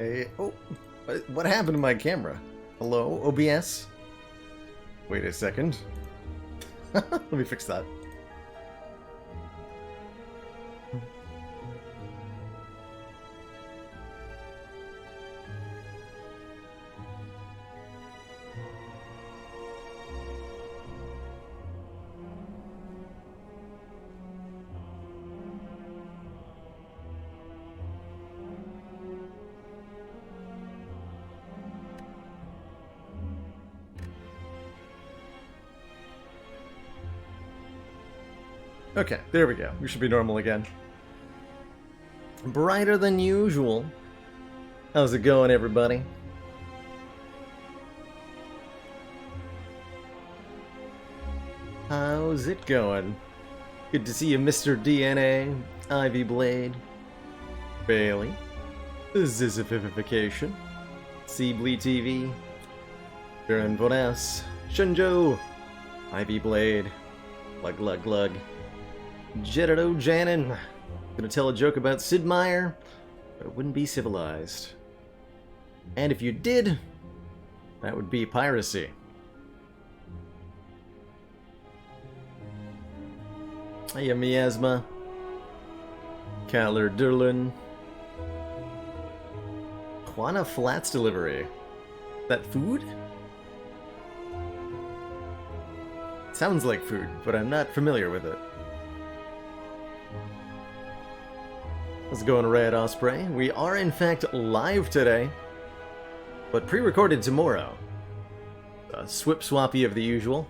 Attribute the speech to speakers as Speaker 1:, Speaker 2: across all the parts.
Speaker 1: Hey, oh, what happened to my camera? Hello, OBS? Wait a second. Let me fix that. Okay, there we go. We should be normal again. Brighter than usual. How's it going, everybody? How's it going? Good to see you, Mr. DNA, Ivy Blade, Bailey, Zizification, Seably TV, Baron Vonas, Shunjo, Ivy Blade, Glug Glug Glug, Jeddo Janin. Gonna tell a joke about Sid Meier, but it wouldn't be civilized. And if you did, that would be piracy. Hiya, Miasma. Kaler Durlin. Quana Flats delivery. That food? Sounds like food, but I'm not familiar with it. How's it going, Red Osprey? We are in fact live today, but pre-recorded tomorrow. A swip-swappy of the usual.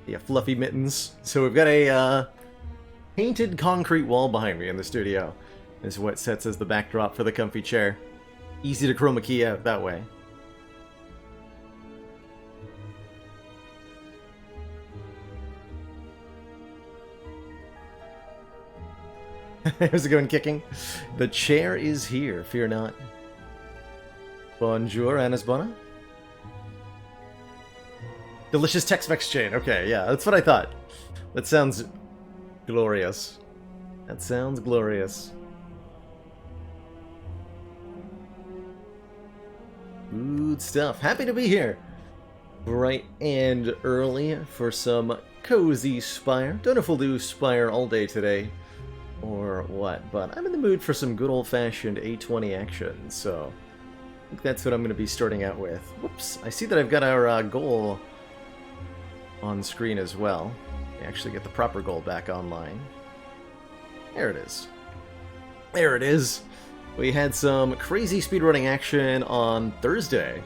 Speaker 1: Yeah, fluffy mittens. So we've got a painted concrete wall behind me in the studio. This is what sets as the backdrop for the comfy chair. Easy to chroma key out that way. How's it going, kicking? The chair is here, fear not. Bonjour, Anisbona. Delicious Tex-Mex chain. Okay, yeah, that's what I thought. That sounds glorious. That sounds glorious. Good stuff. Happy to be here. Bright and early for some cozy Spire. Don't know if we'll do Spire all day today or what, but I'm in the mood for some good old-fashioned A20 action, so I think that's what I'm going to be starting out with. Whoops, I see that I've got our goal on screen as well. I actually get the proper goal back online. There it is. There it is. We had some crazy speedrunning action on Thursday,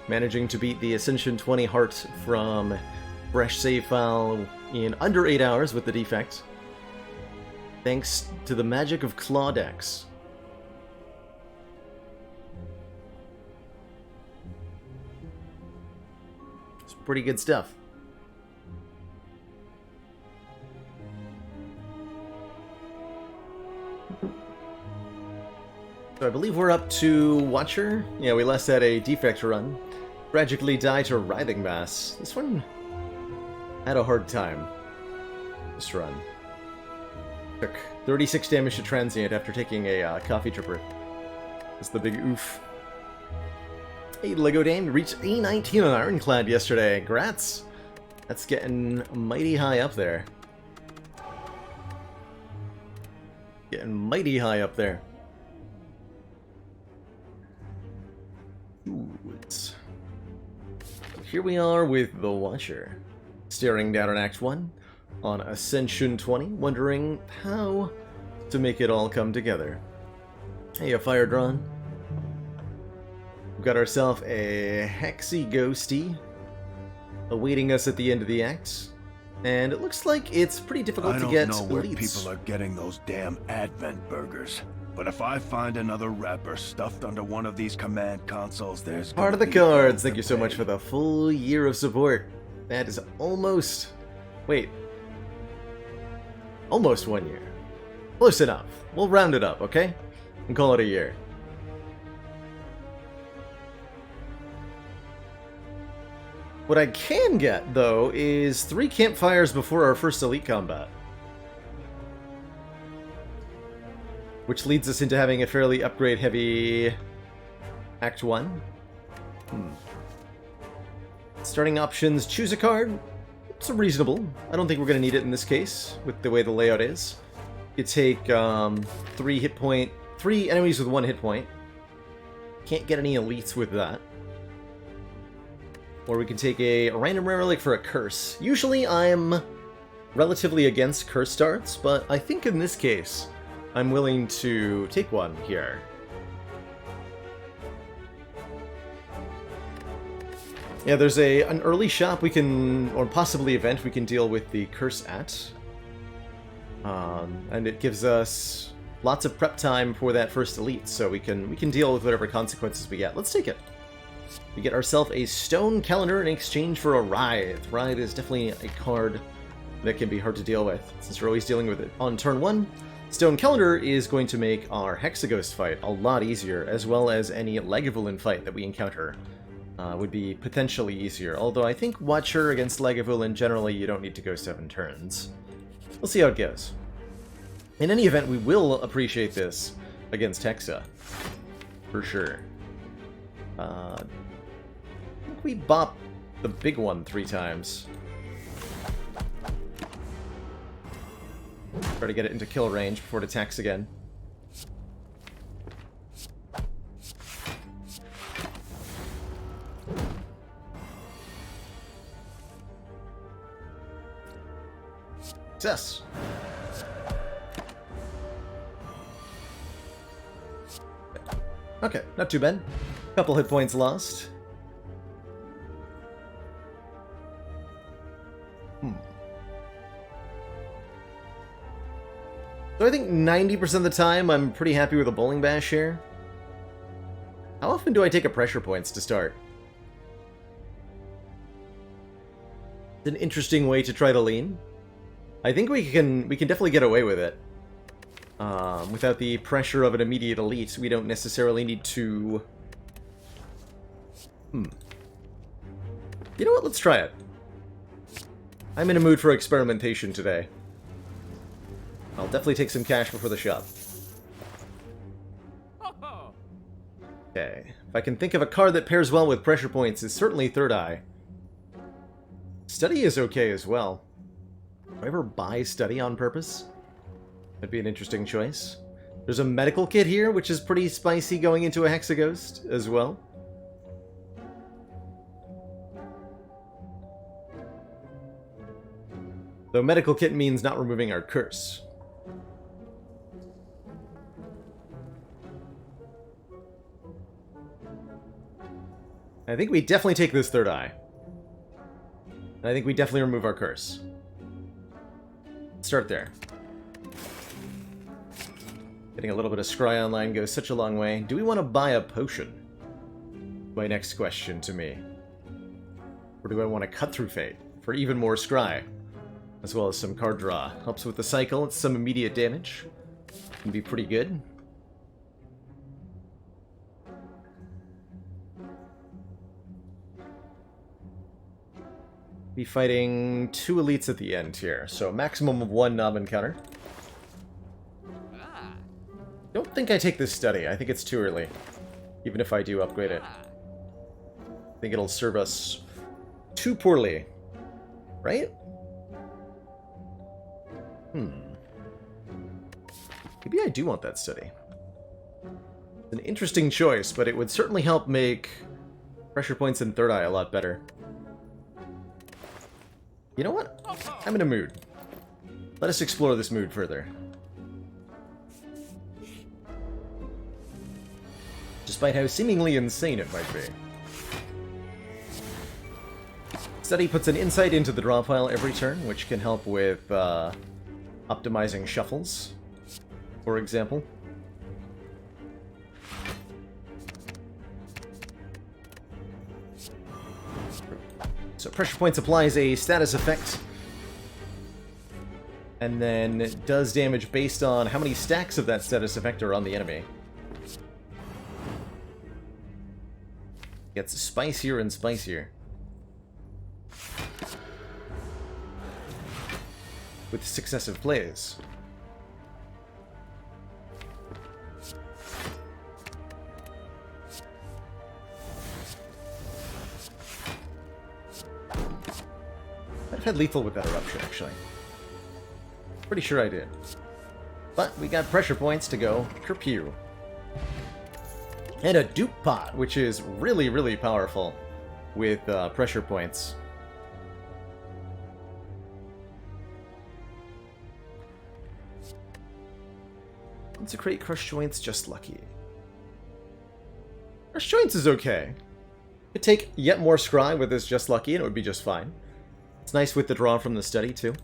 Speaker 1: managing to beat the Ascension 20 heart from fresh save file in under 8 hours with the defect, thanks to the magic of Clawdex. It's pretty good stuff. So I believe we're up to Watcher. Yeah, we last had a defect run. Tragically died to Writhing Mass. This one had a hard time. This run. Took 36 damage to Transient after taking a coffee tripper. That's the big oof. Hey, Lego Dame, reached A19 on Ironclad yesterday. Grats! That's getting mighty high up there. Getting mighty high up there. Ooh, here we are with the Watcher, staring down at Act 1 on Ascension 20, wondering how to make it all come together. Hey, a fire drawn. We've got ourselves a Hexy Ghosty awaiting us at the end of the act, and it looks like it's pretty difficult to get elites.
Speaker 2: I don't know where people are getting those damn Advent burgers, but if I find another wrapper stuffed under one of these command consoles, there's
Speaker 1: part of the cards. Thank you so much for the full year of support. That is almost... wait. Almost 1 year. Close enough. We'll round it up, okay? And call it a year. What I can get, though, is 3 campfires before our first elite combat. which leads us into having a fairly upgrade-heavy Act 1. Starting options, choose a card. It's reasonable. I don't think we're going to need it in this case, with the way the layout is. You take 3 enemies with 1 hit point. Can't get any elites with that. Or we can take a random rare relic for a curse. Usually I'm relatively against curse starts, but I think in this case I'm willing to take one here. Yeah, there's an early shop we can, or possibly event we can deal with the curse at. And it gives us lots of prep time for that first elite, so we can deal with whatever consequences we get. Let's take it. We get ourselves a stone calendar in exchange for a Writhe. Writhe is definitely a card that can be hard to deal with, since we're always dealing with it on turn 1. Stone calendar is going to make our Hexaghost fight a lot easier, as well as any Lagavulin fight that we encounter would be potentially easier. Although I think Watcher against Lagavulin, generally you don't need to go 7 turns. We'll see how it goes. In any event, we will appreciate this against Hexa, for sure. I think we bop the big one 3 times. Try to get it into kill range before it attacks again. Success! Okay, not too bad. Couple hit points lost. So I think 90% of the time I'm pretty happy with a Bowling Bash here. How often do I take a pressure points to start? It's an interesting way to try to lean. I think we can definitely get away with it. Without the pressure of an immediate elite, we don't necessarily need to... You know what? Let's try it. I'm in a mood for experimentation today. I'll definitely take some cash before the shop. Okay. If I can think of a card that pairs well with pressure points, it's certainly Third Eye. Study is okay as well. Do I ever buy Study on purpose? That'd be an interesting choice. There's a medical kit here, which is pretty spicy going into a Hexaghost as well. Though medical kit means not removing our curse. I think we definitely take this Third Eye. And I think we definitely remove our curse. Start there. Getting a little bit of scry online goes such a long way. Do we want to buy a potion? My next question to me. Or do I want to cut through Fate for even more scry? As well as some card draw. Helps with the cycle, it's some immediate damage. Can be pretty good. Be fighting 2 elites at the end here, so a maximum of 1 knob encounter. Don't think I take this study. I think it's too early, even if I do upgrade it. I think it'll serve us too poorly, right? Maybe I do want that study. It's an interesting choice, but it would certainly help make pressure points in Third Eye a lot better. You know what? I'm in a mood. Let us explore this mood further. Despite how seemingly insane it might be. Study puts an insight into the draw pile every turn, which can help with optimizing shuffles, for example. So pressure points applies a status effect, and then does damage based on how many stacks of that status effect are on the enemy. Gets spicier and spicier. With successive plays. I've had lethal with that eruption, actually. Pretty sure I did. But we got pressure points to go. Kerpew. And a dupe pot, which is really, really powerful with pressure points. Consecrate Crush Joints, just lucky. Crush Joints is okay. Could take yet more Scry with this just lucky and it would be just fine. It's nice with the draw from the study too.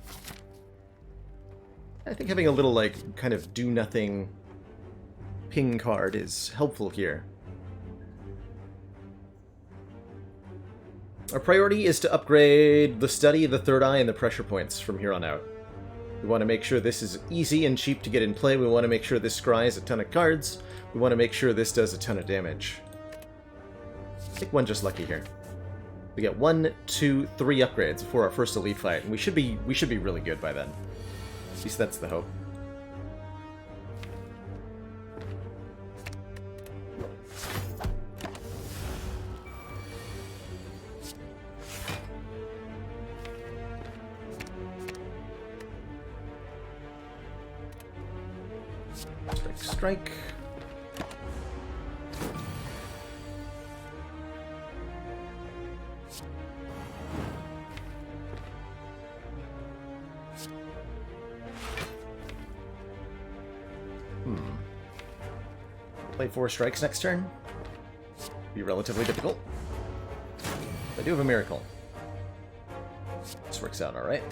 Speaker 1: I think having a little, like, kind of do-nothing ping card is helpful here. Our priority is to upgrade the study, the third eye, and the pressure points from here on out. We want to make sure this is easy and cheap to get in play. We want to make sure this scries a ton of cards. We want to make sure this does a ton of damage. Take one just lucky here. We get 1, 2, 3 upgrades before our first elite fight, and we should be really good by then. At least that's the hope. Strike, strike. Play 4 strikes next turn. Be relatively difficult. I do have a miracle. This works out alright.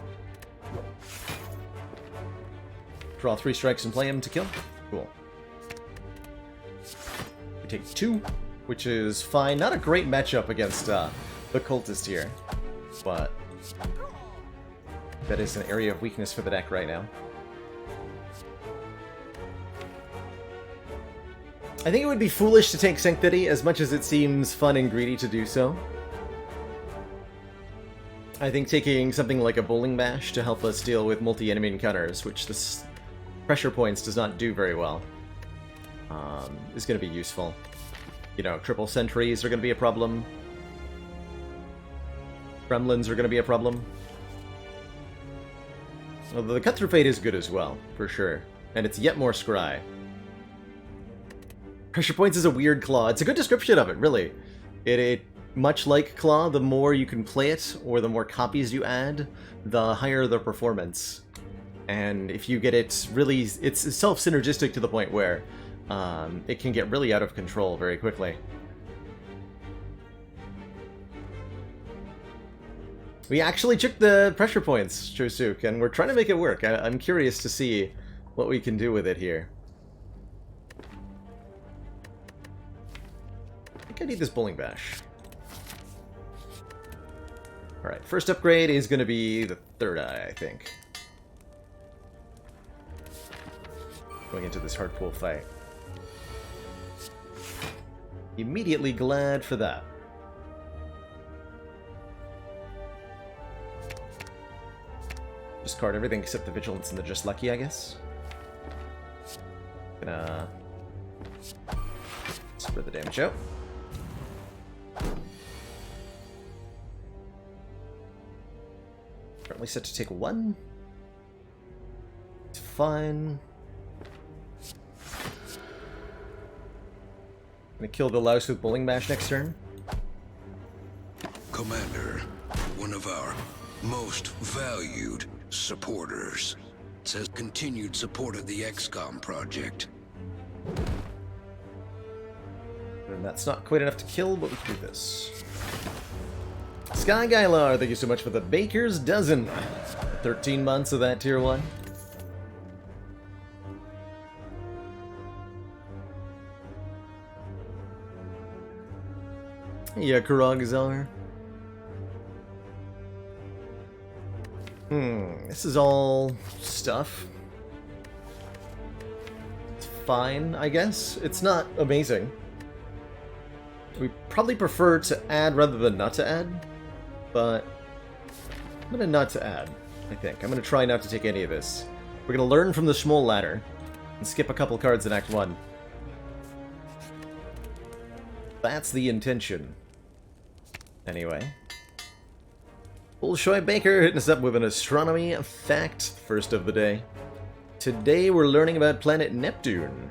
Speaker 1: Draw 3 strikes and play him to kill. Cool. We take 2, which is fine. Not a great matchup against the cultist here, but that is an area of weakness for the deck right now. I think it would be foolish to take Sanctity as much as it seems fun and greedy to do so. I think taking something like a Bowling Bash to help us deal with multi-enemy encounters, which this pressure points does not do very well, is going to be useful. You know, triple sentries are going to be a problem. Gremlins are going to be a problem. Although the Cut-Through Fate is good as well, for sure. And it's yet more scry. Pressure points is a weird claw. It's a good description of it, really. It much like claw, the more you can play it, or the more copies you add, the higher the performance. And if you get it really, it's self-synergistic to the point where it can get really out of control very quickly. We actually took the pressure points, Chosuk, and we're trying to make it work. I'm curious to see what we can do with it here. I need this Bowling Bash. Alright, first upgrade is going to be the third eye, I think. Going into this hard pool fight. Immediately glad for that. Discard everything except the Vigilance and the Just Lucky, I guess. Gonna spread the damage out. Currently set to take 1. It's fine. Gonna kill the louse with Bowling Bash next turn.
Speaker 3: Commander, one of our most valued supporters says continued support of the XCOM project.
Speaker 1: And that's not quite enough to kill, but we can do this. Sky Gylar, thank you so much for the Baker's Dozen. 13 months of that tier 1. Yeah, Karagazar. This is all stuff. It's fine, I guess. It's not amazing. We probably prefer to add rather than not to add, but I'm gonna not to add, I think. I'm gonna try not to take any of this. We're gonna learn from the Schmoll ladder and skip a couple cards in Act 1. That's the intention. Anyway. Bolshoi Baker hitting us up with an astronomy fact, first of the day. Today we're learning about planet Neptune,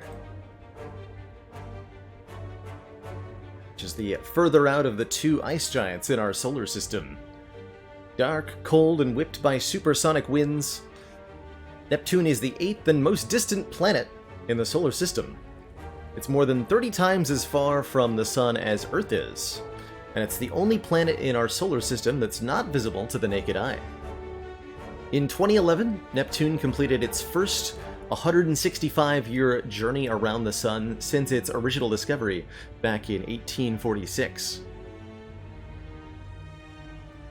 Speaker 1: which is the further out of the two ice giants in our solar system. Dark, cold, and whipped by supersonic winds, Neptune is the 8th and most distant planet in the solar system. It's more than 30 times as far from the Sun as Earth is, and it's the only planet in our solar system that's not visible to the naked eye. In 2011, Neptune completed its first 165-year journey around the Sun since its original discovery back in 1846.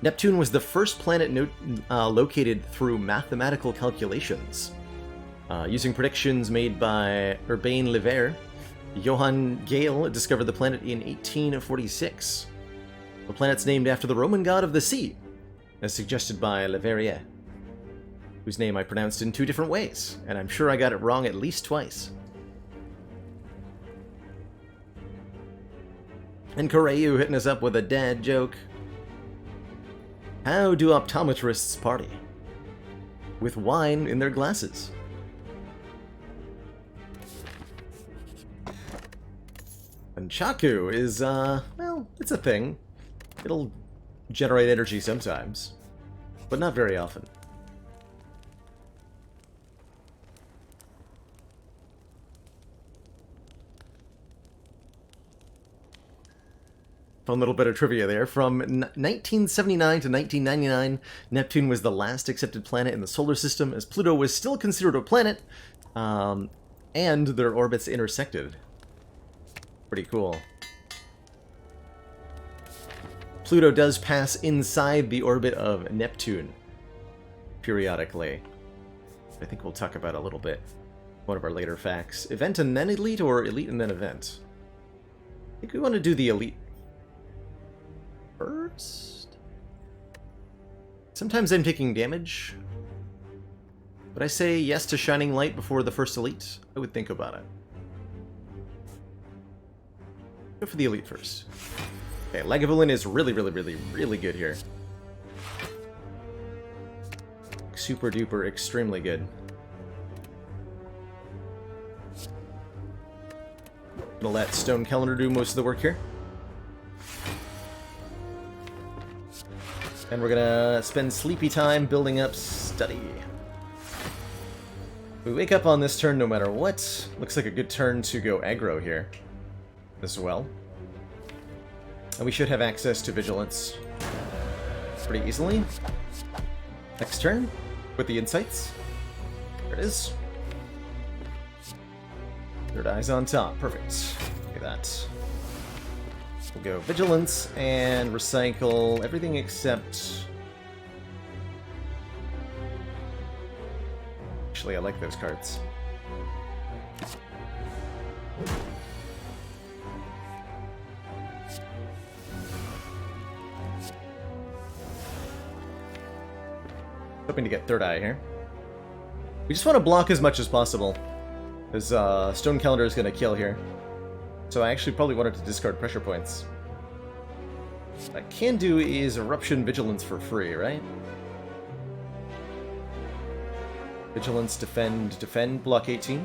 Speaker 1: Neptune was the first planet located through mathematical calculations. Using predictions made by Urbain Le Verrier, Johann Galle discovered the planet in 1846. The planet's named after the Roman god of the sea, as suggested by Le Verrier, whose name I pronounced in 2 different ways, and I'm sure I got it wrong at least twice. And Koreyu hitting us up with a dad joke. How do optometrists party? With wine in their glasses. And Chaku is, well, it's a thing. It'll generate energy sometimes, but not very often. Fun little bit of trivia there. From 1979 to 1999, Neptune was the last accepted planet in the solar system, as Pluto was still considered a planet, and their orbits intersected. Pretty cool. Pluto does pass inside the orbit of Neptune periodically. I think we'll talk about a little bit. One of our later facts. Event and then elite, or elite and then event? I think we want to do the elite first? Sometimes I'm taking damage, but I say yes to Shining Light before the first elite. I would think about it. Go for the elite first. Okay, Lagavulin is really good here. Super duper extremely good. Gonna let Stone Calendar do most of the work here. And we're gonna spend sleepy time building up Study. We wake up on this turn no matter what. Looks like a good turn to go aggro here as well. And we should have access to Vigilance pretty easily. Next turn, with the Insights. There it is. Third Eye's on top. Perfect. Look at that. We'll go Vigilance and recycle everything except... Actually, I like those cards. Hoping to get Third Eye here. We just want to block as much as possible, because Stone Calendar is going to kill here. So I actually probably wanted to discard pressure points. What I can do is Eruption Vigilance for free, right? Vigilance, defend, block 18.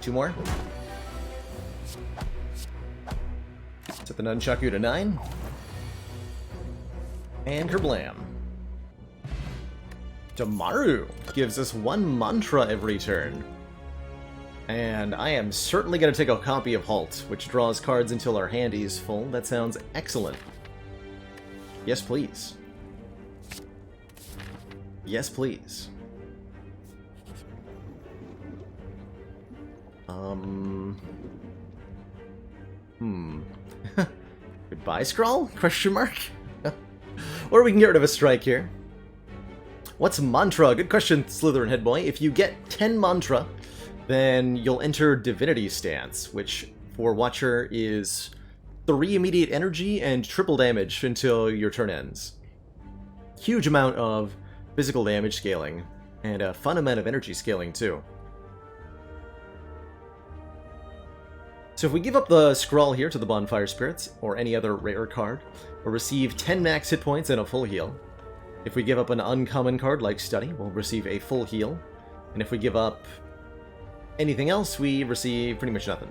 Speaker 1: Two more. Set the Nunchaku to 9. And Kerblam. Damaru gives us 1 mantra every turn. And I am certainly going to take a copy of Halt, which draws cards until our handy is full. That sounds excellent. Yes, please. Yes, please. Goodbye, Scrawl? Question mark? Or we can get rid of a strike here. What's mantra? Good question, Slytherin Headboy. If you get 10 mantra, then you'll enter Divinity Stance, which for Watcher is 3 immediate energy and triple damage until your turn ends. Huge amount of physical damage scaling, and a fun amount of energy scaling too. So if we give up the Scrawl here to the Bonfire Spirits, or any other rare card, we'll receive 10 max hit points and a full heal. If we give up an uncommon card like Study, we'll receive a full heal. And if we give up anything else, we receive pretty much nothing.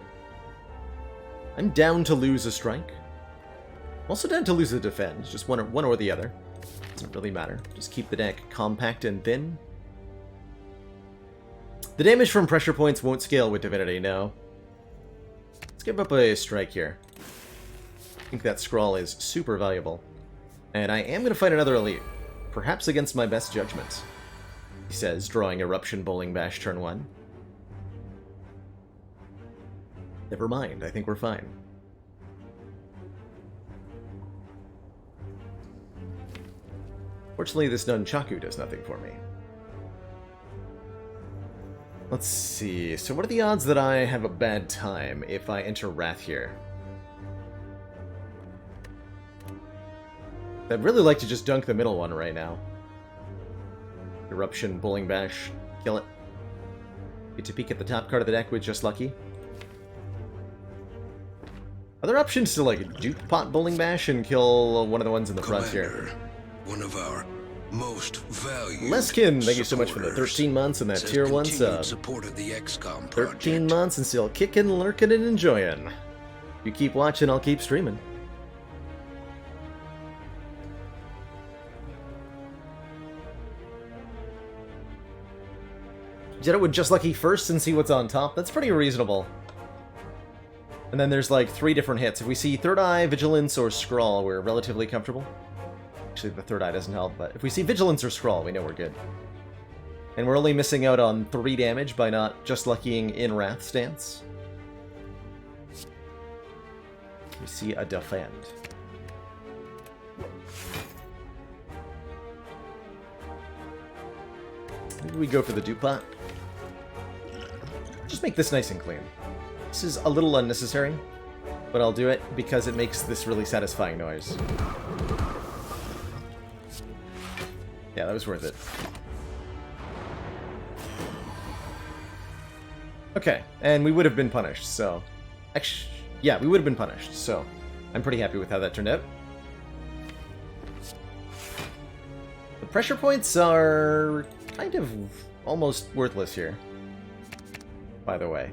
Speaker 1: I'm down to lose a strike. I'm also down to lose a defend, just one or the other. Doesn't really matter. Just keep the deck compact and thin. The damage from pressure points won't scale with Divinity, no. Let's give up a strike here. I think that Scrawl is super valuable. And I am going to fight another Elite. Perhaps against my best judgment. He says, drawing Eruption Bowling Bash turn 1. Never mind, I think we're fine. Fortunately, this Nunchaku does nothing for me. Let's see, so what are the odds that I have a bad time if I enter Wrath here? I'd really like to just dunk the middle one right now. Eruption, Bowling Bash, kill it. Get to peek at the top card of the deck with Just Lucky. Are there options to like dupe pot Bowling Bash and kill one of the ones in the front here?
Speaker 3: One of our most valued
Speaker 1: Leskin, thank you so much for the 13 months and that tier 1 sub.
Speaker 3: Support of the XCOM
Speaker 1: 13 months and still kicking, lurking, and enjoying. You keep watching, I'll keep streaming. Did it with Just Lucky first and see what's on top? That's pretty reasonable. And then there's like 3 different hits. If we see Third Eye, Vigilance, or Scrawl, we're relatively comfortable. Actually, the Third Eye doesn't help, but if we see Vigilance or Scrawl, we know we're good. And we're only missing out on 3 damage by not Just Luckying in Wrath stance. We see a Defend. Maybe we go for the dupe pot. Just make this nice and clean. This is a little unnecessary, but I'll do it because it makes this really satisfying noise. Yeah, that was worth it. Okay, and we would have been punished, so... Actually, yeah, we would have been punished, so I'm pretty happy with how that turned out. The pressure points are kind of almost worthless here, by the way.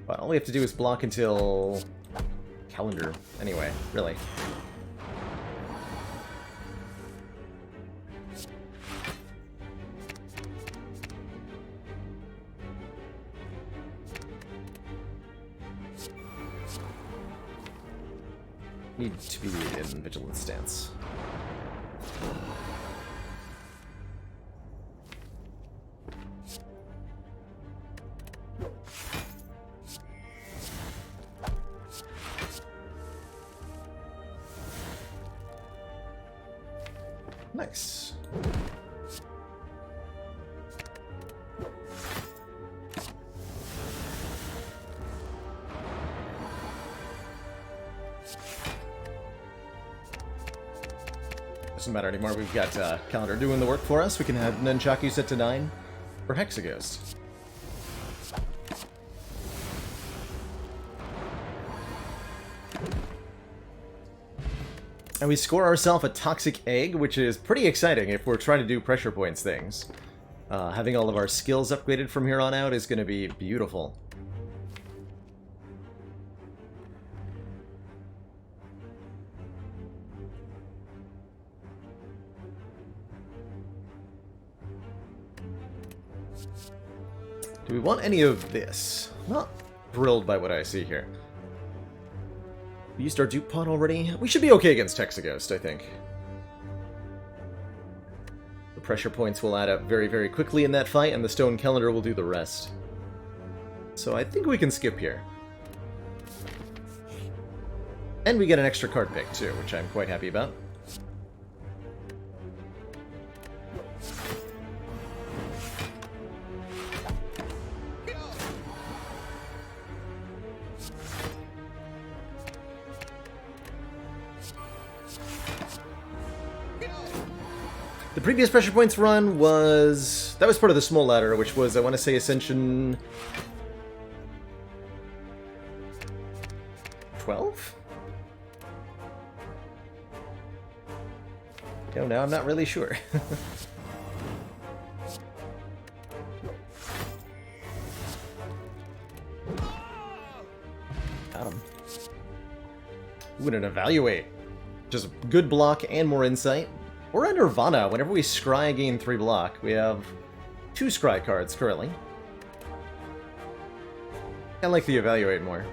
Speaker 1: But all we have to do is block until calendar, anyway, really. Need to be in Vigilance stance. Nice. Doesn't matter anymore, we've got Calendar doing the work for us. We can have Nunchaku set to 9 for Hexaghost. And we score ourselves a Toxic Egg, which is pretty exciting if we're trying to do pressure points things. Having all of our skills upgraded from here on out is going to be beautiful. Do we want any of this? Not thrilled by what I see here. We used our dupe pot already? We should be okay against Hexaghost, I think. The pressure points will add up very, very quickly in that fight, and the Stone Calendar will do the rest. So I think we can skip here. And we get an extra card pick, too, which I'm quite happy about. The previous pressure points run was... that was part of the small ladder, which was, I want to say, Ascension 12? No, now I'm not really sure. Got him. Ooh, and an evaluate. Just good block and more insight. We're on Nirvana. Whenever we scry, gain 3 block. We have 2 scry cards currently. I like the evaluate more.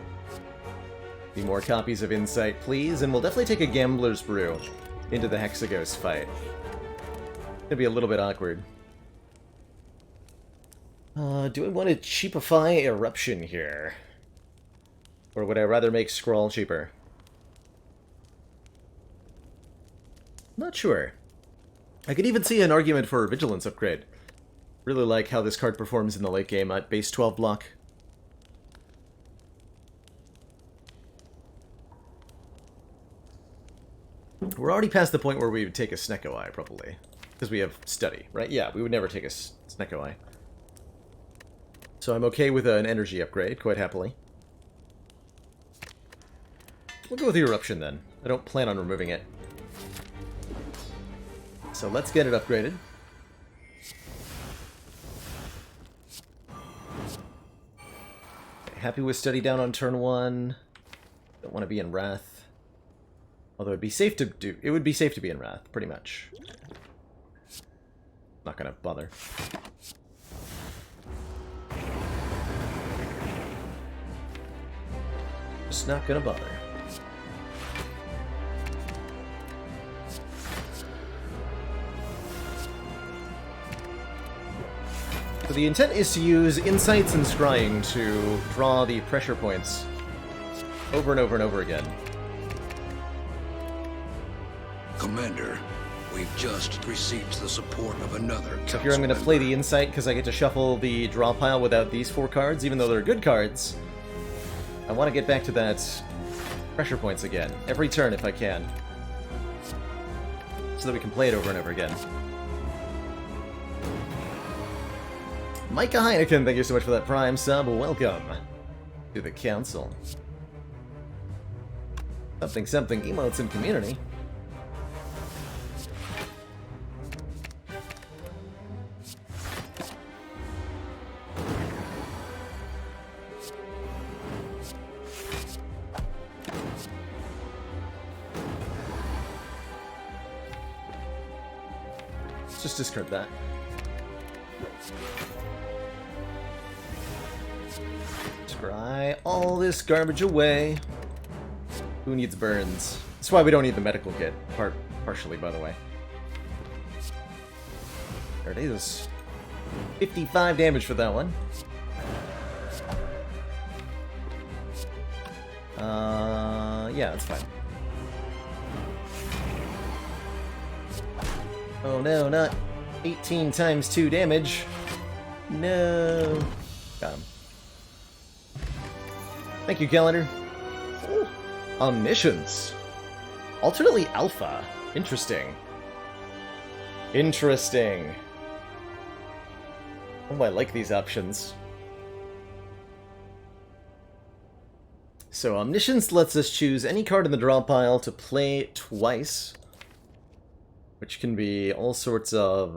Speaker 1: Be more copies of insight, please, and we'll definitely take a Gambler's Brew into the Hexaghost fight. It'll be a little bit awkward. Do I want to cheapify Eruption here? Or would I rather make Scrawl cheaper? Not sure. I could even see an argument for a Vigilance upgrade. Really like how this card performs in the late game at base 12 block. We're already past the point where we would take a Snecko Eye, probably. Because we have Study, right? Yeah, we would never take a Snecko Eye. So I'm okay with an energy upgrade, quite happily. We'll go with the Eruption, then. I don't plan on removing it. So let's get it upgraded. Okay, happy with Study down on turn 1. Don't want to be in Wrath. Although it'd be safe to do. It would be safe to be in Wrath, pretty much. Not gonna bother. Just not gonna bother. So the intent is to use Insights and Scrying to draw the pressure points over and over and over again.
Speaker 3: Commander, we've just received the support of another
Speaker 1: So here I'm going to
Speaker 3: council
Speaker 1: play
Speaker 3: member.
Speaker 1: the Insight because I get to shuffle the draw pile without these 4 cards, even though they're good cards. I want to get back to that pressure points again, every turn if I can. So that we can play it over and over again. Micah Heineken, thank you so much for that Prime sub. Welcome to the Council. Something something emotes in community. Let's just discard that. Scry all this garbage away. Who needs burns? That's why we don't need the medical kit. Partially, by the way. There it is. 55 damage for that one. Yeah, that's fine. Oh no, not 18 times 2 damage. No. Got him. Thank you, Calendar. Ooh. Omniscience. Alternately Alpha. Interesting. Interesting. Oh, I like these options. So, Omniscience lets us choose any card in the draw pile to play twice. Which can be all sorts of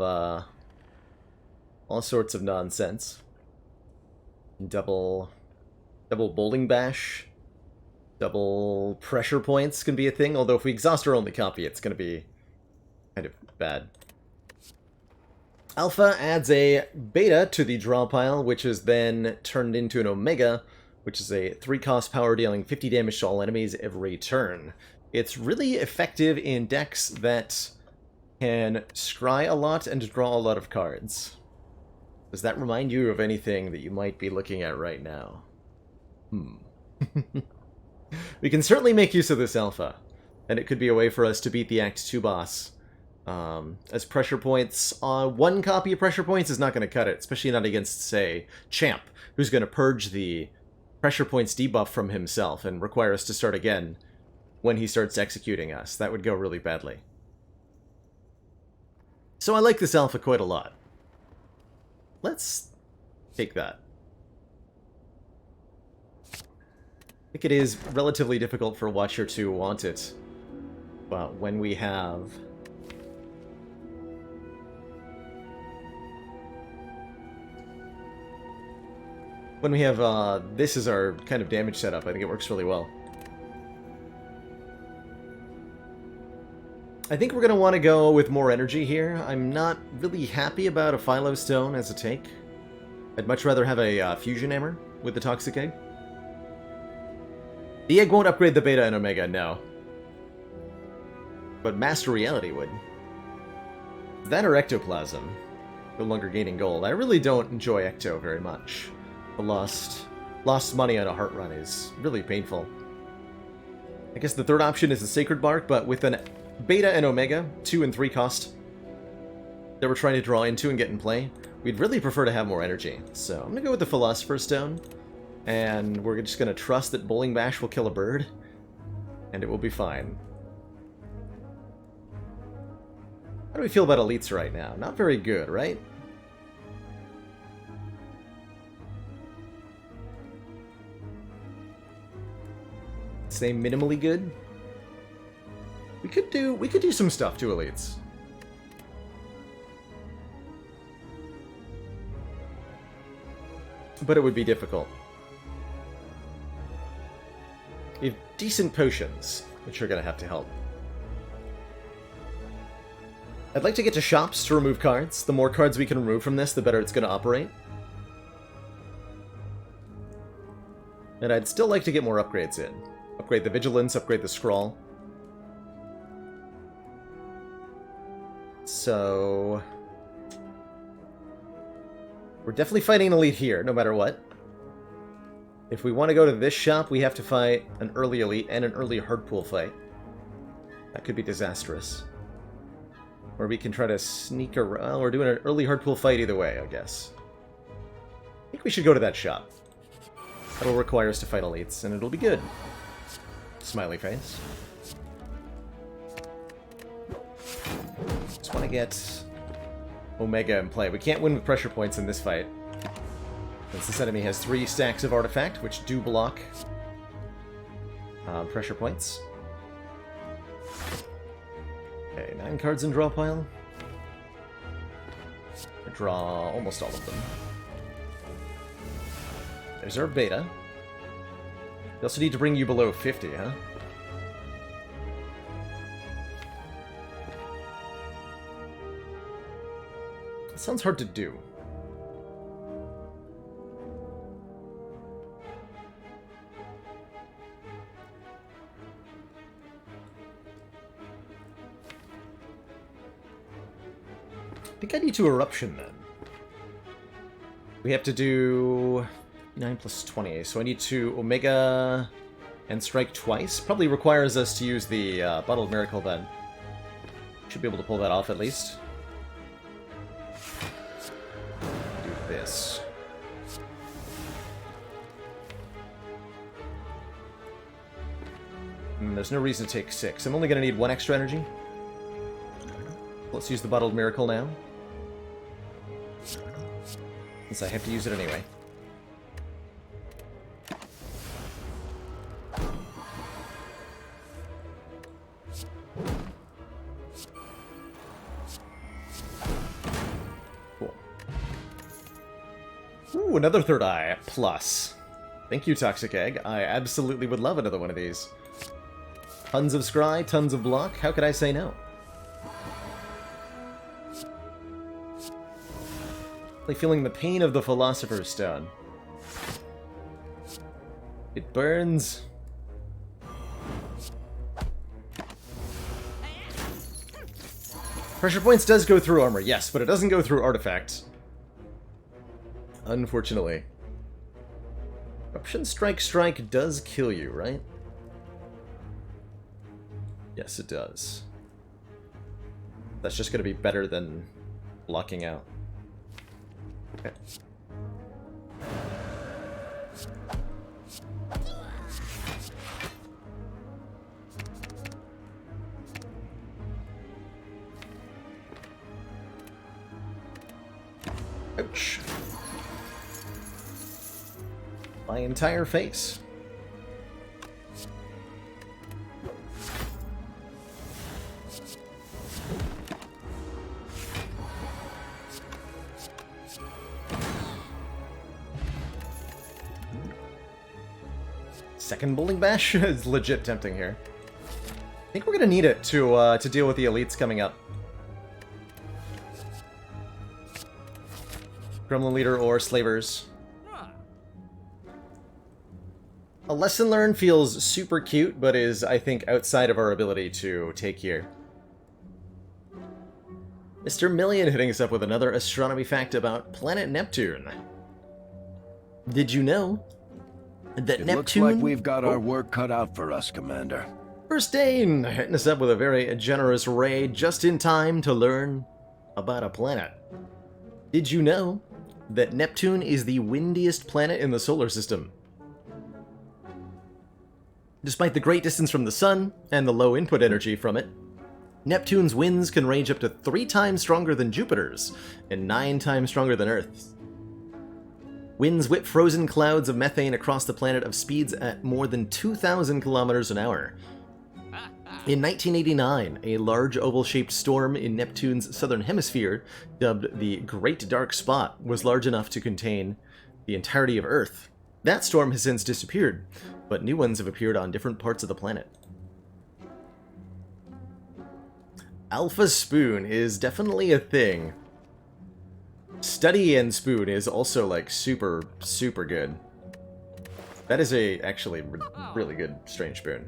Speaker 1: nonsense. Double Bowling Bash. Double Pressure Points can be a thing, although if we exhaust our only copy, it's going to be kind of bad. Alpha adds a Beta to the draw pile, which is then turned into an Omega, which is a 3-cost power dealing 50 damage to all enemies every turn. It's really effective in decks that can scry a lot and draw a lot of cards. Does that remind you of anything that you might be looking at right now? We can certainly make use of this Alpha, and it could be a way for us to beat the Act 2 boss. As pressure points, one copy of pressure points is not going to cut it, especially not against, say, Champ, who's going to purge the pressure points debuff from himself and require us to start again when he starts executing us. That would go really badly. So I like this Alpha quite a lot. Let's take that. think it is relatively difficult for Watcher to want it. But when we have... this is our kind of damage setup, I think it works really well. I think we're going to want to go with more energy here. I'm not really happy about a Philo Stone as a take. I'd much rather have a Fusion Hammer with the Toxic Egg. The egg won't upgrade the Beta and Omega, no. But Master Reality would. That or Ectoplasm. No longer gaining gold. I really don't enjoy Ecto very much. The lost money on a Heart Run is really painful. I guess the third option is the Sacred Bark, but with an Beta and Omega, 2 and 3 cost, that we're trying to draw into and get in play, we'd really prefer to have more energy. So I'm going to go with the Philosopher's Stone, and we're just going to trust that Bowling Bash will kill a bird, and it will be fine. How do we feel about elites right now? Not very good, right? Say minimally good? We could do some stuff to elites. But it would be difficult. We have decent potions, which are going to have to help. I'd like to get to shops to remove cards. The more cards we can remove from this, the better it's going to operate. And I'd still like to get more upgrades in. Upgrade the Vigilance, upgrade the Scrawl. So... we're definitely fighting an elite here, no matter what. If we want to go to this shop, we have to fight an early elite and an early hardpool fight. That could be disastrous. Or we can try to sneak around. Well, we're doing an early hardpool fight either way, I guess. I think we should go to that shop. That'll require us to fight elites, and it'll be good. Smiley face. Just want to get Omega in play. We can't win with pressure points in this fight, since this enemy has 3 stacks of artifact, which do block pressure points. Okay, 9 cards in draw pile. I draw almost all of them. There's our Beta. We also need to bring you below 50, huh? That sounds hard to do. I think I need to Eruption, then. We have to do 9 plus 20, so I need to Omega and strike twice. Probably requires us to use the Bottled Miracle, then. Should be able to pull that off, at least. Do this. There's no reason to take 6. I'm only going to need 1 extra energy. Let's use the Bottled Miracle now, since I have to use it anyway. Cool. Ooh, another third eye plus. Thank you, Toxic Egg. I absolutely would love another one of these. Tons of scry, tons of block. How could I say no? Like feeling the pain of the Philosopher's Stone. It burns. Pressure points does go through armor, yes, but it doesn't go through artifacts. Unfortunately. Eruption Strike does kill you, right? Yes, it does. That's just going to be better than blocking out. Okay. Ouch. My entire face. second Bowling Bash is legit tempting here. I think we're gonna need it to deal with the elites coming up. Gremlin Leader or Slavers. A lesson learned feels super cute, but is, I think, outside of our ability to take here. Mr. Million hitting us up with another astronomy fact about planet Neptune. Did you know that Neptune...
Speaker 2: Looks like we've got our work cut out for us, Commander.
Speaker 1: First Dane hitting us up with a very generous raid just in time to learn about a planet. Did you know that Neptune is the windiest planet in the solar system? Despite the great distance from the sun and the low input energy from it, Neptune's winds can range up to 3 times stronger than Jupiter's and 9 times stronger than Earth's. Winds whip frozen clouds of methane across the planet at speeds at more than 2,000 kilometers an hour. In 1989, a large oval-shaped storm in Neptune's southern hemisphere, dubbed the Great Dark Spot, was large enough to contain the entirety of Earth. That storm has since disappeared, but new ones have appeared on different parts of the planet. Alpha Spoon is definitely a thing. Study and Spoon is also, like, super, super good. That is a, actually, really good Strange Spoon.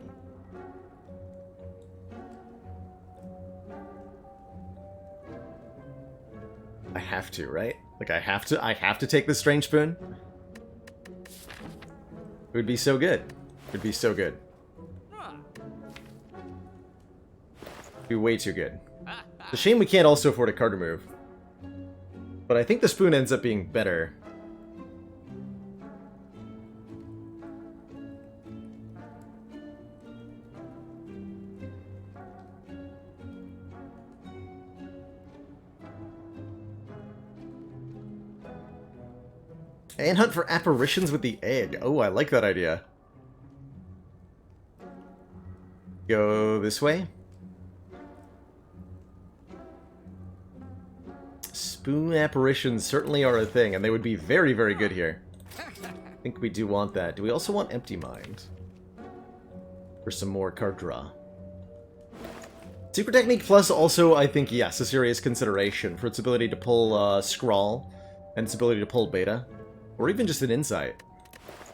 Speaker 1: I have to, right? Like, I have to take the Strange Spoon? It would be so good. It would be so good. It'd be way too good. It's a shame we can't also afford a card remove. But I think the spoon ends up being better. And hunt for apparitions with the egg. Oh, I like that idea. Go this way. Spoon apparitions certainly are a thing, and they would be very, very good here. I think we do want that. Do we also want Empty Mind? For some more card draw. Super Technique Plus also, I think, yes, a serious consideration for its ability to pull Scrawl and its ability to pull Beta. Or even just an Insight,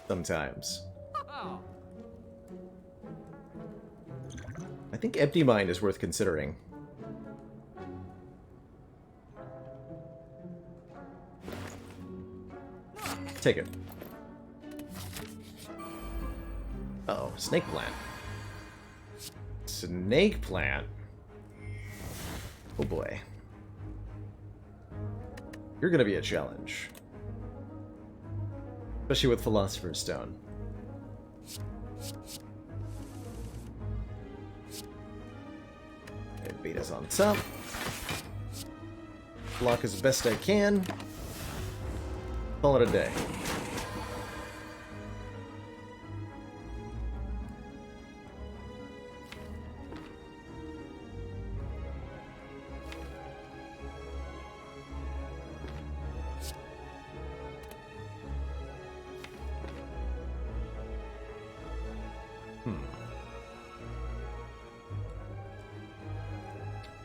Speaker 1: sometimes. I think Empty Mind is worth considering. Take it. Uh-oh, Snake Plant. Snake Plant? Oh boy. You're gonna be a challenge. Especially with Philosopher's Stone. Okay, Beta's on top. Block as best I can. Call it a day.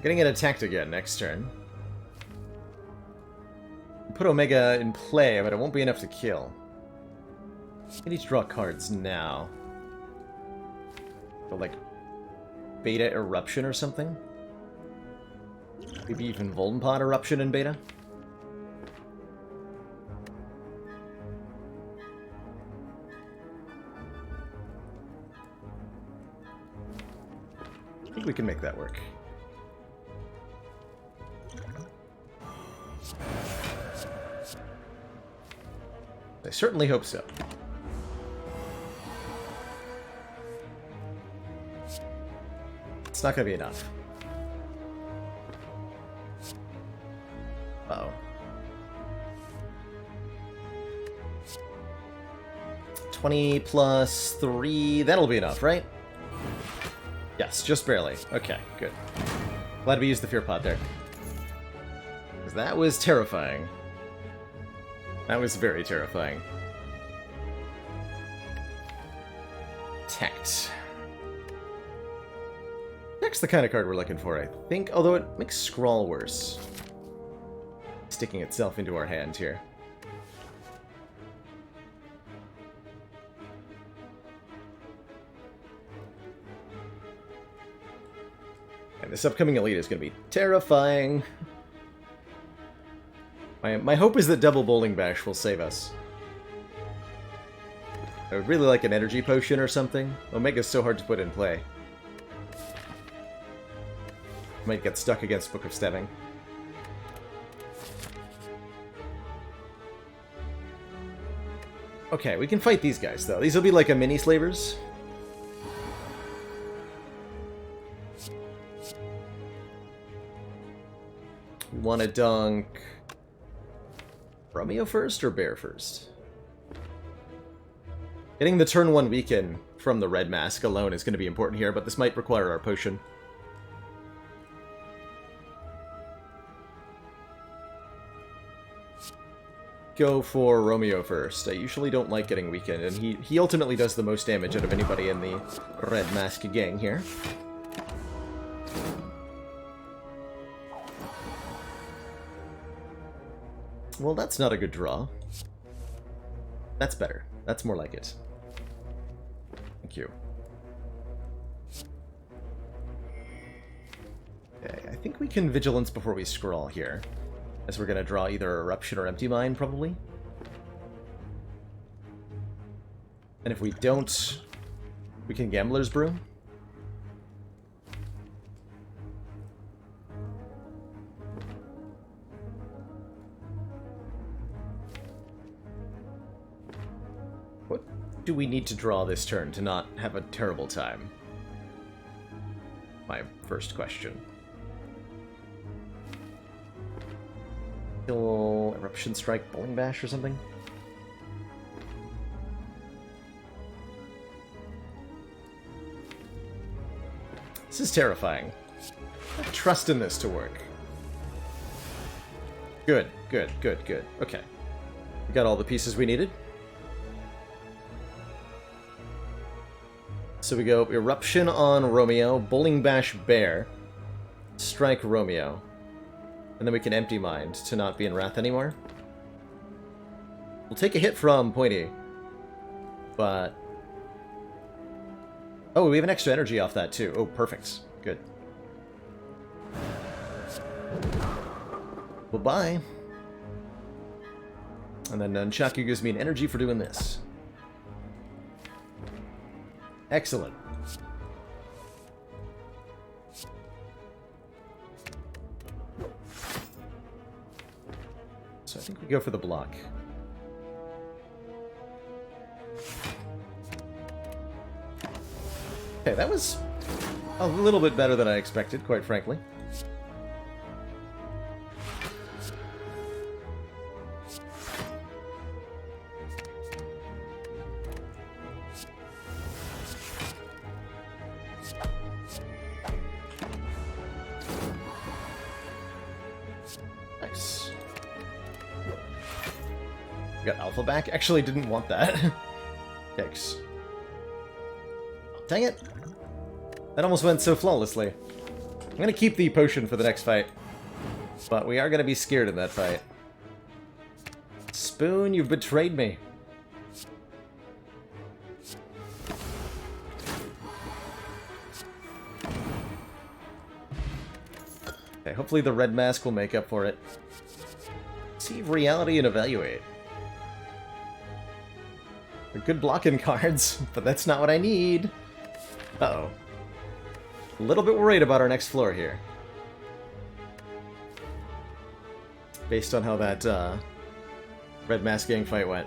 Speaker 1: Getting it attacked again next turn. Put Omega in play, but it won't be enough to kill. I need to draw cards now. But like Beta Eruption or something? Maybe even Voldenpod Eruption in Beta? I think we can make that work. I certainly hope so. It's not gonna be enough. Uh-oh. 20 plus 3, that'll be enough, right? Yes, just barely. Okay, good. Glad we used the Fear Pod there. Because that was terrifying. That was very terrifying. Protect. Protect's the kind of card we're looking for, I think, although it makes Scrawl worse. Sticking itself into our hand here. And this upcoming elite is going to be terrifying. My hope is that Double Bowling Bash will save us. I would really like an energy potion or something. Omega's so hard to put in play. Might get stuck against Book of Stemming. Okay, we can fight these guys, though. These will be like a mini slavers. We want to dunk Romeo first or Bear first? Getting the turn 1 weaken from the red mask alone is going to be important here, but this might require our potion. Go for Romeo first. I usually don't like getting weakened, and he ultimately does the most damage out of anybody in the red mask gang here. Well, that's not a good draw. That's better. That's more like it. Thank you. Okay, I think we can Vigilance before we scroll here. As we're going to draw either Eruption or Empty Mind, probably. And if we don't, we can Gambler's Brew. What do we need to draw this turn to not have a terrible time? My first question. Kill Eruption Strike, Bowling Bash or something? This is terrifying. I trust in this to work. Good, good, good, good. Okay. We got all the pieces we needed. So we go Eruption on Romeo, Bowling Bash Bear, Strike Romeo. And then we can Empty Mind to not be in Wrath anymore. We'll take a hit from Pointy. But... oh, we have an extra energy off that too. Oh, perfect. Good. Well, bye. And then Nunchaku gives me an energy for doing this. Excellent. So I think we go for the block. Okay, that was a little bit better than I expected, quite frankly. Nice. We got Alpha back. Actually, didn't want that. Yikes. Dang it! That almost went so flawlessly. I'm gonna keep the potion for the next fight. But we are gonna be scared in that fight. Spoon, you've betrayed me. Okay, hopefully the red mask will make up for it. See reality and evaluate. They're good blocking cards, but that's not what I need. Uh-oh. A little bit worried about our next floor here. Based on how that red mask gang fight went.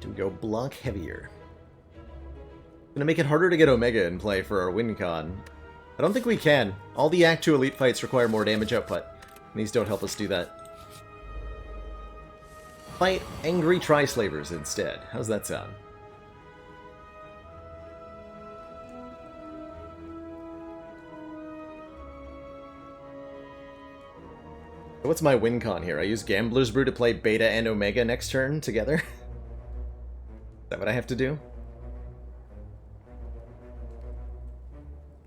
Speaker 1: Do we go block heavier? Gonna make it harder to get Omega in play for our win con. I don't think we can. All the Act 2 Elite fights require more damage output. And these don't help us do that. Fight Angry Tri-Slavers instead. How's that sound? What's my win con here? I use Gambler's Brew to play Beta and Omega next turn together? Is that what I have to do?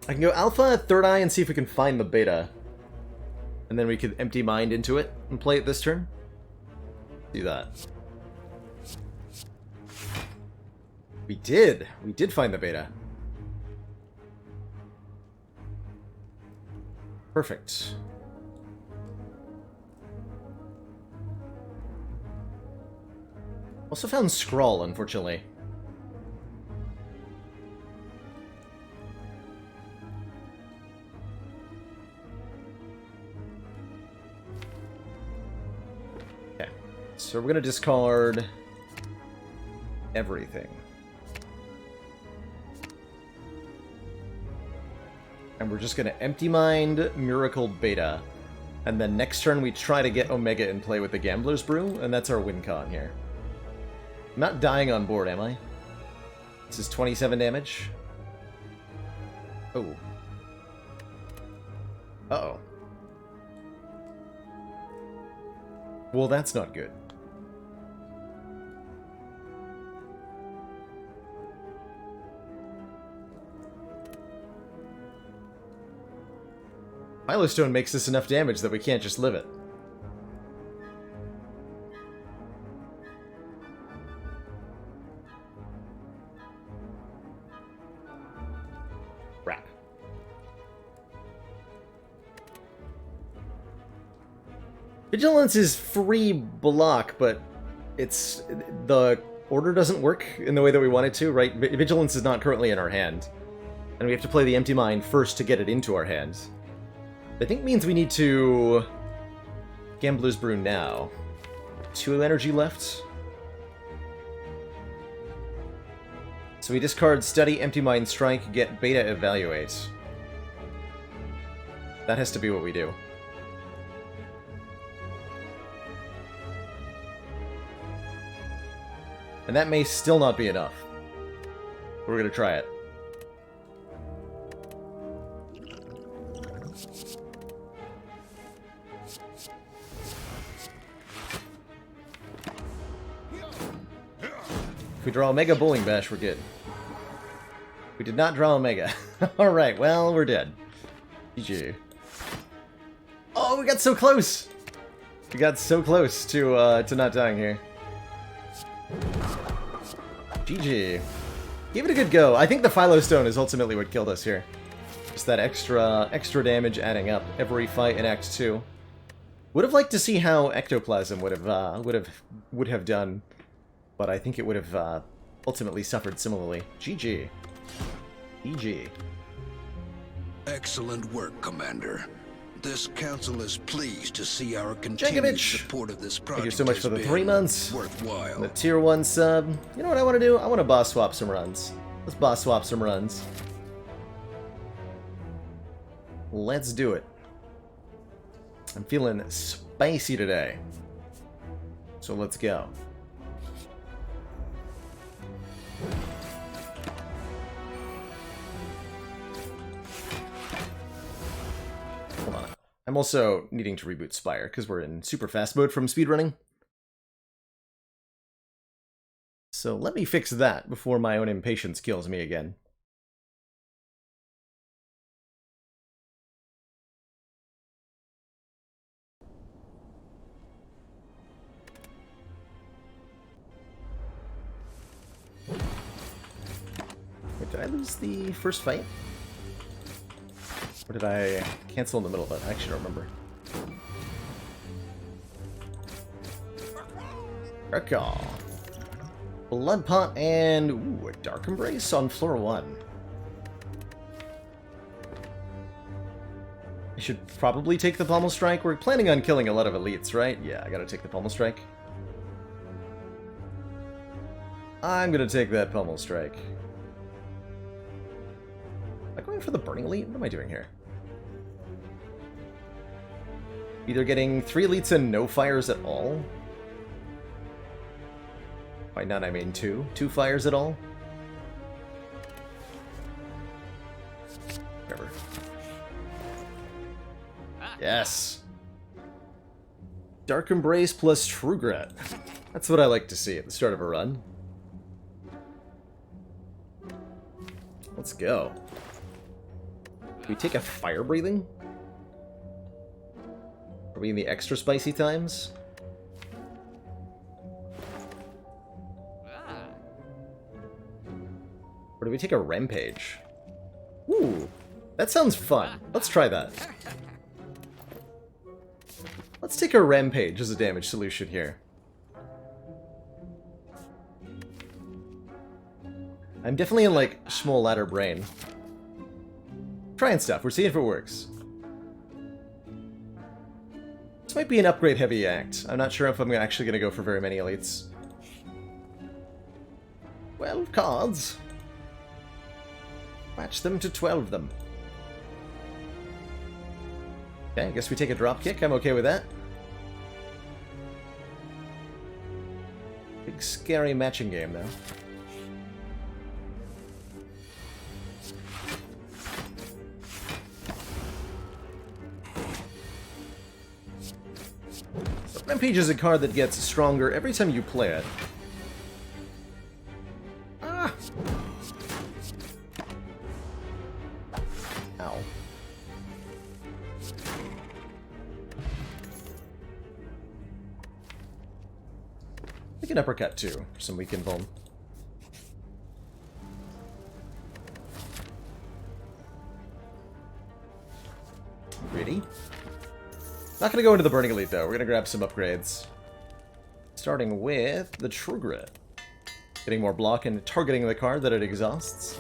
Speaker 1: I can go Alpha, Third Eye, and see if we can find the Beta. And then we could empty mind into it and play it this turn. Do that. We did! We did find the Beta. Perfect. Also found Scrawl, unfortunately. Okay, so we're gonna discard everything. And we're just gonna Empty Mind, Miracle Beta. And then next turn we try to get Omega in play with the Gambler's Brew, and that's our win con here. I'm not dying on board, am I? This is 27 damage. Oh. Uh-oh. Well, that's not good. Milestone makes this enough damage that we can't just live it. Crap. Vigilance is free block, but it's... the order doesn't work in the way that we want it to, right? Vigilance is not currently in our hand. And we have to play the Empty Mind first to get it into our hands. I think means we need to Gambler's Brew now. 2 energy left. So we discard Study, Empty Mind, Strike, get Beta, Evaluate. That has to be what we do. And that may still not be enough. We're gonna try it. If we draw Omega Bowling Bash, we're good. We did not draw Omega. Alright, well, we're dead. GG. Oh, we got so close! We got so close to not dying here. GG. Give it a good go. I think the Philo Stone is ultimately what killed us here. Just that extra damage adding up every fight in Act 2. Would have liked to see how Ectoplasm would have done. But I think it would have ultimately suffered similarly. GG. GG.
Speaker 3: Excellent work, Commander. This council is pleased to see our continued support of this project.
Speaker 1: Thank you so much for the 3 months.
Speaker 3: Worthwhile.
Speaker 1: The tier 1 sub. You know what I want to do? I want to boss swap some runs. Let's boss swap some runs. Let's do it. I'm feeling spicy today. So let's go. Hold on. I'm also needing to reboot Spire because we're in super fast mode from speedrunning. So let me fix that before my own impatience kills me again. Wait, did I lose the first fight? Or did I cancel in the middle of it? I actually don't remember. Recall. Blood Pot and ooh, a Dark Embrace on floor 1. I should probably take the Pommel Strike. We're planning on killing a lot of elites, right? Yeah, I gotta take the Pommel Strike. I'm gonna take that Pommel Strike. Am I going for the Burning Elite? What am I doing here? Either getting 3 elites and no fires at all. By none, I mean 2. 2 fires at all. Whatever. Yes! Dark Embrace plus Trugret. That's what I like to see at the start of a run. Let's go. Can we take a fire breathing? Are we in the extra spicy times? Or do we take a rampage? Ooh, that sounds fun. Let's try that. Let's take a rampage as a damage solution here. I'm definitely in, like, small ladder brain. Trying stuff. We're seeing if it works. This might be an upgrade-heavy act. I'm not sure if I'm actually going to go for very many elites. 12 cards. Match them to 12 of them. Okay, I guess we take a drop kick. I'm okay with that. Big scary matching game, though. So Rampage is a card that gets stronger every time you play it. Ah! Ow. Take an uppercut, too, for some weakened vuln. Greedy. Not gonna go into the Burning Elite, though. We're gonna grab some upgrades. Starting with the Trugret. Getting more block and targeting the card that it exhausts.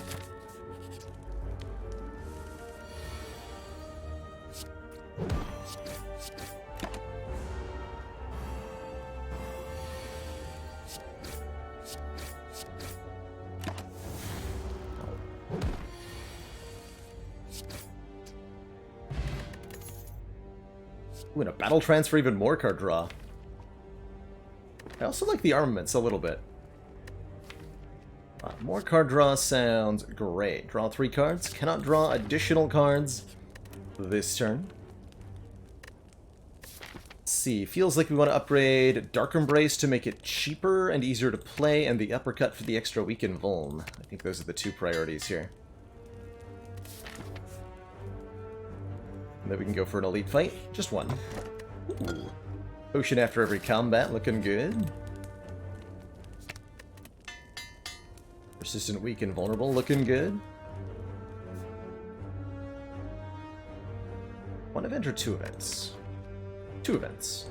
Speaker 1: Ooh, and a battle transfer, even more card draw. I also like the armaments a little bit. More card draw sounds great. Draw 3 cards. Cannot draw additional cards this turn. Let's see. Feels like we want to upgrade Dark Embrace to make it cheaper and easier to play, and the Uppercut for the extra weakened vuln. I think those are the 2 priorities here. And then we can go for an elite fight. Just 1. Ooh. Potion after every combat, looking good. Persistent, weak, and vulnerable, looking good. 1 event or 2 events? 2 events.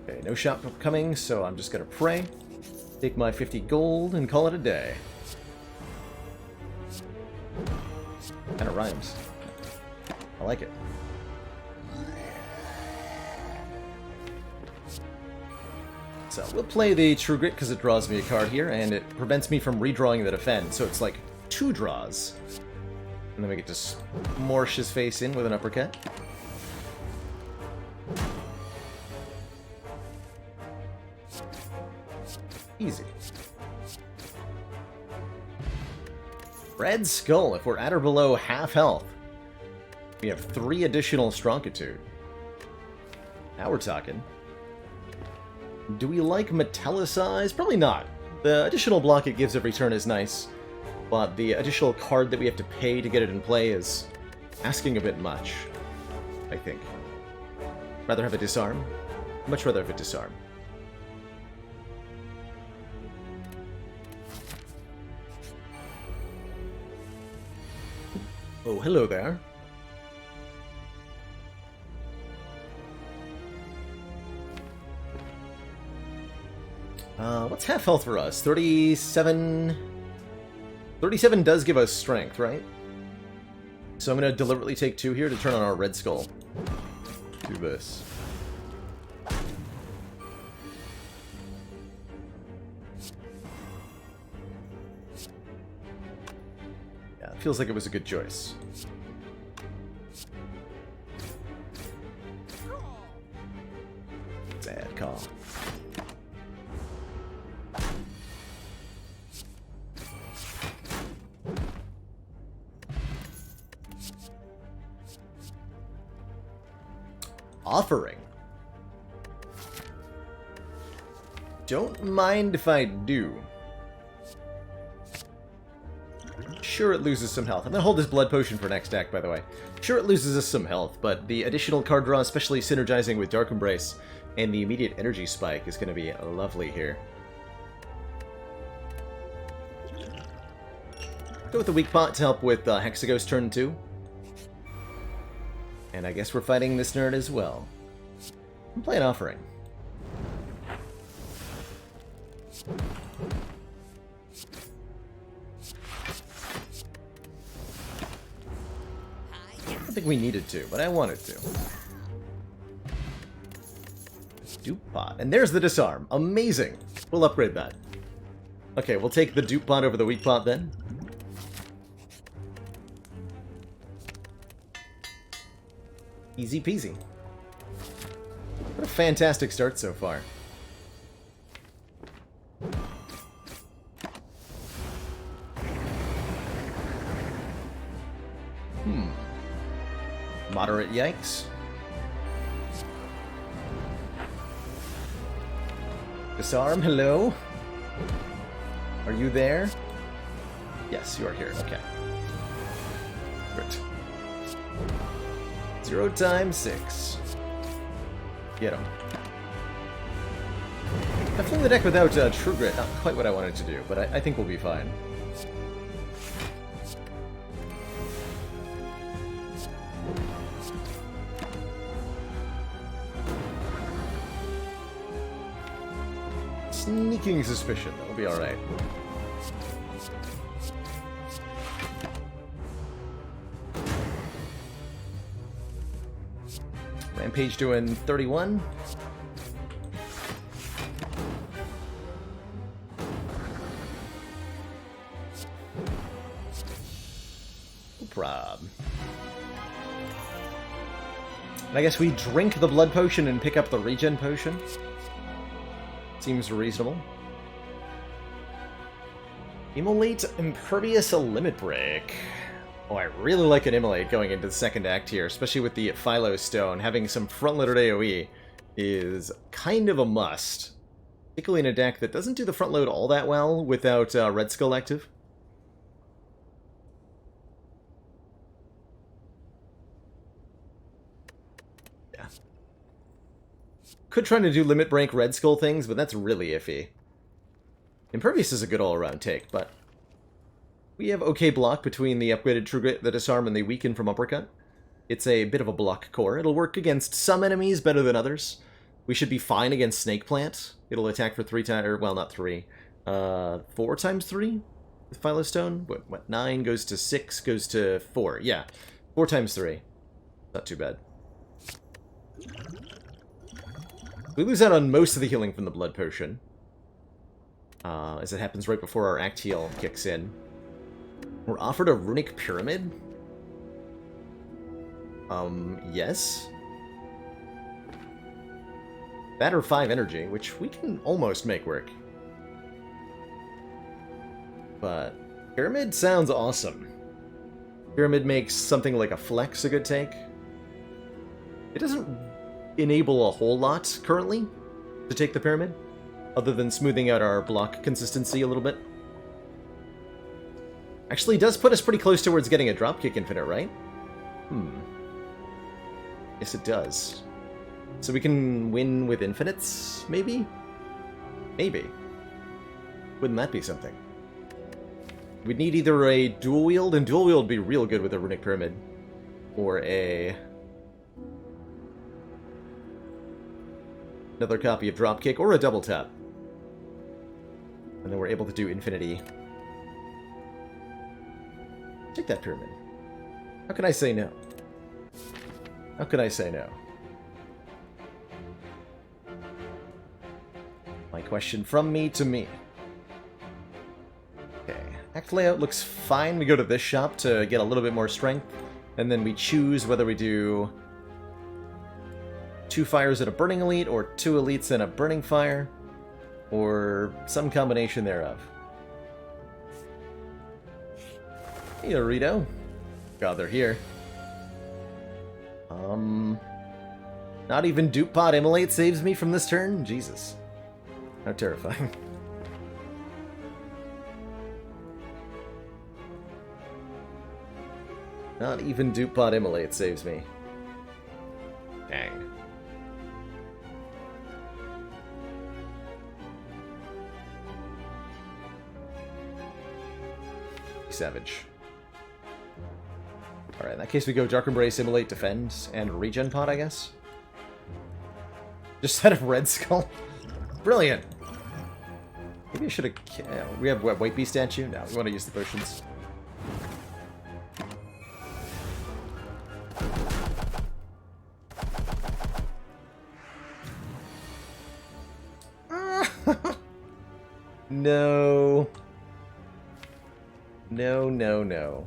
Speaker 1: Okay, no shop coming, so I'm just gonna pray. Take my 50 gold and call it a day. Kinda rhymes. I like it. So we'll play the Trugret because it draws me a card here, and it prevents me from redrawing the defend, so it's like 2 draws. And then we get to smorsh his face in with an uppercut. Easy. Red Skull, if we're at or below half health, we have 3 additional Stronkitude. Now we're talking. Do we like Metallicize? Probably not. The additional block it gives every turn is nice, but the additional card that we have to pay to get it in play is asking a bit much, I think. Rather have a Disarm? Much rather have a Disarm. Oh, hello there. What's half health for us? 37... 37 does give us strength, right? So I'm going to deliberately take 2 here to turn on our Red Skull. Do this. Yeah, it feels like it was a good choice. Bad call. offering. Don't mind if I do. Sure, it loses some health. I'm gonna hold this blood potion for next act, by the way. Sure, it loses us some health, but the additional card draw, especially synergizing with Dark Embrace and the immediate energy spike, is gonna be lovely here. Go with the weak pot to help with Hexaghost turn 2. And I guess we're fighting this nerd as well. I'm playing Offering. I don't think we needed to, but I wanted to. Dupe pot. And there's the disarm. Amazing. We'll upgrade that. Okay, we'll take the dupe pot over the weak pot then. Easy peasy. What a fantastic start so far. Moderate yikes. Disarm, hello? Are you there? Yes, you are here. Okay. Great. 0 times 6. Get him. I flew the deck without True Grit. Not quite what I wanted to do, but I think we'll be fine. Sneaking suspicion. That'll be alright. Rampage doing 31. No problem. And I guess we drink the blood potion and pick up the regen potion. Seems reasonable. Immolate Impervious a Limit Break. Oh, I really like an Immolate going into the second act here, especially with the Philo Stone. Having some front-loaded AoE is kind of a must. Particularly in a deck that doesn't do the front load all that well without Red Skull active. Yeah. Could try to do Limit Break Red Skull things, but that's really iffy. Impervious is a good all-around take, but we have okay block between the upgraded True Grit, the Disarm, and the Weaken from Uppercut. It's a bit of a block core. It'll work against some enemies better than others. We should be fine against Snake Plant. It'll attack for 3 times, or, well, not 3. 4 times 3 with Philo Stone? What, 9 goes to 6, goes to 4. Yeah, 4 times 3. Not too bad. We lose out on most of the healing from the Blood Potion, as it happens right before our Act Heal kicks in. We're offered a Runic Pyramid? Yes? That or 5 energy, which we can almost make work. But Pyramid sounds awesome. Pyramid makes something like a Flex a good take. It doesn't enable a whole lot currently to take the Pyramid, other than smoothing out our block consistency a little bit. Actually, does put us pretty close towards getting a Dropkick Infinite, right? Yes, it does. So we can win with infinites, maybe? Maybe. Wouldn't that be something? We'd need either a dual wield, and dual wield would be real good with a Runic Pyramid, or another copy of Dropkick, or a double tap. And then we're able to do infinity. Take that Pyramid. How can I say no? How can I say no? My question from me to me. Okay, act layout looks fine. We go to this shop to get a little bit more strength, and then we choose whether we do 2 fires at a Burning Elite, or 2 elites and a Burning Fire, or some combination thereof. Hey, Dorito. God, they're here. Not even Dupe Pod Immolate saves me from this turn? Jesus. How terrifying. Not even Dupe Pod Immolate saves me. Dang. Savage. Alright, in that case we go Dark Embrace, Immolate, Defend, and Regen Pod, I guess? Just set of Red Skull? Brilliant! Maybe I should have... we have White Beast statue? No, we want to use the potions. No. No, no, no.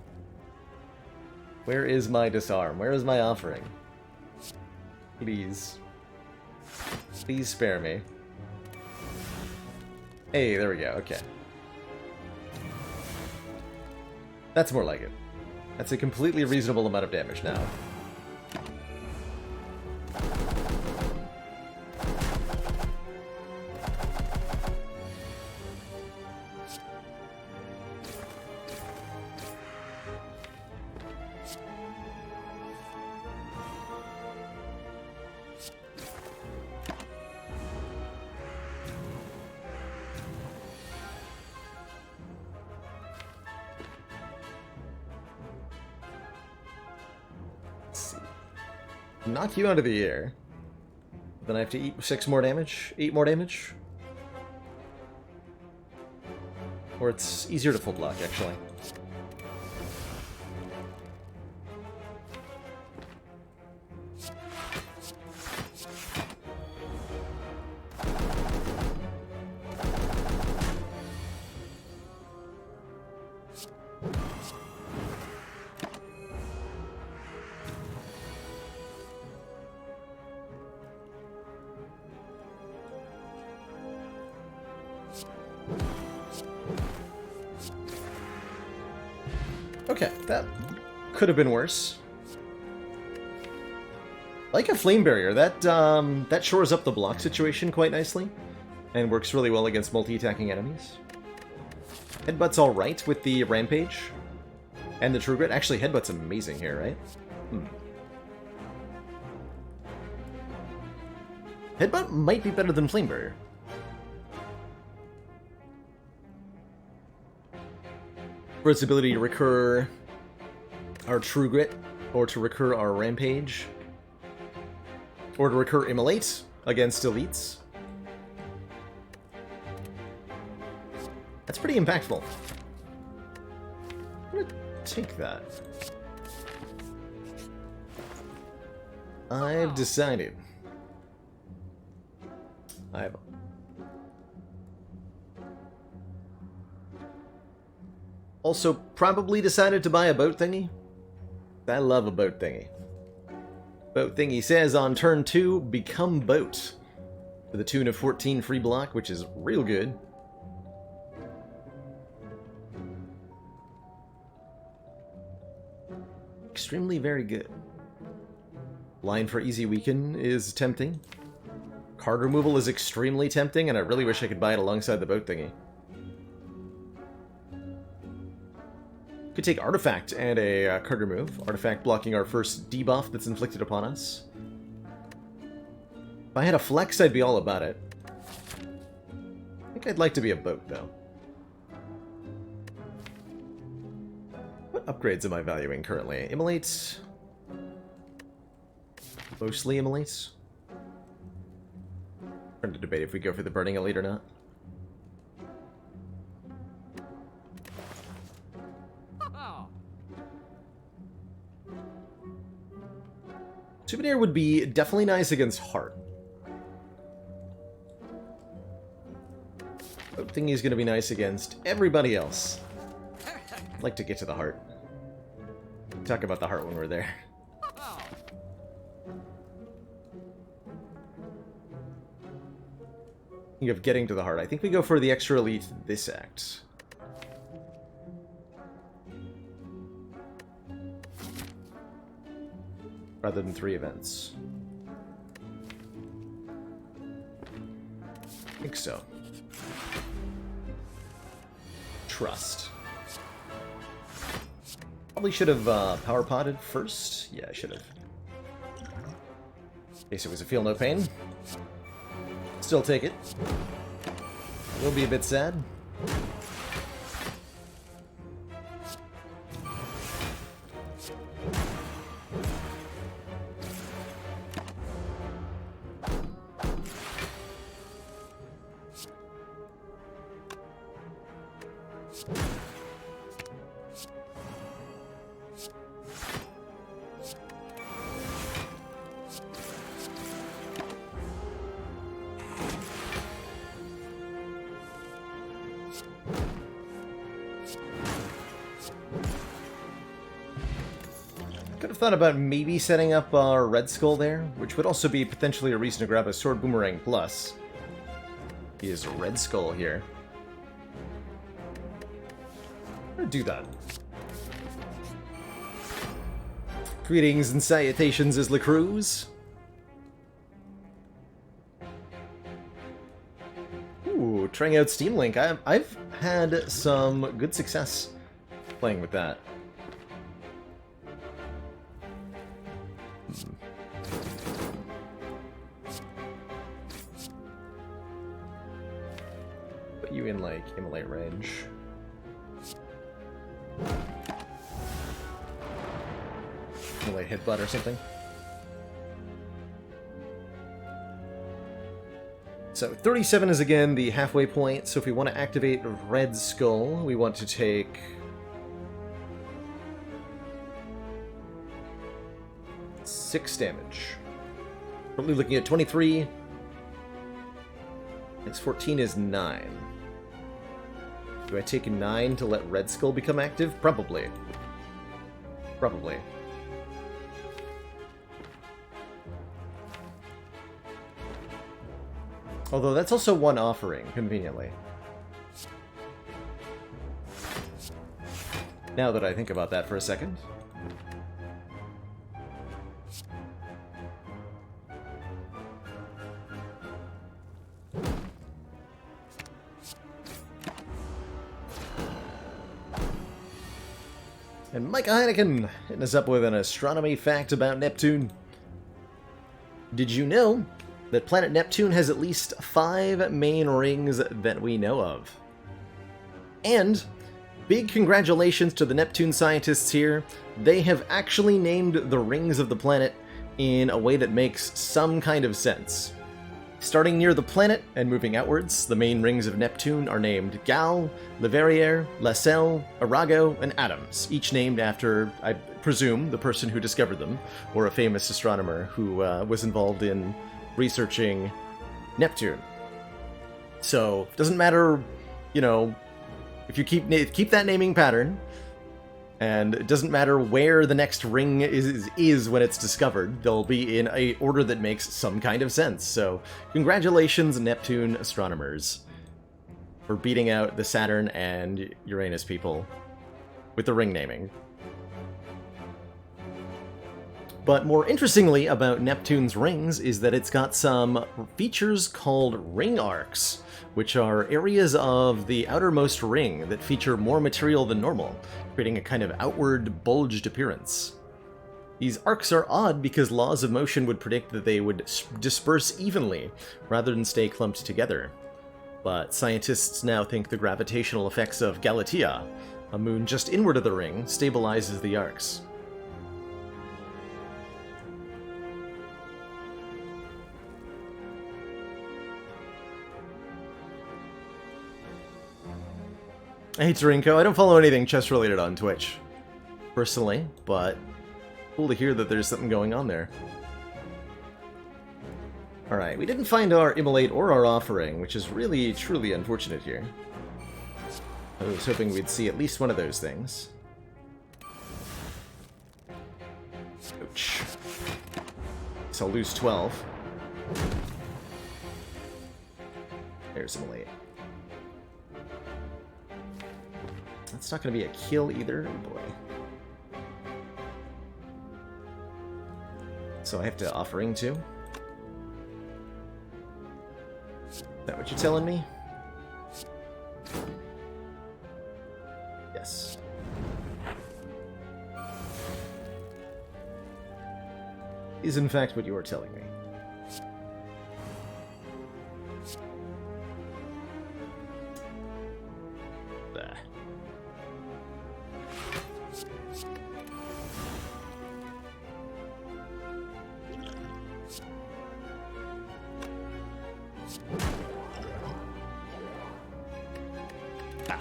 Speaker 1: Where is my disarm? Where is my offering? Please. Please spare me. Hey, there we go, okay. That's more like it. That's a completely reasonable amount of damage now. Knock you out of the air. Then I have to eat 6 more damage? 8 more damage? Or it's easier to full block, actually. Okay, that could have been worse. Like a Flame Barrier, that shores up the block situation quite nicely, and works really well against multi-attacking enemies. Headbutt's alright with the Rampage, and the True Grit. Actually, Headbutt's amazing here, right? Headbutt might be better than Flame Barrier. For its ability to recur our True Grit, or to recur our Rampage, or to recur Immolate against elites. That's pretty impactful. I'm gonna take that. I've decided. I've also probably decided to buy a boat thingy. I love a boat thingy. Boat thingy says on turn 2, become boat. To the tune of 14 free block, which is real good. Extremely very good. Line for easy weaken is tempting. Card removal is extremely tempting, and I really wish I could buy it alongside the boat thingy. Could take Artifact and a card remove. Artifact blocking our first debuff that's inflicted upon us. If I had a flex, I'd be all about it. I think I'd like to be a boat, though. What upgrades am I valuing currently? Immolates? Mostly Immolates? Trying to debate if we go for the Burning Elite or not. Souvenir would be definitely nice against Heart. Boat thingy is going to be nice against everybody else. I'd like to get to the Heart. Talk about the Heart when we're there. Think of getting to the Heart. I think we go for the extra elite this act. Rather than 3 events. think so. Trust. Probably should have power potted first. Yeah, I should have. In case it was a feel no pain. Still take it. Will be a bit sad. Could have thought about maybe setting up our Red Skull there, which would also be potentially a reason to grab a Sword Boomerang Plus. He is a Red Skull here. I'm gonna do that. Greetings and salutations, Isla Cruz. Ooh, trying out Steam Link. I've had some good success playing with that. Put you in, like, immolate range. Immolate headbutt or something. So 37 is again the halfway point, so if we want to activate Red Skull, we want to take... six damage. Probably looking at 23. Next 14 is 9. Do I take 9 to let Red Skull become active? Probably. Probably. Although that's also one offering, conveniently. Now that I think about that for a second. And Micah Heineken hitting us up with an astronomy fact about Neptune. Did you know that planet Neptune has at least 5 main rings that we know of? And big congratulations to the Neptune scientists here. They have actually named the rings of the planet in a way that makes some kind of sense. Starting near the planet and moving outwards, the main rings of Neptune are named Gal, Leverrier, Lassell, Arago, and Adams, each named after, I presume, the person who discovered them, or a famous astronomer who was involved in researching Neptune. So, it doesn't matter, you know, if you keep that naming pattern, and it doesn't matter where the next ring is when it's discovered, they'll be in a order that makes some kind of sense. So, congratulations, Neptune astronomers, for beating out the Saturn and Uranus people with the ring naming. But more interestingly about Neptune's rings is that it's got some features called ring arcs, which are areas of the outermost ring that feature more material than normal, creating a kind of outward bulged appearance. These arcs are odd because laws of motion would predict that they would disperse evenly rather than stay clumped together. But scientists now think the gravitational effects of Galatea, a moon just inward of the ring, stabilizes the arcs. Hey Tarinko, I don't follow anything chess-related on Twitch, personally, but cool to hear that there's something going on there. Alright, we didn't find our Immolate or our Offering, which is really, truly unfortunate here. I was hoping we'd see at least one of those things. Ouch. So I'll lose 12. There's Immolate. That's not going to be a kill either. Oh boy. So I have to Offering too. that what you're telling me? Yes. Is in fact what you are telling me. Ah.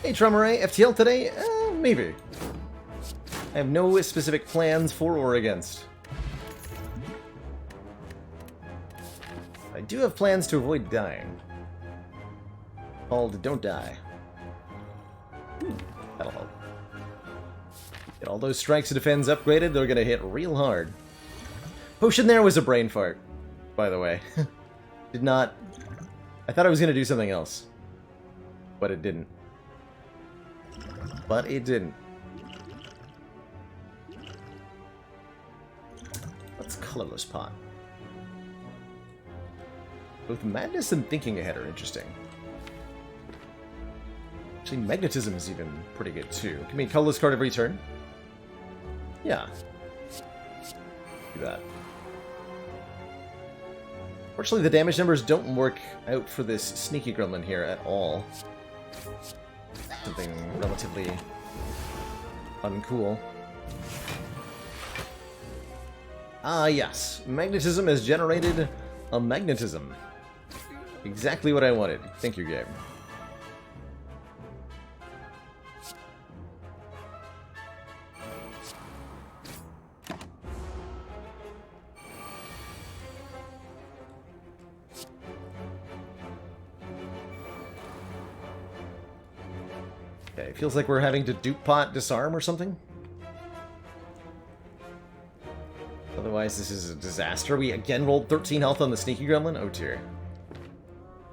Speaker 1: Hey, Trummeray, FTL today? Maybe. I have no specific plans for or against. I do have plans to avoid dying. Called Don't Die. That'll help. Get all those strikes and defends upgraded, they're gonna hit real hard. Potion there was a brain fart, by the way. Did not... I thought I was gonna do something else. But it didn't. But it didn't. Let's colorless pot. Both madness and thinking ahead are interesting. Actually, magnetism is even pretty good too. Give me a colorless card every turn. Yeah. Do that. Fortunately, the damage numbers don't work out for this sneaky gremlin here at all. Something relatively uncool. Ah, yes. Magnetism has generated a magnetism. Exactly what I wanted. Thank you, game. Okay, feels like we're having to dupe pot disarm or something. Otherwise, this is a disaster. We again rolled 13 health on the sneaky gremlin. Oh dear.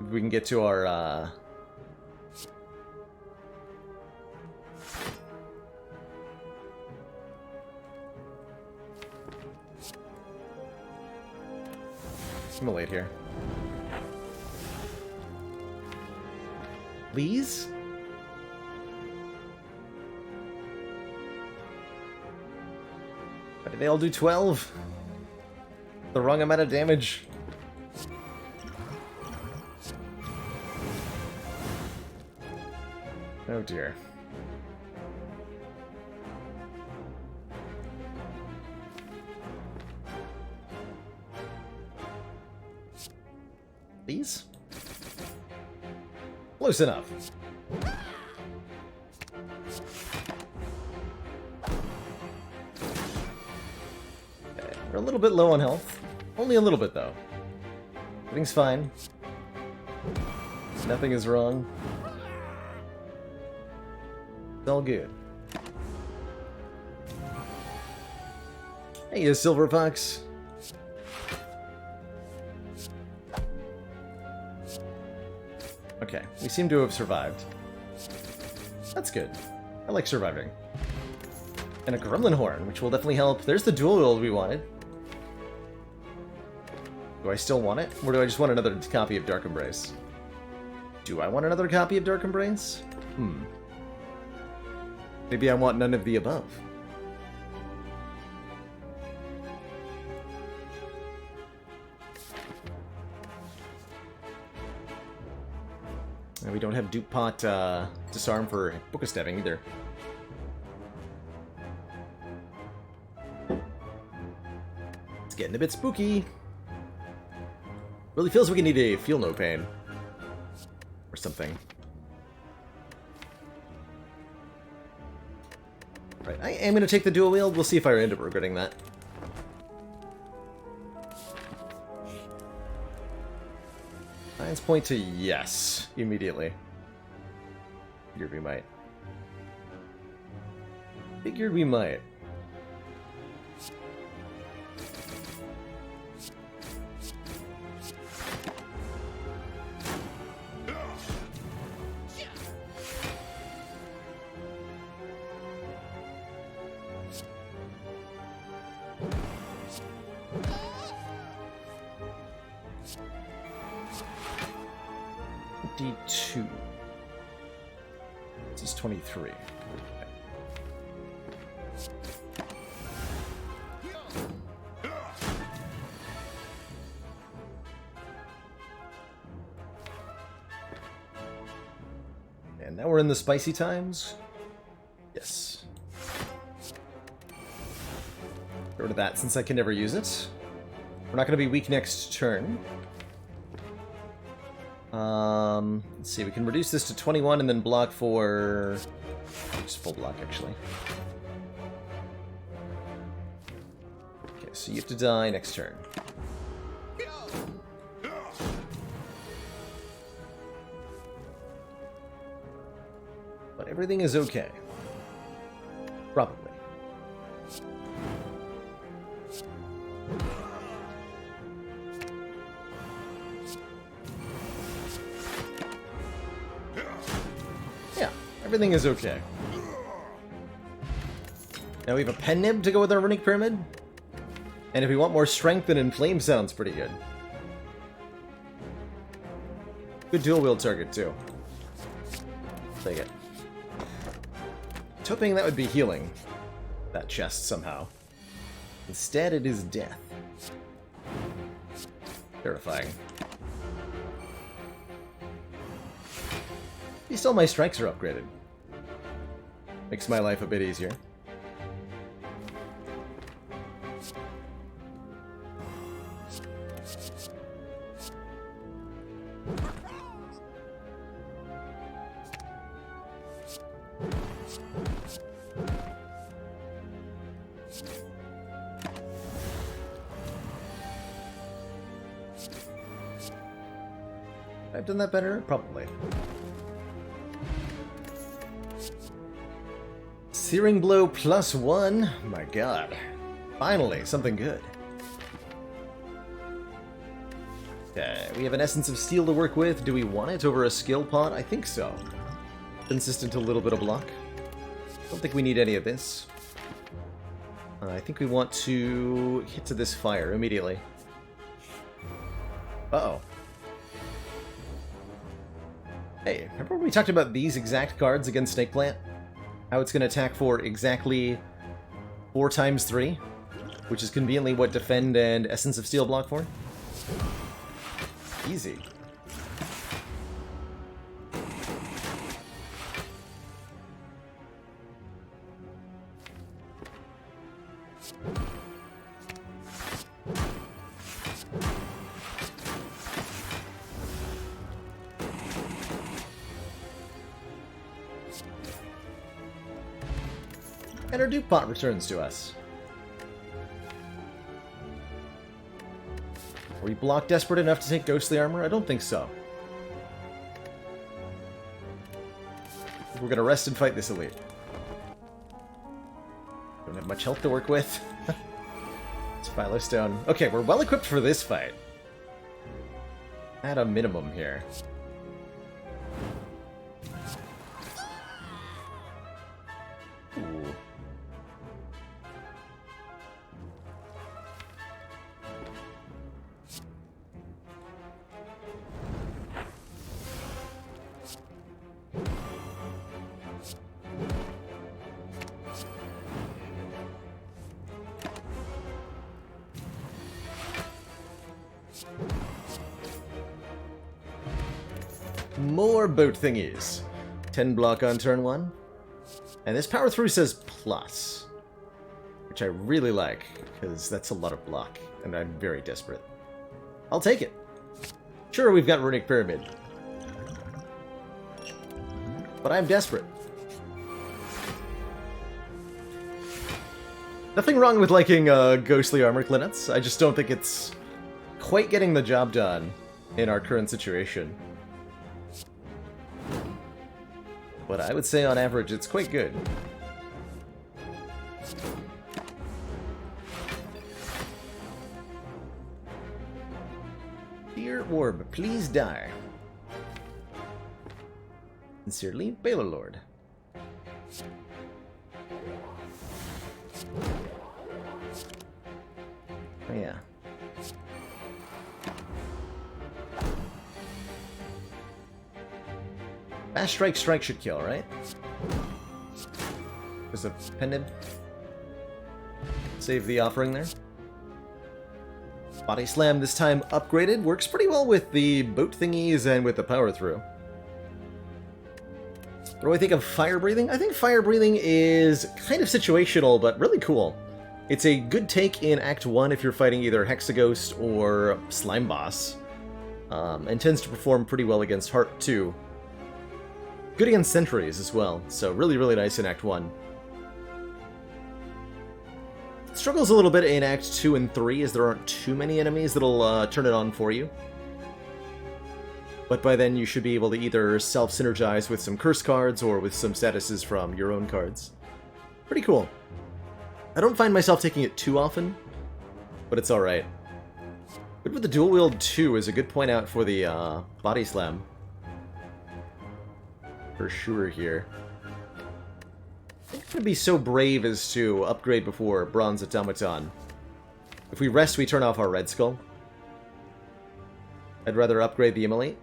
Speaker 1: We can get to our simulate here. Please? Why did they all do 12? The wrong amount of damage. Oh dear. These? Close enough. Okay, we're a little bit low on health. Only a little bit, though. Everything's fine. Nothing is wrong. It's all good. Hey, you Silver Fox. Okay, we seem to have survived. That's good. I like surviving. And a Gremlin Horn, which will definitely help. There's the dual wield we wanted. Do I still want it? Or do I just want another copy of Dark Embrace? Do I want another copy of Dark Embrace? Maybe I want none of the above. And we don't have dupe pot disarm for Book of Stabbing either. It's getting a bit spooky. Really feels like we need a Feel No Pain. Or something. Right, I am going to take the dual wield. We'll see if I end up regretting that. Signs point to yes, immediately. Figured we might. Figured we might. 22. This is 23. And now we're in the spicy times. Yes. Get rid of that since I can never use it. We're not going to be weak next turn. Let's see, we can reduce this to 21 and then block for... just full block, actually. Okay, so you have to die next turn. But everything is okay. Probably. Yeah, everything is okay. Now we have a pen nib to go with our runic pyramid. And if we want more strength, then inflame sounds pretty good. Good dual wield target too. Take it. I was hoping that would be healing. That chest somehow. Instead, it is death. Terrifying. At least all my strikes are upgraded. Makes my life a bit easier. I've done that better? Probably. Searing Blow +1? My god. Finally, something good. Okay, we have an Essence of Steel to work with. Do we want it over a skill pot? I think so. Consistent a little bit of block. Don't think we need any of this. I think we want to hit to this fire immediately. Uh-oh. Hey, remember when we talked about these exact cards against Snake Plant? How it's going to attack for exactly 4 times 3? Which is conveniently what Defend and Essence of Steel block for? Easy. And our Duke Pot returns to us. Are we block desperate enough to take Ghostly Armor? I don't think so. We're gonna rest and fight this elite. Don't have much health to work with. It's Philostone. Okay, we're well equipped for this fight. At a minimum here. Ooh. More boat thingies. 10 block on turn 1. And this power through says plus, which I really like, because that's a lot of block, and I'm very desperate. I'll take it. Sure, we've got Runic Pyramid. But I'm desperate. Nothing wrong with liking Ghostly Armor Clinnets. I just don't think it's quite getting the job done in our current situation. But I would say on average it's quite good. Dear Orb, please die. Sincerely, Baylor Lord. Oh yeah. Fast strike should kill, right? There's a pendant. Save the offering there. Body Slam this time upgraded. Works pretty well with the boat thingies and with the power through. What do I think of Fire Breathing? I think Fire Breathing is kind of situational, but really cool. It's a good take in Act 1 if you're fighting either Hexaghost or Slime Boss. And tends to perform pretty well against Heart 2. Good against Sentries as well, so really, really nice in Act 1. Struggles a little bit in Act 2 and 3 as there aren't too many enemies that'll turn it on for you. But by then you should be able to either self-synergize with some curse cards or with some statuses from your own cards. Pretty cool. I don't find myself taking it too often, but it's alright. Good with the dual wield too is a good point out for the Body Slam. For sure here. I think I'm going to be so brave as to upgrade before Bronze Automaton. If we rest, we turn off our Red Skull. I'd rather upgrade the Immolate.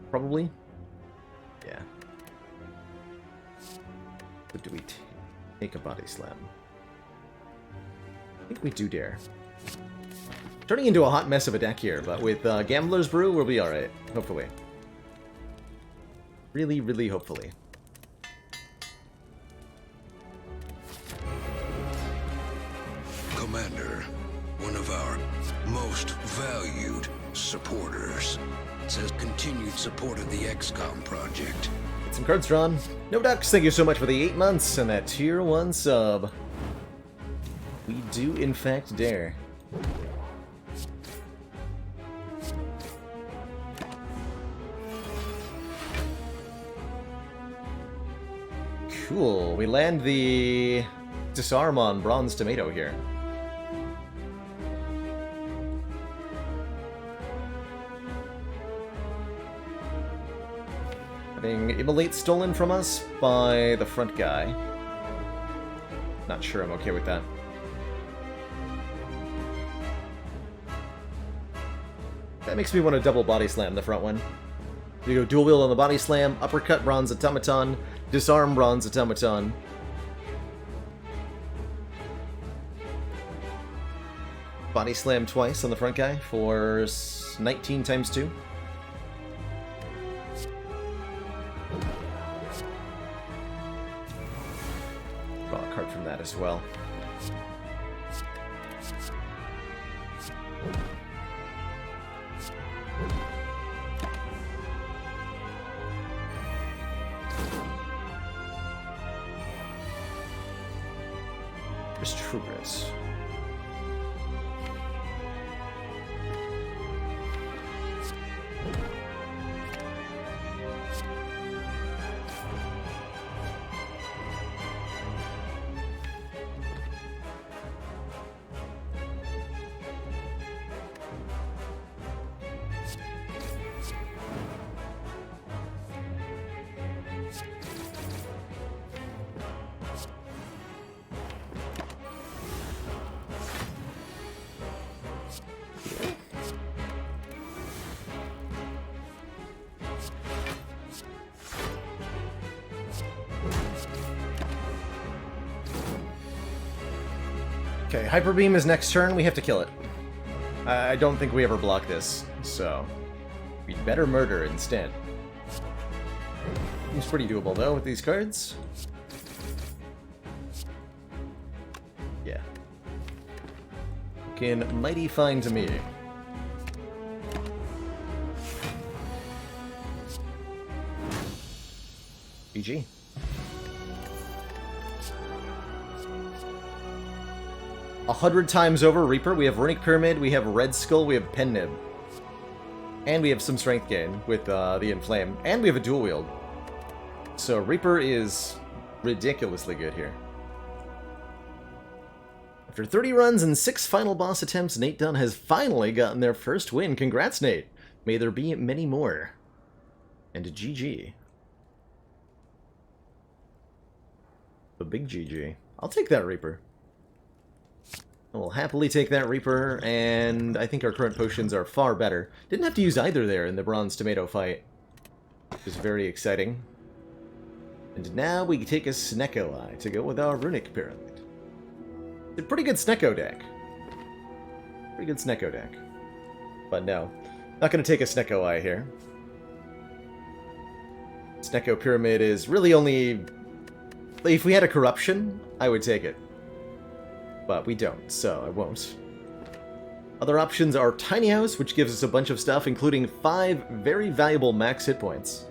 Speaker 1: Probably. Yeah. But do we take a Body Slam? I think we do dare. Turning into a hot mess of a deck here, but with Gambler's Brew, we'll be alright. Hopefully. Really, really hopefully.
Speaker 3: Commander, one of our most valued supporters, says continued support of the XCOM project.
Speaker 1: Get some cards drawn. No Ducks, thank you so much for the 8 months and that tier 1 sub. We do in fact dare. Cool, we land the Disarm on Bronze Tomato here. Having Immolate stolen from us by the front guy. Not sure I'm okay with that. That makes me want to double Body Slam the front one. We go dual wield on the Body Slam, uppercut Bronze Automaton, disarm Bronze Automaton. Body Slam twice on the front guy for 19 times 2. Draw a card from that as well. There's Troopers. Okay, Hyper Beam is next turn. We have to kill it. I don't think we ever block this, so we'd better murder instead. Seems pretty doable, though, with these cards. Yeah. Looking mighty fine to me. GG. 100 times over Reaper. We have Runic Pyramid, we have Red Skull, we have Pen Nib. And we have some strength gain with the Inflame. And we have a dual wield. So Reaper is ridiculously good here. After 30 runs and 6 final boss attempts, Nate Dunn has finally gotten their first win. Congrats, Nate. May there be many more. And a GG. A big GG. I'll take that Reaper. We'll happily take that Reaper, and I think our current potions are far better. Didn't have to use either there in the Bronze Tomato fight, which is very exciting. And now we take a Snecko Eye to go with our Runic Pyramid. It's a pretty good Snecko deck. Pretty good Snecko deck. But no, not going to take a Snecko Eye here. Snecko Pyramid is really only... If we had a Corruption, I would take it. But we don't, so I won't. Other options are Tiny House, which gives us a bunch of stuff, including 5 very valuable max hit points.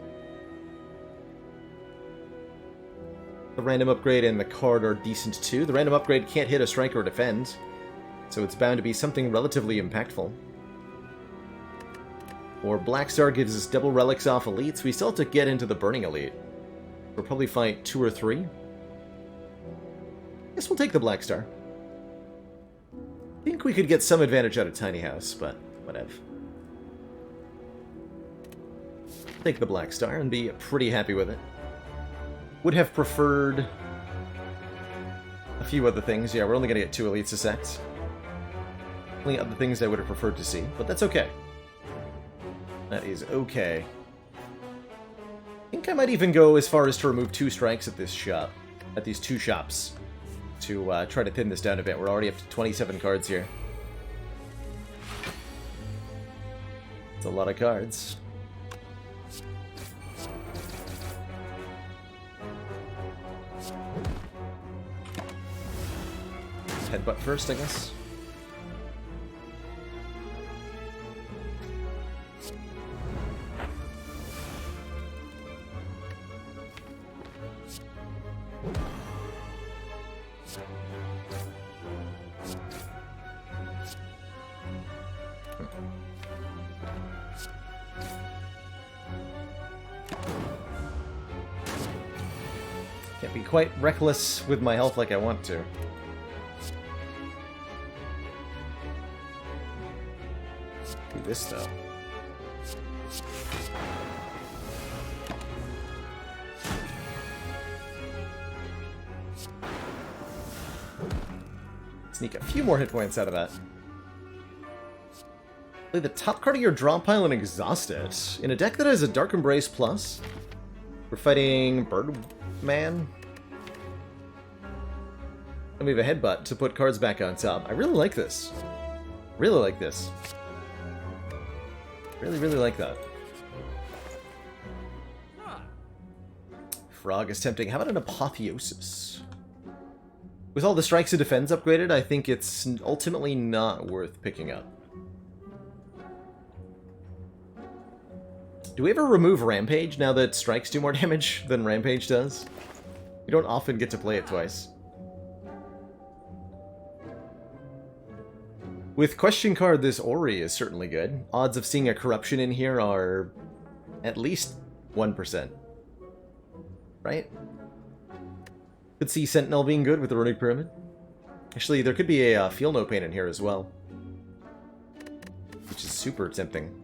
Speaker 1: The random upgrade and the card are decent too. The random upgrade can't hit a strike or defend, so it's bound to be something relatively impactful. Or Black Star gives us double relics off elites. We still have to get into the Burning Elite. We'll probably fight 2 or 3. Guess we'll take the Black Star. I think we could get some advantage out of Tiny House, but whatever. Take the Black Star and be pretty happy with it. Would have preferred a few other things. Yeah, we're only going to get 2 elites a sect. Only other things I would have preferred to see, but that's okay. That is okay. I think I might even go as far as to remove 2 strikes at this shop, at these 2 shops, to try to thin this down a bit. We're already up to 27 cards here. It's a lot of cards. Headbutt first, I guess. Can't be quite reckless with my health like I want to. Do this though. Sneak a few more hit points out of that. Play the top card of your draw pile and exhaust it. In a deck that has a Dark Embrace plus, we're fighting Birdman. And we have a headbutt to put cards back on top. I really like this. Really like this. Really, really like that. Frog is tempting. How about an Apotheosis? With all the strikes and defense upgraded, I think it's ultimately not worth picking up. Do we ever remove Rampage now that strikes do more damage than Rampage does? We don't often get to play it twice. With Question Card, this Ori is certainly good. Odds of seeing a Corruption in here are at least 1%. Right? Could see Sentinel being good with the Runic Pyramid. Actually, there could be a Feel No Pain in here as well, which is super tempting.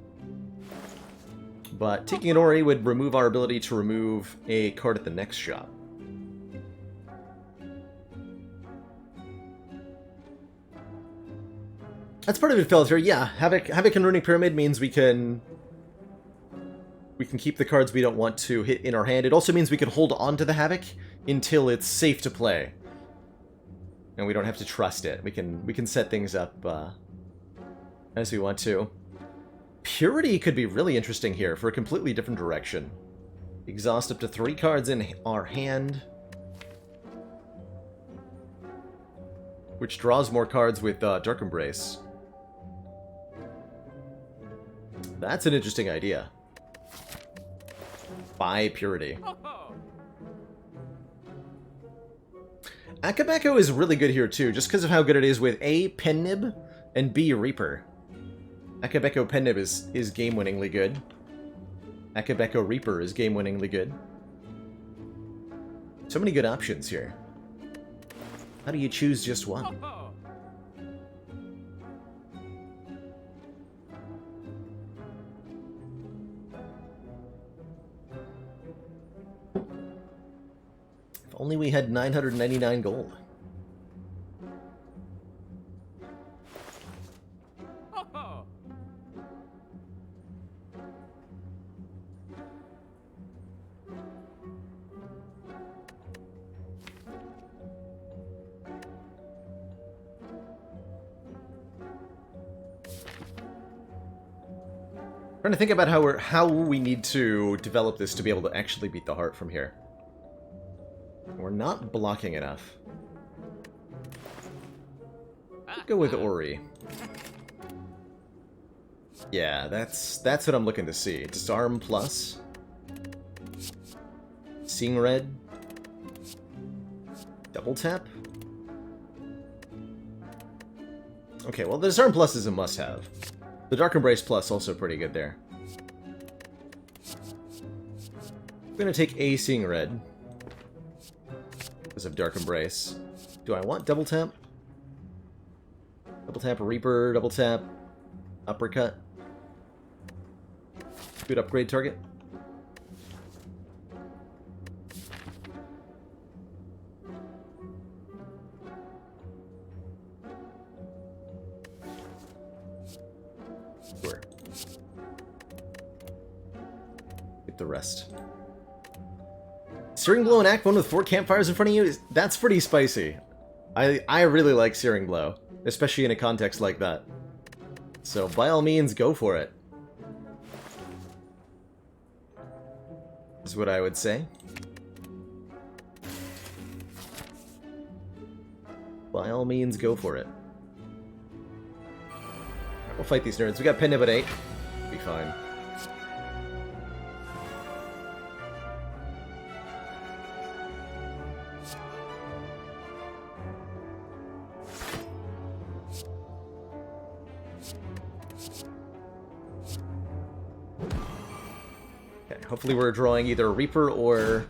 Speaker 1: But taking an Ori would remove our ability to remove a card at the next shop. That's part of it, fellas. Here, yeah. Havoc and Runic Pyramid means we can keep the cards we don't want to hit in our hand. It also means we can hold on to the Havoc until it's safe to play, and we don't have to trust it. We can set things up as we want to. Purity could be really interesting here for a completely different direction. Exhaust up to 3 cards in our hand, which draws more cards with Dark Embrace. That's an interesting idea. Buy Purity. Akabeko is really good here too, just because of how good it is with A, Pen Nib, and B, Reaper. Akabeko Pen Nib is game-winningly good. Akabeko Reaper is game-winningly good. So many good options here. How do you choose just one? If only we had 999 gold. Trying to think about how we need to develop this to be able to actually beat the heart from here. We're not blocking enough. Go with Ori. Yeah, that's what I'm looking to see. Disarm plus. Seeing red. Double tap. Okay, well, the Disarm plus is a must-have. The Dark Embrace plus also pretty good there. I'm gonna take a Seeing Red because of Dark Embrace. Do I want double tap? Double tap Reaper, double tap Uppercut. Good upgrade target. Sure. Get the rest. Searing Blow in Act 1 with 4 campfires in front of you, that's pretty spicy. I really like Searing Blow, especially in a context like that. So by all means, go for it. Is what I would say. By all means, go for it. We'll fight these nerds. We got Pendib at 8. Be fine. Okay, hopefully we're drawing either Reaper or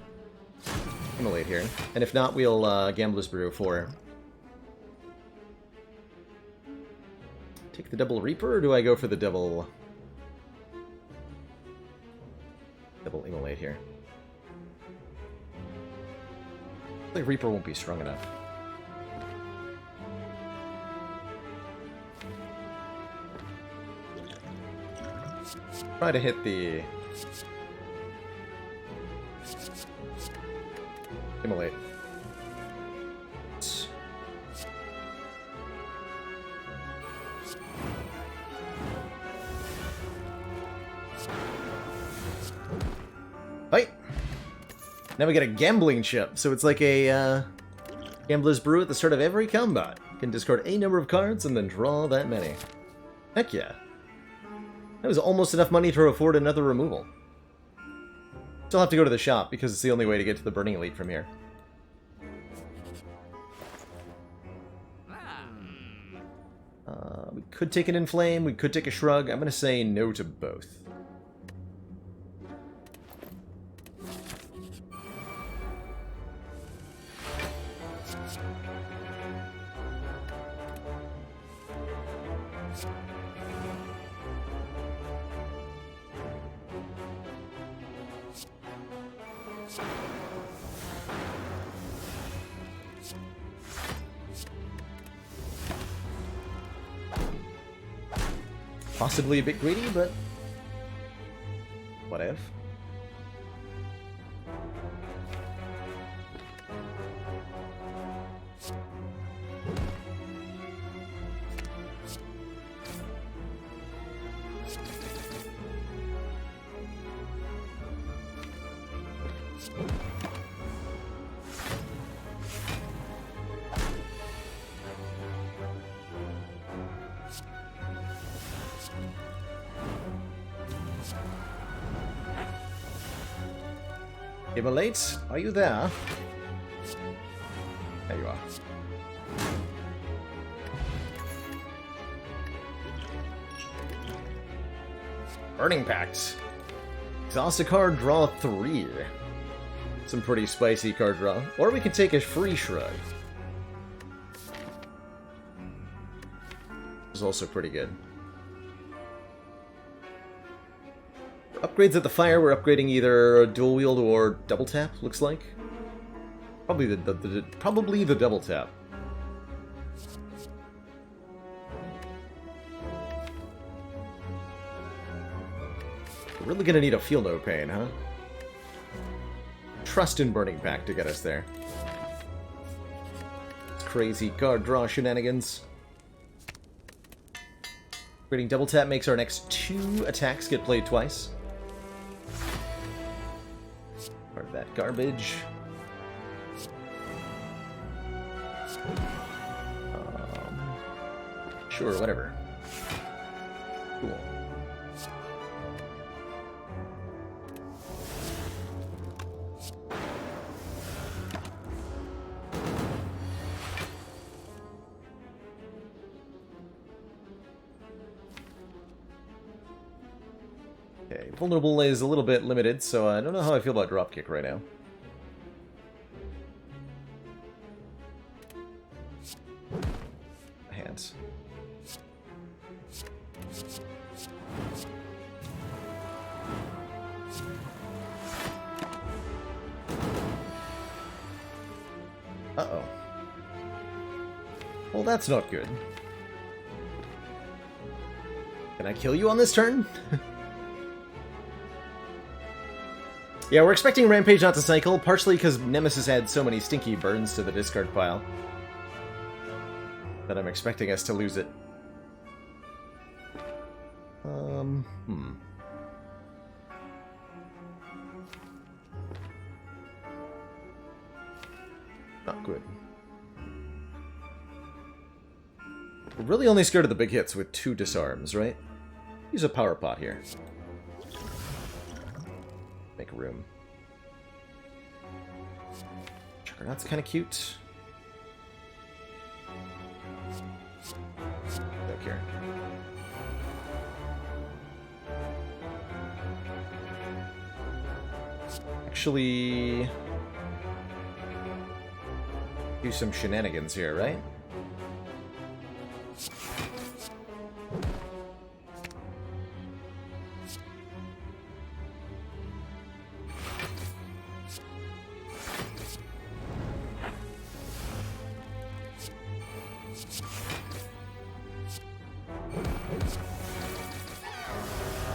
Speaker 1: Immolate here. And if not, we'll Gambler's Brew for... Take the double Reaper, or do I go for the double Immolate here? I think Reaper won't be strong enough. Try to hit the Immolate. Fight! Now we get a gambling chip, so it's like a Gambler's Brew at the start of every combat. You can discard a number of cards and then draw that many. Heck yeah. That was almost enough money to afford another removal. Still have to go to the shop because it's the only way to get to the Burning Elite from here. We could take an Inflame, we could take a Shrug. I'm going to say no to both. Possibly a bit greedy, but whatever. Immolate, are you there? There you are. Burning Pact. Exhaust a card, draw 3. Some pretty spicy card draw. Or we can take a free Shrug. Which is also pretty good. Upgrades at the fire, we're upgrading either dual wield or double tap, looks like. Probably the double tap. We're really gonna need a Feel No Pain, huh? Trust in Burning Pact to get us there. Crazy card draw shenanigans. Creating double tap makes our next 2 attacks get played twice. Part of that garbage. Sure, whatever. Cool. Okay, vulnerable is a little bit limited, so I don't know how I feel about dropkick right now. Hands. Uh-oh. Well, that's not good. Can I kill you on this turn? Yeah, we're expecting Rampage not to cycle, partially because Nemesis had so many stinky burns to the discard pile that I'm expecting us to lose it. Not good. We're really only scared of the big hits with 2 disarms, right? Use a power pot here. Make room. Juggernaut's kind of cute. Look here. Actually, do some shenanigans here, right?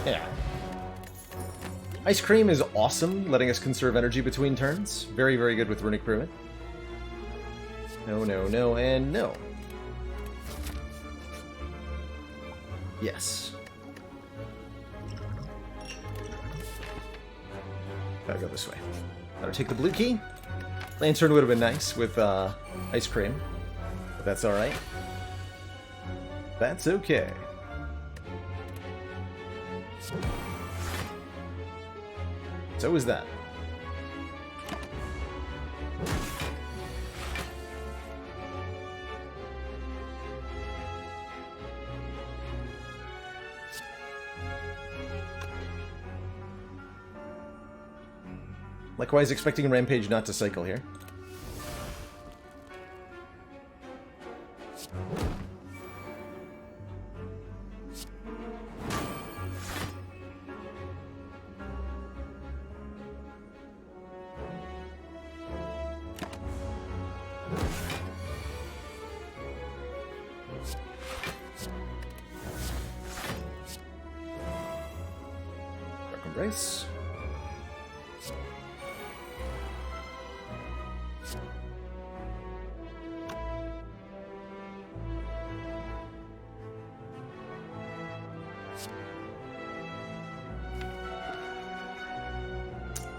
Speaker 1: Yeah. Ice Cream is awesome, letting us conserve energy between turns. Very, very good with Runic Krumit. No, no, no, and no. Yes. Gotta go this way. Gotta take the blue key. Lantern would have been nice with Ice Cream, but that's alright. That's okay. So is that. Likewise, expecting Rampage not to cycle here. Dark Embrace.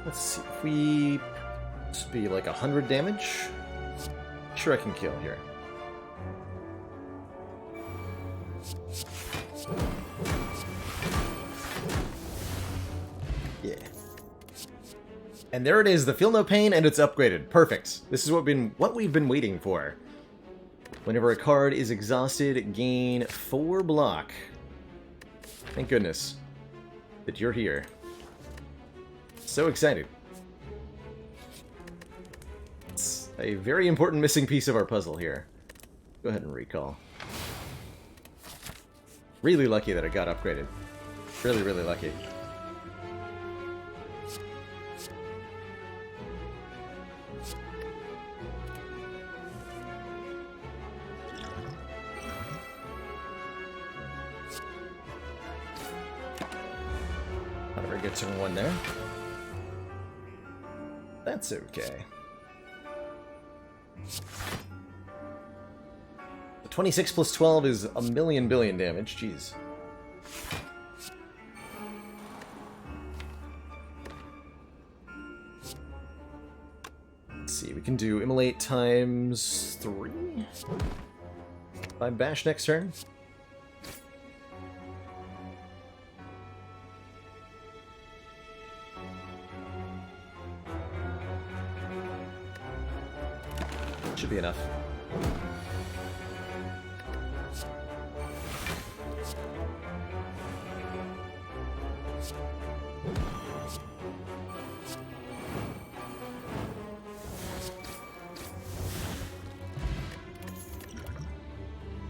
Speaker 1: Let's see if we just be like 100 damage. Sure, I can kill here. Yeah. And there it is, the Feel No Pain, and it's upgraded. Perfect. This is what we've been waiting for. Whenever a card is exhausted, gain 4 block. Thank goodness that you're here. So excited. It's a very important missing piece of our puzzle here. Go ahead and recall. Really lucky that it got upgraded. Really, really lucky. Not a very good turn 1 there. That's okay. The 26 plus 12 is a million billion damage. Jeez. Let's see, we can do Immolate times 3. 5 bash next turn. Should be enough.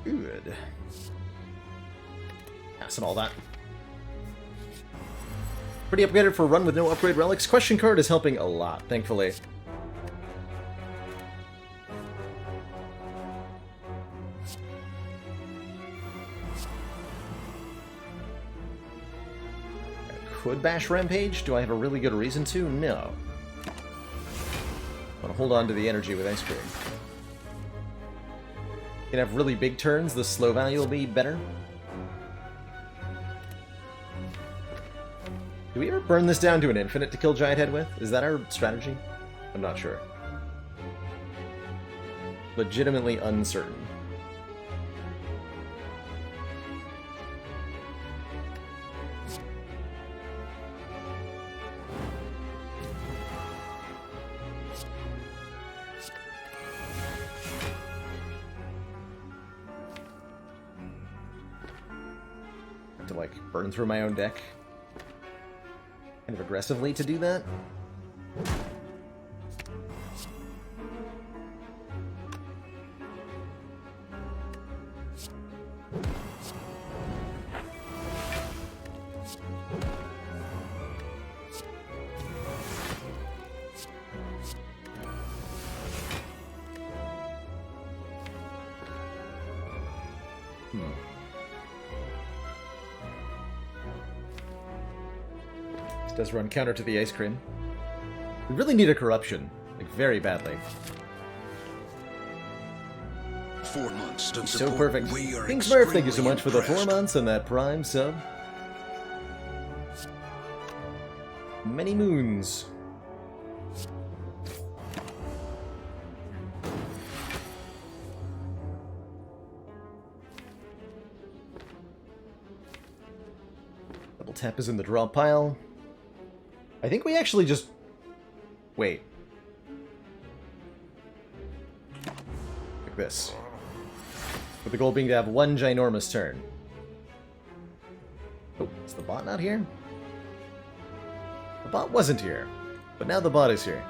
Speaker 1: Good. Passing all that. Pretty upgraded for a run with no upgrade relics. Question card is helping a lot, thankfully. Could bash Rampage? Do I have a really good reason to? No. I want to hold on to the energy with Ice Cream. You can have really big turns, the slow value will be better. Do we ever burn this down to an infinite to kill Giant Head with? Is that our strategy? I'm not sure. Legitimately uncertain. To like burn through my own deck kind of aggressively to do that. Does run counter to the Ice Cream. We really need a corruption, like very badly.
Speaker 3: 4 months to
Speaker 1: So
Speaker 3: support.
Speaker 1: perfect.
Speaker 3: We are
Speaker 1: King Smurf, thank you so
Speaker 3: extremely
Speaker 1: much for the 4
Speaker 3: impressed.
Speaker 1: months and that Prime sub. Many moons. Double tap is in the draw pile. I think we actually just... Wait. Like this. With the goal being to have one ginormous turn. Oh, is the bot not here? The bot wasn't here, but now the bot is here.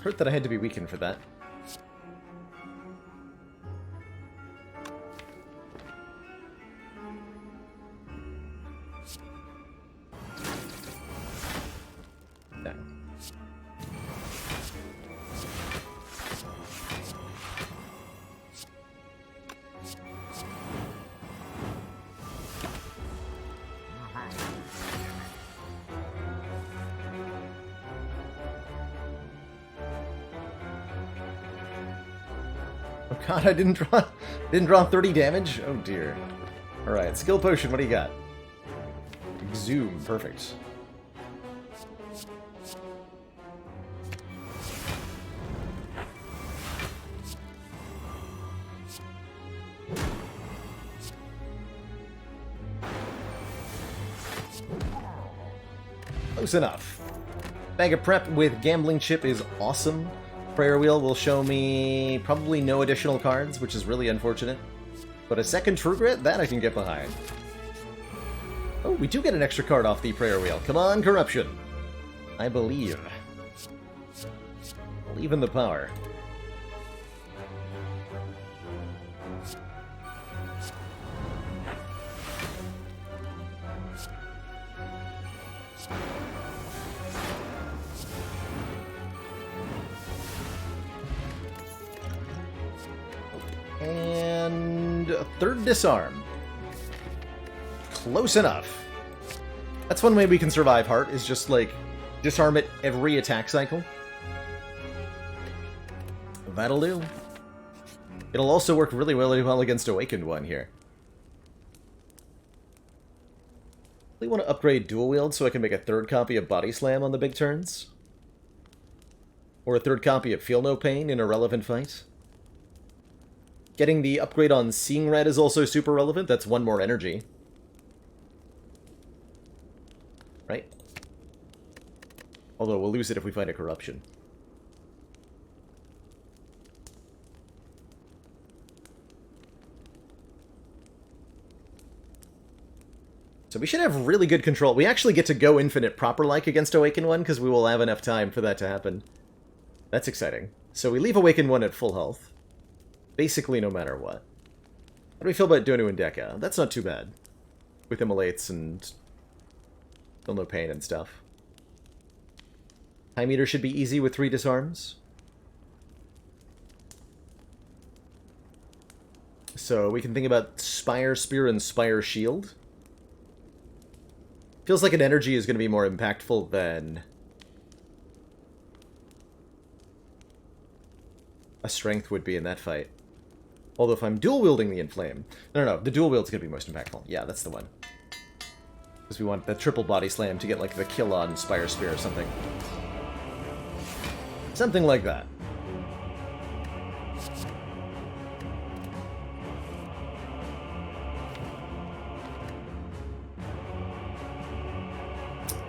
Speaker 1: Hurt that I had to be weakened for that. No. Oh god, I didn't draw 30 damage? Oh dear. Alright, skill potion, what do you got? Exhume, perfect. Close enough. Bag of prep with gambling chip is awesome. Prayer wheel will show me probably no additional cards, which is really unfortunate. But a second True Grit, that I can get behind. Oh, we do get an extra card off the prayer wheel. Come on, corruption. I believe. Believe in the power. third disarm. Close enough. That's one way we can survive Heart, is just, like, disarm it every attack cycle. That'll do. It'll also work really well against Awakened One here. I really want to upgrade Dual Wield so I can make a third copy of Body Slam on the big turns. Or a third copy of Feel No Pain in a relevant fight. Getting the upgrade on Seeing Red is also super relevant. That's one more energy. Right? Although we'll lose it if we find a Corruption. So we should have really good control. We actually get to go infinite proper-like against Awakened One, because we will have enough time for that to happen. That's exciting. So we leave Awakened One at full health. Basically no matter what. How do we feel about Donu and Deka? That's not too bad. With Immolates and Feel No Pain and stuff. Time Eater should be easy with 3 disarms. So we can think about Spire Spear and Spire Shield. Feels like an energy is going to be more impactful than a strength would be in that fight. Although if I'm dual-wielding the Inflame... No, the dual wield's going to be most impactful. Yeah, that's the one. Because we want the triple body slam to get, like, the kill on Spire Spear or something. Something like that.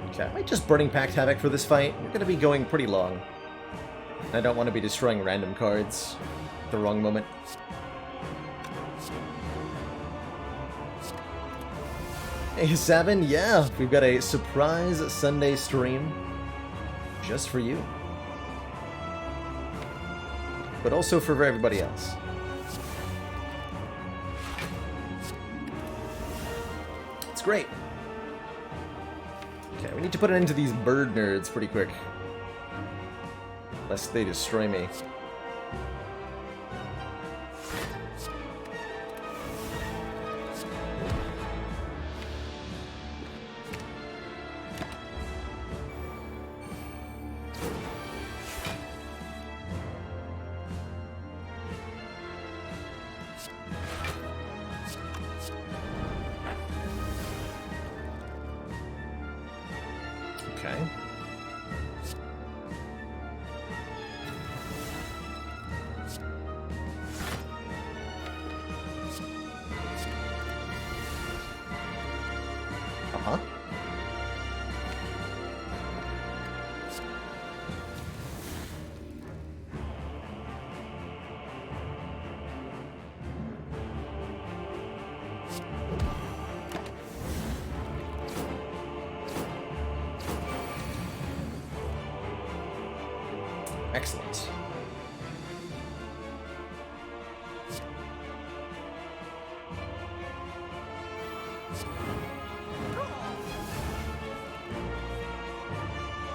Speaker 1: Okay, I might just Burning Pact Havoc for this fight. We're going to be going pretty long. I don't want to be destroying random cards at the wrong moment. Hey, Sabin, yeah, we've got a surprise Sunday stream just for you. But also for everybody else. It's great. Okay, we need to put an end to these bird nerds pretty quick. Lest they destroy me. Okay. Uh-huh. Excellent.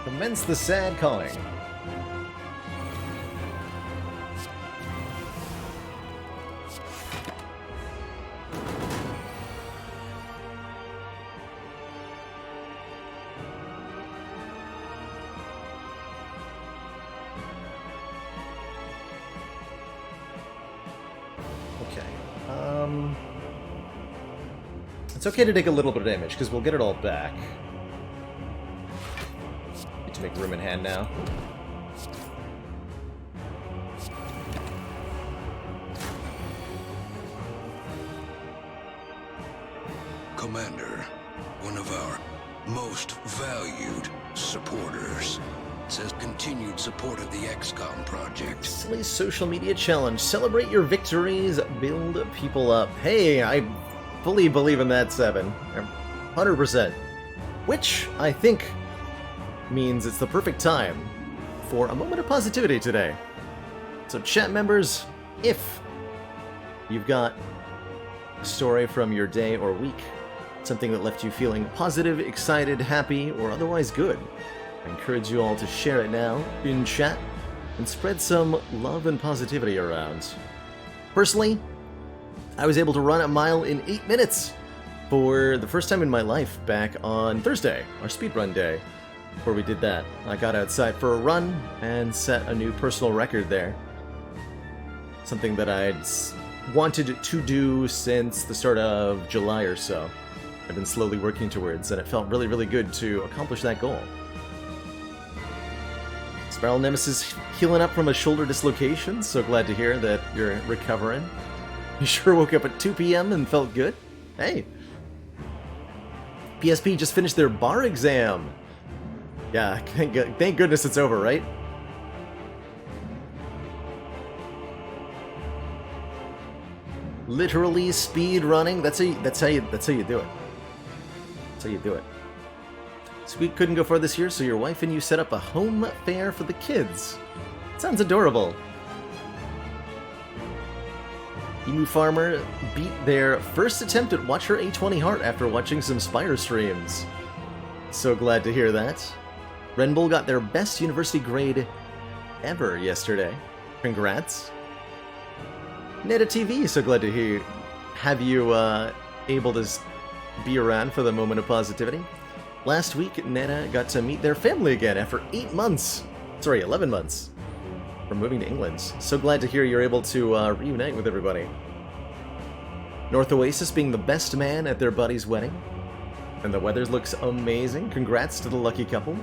Speaker 1: Commence the sad calling. It's okay to take a little bit of damage, because we'll get it all back. Need to make room in hand now.
Speaker 3: Commander, one of our most valued supporters, says continued support of the XCOM project.
Speaker 1: Silly social media challenge. Celebrate your victories, build people up. Hey, I fully believe in that, 7. 100%. Which, I think, means it's the perfect time for a moment of positivity today. So chat members, if you've got a story from your day or week, something that left you feeling positive, excited, happy, or otherwise good, I encourage you all to share it now in chat and spread some love and positivity around. Personally, I was able to run a mile in 8 minutes for the first time in my life back on Thursday, our speedrun day, where we did that. I got outside for a run and set a new personal record there. Something that I'd wanted to do since the start of July or so. I've been slowly working towards, and it felt really, really good to accomplish that goal. Spiral Nemesis healing up from a shoulder dislocation, so glad to hear that you're recovering. You sure woke up at 2 p.m. and felt good? Hey! PSP just finished their bar exam! Yeah, thank goodness it's over, right? Literally speed running. That's how you do it. That's how you do it. So we couldn't go far this year, so your wife and you set up a home fair for the kids. Sounds adorable. Emu Farmer beat their first attempt at Watcher A20 Heart after watching some Spire streams. So glad to hear that. Renbull got their best university grade ever yesterday. Congrats. Neta TV, so glad to have you able to be around for the moment of positivity. Last week, Neta got to meet their family again after 11 months from moving to England. So glad to hear you're able to reunite with everybody. North Oasis being the best man at their buddy's wedding. And the weather looks amazing. Congrats to the lucky couple.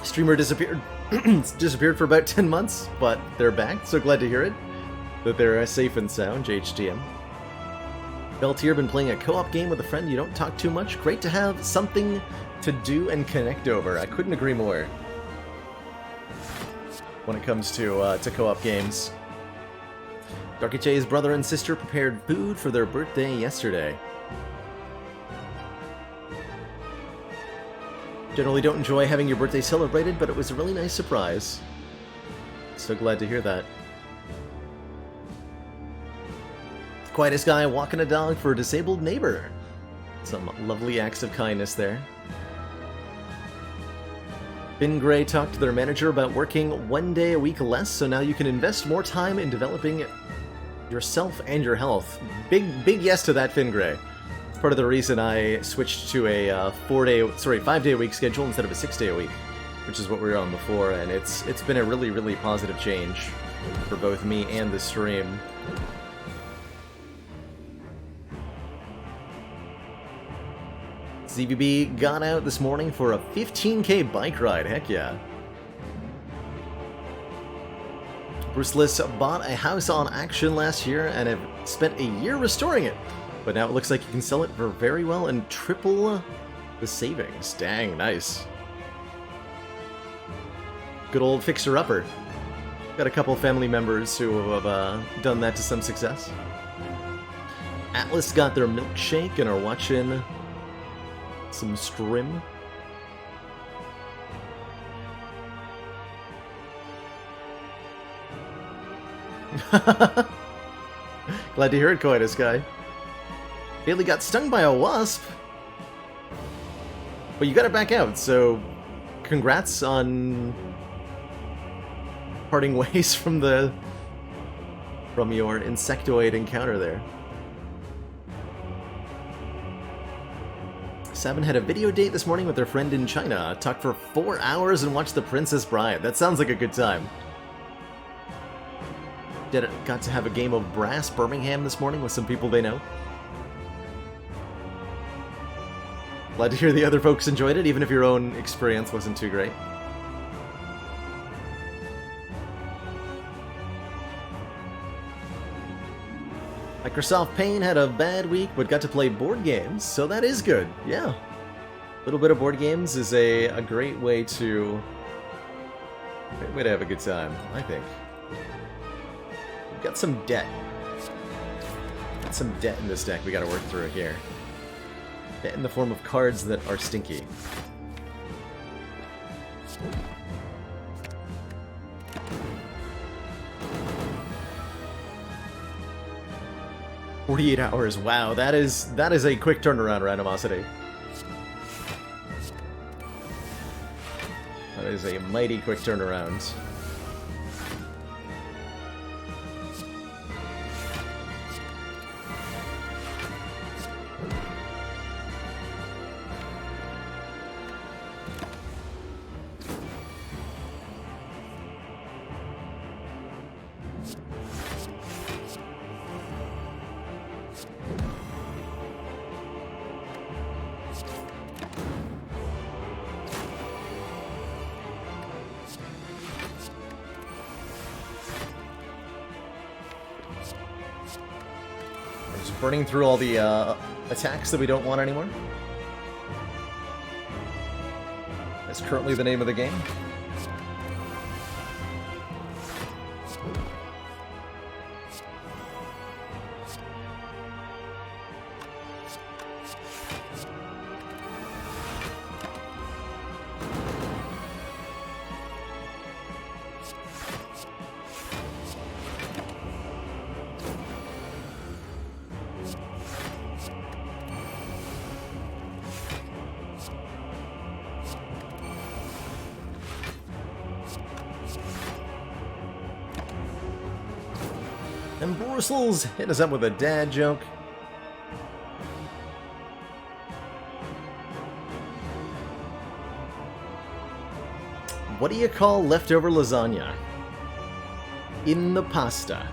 Speaker 1: Streamer disappeared for about 10 months, but they're back, so glad to hear it. That they're safe and sound, JHTM. Beltier been playing a co-op game with a friend. You don't talk too much. Great to have something to do and connect over. I couldn't agree more. When it comes to co-op games. Darky J's brother and sister prepared food for their birthday yesterday. Generally don't enjoy having your birthday celebrated, but it was a really nice surprise. So glad to hear that. Quietest guy walking a dog for a disabled neighbor. Some lovely acts of kindness there. Finn Gray talked to their manager about working 1 day a week less, so now you can invest more time in developing yourself and your health. Big yes to that, Finn Gray. It's part of the reason I switched to a 5-day a week schedule instead of a 6-day a week, which is what we were on before, and it's been a really, really positive change for both me and the stream. ZVB got out this morning for a 15K bike ride, heck yeah. Bruce Liss bought a house on Action last year and have spent a year restoring it, but now it looks like you can sell it for very well and triple the savings. Dang, nice. Good old fixer-upper. Got a couple family members who have done that to some success. Atlas got their milkshake and are watching some Strim. Glad to hear it, Coitus guy. Haley got stung by a wasp. But you got it back out, so congrats on parting ways from your insectoid encounter there. Sabin had a video date this morning with their friend in China. Talked for 4 hours and watched The Princess Bride. That sounds like a good time. Got to have a game of Brass Birmingham this morning with some people they know. Glad to hear the other folks enjoyed it, even if your own experience wasn't too great. Microsoft Paint had a bad week, but got to play board games, so that is good, yeah. A little bit of board games is a great way to have a good time, I think. We've got some debt. Got some debt in this deck we gotta work through here. Debt in the form of cards that are stinky. "48 hours, wow, that is a quick turnaround, Randomosity. That is a mighty quick turnaround. Burning through all the attacks that we don't want anymore. That's currently the name of the game. And Bristles hit us up with a dad joke. What do you call leftover lasagna? In the pasta.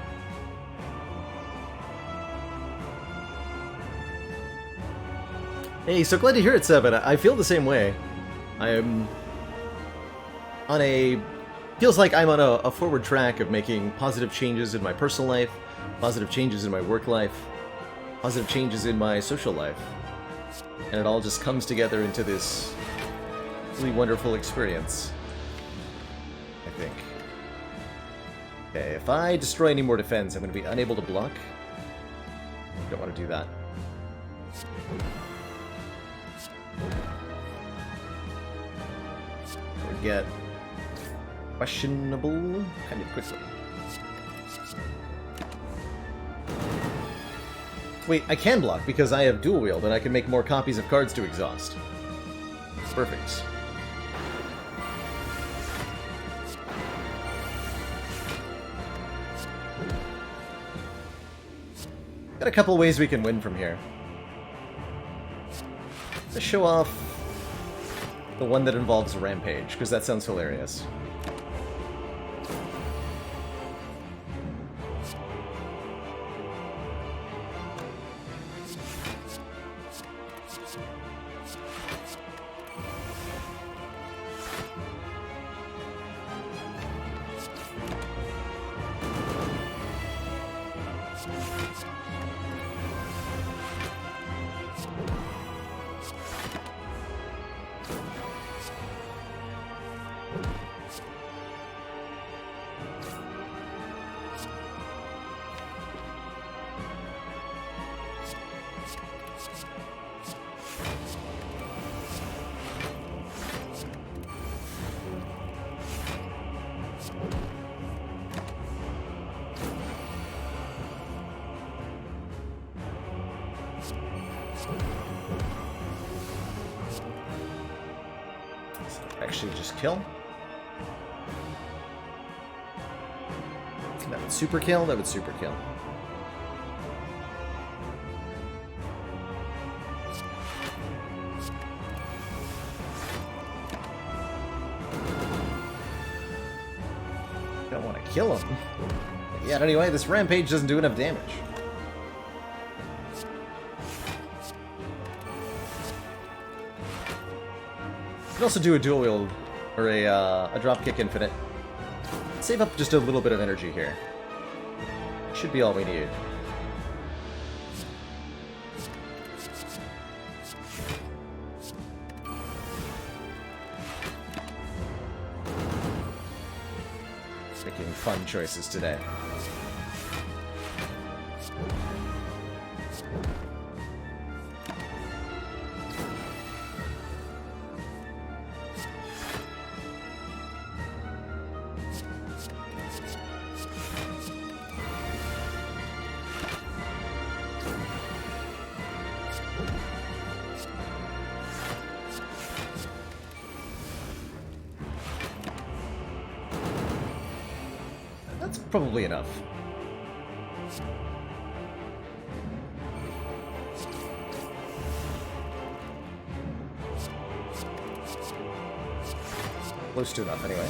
Speaker 1: Hey, so glad to hear it, Seven. I feel the same way. I'm on a... Feels like I'm on a forward track of making positive changes in my personal life, positive changes in my work life, positive changes in my social life. And it all just comes together into this really wonderful experience, I think. Okay, if I destroy any more defense, I'm going to be unable to block. Don't want to do that. We get questionable kind of quickly. Wait, I can block because I have dual wield and I can make more copies of cards to exhaust. Perfect. Got a couple ways we can win from here. Let's show off the one that involves Rampage, because that sounds hilarious. Actually, just kill. That would super kill, that would super kill. Don't want to kill him. But yeah, anyway, this Rampage doesn't do enough damage. You can also do a dual wield, or a drop kick infinite. Save up just a little bit of energy here. Should be all we need. Making fun choices today. probably enough. Close to enough, anyway.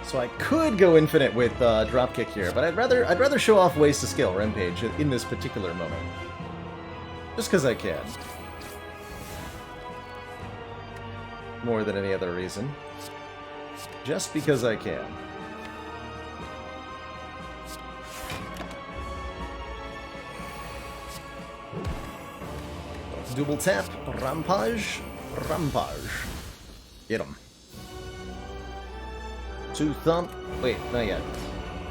Speaker 1: So I could go infinite with dropkick here, but I'd rather show off ways to scale Rampage in this particular moment, just because I can, more than any other reason. Just because I can. Double tap, Rampage, Rampage. Get him. Two thump. Wait, not yet.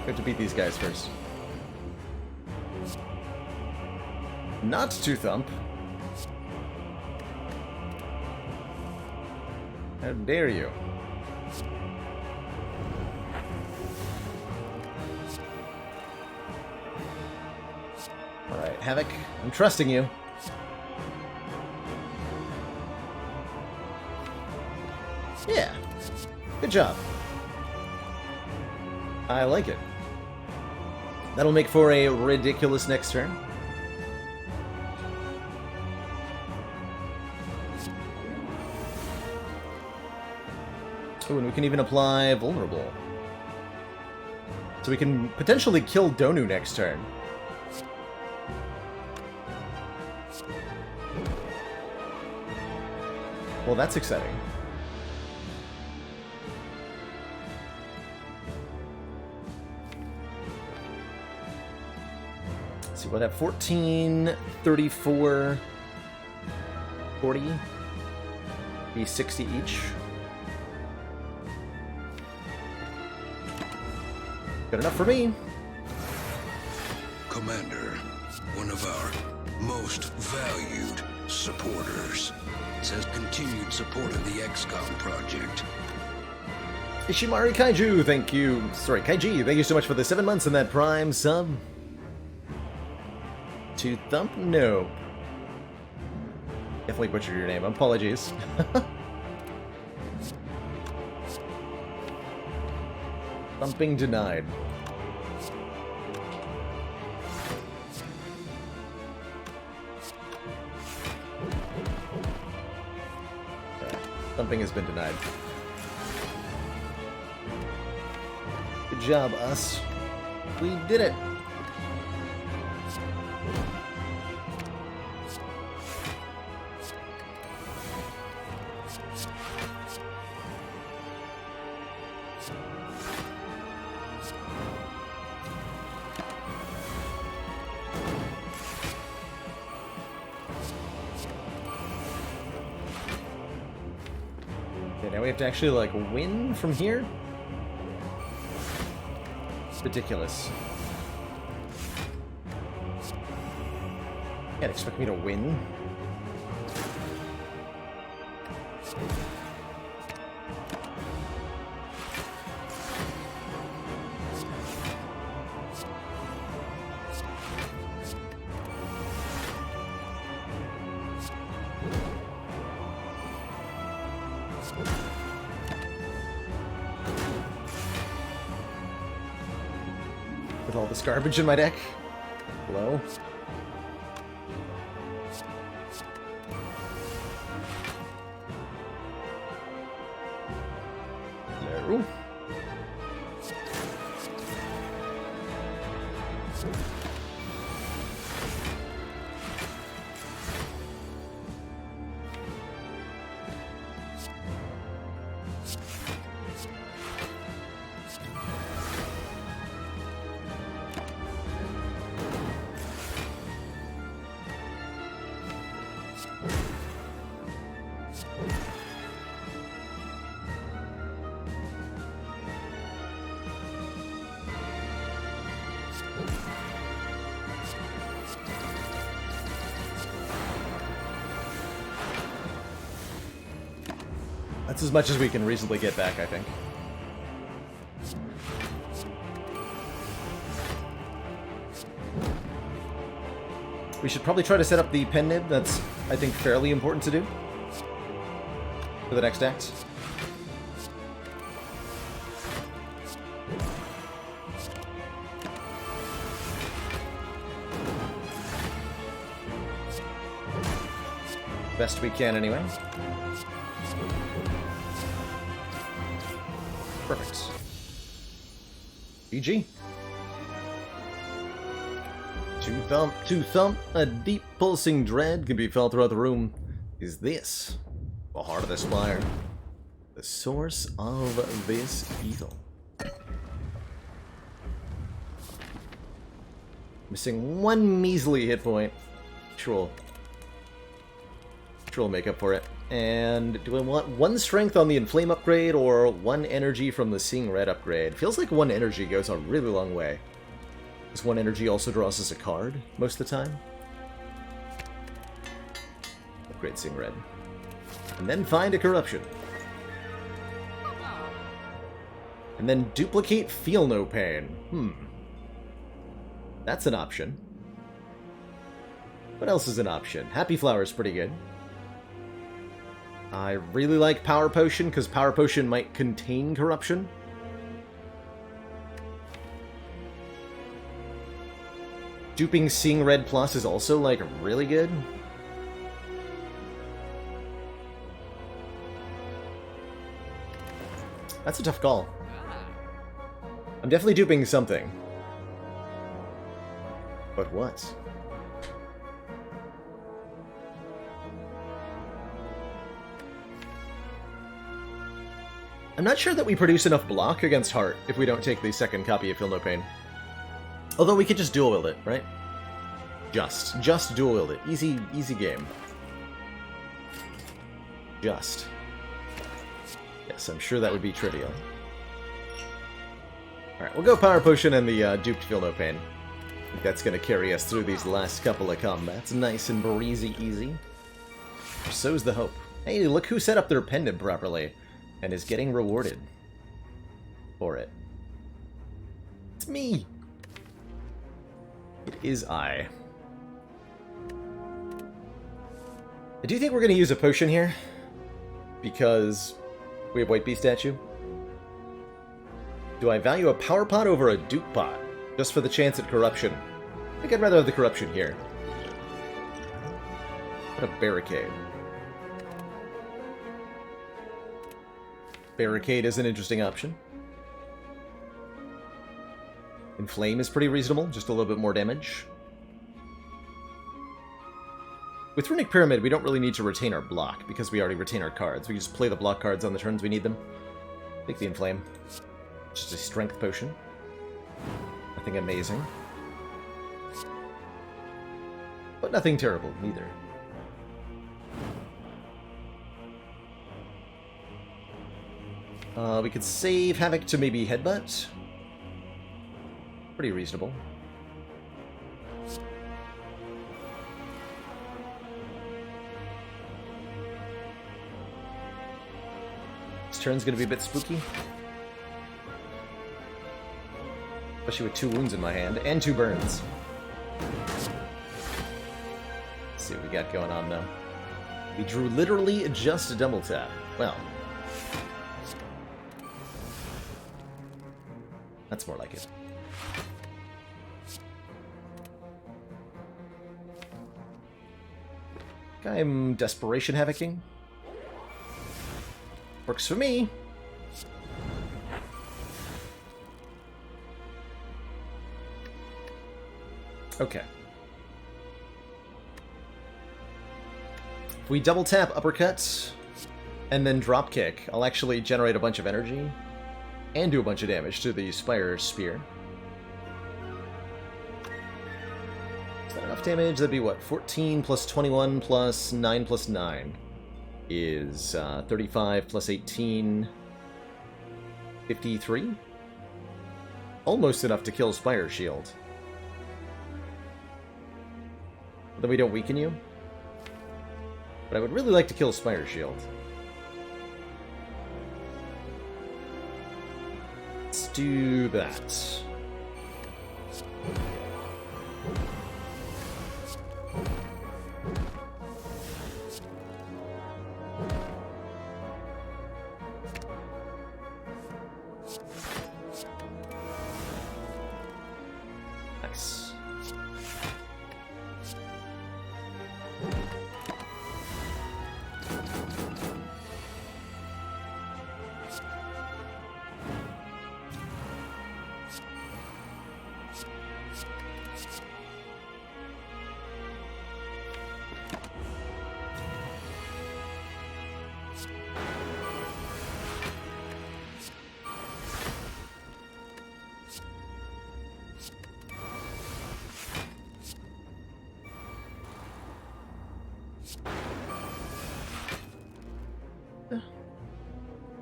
Speaker 1: We have to beat these guys first. Not two thump. How dare you? Alright, Havoc, I'm trusting you. Yeah. Good job. I like it. That'll make for a ridiculous next turn. Oh, and we can even apply Vulnerable. So we can potentially kill Donu next turn. Well, that's exciting. Let's see, we'll have 14, 34, 40, be 60 each. Good enough for me.
Speaker 3: Commander, one of our most valued supporters, says continued support of the XCOM project.
Speaker 1: Ishimari Kaiju, thank you. Sorry, Kaiji, thank you so much for the 7 months and that Prime sub. To thump? No. Definitely butchered your name. Apologies. Thumping denied. Okay. Thumping has been denied. Good job, us. We did it. Now we have to actually, like, win from here? It's ridiculous. Can't expect me to win. With all this garbage in my deck. Hello? Hello? That's as much as we can reasonably get back, I think. We should probably try to set up the pen nib. That's I think, fairly important to do for the next act. Best we can, anyway. Perfect. GG. To thump, a deep pulsing dread can be felt throughout the room. Is this the heart of the Spire? The source of this evil? Missing one measly hit point. Sure. We'll make up for it. And do I want 1 strength on the Inflame upgrade or 1 energy from the Seeing Red upgrade? Feels like 1 energy goes a really long way. Because 1 energy also draws us a card most of the time. Upgrade Seeing Red. And then find a Corruption. And then duplicate Feel No Pain. That's an option. What else is an option? Happy Flower's pretty good. I really like Power Potion, because Power Potion might contain Corruption. Duping Seeing Red Plus is also, like, really good. That's a tough call. I'm definitely duping something. But what? I'm not sure that we produce enough block against Heart if we don't take the second copy of Feel No Pain. Although we could just dual wield it, right? Just dual wield it. Easy game. Just. Yes, I'm sure that would be trivial. Alright, we'll go Power Potion and the duped Feel No Pain. I think that's going to carry us through these last couple of combats. Nice and breezy easy. So's the hope. Hey, look who set up their pendant properly. And is getting rewarded for it. It's me! It is I. I do think we're going to use a potion here, because we have White Bee statue. Do I value a Power Pot over a Dupe Pot, just for the chance at Corruption? I think I'd rather have the Corruption here. What a Barricade. Barricade is an interesting option. Inflame is pretty reasonable, just a little bit more damage. With Runic Pyramid, we don't really need to retain our block, because we already retain our cards. We just play the block cards on the turns we need them. Take the Inflame. Just a strength potion. Nothing amazing. But nothing terrible, neither. We could save Havoc to maybe Headbutt. Pretty reasonable. This turn's gonna be a bit spooky. Especially with 2 wounds in my hand, and 2 burns. Let's see what we got going on, though. We drew literally just a double tap. Well... that's more like it. I'm Desperation Havocing. Works for me. Okay. If we double tap Uppercut and then drop kick, I'll actually generate a bunch of energy and do a bunch of damage to the Spire Spear. Is that enough damage? That'd be what? 14 plus 21 plus 9 plus 9 is 35 plus 18... 53? Almost enough to kill Spire Shield. Then we don't weaken you. But I would really like to kill Spire Shield. Let's do that.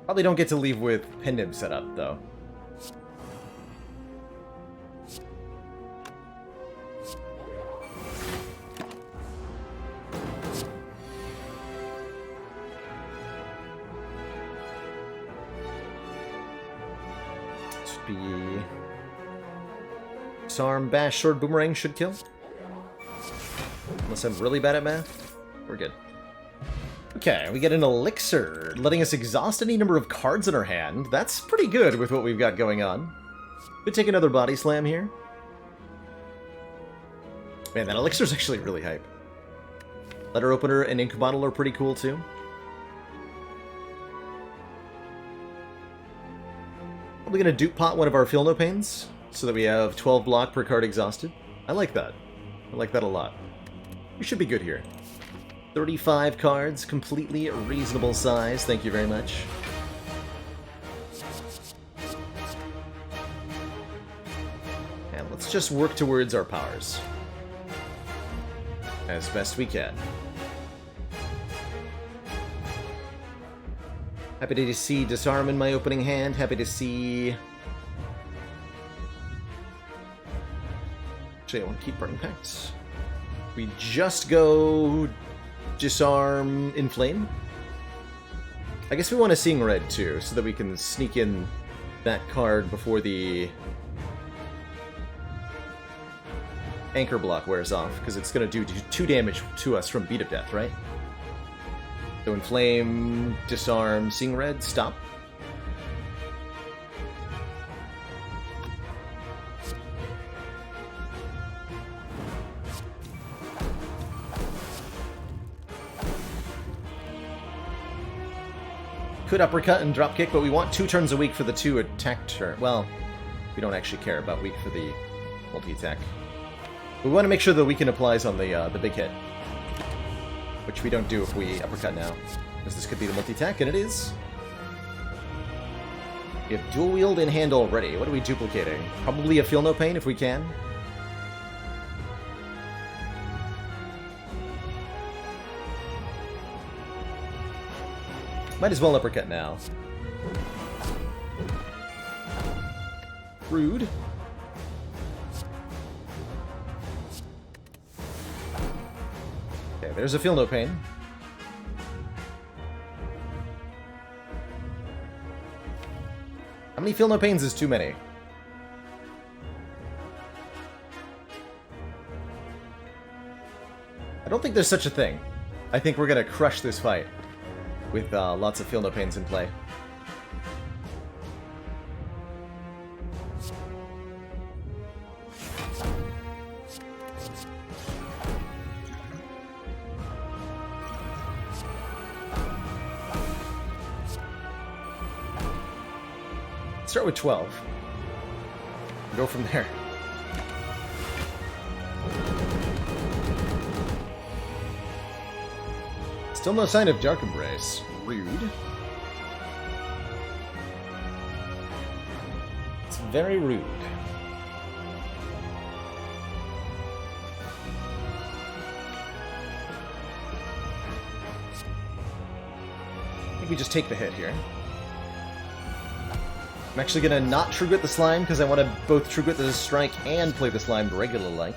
Speaker 1: Probably don't get to leave with Pendib set up, though. Should be... Disarm, Bash, Sword, Boomerang should kill. Unless I'm really bad at math. We're good. Okay, we get an elixir, letting us exhaust any number of cards in our hand. That's pretty good with what we've got going on. Could take another body slam here. Man, that elixir's actually really hype. Letter opener and ink bottle are pretty cool too. Probably gonna dupe pot one of our Feel No Pains, so that we have 12 block per card exhausted. I like that. I like that a lot. We should be good here. 35 cards, completely reasonable size. Thank you very much. And let's just work towards our powers as best we can. Happy to see Disarm in my opening hand. Happy to see... Actually, I want to keep Burning Pact. We just go... Disarm, Inflame. I guess we want to Seeing Red too, so that we can sneak in that card before the Anchor block wears off, because it's going to do 2 damage to us from Beat of Death, right? So Inflame, Disarm, Seeing Red, stop. Could uppercut and dropkick, but we want 2 turns a week for the 2 attack turn. Well, we don't actually care about week for the multi-attack. We want to make sure the weaken applies on the big hit, which we don't do if we uppercut now, because this could be the multi-attack, and it is. We have dual wield in hand already. What are we duplicating? Probably a Feel No Pain if we can. Might as well uppercut now. Rude. Okay, there's a Feel No Pain. How many Feel No Pains is too many? I don't think there's such a thing. I think we're gonna crush this fight with lots of Feel No Pains in play. Start with 12. Go from there. Still no sign of Dark Embrace. Rude. It's very rude. I think we just take the hit here. I'm actually gonna not True Grit the Slime because I want to both True Grit the Strike and play the Slime regular-like.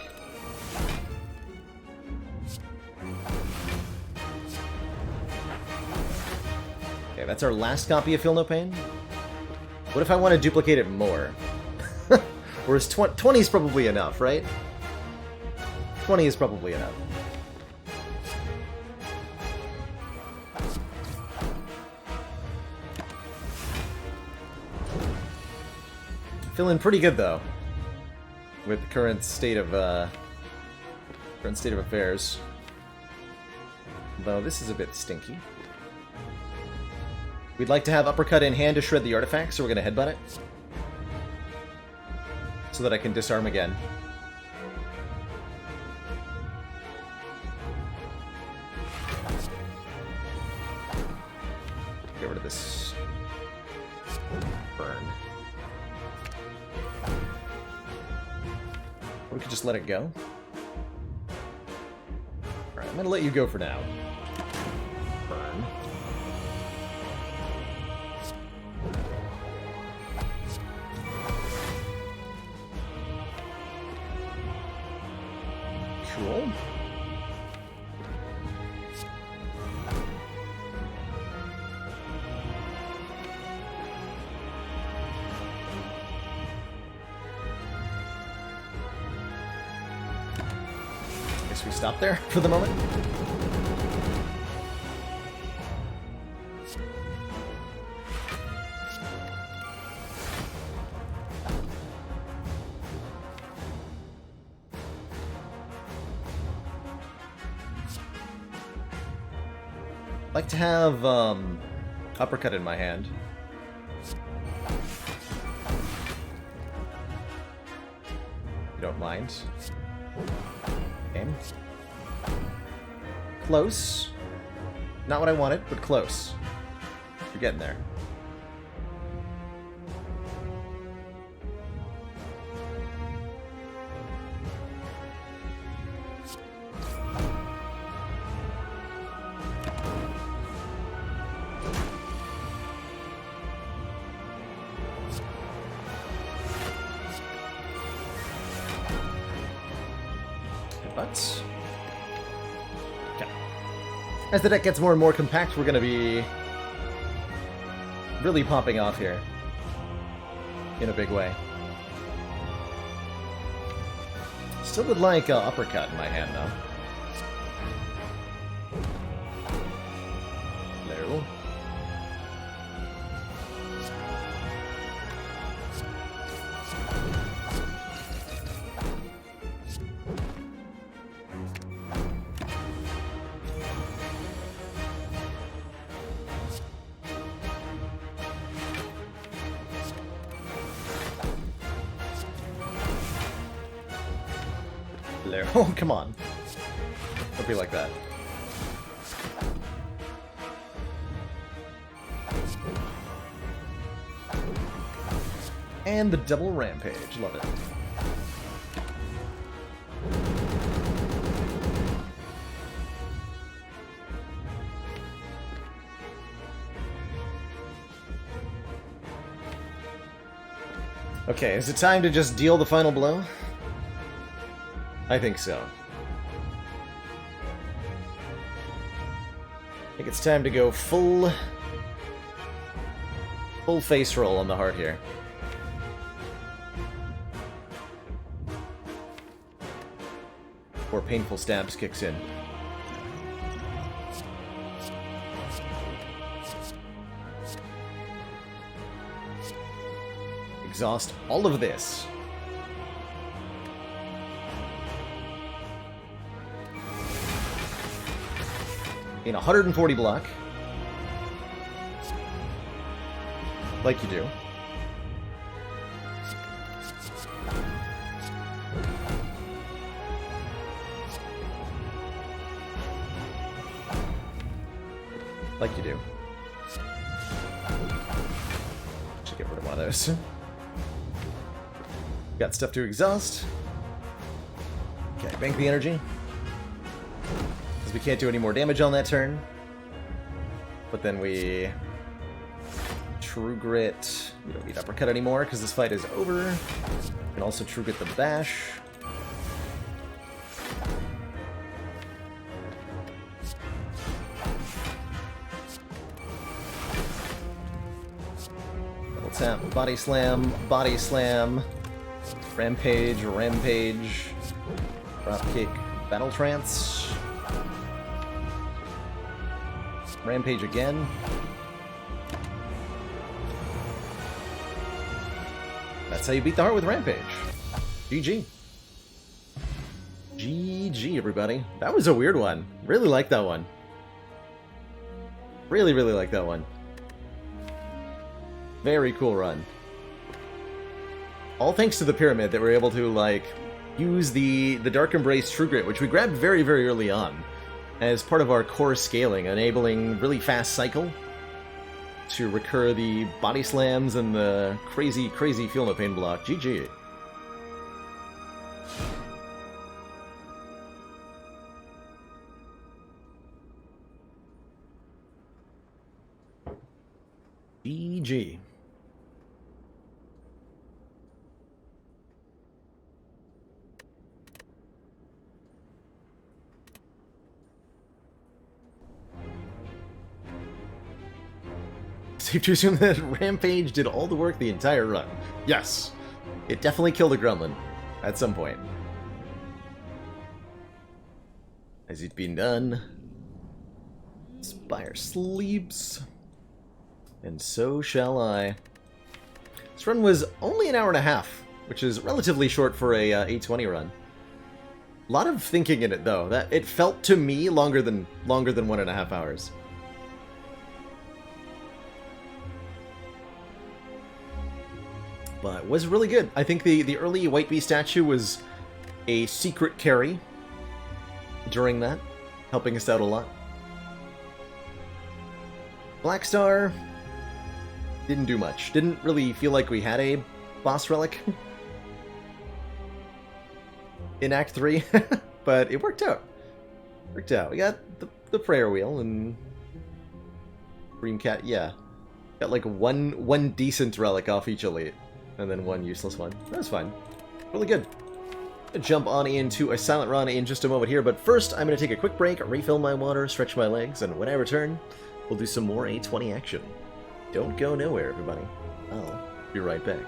Speaker 1: Okay, that's our last copy of Feel No Pain. What if I want to duplicate it more? Or is 20 is probably enough, right? 20 is probably enough. Feeling pretty good though, with the current state of affairs. Though this is a bit stinky. We'd like to have uppercut in hand to shred the artifact, so we're gonna headbutt it, so that I can disarm again. Get rid of this burn. We could just let it go. Alright, I'm gonna let you go for now. Burn. guess we stop there for the moment. I'd like to have uppercut in my hand. You don't mind. Okay. Close. Not what I wanted, but close. You're getting there. But okay. As the deck gets more and more compact, we're going to be really popping off here in a big way. Still would like uppercut in my hand, though. Hello. Oh, come on. Don't be like that. And the double rampage. Love it. Okay, is it time to just deal the final blow? I think so. I think it's time to go full face roll on the heart here. Before painful stabs kicks in. Exhaust all of this. In 140 block. Like you do. Like you do. Should get rid of one of those. Got stuff to exhaust. Okay, bank the energy. Because we can't do any more damage on that turn. But then we... True Grit. We don't need Uppercut anymore because this fight is over. We can also True Grit the Bash. Double tap, Body Slam, Body Slam. Rampage, Rampage. Dropkick, Battle Trance. Rampage again. That's how you beat the heart with Rampage. GG. GG, everybody. That was a weird one. Really like that one. Really, really like that one. Very cool run. All thanks to the Pyramid that we're able to, like, use the Dark Embrace True Grit, which we grabbed very, very early on, as part of our core scaling, enabling really fast cycle to recur the body slams and the crazy, crazy Feel No Pain block. GG. GG. Safe to assume that Rampage did all the work the entire run. Yes. It definitely killed a Gremlin at some point. Has it been done? Spire sleeps. And so shall I. This run was only an hour and a half, which is relatively short for a 820 run. A lot of thinking in it, though. That it felt to me longer than 1.5 hours. But it was really good. I think the early White Bee statue was a secret carry during that, helping us out a lot. Black Star didn't do much. Didn't really feel like we had a boss relic in Act 3, but it worked out. We got the prayer wheel and Dreamcat, yeah. Got like one decent relic off each elite, and then one useless one. That was fine. Really good. I'll jump on into a silent run in just a moment here, but first I'm going to take a quick break, refill my water, stretch my legs, and when I return, we'll do some more 820 action. Don't go nowhere, everybody. I'll be right back.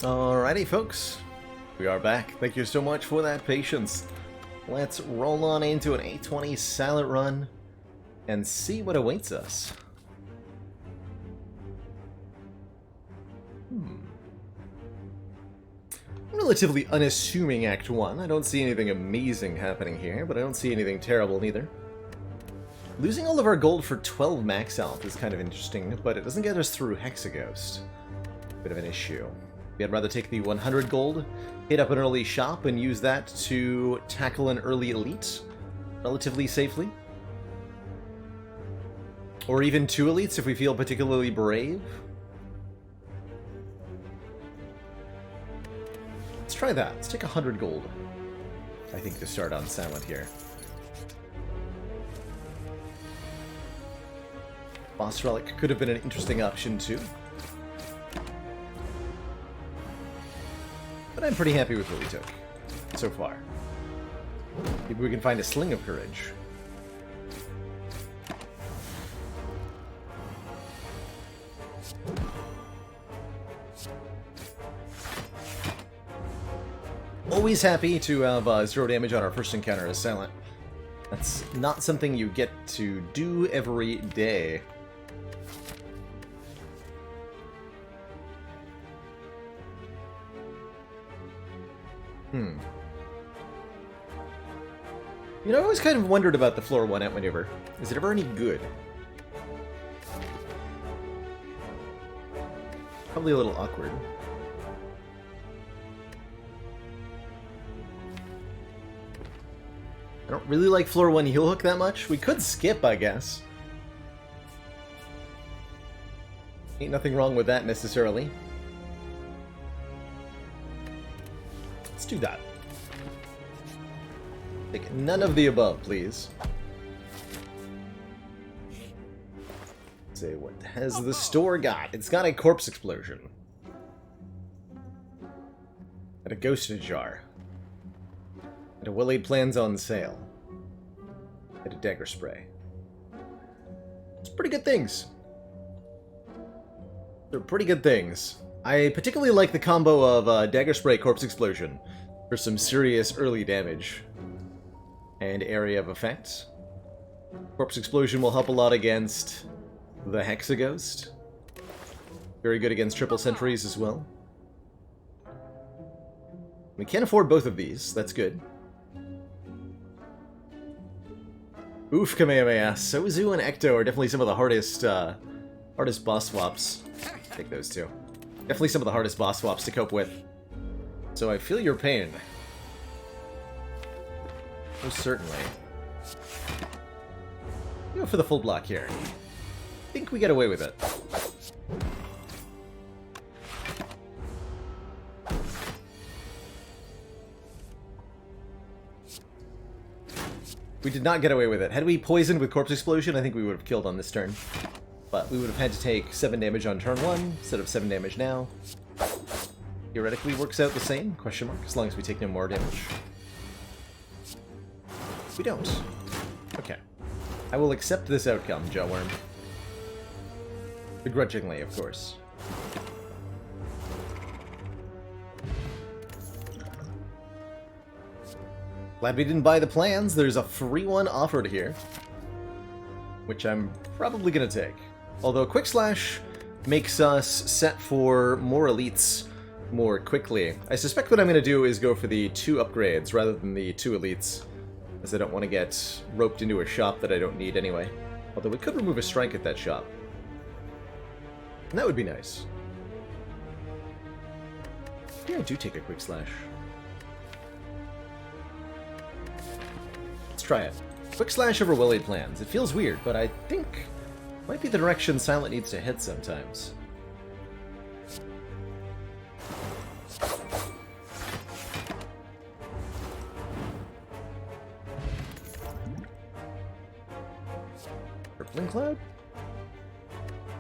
Speaker 1: Alrighty, folks. We are back. Thank you so much for that patience. Let's roll on into an 820 silent run and see what awaits us. Relatively unassuming Act 1. I don't see anything amazing happening here, but I don't see anything terrible neither. Losing all of our gold for 12 max health is kind of interesting, but it doesn't get us through Hexaghost. Bit of an issue. I'd rather take the 100 gold, hit up an early shop, and use that to tackle an early elite relatively safely. Or even 2 elites if we feel particularly brave. Let's try that. Let's take 100 gold, I think, to start on Silent here. Boss Relic could have been an interesting option too. But I'm pretty happy with what we took so far. Maybe we can find a Sling of Courage. Always happy to have 0 damage on our first encounter as Silent. That's not something you get to do every day. You know, I always kind of wondered about the floor 1 out maneuver. Is it ever any good? Probably a little awkward. I don't really like floor 1 heel hook that much. We could skip, I guess. Ain't nothing wrong with that necessarily. Let's do that. Take none of the above, please. Let's see, what has the store got? It's got a corpse explosion. And a ghost jar. And a well-laid plans on sale. And a dagger spray. It's pretty good things. They're pretty good things. I particularly like the combo of dagger spray, corpse explosion for some serious early damage and area of effect. Corpse explosion will help a lot against the Hexaghost. Very good against triple sentries as well. We can't afford both of these. That's good. Oof, Kamehameha. Sozu and Ecto are definitely some of the hardest boss swaps. Take those two. Definitely some of the hardest boss swaps to cope with. So I feel your pain. Most certainly. Go for the full block here. I think we get away with it. We did not get away with it. Had we poisoned with Corpse Explosion, I think we would have killed on this turn. But we would have had to take 7 damage on turn 1, instead of 7 damage now. Theoretically works out the same, question mark, as long as we take no more damage. We don't. Okay. I will accept this outcome, Jawworm. Begrudgingly, of course. Glad we didn't buy the plans. There's a free one offered here, which I'm probably going to take. Although Quick Slash makes us set for more elites more quickly. I suspect what I'm going to do is go for the 2 upgrades rather than the 2 elites, as I don't want to get roped into a shop that I don't need anyway. Although we could remove a strike at that shop. And that would be nice. Yeah, I do take a Quick Slash. Let's try it. Quick Slash over well-laid plans. It feels weird, but I think it might be the direction Silent needs to hit sometimes. Crippling Cloud?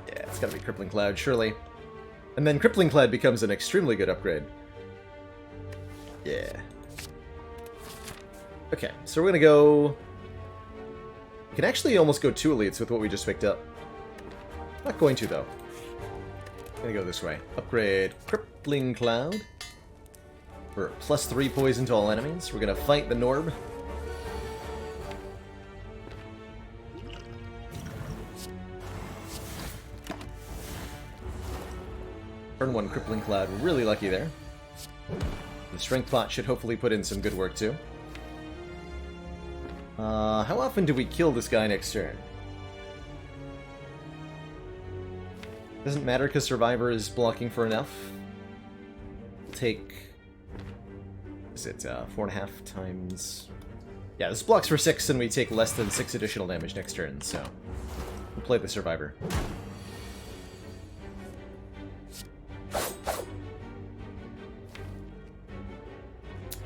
Speaker 1: Yeah, it's gotta be Crippling Cloud, surely. And then Crippling Cloud becomes an extremely good upgrade. Yeah. Okay, so we're gonna go... We can actually almost go 2 elites with what we just picked up. Not going to, though. I'm gonna go this way. Upgrade Crippling Cloud. For +3 poison to all enemies. We're gonna fight the Norb. Turn 1 Crippling Cloud. We're really lucky there. The Strength Pot should hopefully put in some good work, too. How often do we kill this guy next turn? Doesn't matter because Survivor is blocking for enough. We'll take... Is it 4.5 times... Yeah, this blocks for 6 and we take less than 6 additional damage next turn, so... We'll play the Survivor.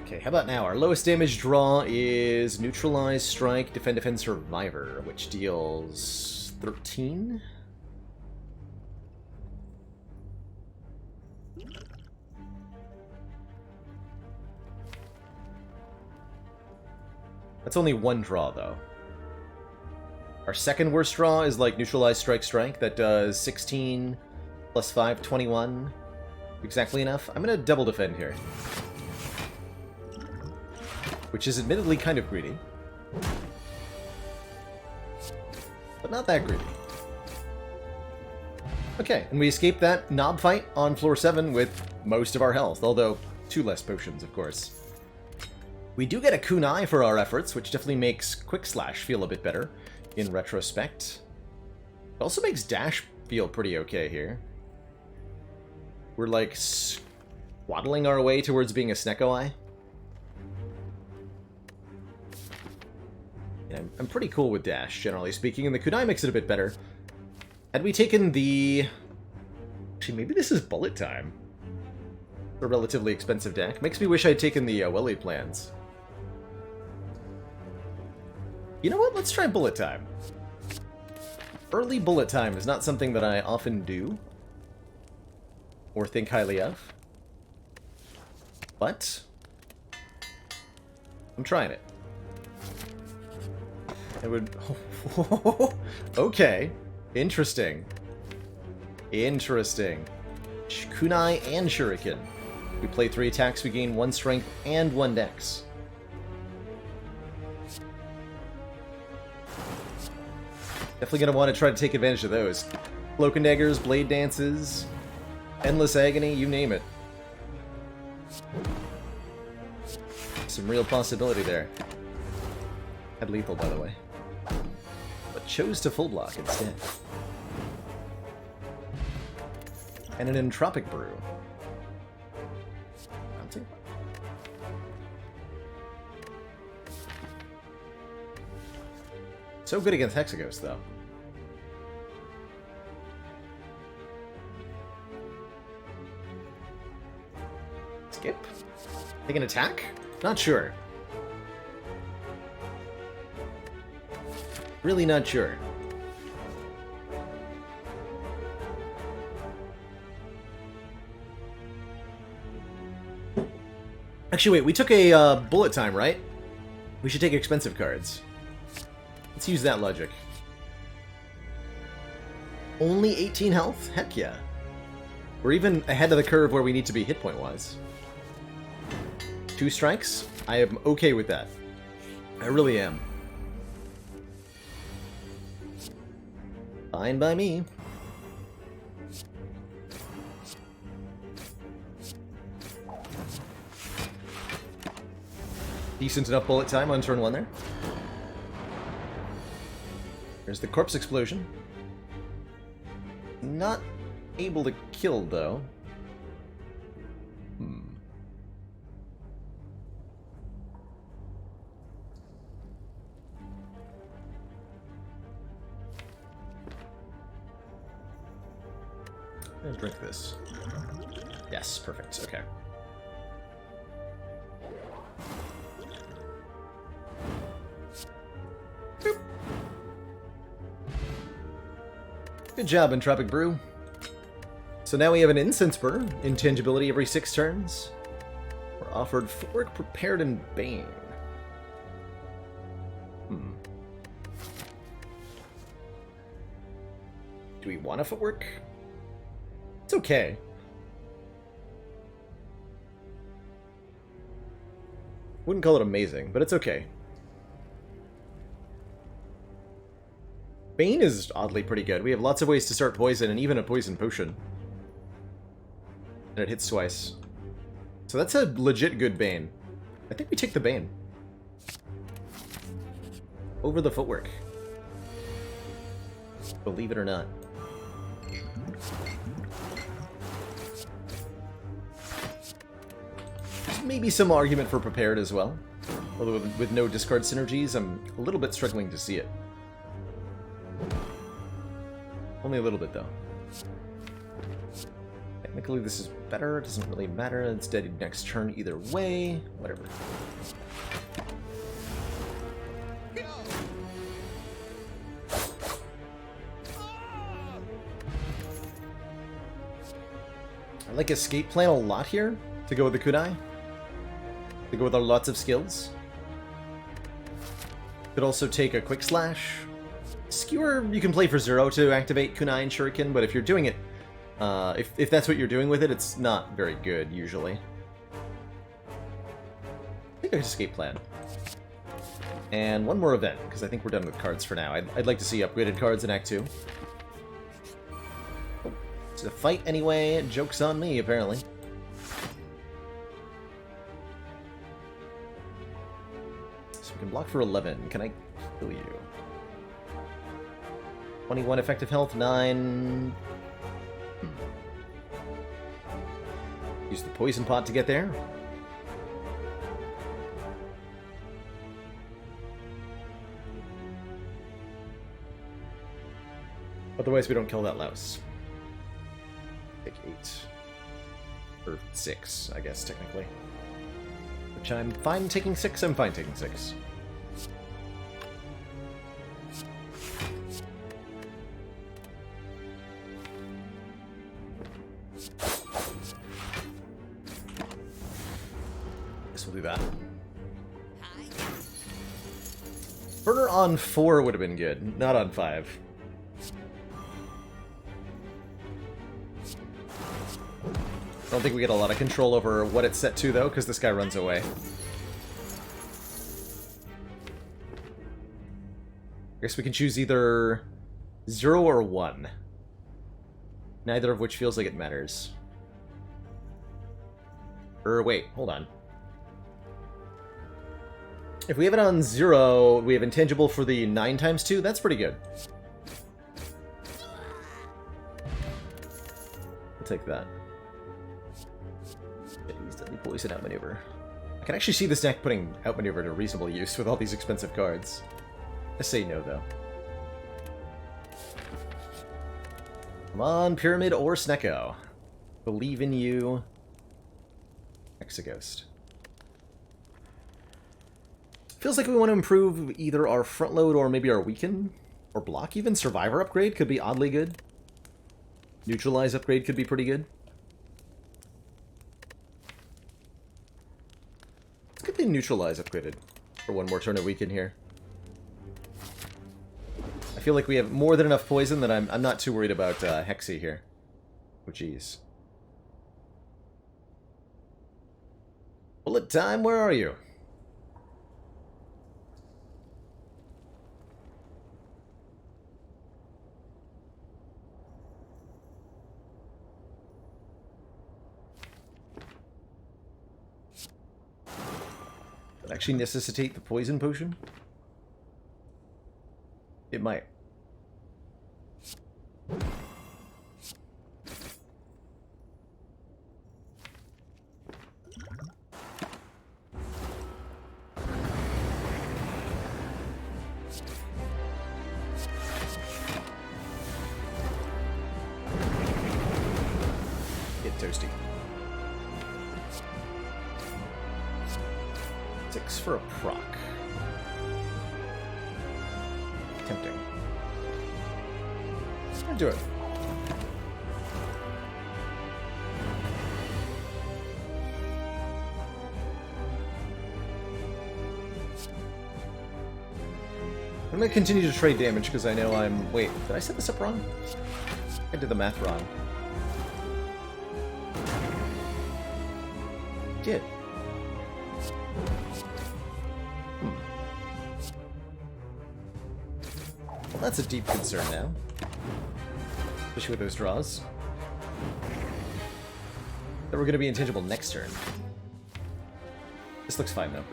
Speaker 1: Okay, how about now? Our lowest damage draw is Neutralize, Strike, Defend, Defend, Survivor, which deals 13? That's only one draw, though. Our second worst draw is like Neutralize, Strike, Strike. That does 16 plus 5, 21. Exactly enough. I'm going to double defend here. Which is admittedly kind of greedy. But not that greedy. Okay, and we escaped that knob fight on floor 7 with most of our health, although 2 less potions, of course. We do get a kunai for our efforts, which definitely makes Quick Slash feel a bit better in retrospect. It also makes Dash feel pretty okay here. We're like waddling our way towards being a Sneko-Eye. I'm pretty cool with Dash, generally speaking, and the kunai makes it a bit better. Had we taken the... Actually, maybe this is Bullet Time. A relatively expensive deck. Makes me wish I'd taken the Welly plans. You know what? Let's try Bullet Time. Early Bullet Time is not something that I often do. Or think highly of. But... I'm trying it. It would... Okay. Interesting. Interesting. Kunai and Shuriken. We play 3 attacks, we gain 1 strength and 1 dex. Definitely going to want to try to take advantage of those. Cloak and Daggers, Blade Dances, Endless Agony, you name it. Some real possibility there. Had lethal, by the way. But chose to full block instead. And an Entropic Brew. Mounting. So good against Hexaghost, though. Skip? Take an attack? Not sure. Really not sure. Actually, wait, we took a bullet time, right? We should take expensive cards. Let's use that logic. Only 18 health? Heck yeah. We're even ahead of the curve where we need to be hit point-wise. 2 strikes? I am okay with that. I really am. Fine by me. Decent enough bullet time on turn 1 there. There's the corpse explosion. Not able to kill, though. Let's drink this. Yes, perfect. Okay. Boop. Good job, Entropic Brew. So now we have an Incense Burner, intangibility every 6 turns. We're offered Footwork, Prepared, and Bane. Do we want a Footwork? It's okay. Wouldn't call it amazing, but it's okay. Bane is oddly pretty good. We have lots of ways to start poison, and even a poison potion. And it hits twice. So that's a legit good Bane. I think we take the Bane. Over the Footwork. Believe it or not. Maybe some argument for Prepared as well. Although with no discard synergies, I'm a little bit struggling to see it. Only a little bit, though. Technically, this is better. It doesn't really matter. It's dead next turn either way. Whatever. I like Escape Plan a lot here to go with the Kunai. To go with lots of skills. Could also take a Quick Slash. Skewer you can play for 0 to activate Kunai and Shuriken, but if you're doing it, if that's what you're doing with it, it's not very good, usually. I think I could Escape Plan. And one more event, because I think we're done with cards for now. I'd like to see upgraded cards in Act 2. Oh, it's a fight anyway. Joke's on me, apparently. So we can block for 11. Can I kill you? 21 effective health, 9... Use the poison pot to get there. Otherwise, we don't kill that louse. Take 8. Or 6, I guess, technically. Which I'm fine taking 6, I'm fine taking 6. Guess we'll do that. Burner on 4 would have been good, not on 5. I don't think we get a lot of control over what it's set to, though, because this guy runs away. I guess we can choose either 0 or 1. Neither of which feels like it matters. Wait, hold on. If we have it on 0, we have Intangible for the 9 times 2, that's pretty good. I'll take that. Deadly Poison Outmaneuver. I can actually see this deck putting Outmaneuver to reasonable use with all these expensive cards. I say no, though. Come on, Pyramid or Snecko. Believe in you. Hexaghost. Feels like we want to improve either our front load or maybe our weaken. Or block even. Survivor upgrade could be oddly good. Neutralize upgrade could be pretty good. Let's get the Neutralize upgraded for one more turn of weaken here. I feel like we have more than enough poison that I'm not too worried about Hexy here. Oh, jeez. Bullet time, where are you? Would that actually necessitate the poison potion? It might. Get toasty. 6 for a proc. Tempting. I'll do it. I'm going to continue to trade damage because I know I'm... Wait, did I set this up wrong? I did the math wrong. Did. Well, that's a deep concern now. Especially with those draws. That we're going to be intangible next turn. This looks fine, though.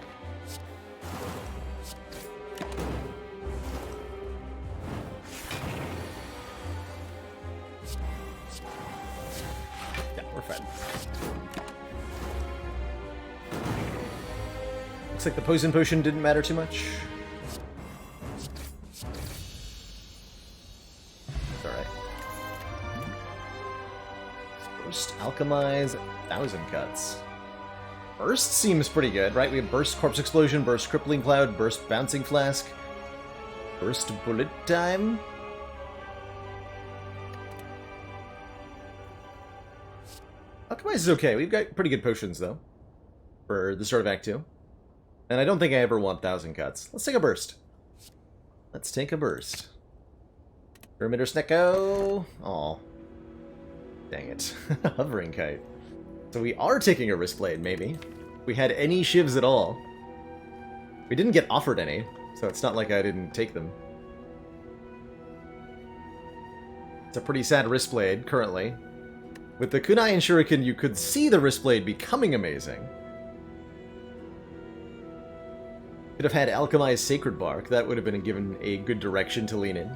Speaker 1: Yeah, we're fine. Looks like the poison potion didn't matter too much. It's alright. Alchemize, 1,000 cuts. Burst seems pretty good, right? We have Burst Corpse Explosion, Burst Crippling Cloud, Burst Bouncing Flask, Burst Bullet Time. Alchemize is okay. We've got pretty good potions, though, for the start of Act 2. And I don't think I ever want 1,000 cuts. Let's take a Burst. Let's take a Burst. Krumit or Snecko. Aw. Dang it. Hovering Kite. So we are taking a Wristblade, maybe. If we had any shivs at all. We didn't get offered any, so it's not like I didn't take them. It's a pretty sad Wristblade, currently. With the Kunai and Shuriken, you could see the Wristblade becoming amazing. Could have had Alchemized Sacred Bark. That would have been given a good direction to lean in.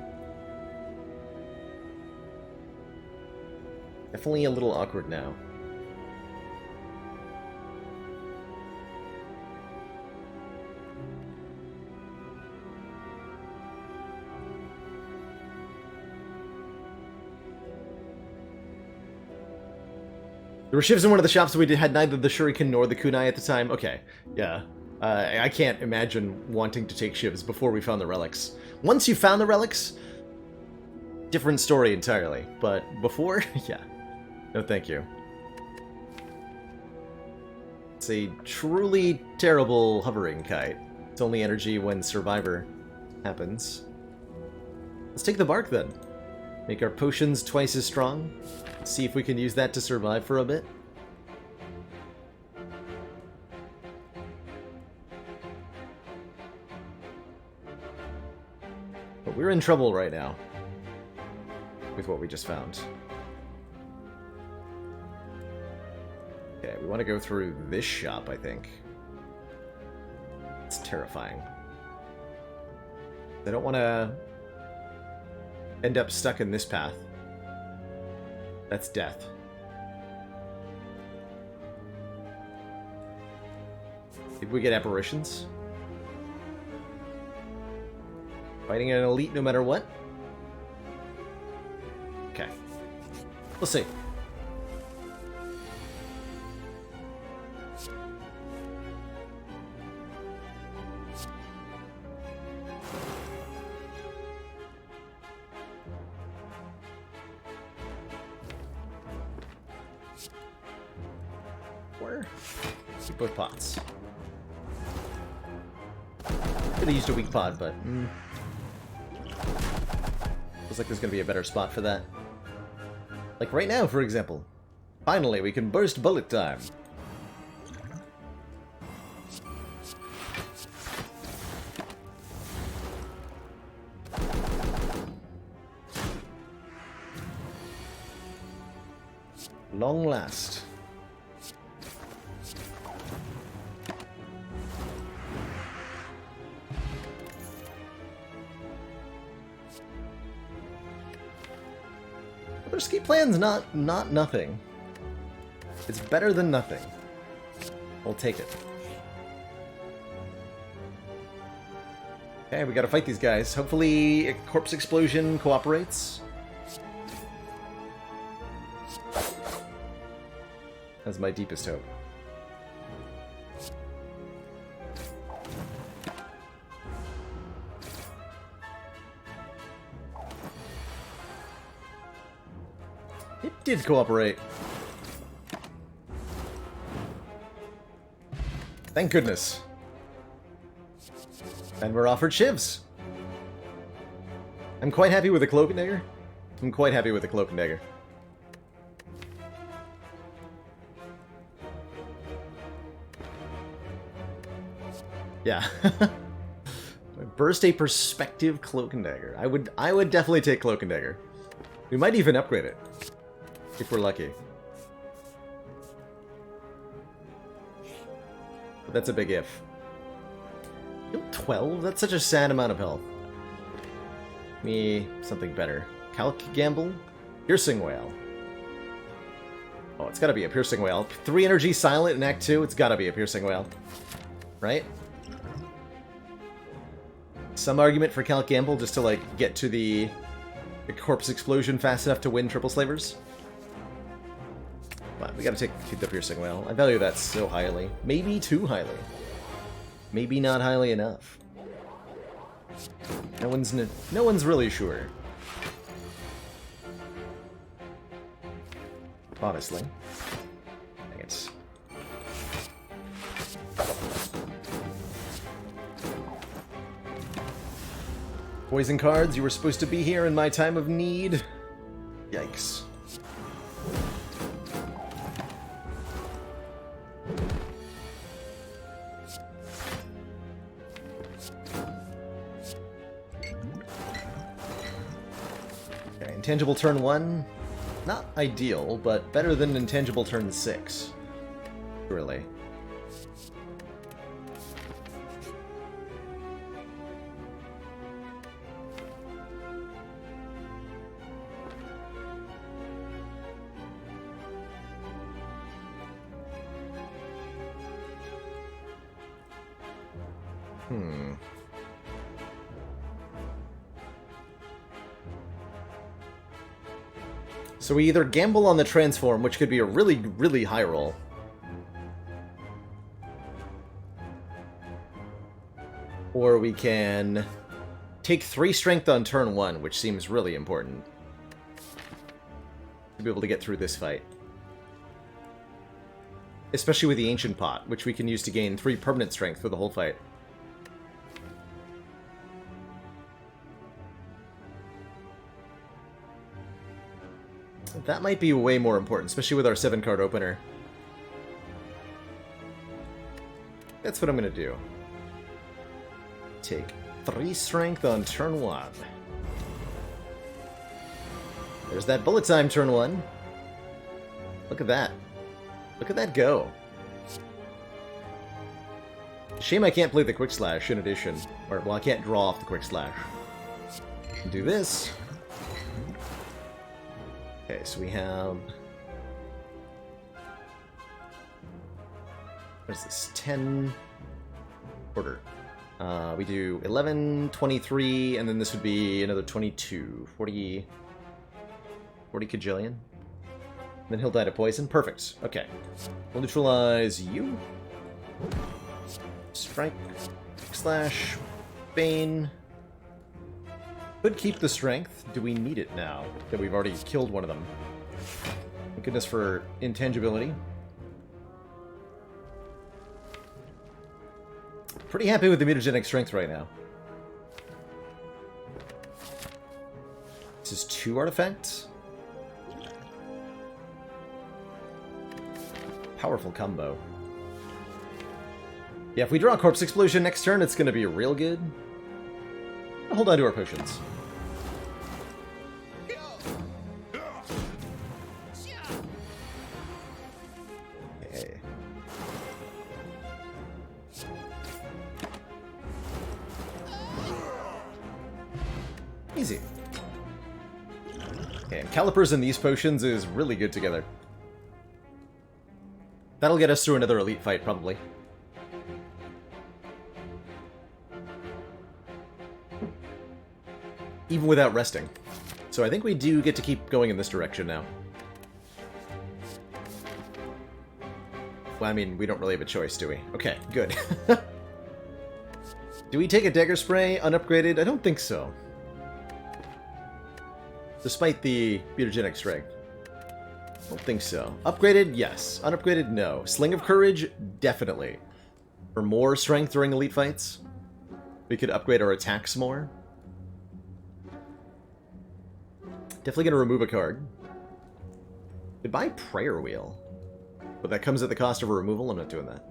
Speaker 1: Definitely a little awkward now. There were shivs in one of the shops, so we had neither the Shuriken nor the Kunai at the time. Okay, yeah. I can't imagine wanting to take shivs before we found the relics. Once you found the relics, different story entirely. But before, yeah. No thank you. It's a truly terrible hovering kite. It's only energy when Survivor happens. Let's take the bark then. Make our potions twice as strong. See if we can use that to survive for a bit. But we're in trouble right now with what we just found. Okay, we want to go through this shop, I think. It's terrifying. I don't want to end up stuck in this path. That's death. Did we get apparitions? Fighting an elite no matter what? Okay. We'll see. Both pots. Could have used a weak pod, but feels like there's gonna be a better spot for that. Like right now, for example. Finally, we can burst bullet time. Long last. Their ski plan's not nothing. It's better than nothing. We'll take it. Okay, we gotta fight these guys. Hopefully a corpse explosion cooperates. That's my deepest hope. It did cooperate. Thank goodness. And we're offered shivs. I'm quite happy with the Cloak and Dagger. I'm quite happy with the Cloak and Dagger. Yeah. Burst a perspective Cloak and Dagger. I would definitely take Cloak and Dagger. We might even upgrade it. If we're lucky. But that's a big if. 12? That's such a sad amount of health. Me something better. Calc Gamble? Piercing Whale. Oh, it's gotta be a Piercing Whale. 3 energy silent in Act 2, it's gotta be a Piercing Whale. Right? Some argument for Calc Gamble just to, like, get to the corpse explosion fast enough to win Triple Slavers. But we gotta take the piercing well. I value that so highly. Maybe too highly. Maybe not highly enough. No one's really sure. Honestly. Dang it. Poison cards, you were supposed to be here in my time of need. Yikes. Okay, intangible turn 1. Not ideal, but better than intangible turn 6. Really. So we either gamble on the transform, which could be a really, really high roll. Or we can take 3 strength on turn 1, which seems really important. To be able to get through this fight. Especially with the Ancient Pot, which we can use to gain 3 permanent strength for the whole fight. That might be way more important, especially with our 7-card opener. That's what I'm going to do. Take 3 strength on turn 1. There's that bullet time turn 1. Look at that. Look at that go. Shame I can't play the Quick Slash in addition. Or, well, I can't draw off the Quick Slash. Do this. Okay, so we have... What is this? 10... Order. We do 11, 23, and then this would be another 22. 40 kajillion. And then he'll die to poison. Perfect. Okay. We'll neutralize you. Strike. Slash. Bane. Could keep the strength. Do we need it now that we've already killed one of them? Thank goodness for intangibility. Pretty happy with the mutagenic strength right now. This is 2 artifacts. Powerful combo. Yeah, if we draw a Corpse Explosion next turn, it's going to be real good. I'll hold on to our potions. Okay. Easy. Okay, and calipers and these potions is really good together. That'll get us through another elite fight, probably. Even without resting. So I think we do get to keep going in this direction now. Well, I mean, we don't really have a choice, do we? Okay, good. Do we take a Dagger Spray unupgraded? I don't think so. Despite the mutagenic strength. I don't think so. Upgraded? Yes. Unupgraded? No. Sling of Courage? Definitely. For more strength during elite fights? We could upgrade our attacks more. Definitely gonna remove a card. Goodbye, Prayer Wheel. But that comes at the cost of a removal? I'm not doing that.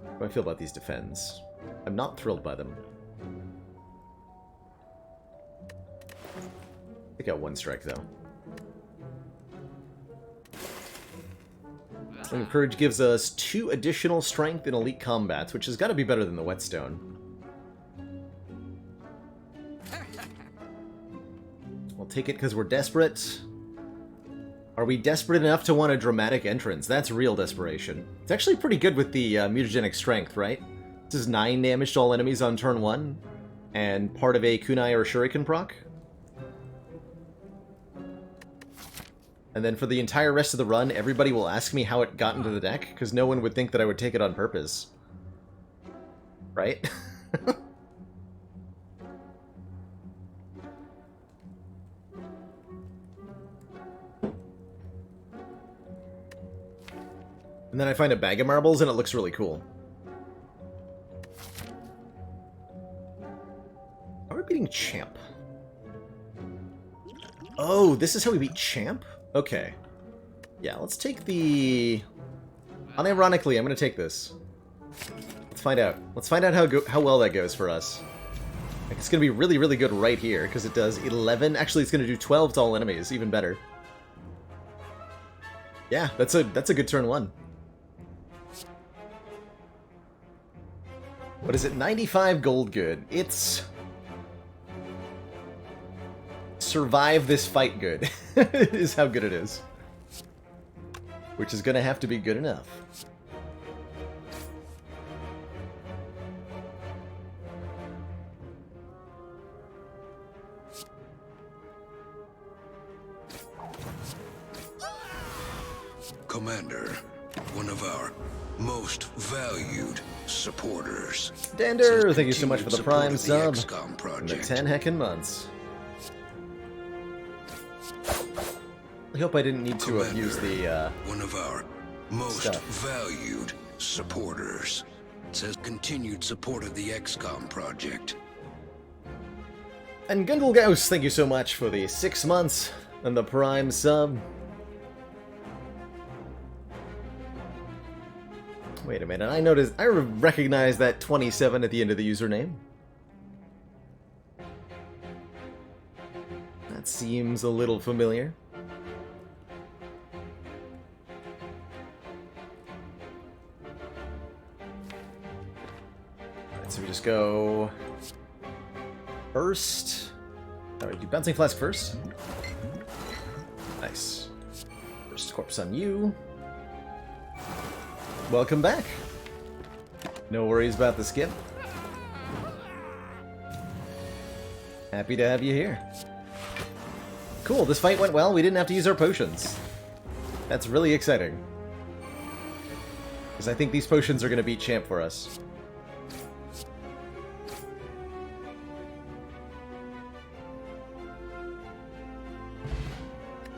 Speaker 1: How do I feel about these defends? I'm not thrilled by them. I got 1 strike, though. Sling of Courage gives us 2 additional strength in elite combats, which has got to be better than the Whetstone. We'll take it because we're desperate. Are we desperate enough to want a dramatic entrance? That's real desperation. It's actually pretty good with the mutagenic strength, right? This is 9 damage to all enemies on turn 1, and part of a kunai or shuriken proc. And then for the entire rest of the run, everybody will ask me how it got into the deck, because no one would think that I would take it on purpose. Right? And then I find a bag of marbles and it looks really cool. How are we beating Champ? Oh, this is how we beat Champ? Okay. Yeah, let's take the... Unironically, I'm going to take this. Let's find out. Let's find out how well that goes for us. Like, it's going to be really, really good right here, because it does 11... Actually, it's going to do 12 to all enemies. Even better. Yeah, that's a good turn 1. What is it? 95 gold good. It's... Survive this fight good. Is how good it is. Which is gonna have to be good enough.
Speaker 3: Commander, one of our most valued supporters.
Speaker 1: Dander, thank you so much for the
Speaker 3: Continued
Speaker 1: Prime
Speaker 3: support
Speaker 1: sub.
Speaker 3: of the XCOM
Speaker 1: And the
Speaker 3: project.
Speaker 1: 10 heckin' months. I hope I didn't need to abuse the,
Speaker 3: One of our most
Speaker 1: stuff.
Speaker 3: valued supporters. It says continued support of the XCOM project.
Speaker 1: And Gundel Gauss, thank you so much for the 6 months and the Prime sub. Wait a minute, I recognize that 27 at the end of the username. That seems a little familiar. Alright, so we just go... First... Alright, do Bouncing Flask first. Nice. First corpse on you. Welcome back. No worries about the skip. Happy to have you here. Cool, this fight went well. We didn't have to use our potions. That's really exciting. Because I think these potions are going to beat Champ for us.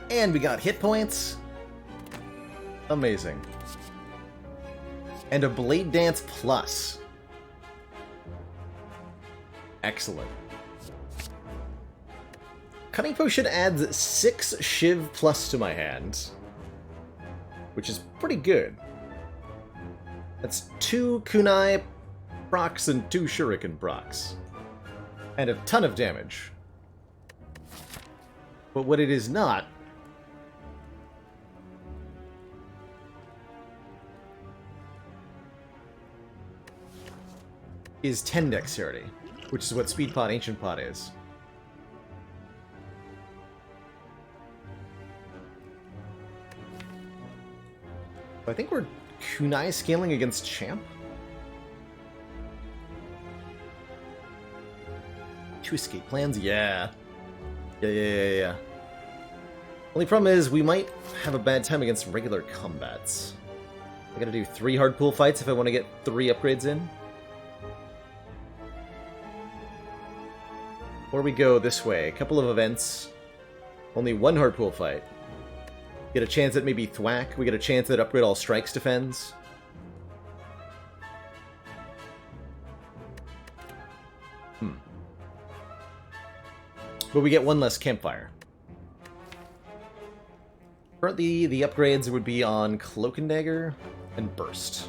Speaker 1: And we got hit points. Amazing. And a Blade Dance Plus. Excellent. Cunning Potion adds 6 Shiv Plus to my hand, which is pretty good. That's 2 Kunai procs and 2 Shuriken procs. And a ton of damage. But what it is not... is 10 dexterity, which is what Speed Pot Ancient Pot is. I think we're kunai scaling against Champ. 2 escape plans? Yeah. Yeah. Only problem is we might have a bad time against regular combats. I gotta do 3 hard pool fights if I want to get 3 upgrades in. Or we go this way. A couple of events. Only 1 hard pool fight. Get a chance at maybe Thwack. We get a chance at Upgrade All Strikes defends. But we get 1 less campfire. Currently, the upgrades would be on Cloak and Dagger and Burst.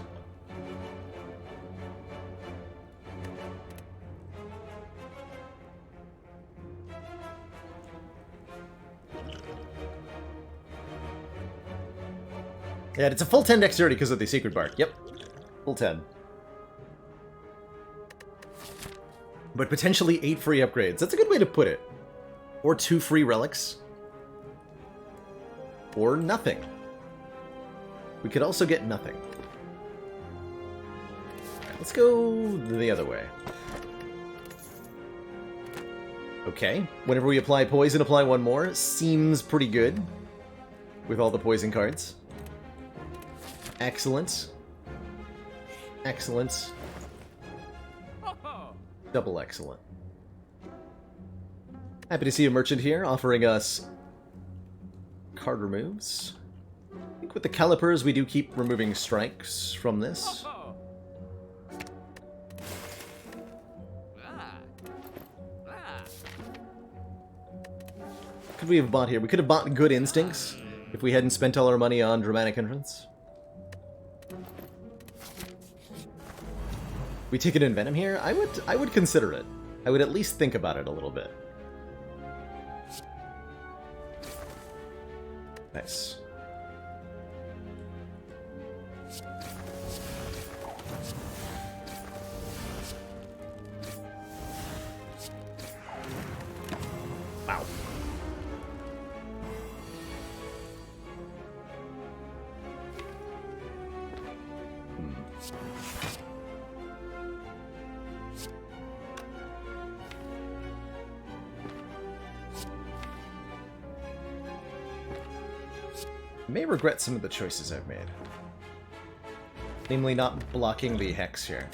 Speaker 1: Yeah, it's a full 10 dexterity because of the Secret Bark. Yep. Full 10. But potentially 8 free upgrades. That's a good way to put it. Or 2 free relics. Or nothing. We could also get nothing. Let's go the other way. Okay. Whenever we apply poison, apply 1 more. Seems pretty good. with all the poison cards. Excellent. Excellent. Double excellent. Happy to see a merchant here offering us card removes. I think with the calipers we do keep removing strikes from this. Could we have bought here? We could have bought Good Instincts if we hadn't spent all our money on Dramatic Entrance. We take it in Venom here? I would consider it. I would at least think about it a little bit. Nice. Wow. May regret some of the choices I've made. Namely, not blocking the Hex here.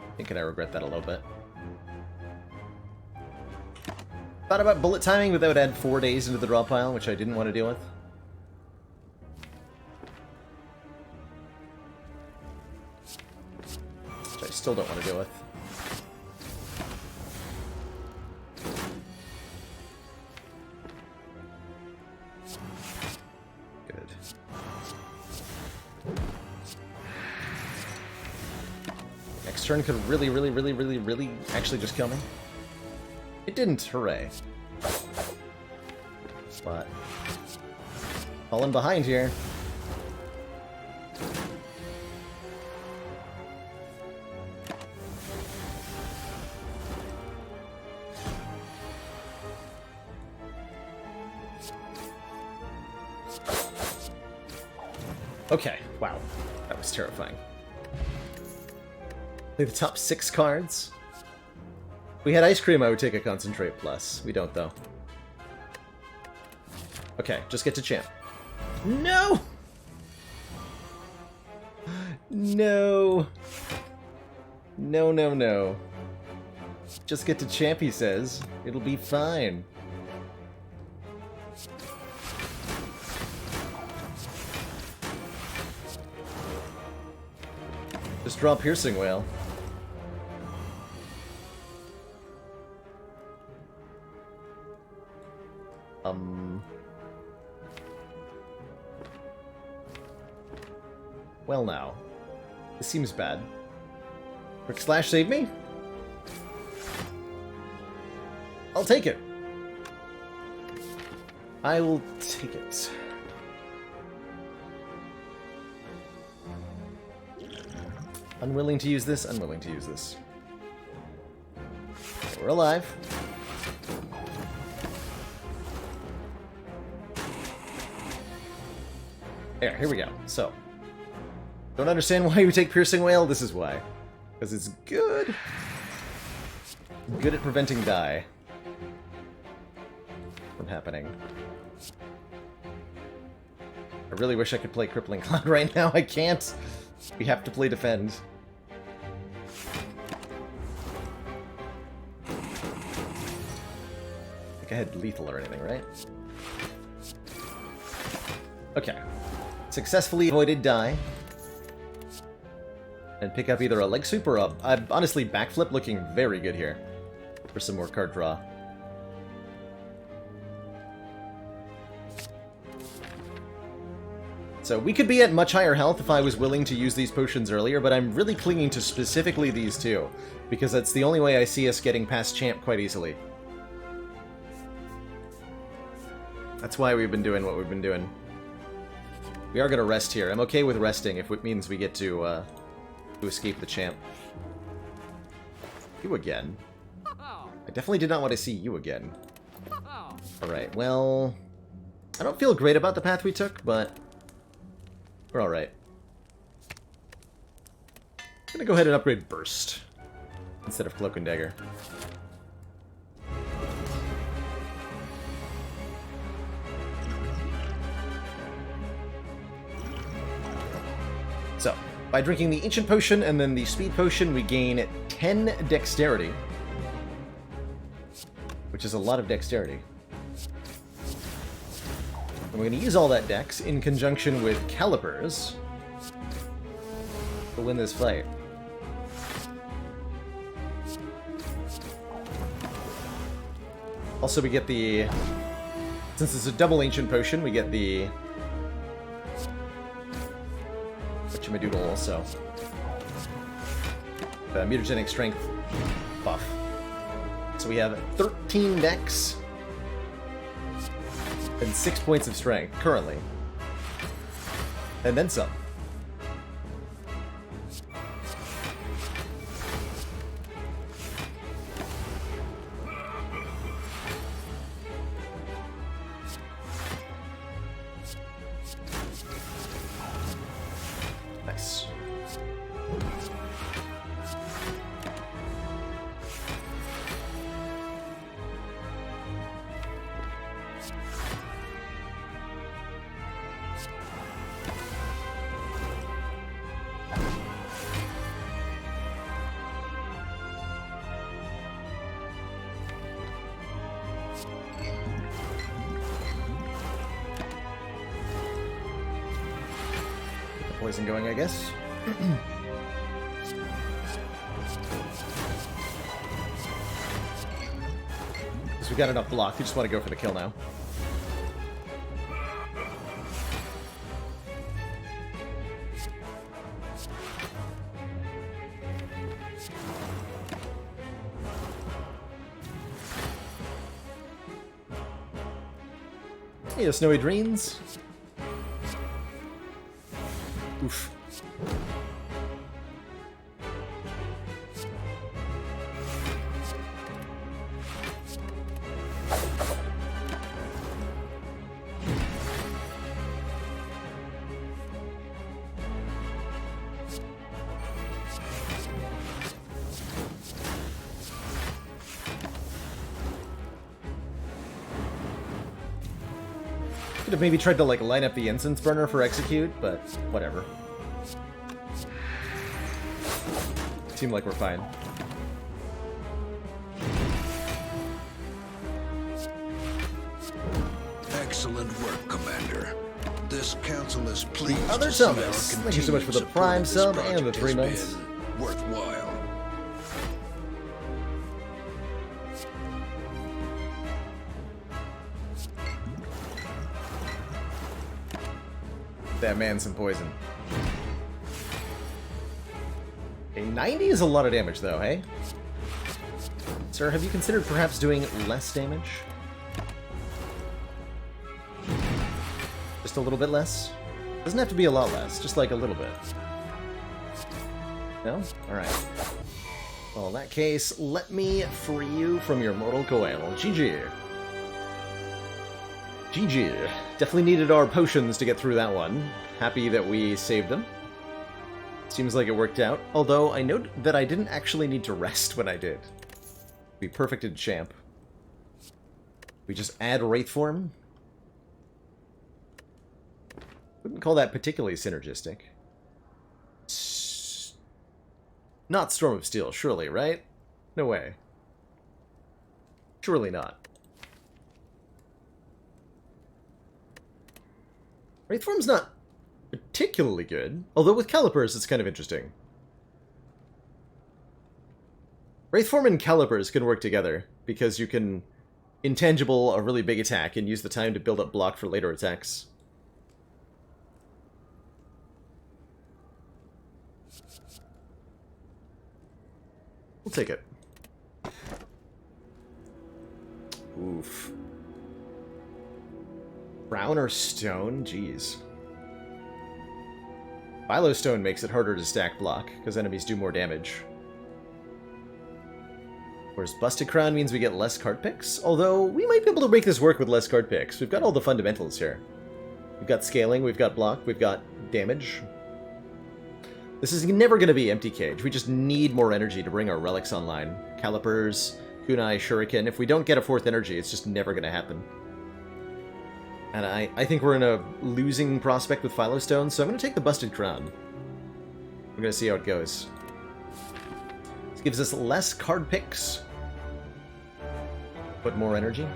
Speaker 1: I think I regret that a little bit. Thought about bullet timing, but that would add 4 days into the draw pile, which I didn't want to deal with. Which I still don't want to deal with. Turn could really actually just kill me. It didn't, hooray. But falling behind here. Okay, wow. That was terrifying. Play the top 6 cards. If we had ice cream, I would take a concentrate plus. We don't, though. Okay, just get to champ. No! No. No, no, no. Just get to champ, he says. It'll be fine. Just draw Piercing Whale. Well now. This seems bad. Quick Slash save me? I'll take it. I will take it. Unwilling to use this? Unwilling to use this. Okay, we're alive. There, here we go. So, don't understand why you take Piercing Whale? This is why. Because it's good. Good at preventing die from happening. I really wish I could play Crippling Cloud right now. I can't. We have to play defend. I think I had lethal or anything, right? Okay. Successfully avoided die. And pick up either a leg sweep or a... honestly, backflip looking very good here. For some more card draw. So we could be at much higher health if I was willing to use these potions earlier, but I'm really clinging to specifically these two, because that's the only way I see us getting past champ quite easily. That's why we've been doing what we've been doing. We are going to rest here. I'm okay with resting if it means we get to escape the champ. You again. I definitely did not want to see you again. Alright, well... I don't feel great about the path we took, but... we're alright. I'm gonna go ahead and upgrade Burst instead of Cloak and Dagger. So, by drinking the Ancient Potion and then the Speed Potion, we gain 10 Dexterity, which is a lot of Dexterity. And we're going to use all that Dex in conjunction with Calipers to win this fight. Also, we get the... Since it's a double Ancient Potion, we get the... Whatchamadoodle also. The Mutagenic Strength buff. So we have 13 Dex and 6 points of Strength, currently. And then some. Nice. Poison going, I guess. Because we got enough block, we just want to go for the kill now. Hey, Snowy Dreams. Oof. Could have maybe tried to like line up the incense burner for execute, but whatever. Seem like we're fine.
Speaker 3: Excellent work, Commander. This council is pleased
Speaker 1: Other
Speaker 3: to see our
Speaker 1: summons. Thank you so much for the
Speaker 3: continued
Speaker 1: Prime
Speaker 3: support
Speaker 1: sub
Speaker 3: of this
Speaker 1: and the 3
Speaker 3: project has
Speaker 1: months.
Speaker 3: been worthwhile.
Speaker 1: That man some poison. A 90 is a lot of damage, though, hey? Sir, have you considered perhaps doing less damage? Just a little bit less? Doesn't have to be a lot less, just like a little bit. No? Alright. Well, in that case, let me free you from your mortal coil. GG. GG. Definitely needed our potions to get through that one. Happy that we saved them. Seems like it worked out. Although, I note that I didn't actually need to rest when I did. We perfected champ. We just add Wraith form. Wouldn't call that particularly synergistic. Not Storm of Steel, surely, right? No way. Surely not. Wraith form's not particularly good, although with Calipers it's kind of interesting. Wraith form and Calipers can work together, because you can intangible a really big attack and use the time to build up block for later attacks. We'll take it. Oof. Brown or stone? Jeez. Phylostone makes it harder to stack block, because enemies do more damage. Whereas Busted Crown means we get less card picks, although we might be able to make this work with less card picks. We've got all the fundamentals here. We've got scaling, we've got block, we've got damage. This is never going to be empty cage. We just need more energy to bring our relics online. Calipers, Kunai, Shuriken. If we don't get a fourth energy, it's just never going to happen. And I think we're in a losing prospect with Phylostone, so I'm going to take the Busted Crown. We're gonna see how it goes. This gives us less card picks, but more energy.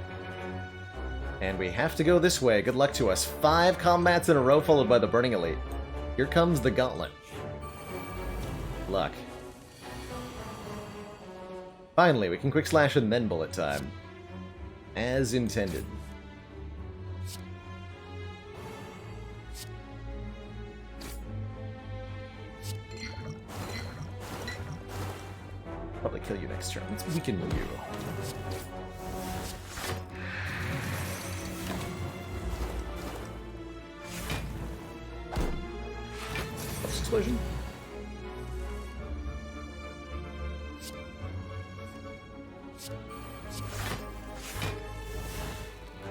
Speaker 1: And we have to go this way. Good luck to us. 5 combats in a row followed by the Burning Elite. Here comes the Gauntlet. Luck. Finally, we can quick slash and then bullet time. As intended. Probably kill you next turn. Let's weaken you. Explosion.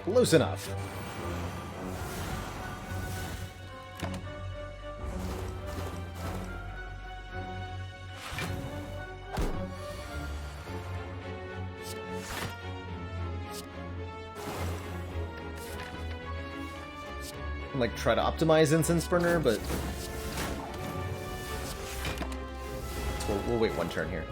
Speaker 1: Close enough. Like try to optimize Incense Burner, but we'll wait one turn here.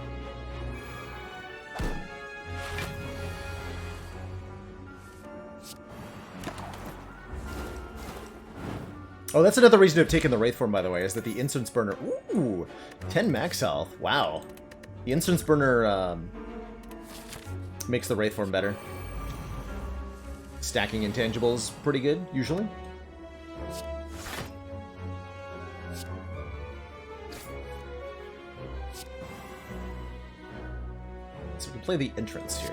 Speaker 1: Oh, that's another reason to have taken the Wraith form, by the way, is that the Incense Burner... Ooh! 10 max health. Wow. The Incense Burner makes the Wraith form better. Stacking intangibles pretty good, usually. So we can play the entrance here.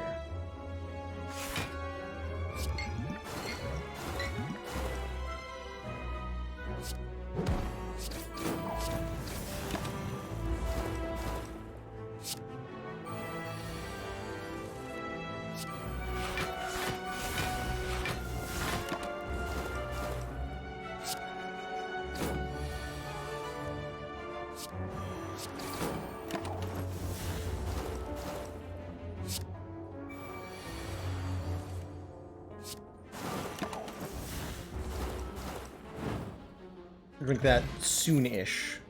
Speaker 1: Drink that soon-ish.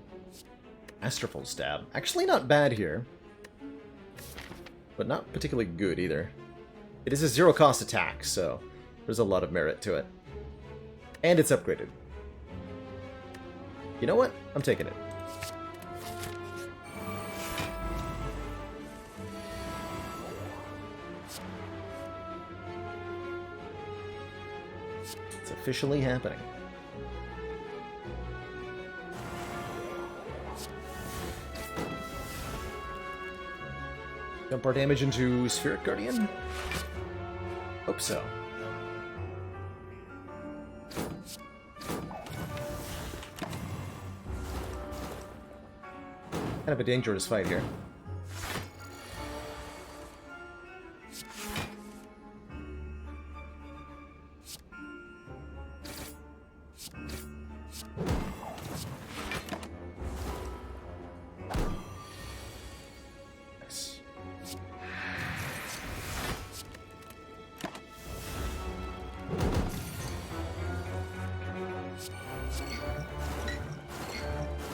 Speaker 1: Masterful Stab. Actually not bad here. But not particularly good either. It is a zero-cost attack, so there's a lot of merit to it. And it's upgraded. You know what? I'm taking it. It's officially happening. Dump our damage into Spirit Guardian? Hope so. Kind of a dangerous fight here.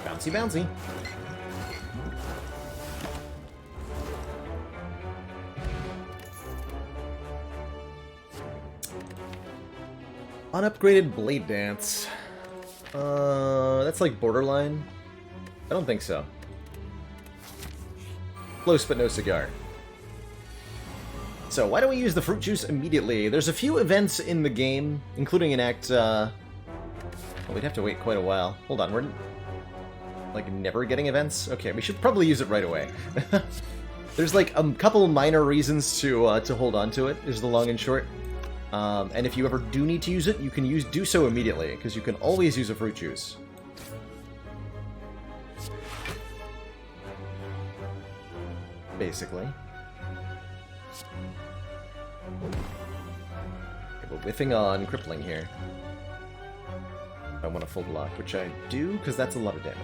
Speaker 1: Bouncy, bouncy. Unupgraded Blade Dance. That's like borderline. I don't think so. Close but no cigar. So why don't we use the fruit juice immediately? There's a few events in the game, including an act, well, we'd have to wait quite a while. Hold on, we're like never getting events? Okay, we should probably use it right away. There's like a couple minor reasons to hold on to it, is the long and short. And if you ever do need to use it, you can do so immediately, because you can always use a fruit juice. Basically. Okay, we're whiffing on crippling here. I want a full block, which I do, because that's a lot of damage.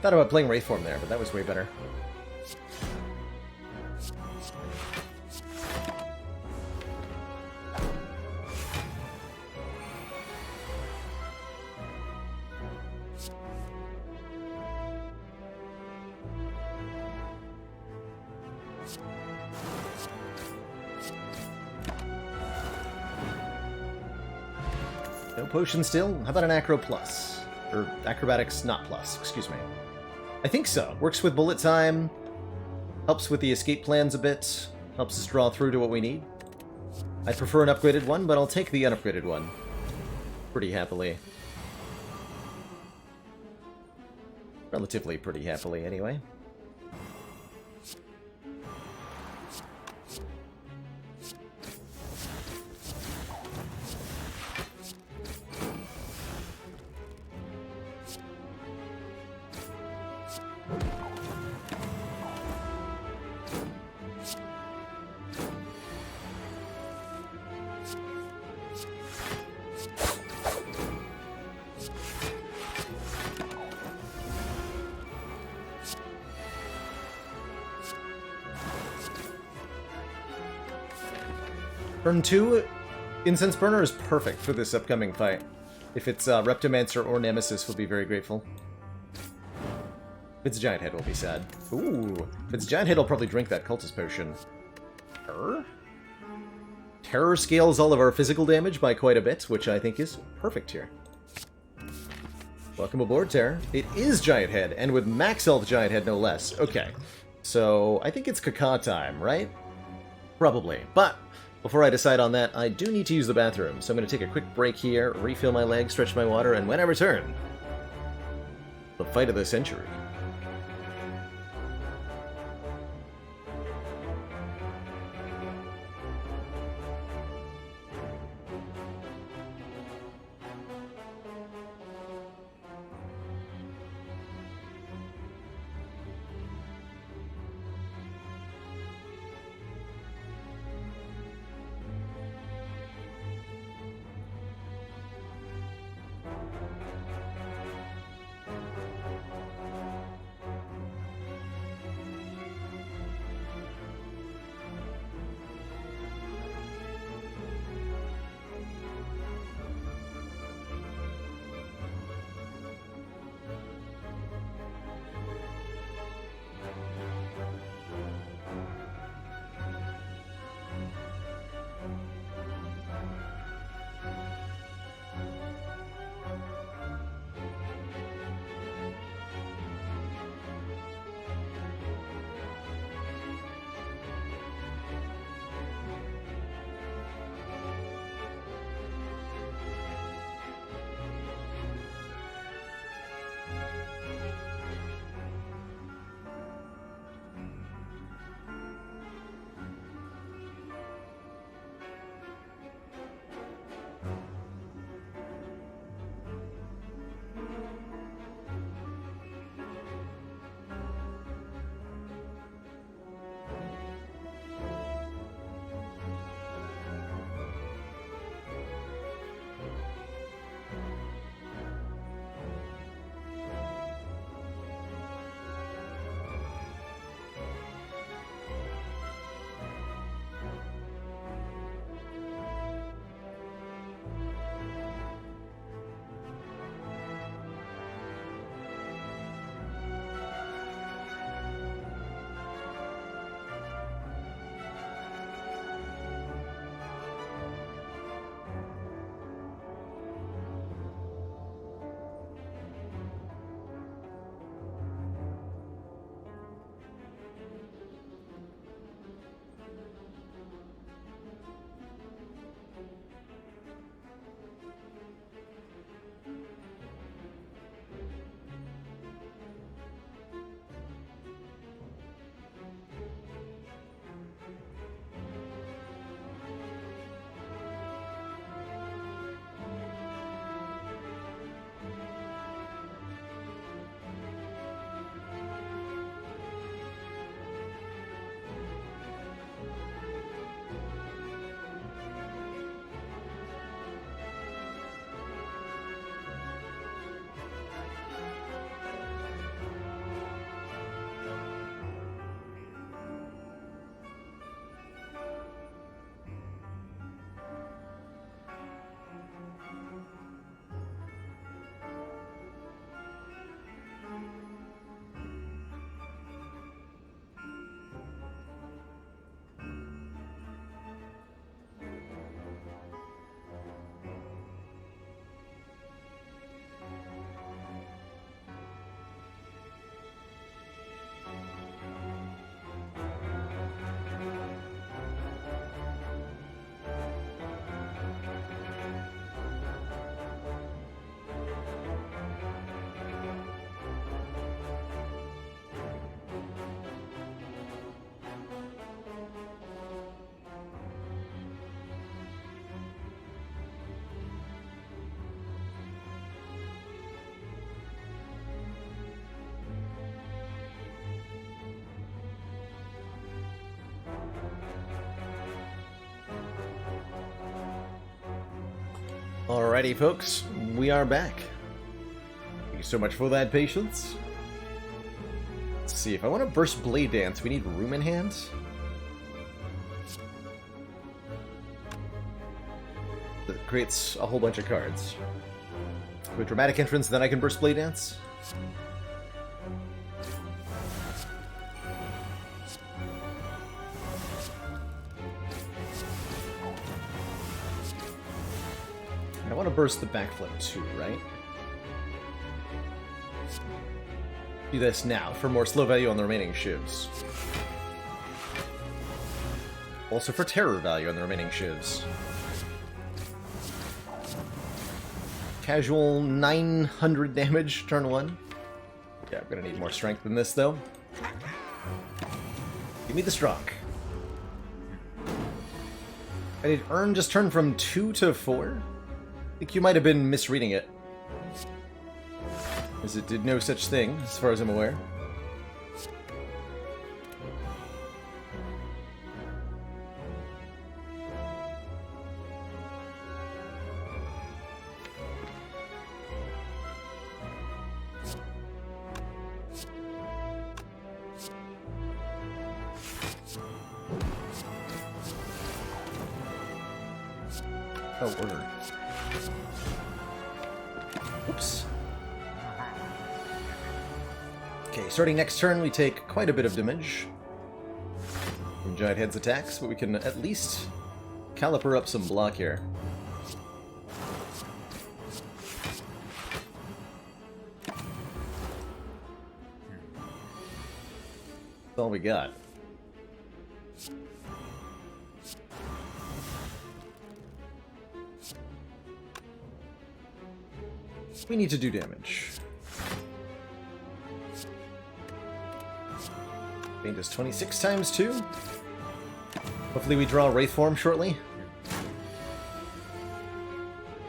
Speaker 1: Thought about playing Wraithform there, but that was way better. No potion still? How about an Acro Plus? Or Acrobatics not Plus, excuse me. I think so. Works with bullet time, helps with the escape plans a bit, helps us draw through to what we need. I prefer an upgraded one, but I'll take the unupgraded one. Pretty happily. Relatively pretty happily, anyway. Turn 2, Incense Burner is perfect for this upcoming fight. If it's Reptomancer or Nemesis, we'll be very grateful. If it's Giant Head, we'll be sad. Ooh, if it's Giant Head, I'll probably drink that Cultist Potion. Terror? Terror scales all of our physical damage by quite a bit, which I think is perfect here. Welcome aboard, Terror. It is Giant Head, and with max health Giant Head, no less. Okay, so I think it's Kaka time, right? Probably, but before I decide on that, I do need to use the bathroom, so I'm going to take a quick break here, refill my legs, stretch my water, and when I return, the fight of the century. Alrighty, folks, we are back. Thank you so much for that patience. Let's see, if I want to burst Blade Dance, we need room in hand. That creates a whole bunch of cards. With Dramatic Entrance, then I can burst Blade Dance. I want to burst the backflip too, right? Do this now for more slow value on the remaining shivs. Also for terror value on the remaining shivs. Casual 900 damage, turn 1. Yeah, I'm gonna need more strength than this, though. Give me the strong. I did Earn just turn from 2 to 4? I think you might have been misreading it. As it did no such thing, as far as I'm aware. Oh, order. Oops. Okay, starting next turn, we take quite a bit of damage from Giant Head's attacks, but we can at least caliper up some block here. That's all we got. We need to do damage. Paint is 26 times 2. Hopefully we draw Wraith form shortly.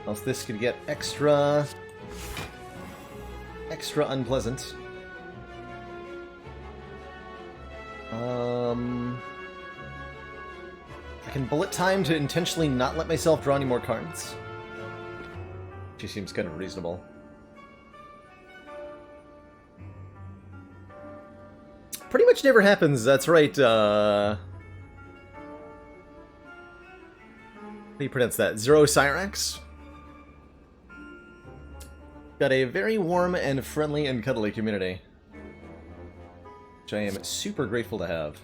Speaker 1: Else this could get extra unpleasant. I can bullet time to intentionally not let myself draw any more cards. She seems kind of reasonable. Pretty much never happens, that's right, how do you pronounce that? Zero Cyrax? Got a very warm and friendly and cuddly community, which I am super grateful to have.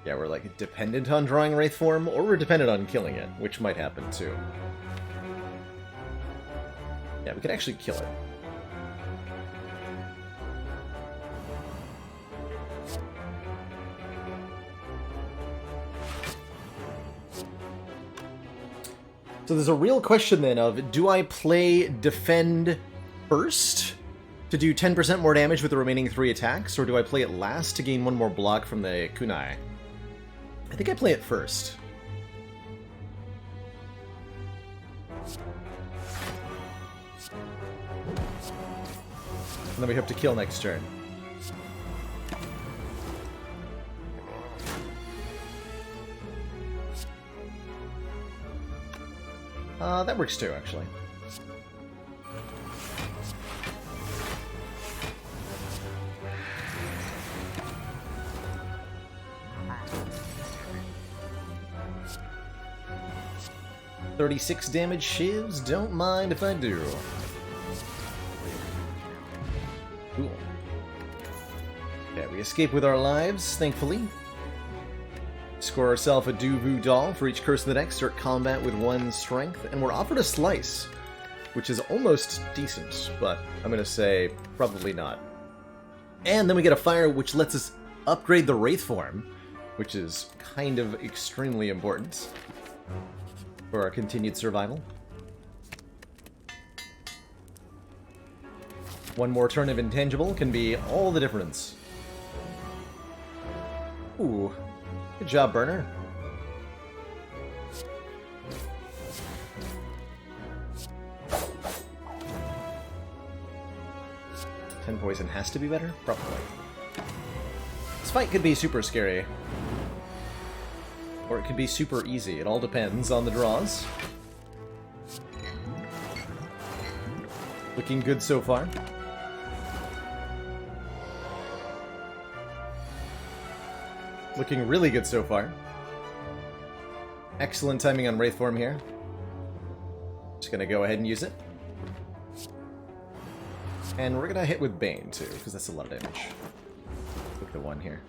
Speaker 1: Yeah, we're like dependent on drawing Wraith form, or we're dependent on killing it, which might happen too. Yeah, we could actually kill it. So there's a real question then of, do I play Defend first to do 10% more damage with the remaining 3 attacks, or do I play it last to gain 1 more block from the kunai? I think I play it first. And then we hope to kill next turn. That works too, actually. $36 damage shivs, don't mind if I do. Cool. Yeah, we escape with our lives, thankfully. Score ourselves a Duvu doll for each curse in the deck, start combat with 1 strength, and we're offered a slice, which is almost decent, but I'm gonna say probably not. And then we get a fire which lets us upgrade the Wraith form, which is kind of extremely important for our continued survival. 1 more turn of intangible can be all the difference. Ooh. Good job, Burner. Ten poison has to be better? Probably. This fight could be super scary. Or it could be super easy. It all depends on the draws. Looking good so far. Looking really good so far. Excellent timing on Wraith Form here. Just gonna go ahead and use it. And we're gonna hit with Bane too, because that's a lot of damage. Pick the one here.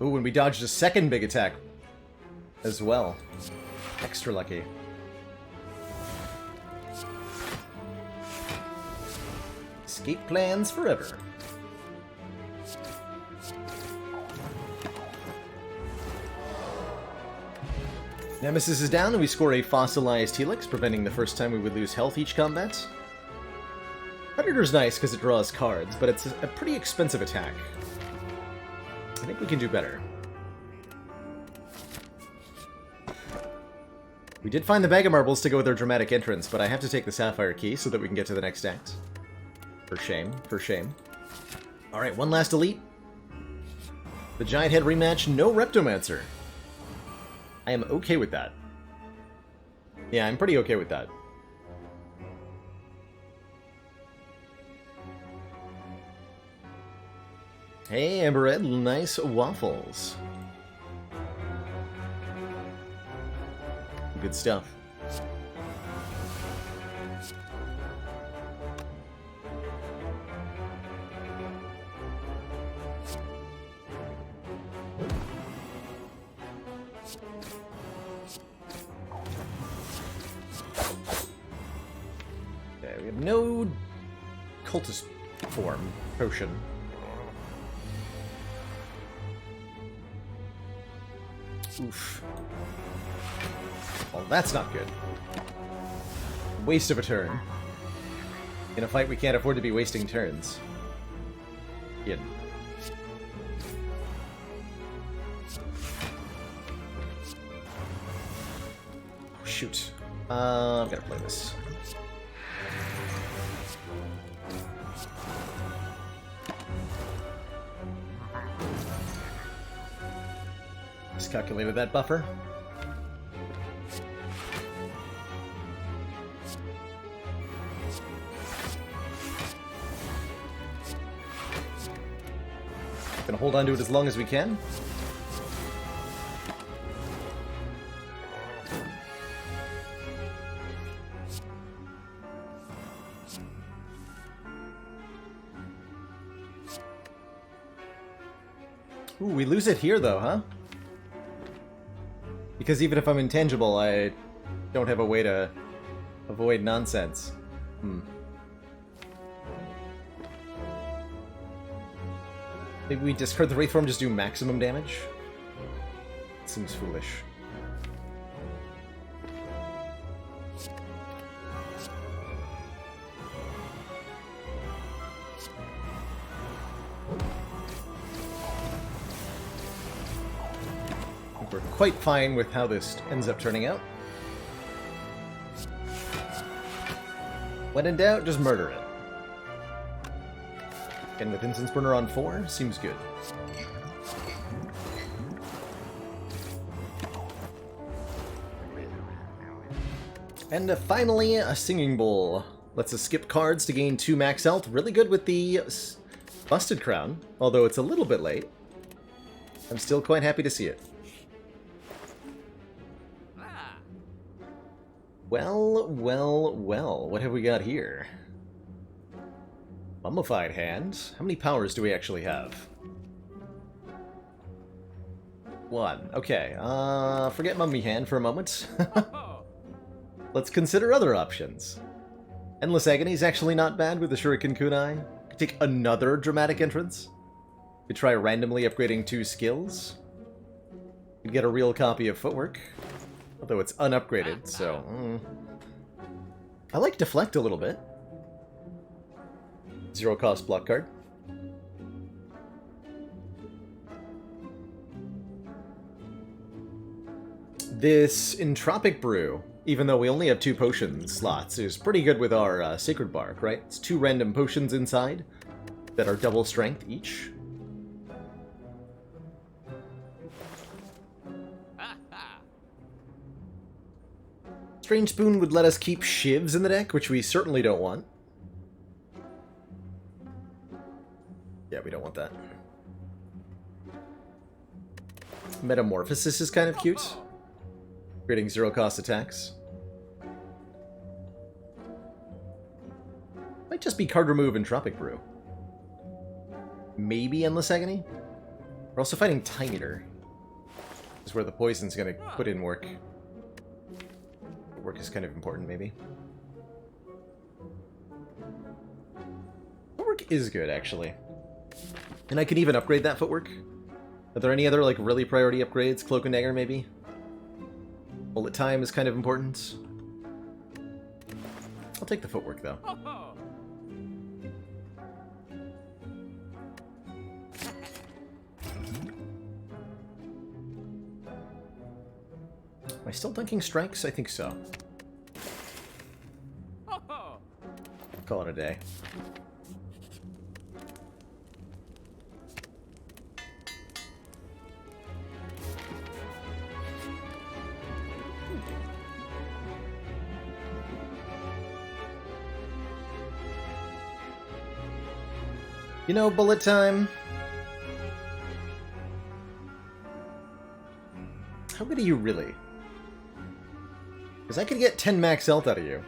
Speaker 1: Ooh, and we dodged a second big attack as well. Extra lucky. Escape plans forever. Nemesis is down, and we score a fossilized Helix, preventing the first time we would lose health each combat. Predator's nice because it draws cards, but it's a pretty expensive attack. I think we can do better. We did find the bag of marbles to go with our dramatic entrance, but I have to take the Sapphire Key so that we can get to the next act. For shame, for shame. Alright, one last elite. The Giant Head rematch, no Reptomancer. I am okay with that. Yeah, I'm pretty okay with that. Hey, Amberred, nice waffles. Good stuff. Okay, we have no cultist form potion. Oof. Well, that's not good. Waste of a turn. In a fight, we can't afford to be wasting turns. In. Oh, shoot. I'm gonna play this. Miscalculated that buffer. Gonna hold on to it as long as we can. Ooh, we lose it here though, huh? Because even if I'm intangible, I don't have a way to avoid nonsense. Maybe we discard the Wraith Form, just do maximum damage? Seems foolish. We're quite fine with how this ends up turning out. When in doubt, just murder it. And with Incense Burner on 4, seems good. And finally, a Singing Bowl. Lets us skip cards to gain 2 max health. Really good with the Busted Crown, although it's a little bit late. I'm still quite happy to see it. Well, well, well, what have we got here? Mummified Hand? How many powers do we actually have? 1. Okay, forget Mummy Hand for a moment. Let's consider other options. Endless Agony is actually not bad with the Shuriken Kunai. Could take another dramatic entrance. Could try randomly upgrading 2 skills. Could get a real copy of Footwork. Although it's unupgraded, so... I like Deflect a little bit. 0 cost block card. This Entropic Brew even though we only have 2 potion slots, is pretty good with our Sacred Bark, right? It's 2 random potions inside that are double strength each. Strange Spoon would let us keep shivs in the deck, which we certainly don't want. Yeah, we don't want that. Metamorphosis is kind of cute. Creating 0-cost attacks. Might just be card remove and Tropic Brew. Maybe Endless Agony? We're also fighting Time Eater. This is where the poison's gonna put in work. Work is kind of important, maybe. Footwork is good, actually. And I can even upgrade that footwork. Are there any other, like, really priority upgrades? Cloak and Dagger, maybe? Bullet time is kind of important. I'll take the footwork, though. Am I still dunking strikes? I think so. Call it a day. You know, bullet time. How good are you really? Because I could get 10 max health out of you.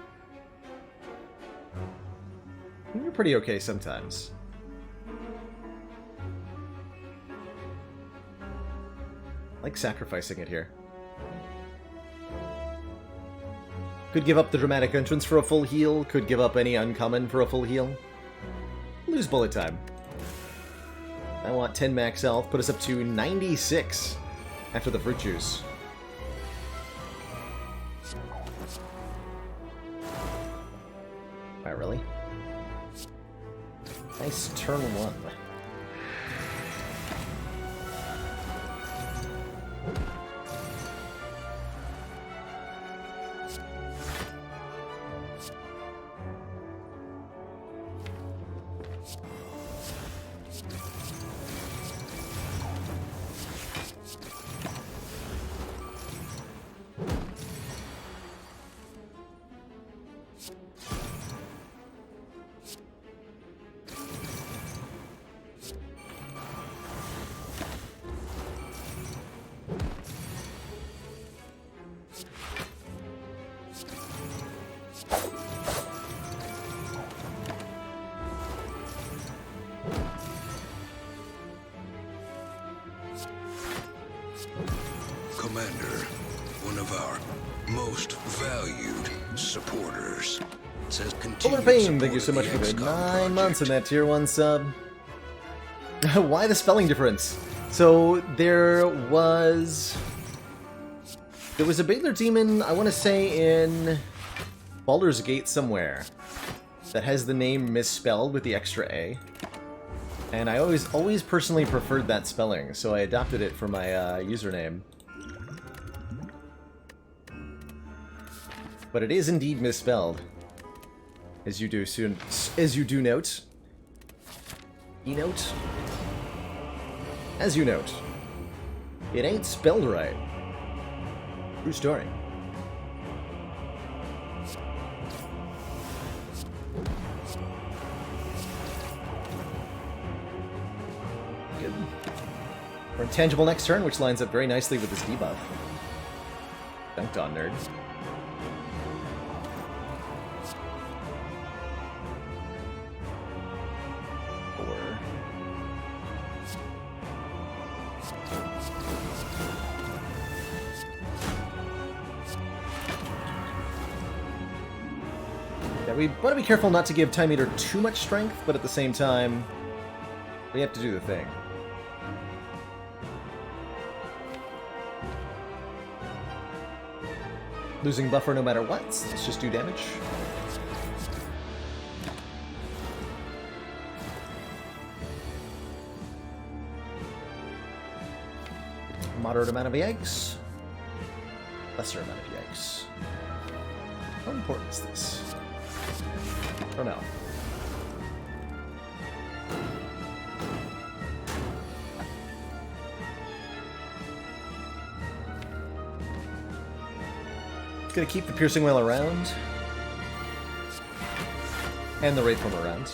Speaker 1: You're pretty okay sometimes. I like sacrificing it here. Could give up the dramatic entrance for a full heal. Could give up any uncommon for a full heal. Lose bullet time. I want 10 max health. Put us up to 96 after the fruit juice. Alright, really? Nice turn 1.
Speaker 3: Commander, one of our most valued supporters. It says
Speaker 1: Polar Pain, thank you so much for the 9 months in that tier 1 sub. Why the spelling difference? So there was a Baylor Demon, I want to say in Baldur's Gate somewhere, that has the name misspelled with the extra A. And I always personally preferred that spelling, so I adopted it for my username. But it is indeed misspelled, as you do note. E-note? As you note, it ain't spelled right. True story. Good. We're intangible next turn, which lines up very nicely with this debuff. Dunked on, nerd. We want to be careful not to give Time Eater too much strength, but at the same time, we have to do the thing. Losing buffer no matter what, let's just do damage. Moderate amount of yikes. Lesser amount of yikes. How important is this? I don't know. Gonna keep the piercing whale around. And the wraith form around.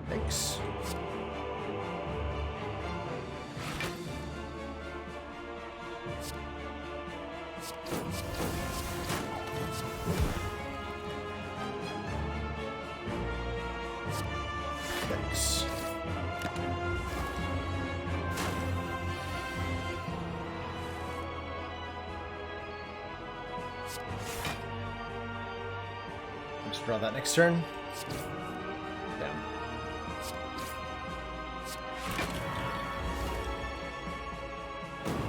Speaker 1: Thanks. Thanks. Just draw that next turn. Down.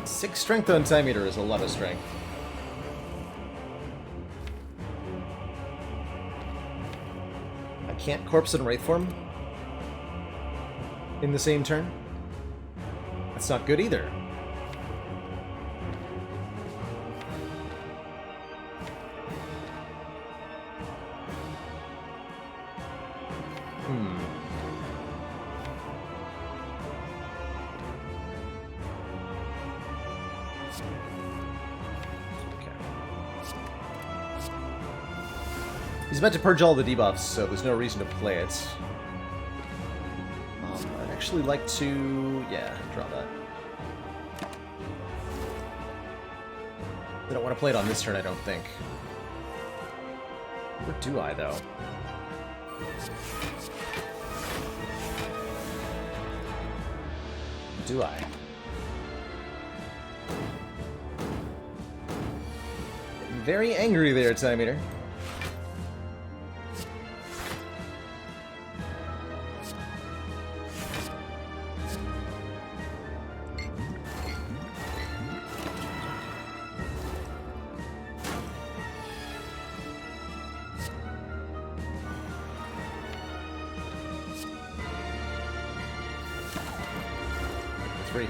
Speaker 1: Six strength on Time Eater is a lot of strength. I can't corpse and wraith form in the same turn. That's not good either. He's meant to purge all the debuffs, so there's no reason to play it. I'd actually like to... yeah, draw that. I don't want to play it on this turn, I don't think. Or do I, though? Do I? Getting very angry there, Time Eater.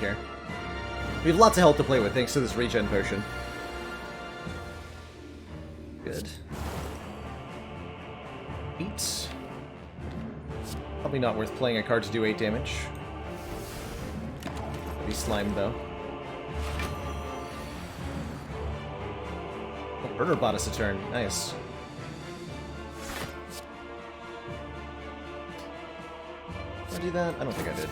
Speaker 1: Here. We have lots of health to play with thanks to this regen potion. Good. Eats. Probably not worth playing a card to do 8 damage. Be slimed though. Oh, Burner bought us a turn. Nice. Did I do that? I don't think I did.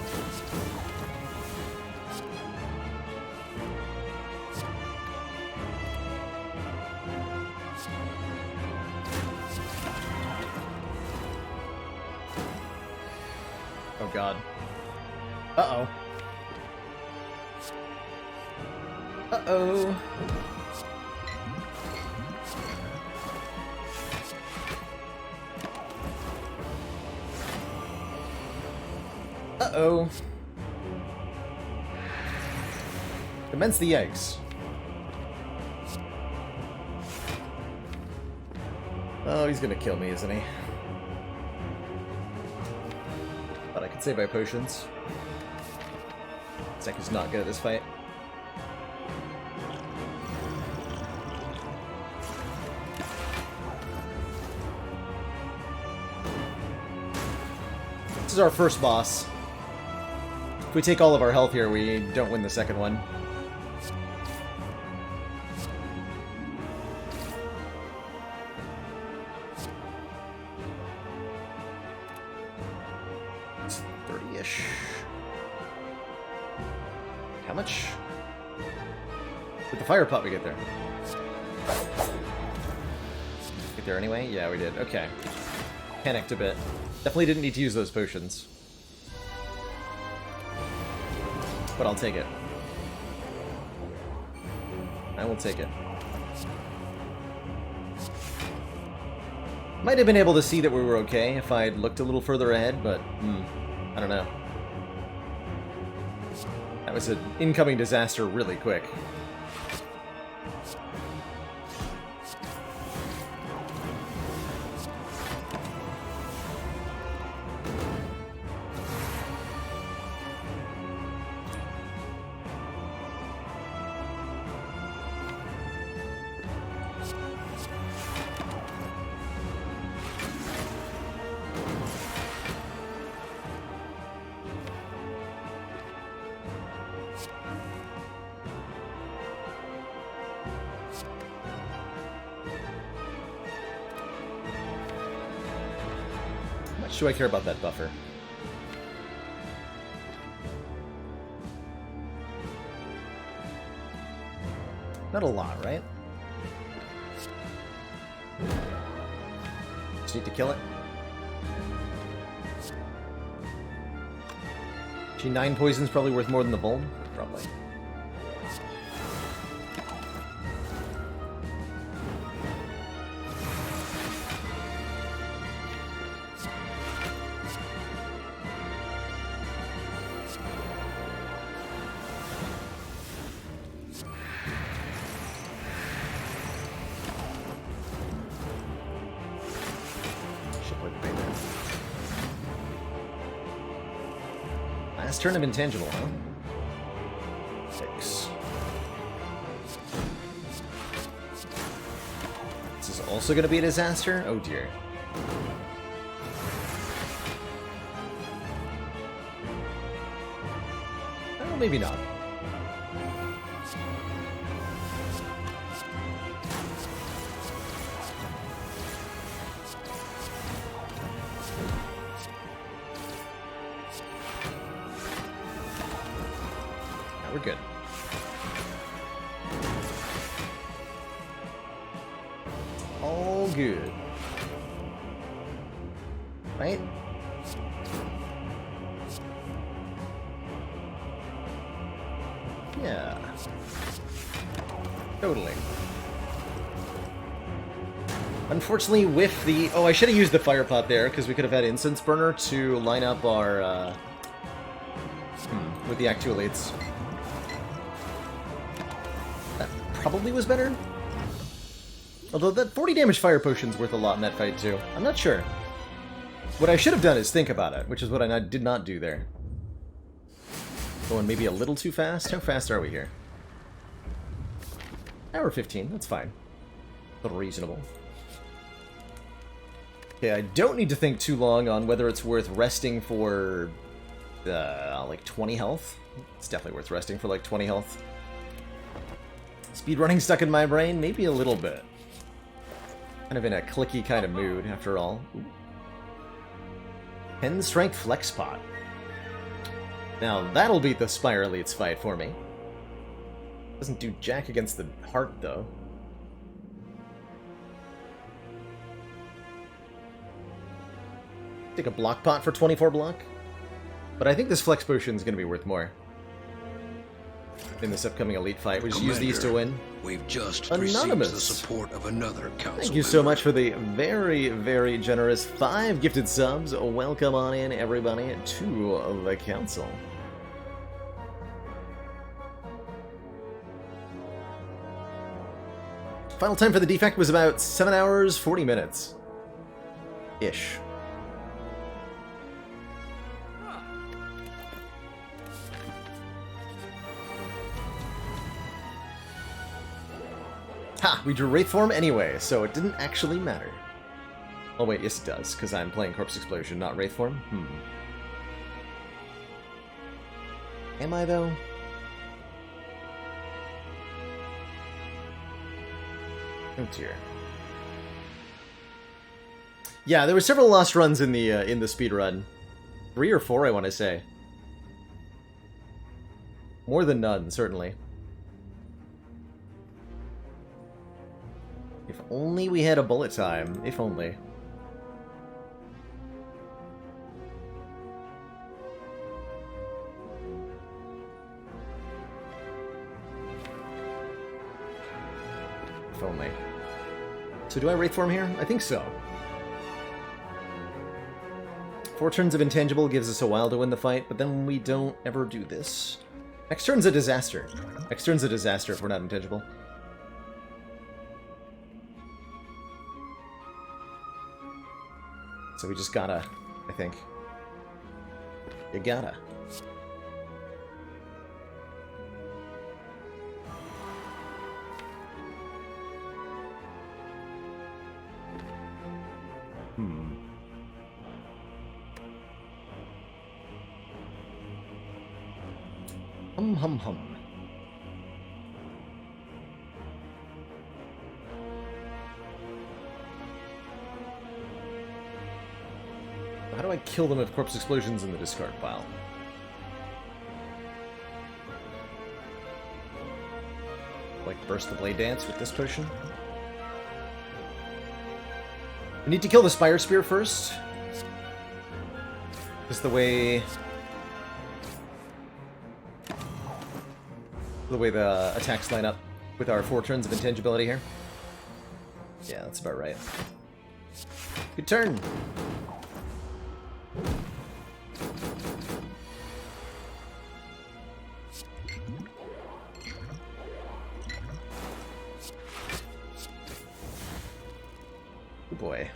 Speaker 1: Oh god. Uh-oh. Uh-oh. Uh-oh. Commence the eggs. Oh, he's gonna kill me, isn't he? But I can save my potions. Zek is not good at this fight. This is our first boss. If we take all of our health here, we don't win the second one. It's 30-ish. How much? With the fire pot we get there. Get there anyway? Yeah, we did. Okay. Panicked a bit. Definitely didn't need to use those potions. But I'll take it. I will take it. Might have been able to see that we were okay if I'd looked a little further ahead, but I don't know. That was an incoming disaster really quick. much do I care about that buffer? Not a lot, right? Just need to kill it. Actually, 9 poison's probably worth more than the Vuln? Probably. Last turn of intangible, huh? 6. This is also going to be a disaster? Oh dear. Oh, maybe not. We're good. All good. Right? Yeah. Totally. Unfortunately, with the... Oh, I should have used the fire pot there, because we could have had Incense Burner to line up our... with the Actuates. Probably was better. Although that 40 damage fire potion's worth a lot in that fight too. I'm not sure. What I should have done is think about it, which is what I did not do there. Going maybe a little too fast? How fast are we here? Hour 15, that's fine. A little reasonable. Okay, I don't need to think too long on whether it's worth resting for, like 20 health. It's definitely worth resting for like 20 health. Speedrunning stuck in my brain? Maybe a little bit. Kind of in a clicky kind of mood, after all. Ooh. 10 strength flex pot. Now, that'll beat the Spire Elites fight for me. Doesn't do jack against the heart, though. Take a block pot for 24 block. But I think this flex potion is going to be worth more in this upcoming elite fight. We just use these to win.
Speaker 3: We've just
Speaker 1: Anonymous.
Speaker 3: received the support of another council
Speaker 1: Thank you so much for the very, very generous 5 gifted subs. Welcome on in, everybody, to the council. Final time for the defect was about 7 hours, 40 minutes. Ish. Ha! We drew Wraith form anyway, so it didn't actually matter. Oh wait, yes it does, because I'm playing Corpse Explosion, not Wraith form. Am I, though? Oh dear. Yeah, there were several lost runs in the speed run. 3 or 4, I want to say. More than none, certainly. If only we had a bullet time. If only. If only. So do I Wraith form here? I think so. 4 turns of Intangible gives us a while to win the fight, but then we don't ever do this. Next turn's a disaster. Next turn's a disaster if we're not Intangible. So we just gotta, I think. You gotta. Hum. How do might kill them if corpse explosion's in the discard pile. Like burst the blade dance with this potion. We need to kill the Spire Spear first. Just the way the attacks line up with our 4 turns of intangibility here. Yeah, that's about right. Good turn. Oh boy.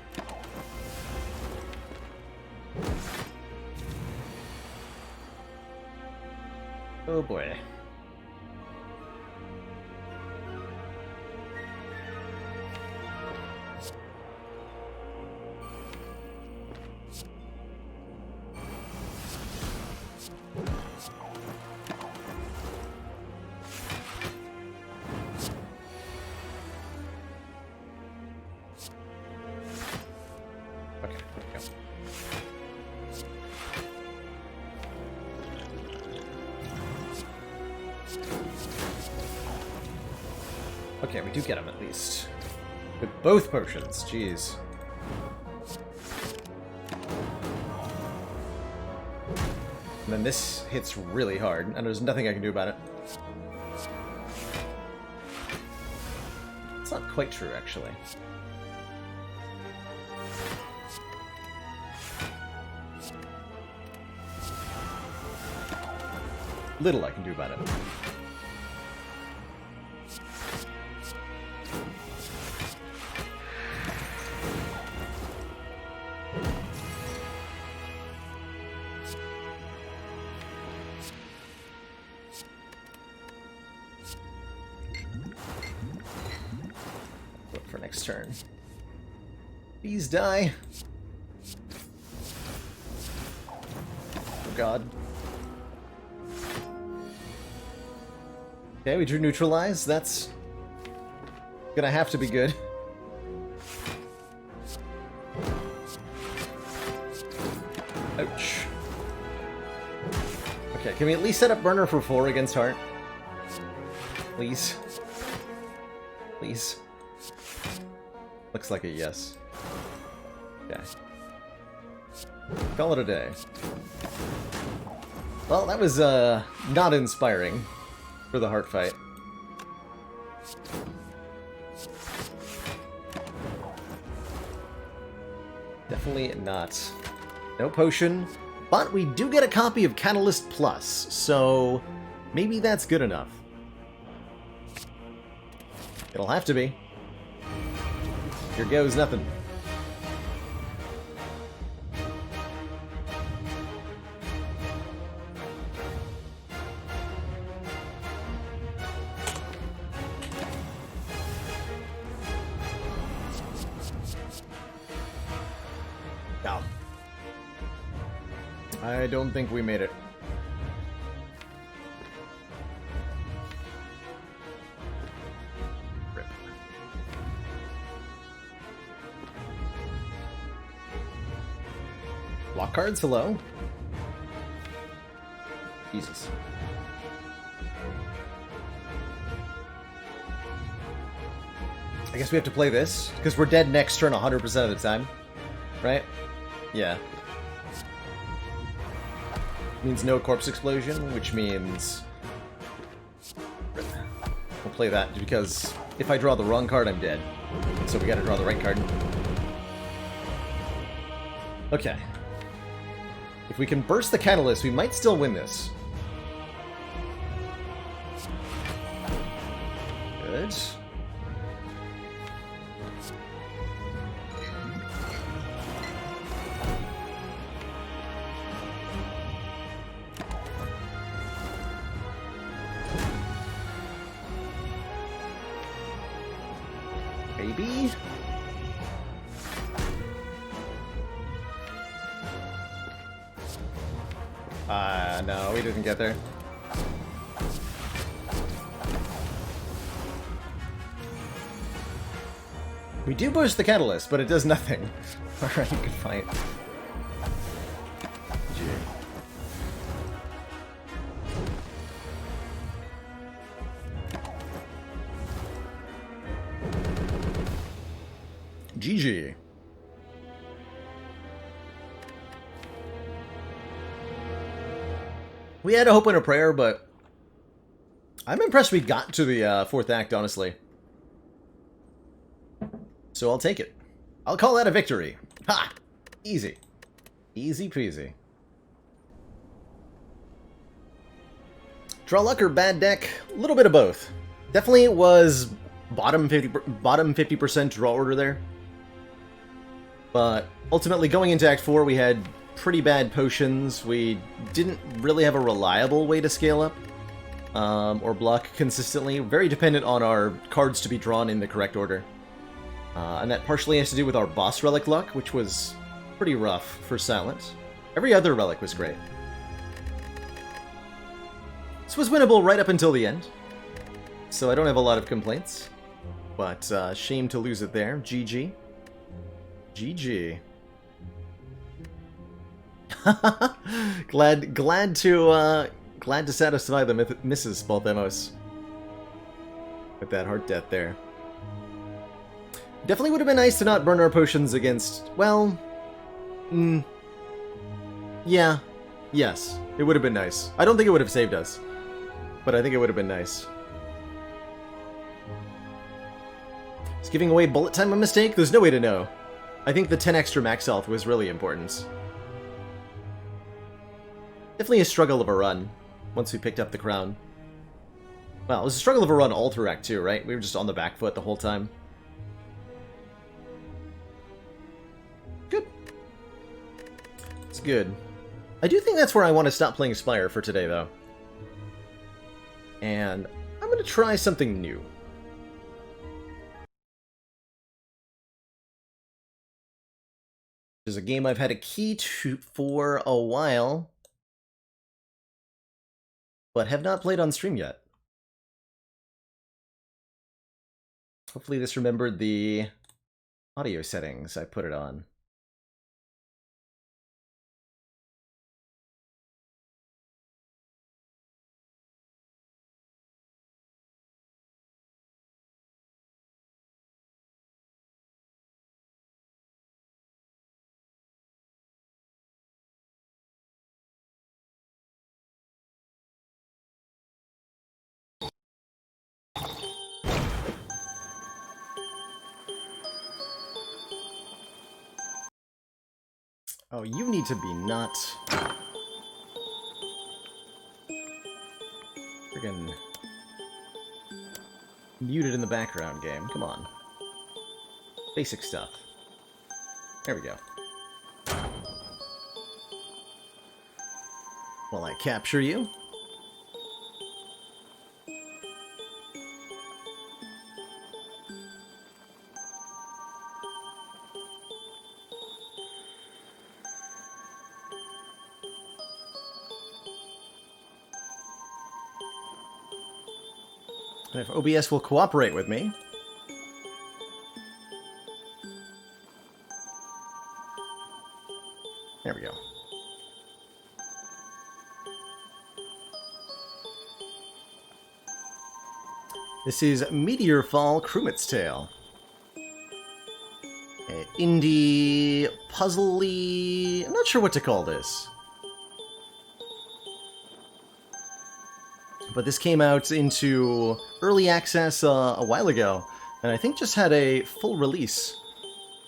Speaker 1: Oh boy. Okay, there we go. Okay, we do get him at least. With both potions, jeez. And then this hits really hard, and there's nothing I can do about it. It's not quite true, actually. Little I can do about it. Look for next turn. Please die. Oh god. Okay, we drew neutralize. That's gonna have to be good. Ouch. Okay, can we at least set up burner for 4 against Heart? Please. Please. Looks like a yes. Okay. Call it a day. Well, that was not inspiring for the Heart fight. Definitely not. No potion, but we do get a copy of Catalyst Plus, so maybe that's good enough. It'll have to be. Here goes nothing. No. I don't think we made it. Rip. Block cards, hello? Jesus. I guess we have to play this, because we're dead next turn 100% of the time. Right? Yeah. Means no corpse explosion, which means we'll play that because if I draw the wrong card, I'm dead. So we gotta draw the right card. Okay. If we can burst the Catalyst, we might still win this. Good. Maybe? No, we didn't get there. We do burst the Catalyst, but it does nothing. Alright, good fight. GG. We had a hope and a prayer, but I'm impressed we got to the fourth act, honestly. So I'll take it. I'll call that a victory. Ha! Easy. Easy peasy. Draw luck or bad deck? A little bit of both. Definitely was bottom 50% draw order there. But ultimately, going into Act 4, we had pretty bad potions. We didn't really have a reliable way to scale up or block consistently. Very dependent on our cards to be drawn in the correct order. And that partially has to do with our boss relic luck, which was pretty rough for Silent. Every other relic was great. This was winnable right up until the end, so I don't have a lot of complaints. But shame to lose it there. GG. GG. glad to satisfy the Mrs. Balthemos with that heart death there. Definitely would have been nice to not burn our potions against, well, yeah, yes, it would have been nice. I don't think it would have saved us, but I think it would have been nice. Is giving away bullet time a mistake? There's no way to know. I think the 10 extra max health was really important. Definitely a struggle of a run, once we picked up the crown. Well, it was a struggle of a run all through Act 2, right? We were just on the back foot the whole time. Good. It's good. I do think that's where I want to stop playing Spire for today, though. And I'm going to try something new. This is a game I've had a key to for a while, but have not played on stream yet. Hopefully this remembered the audio settings I put it on. Oh, you need to be nuts. Friggin' muted in the background game. Come on. Basic stuff. There we go. While I capture you. And if OBS will cooperate with me. There we go. This is Meteorfall, Krumit's Tale. An indie puzzly. I'm not sure what to call this. But this came out into early access a while ago, and I think just had a full release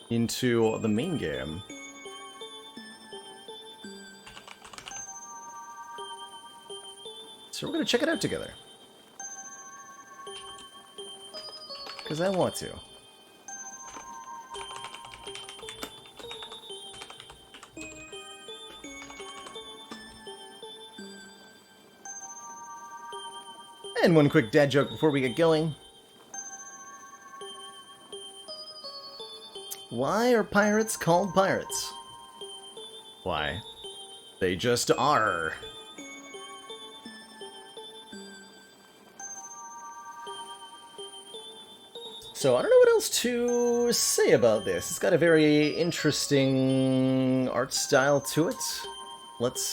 Speaker 1: into the main game. So we're going to check it out together. Because I want to. And one quick dad joke before we get going. Why are pirates called pirates? Why? They just are. So I don't know what else to say about this. It's got a very interesting art style to it. Let's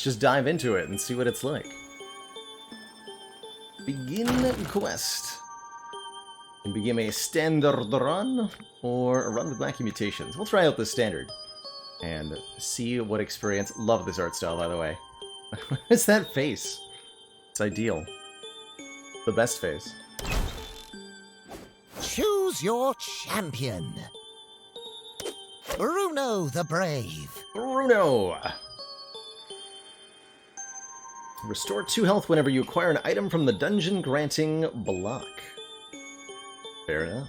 Speaker 1: just dive into it and see what it's like. Begin quest. Can begin a standard run or a run with wacky mutations. We'll try out the standard and see what experience. Love this art style, by the way. What is that face? It's ideal. The best face.
Speaker 4: Choose your champion. Bruno the Brave.
Speaker 1: Bruno! Restore 2 health whenever you acquire an item from the dungeon granting block. Fair enough.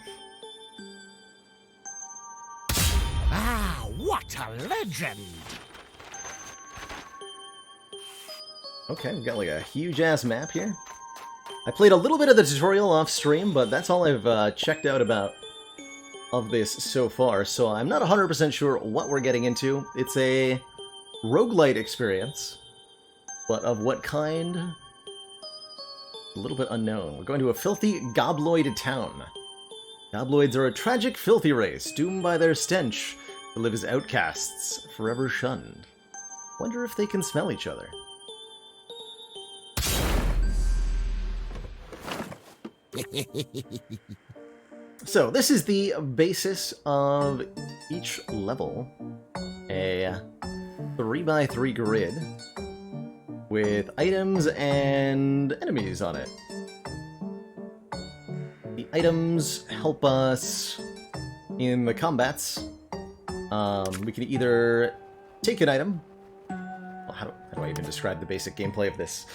Speaker 4: Ah, what a legend!
Speaker 1: Okay, we've got like a huge-ass map here. I played a little bit of the tutorial off-stream, but that's all I've checked out about of this so far, so I'm not 100% sure what we're getting into. It's a roguelite experience, but of what kind? A little bit unknown. We're going to a filthy gobloid town. Gobloids are a tragic, filthy race, doomed by their stench to live as outcasts, forever shunned. Wonder if they can smell each other. So, this is the basis of each level. A 3x3 grid with items and enemies on it. The items help us in the combats. We can either take an item. Well, how do I even describe the basic gameplay of this?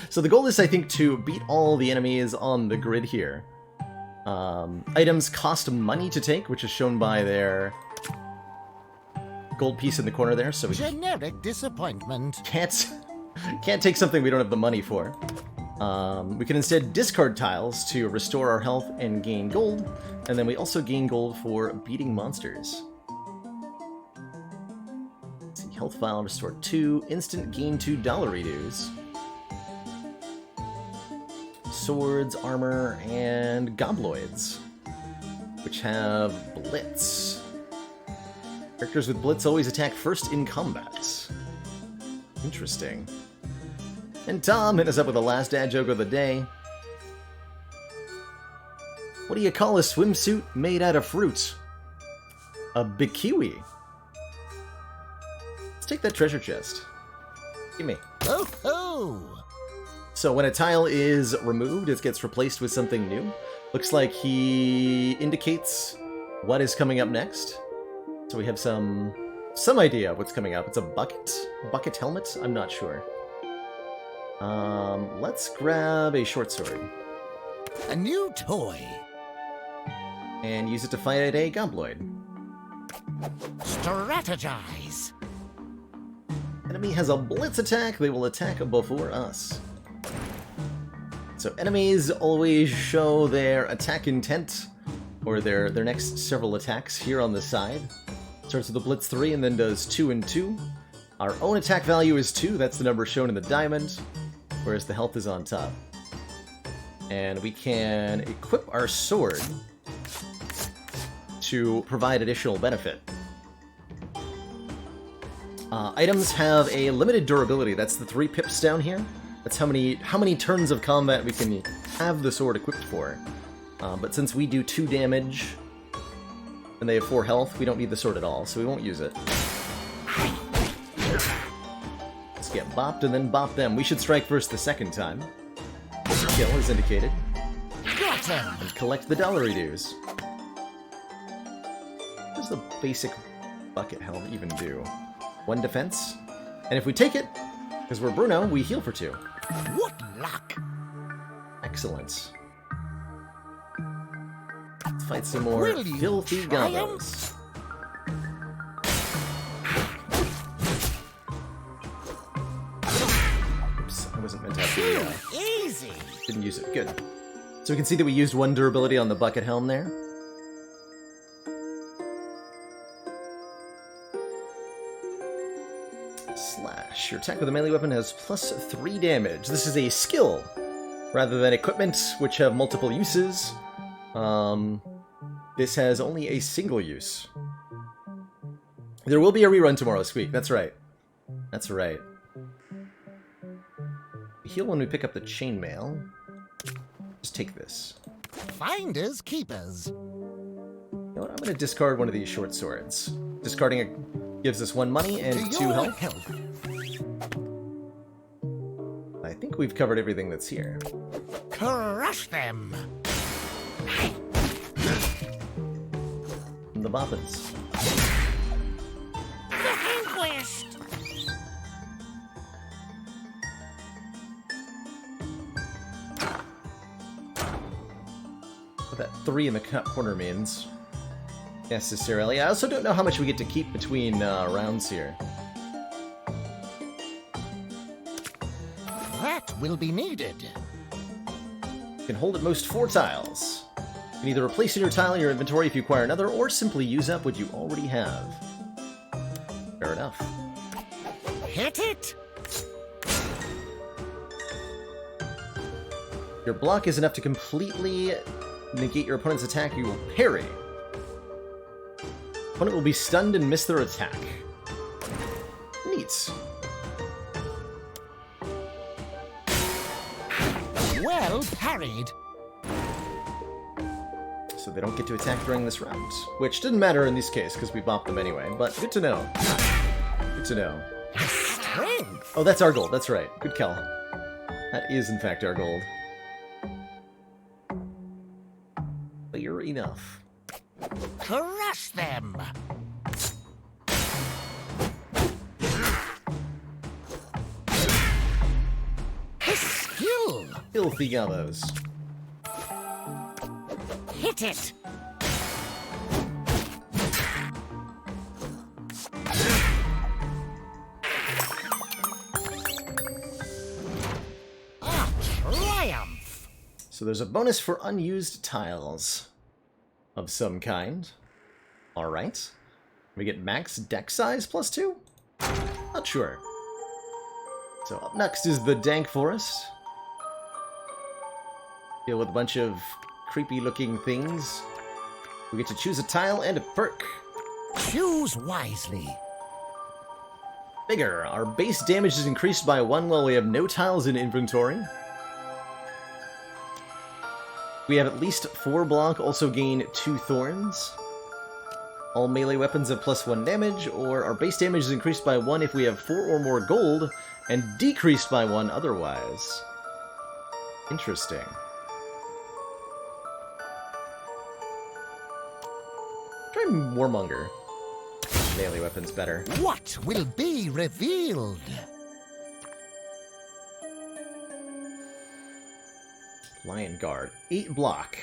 Speaker 1: So the goal is, I think, to beat all the enemies on the grid here. Items cost money to take, which is shown by their gold piece in the corner there. So we
Speaker 4: Generic disappointment.
Speaker 1: can't take something we don't have the money for. We can instead discard tiles to restore our health and gain gold, and then we also gain gold for beating monsters. Let's see, health file restore 2, instant gain $2 redos. Swords, armor, and gobloids, which have blitz. Characters with blitz always attack first in combat. Interesting. And Tom hit us up with the last dad joke of the day. What do you call a swimsuit made out of fruit? A bikiwi. Let's take that treasure chest. Give me.
Speaker 4: Oh ho!
Speaker 1: So when a tile is removed, it gets replaced with something new. Looks like he indicates what is coming up next. So we have some idea of what's coming up. It's a bucket helmet? I'm not sure. Let's grab a short sword.
Speaker 4: A new toy.
Speaker 1: And use it to fight a gobloid.
Speaker 4: Strategize.
Speaker 1: Enemy has a blitz attack. They will attack before us. So enemies always show their attack intent, or their next several attacks here on the side. Starts with a blitz 3 and then does 2 and 2. Our own attack value is 2, that's the number shown in the diamond, whereas the health is on top. And we can equip our sword to provide additional benefit. Items have a limited durability, that's the 3 pips down here. That's how many turns of combat we can have the sword equipped for. But since we do 2 damage, and they have 4 health, we don't need the sword at all, so we won't use it. Let's get bopped and then bop them. We should strike first the second time. Kill is indicated.
Speaker 4: Got him.
Speaker 1: And collect the $1 dues. What does the basic bucket helmet even do? 1 defense? And if we take it, because we're Bruno, we heal for 2.
Speaker 4: What luck!
Speaker 1: Excellent. Let's fight some more
Speaker 4: Will you
Speaker 1: filthy
Speaker 4: triumph?
Speaker 1: gobbos. Oops, I wasn't meant to have to,
Speaker 4: Easy.
Speaker 1: didn't use it. Good. So we can see that we used 1 durability on the bucket helm there. Slash. Your attack with a melee weapon has plus 3 damage. This is a skill, rather than equipment, which have multiple uses. This has only a single use. There will be a rerun tomorrow, Squeak. That's right. That's right. We heal when we pick up the chainmail. Just take this.
Speaker 4: Finders keepers.
Speaker 1: You know what? I'm going to discard one of these short swords. Discarding it gives us 1 money and 2
Speaker 4: Your
Speaker 1: health.
Speaker 4: health.
Speaker 1: I think we've covered everything that's here.
Speaker 4: Crush them.
Speaker 1: The boppins.
Speaker 4: Vanquished.
Speaker 1: What that 3 in the corner means. Necessarily. I also don't know how much we get to keep between rounds here.
Speaker 4: That will be needed.
Speaker 1: You can hold at most 4 tiles. You can either replace your tile in your inventory if you acquire another, or simply use up what you already have. Fair enough.
Speaker 4: Hit it.
Speaker 1: Your block is enough to completely negate your opponent's attack. You will parry. Opponent will be stunned and miss their attack. Neat.
Speaker 4: Well parried.
Speaker 1: So they don't get to attack during this round. Which didn't matter in this case, because we bopped them anyway, but good to know. Good to know.
Speaker 4: Strength.
Speaker 1: Oh, that's our gold, that's right. Good call. That is, in fact, our gold. Clear enough.
Speaker 4: Crush them. His skill.
Speaker 1: Filthy gallows.
Speaker 4: Hit it. A triumph.
Speaker 1: So there's a bonus for unused tiles of some kind. Alright. We get max deck size +2? Not sure. So up next is the Dank Forest. Deal with a bunch of creepy looking things. We get to choose a tile and a perk.
Speaker 4: Choose wisely.
Speaker 1: Bigger. Our base damage is increased by 1 while we have no tiles in inventory. We have at least 4 block, also gain 2 thorns. All melee weapons have +1 damage, or our base damage is increased by 1 if we have 4 or more gold, and decreased by 1 otherwise. Interesting. Try Warmonger. Melee weapons better.
Speaker 4: What will be revealed?
Speaker 1: Lion Guard. 8 block.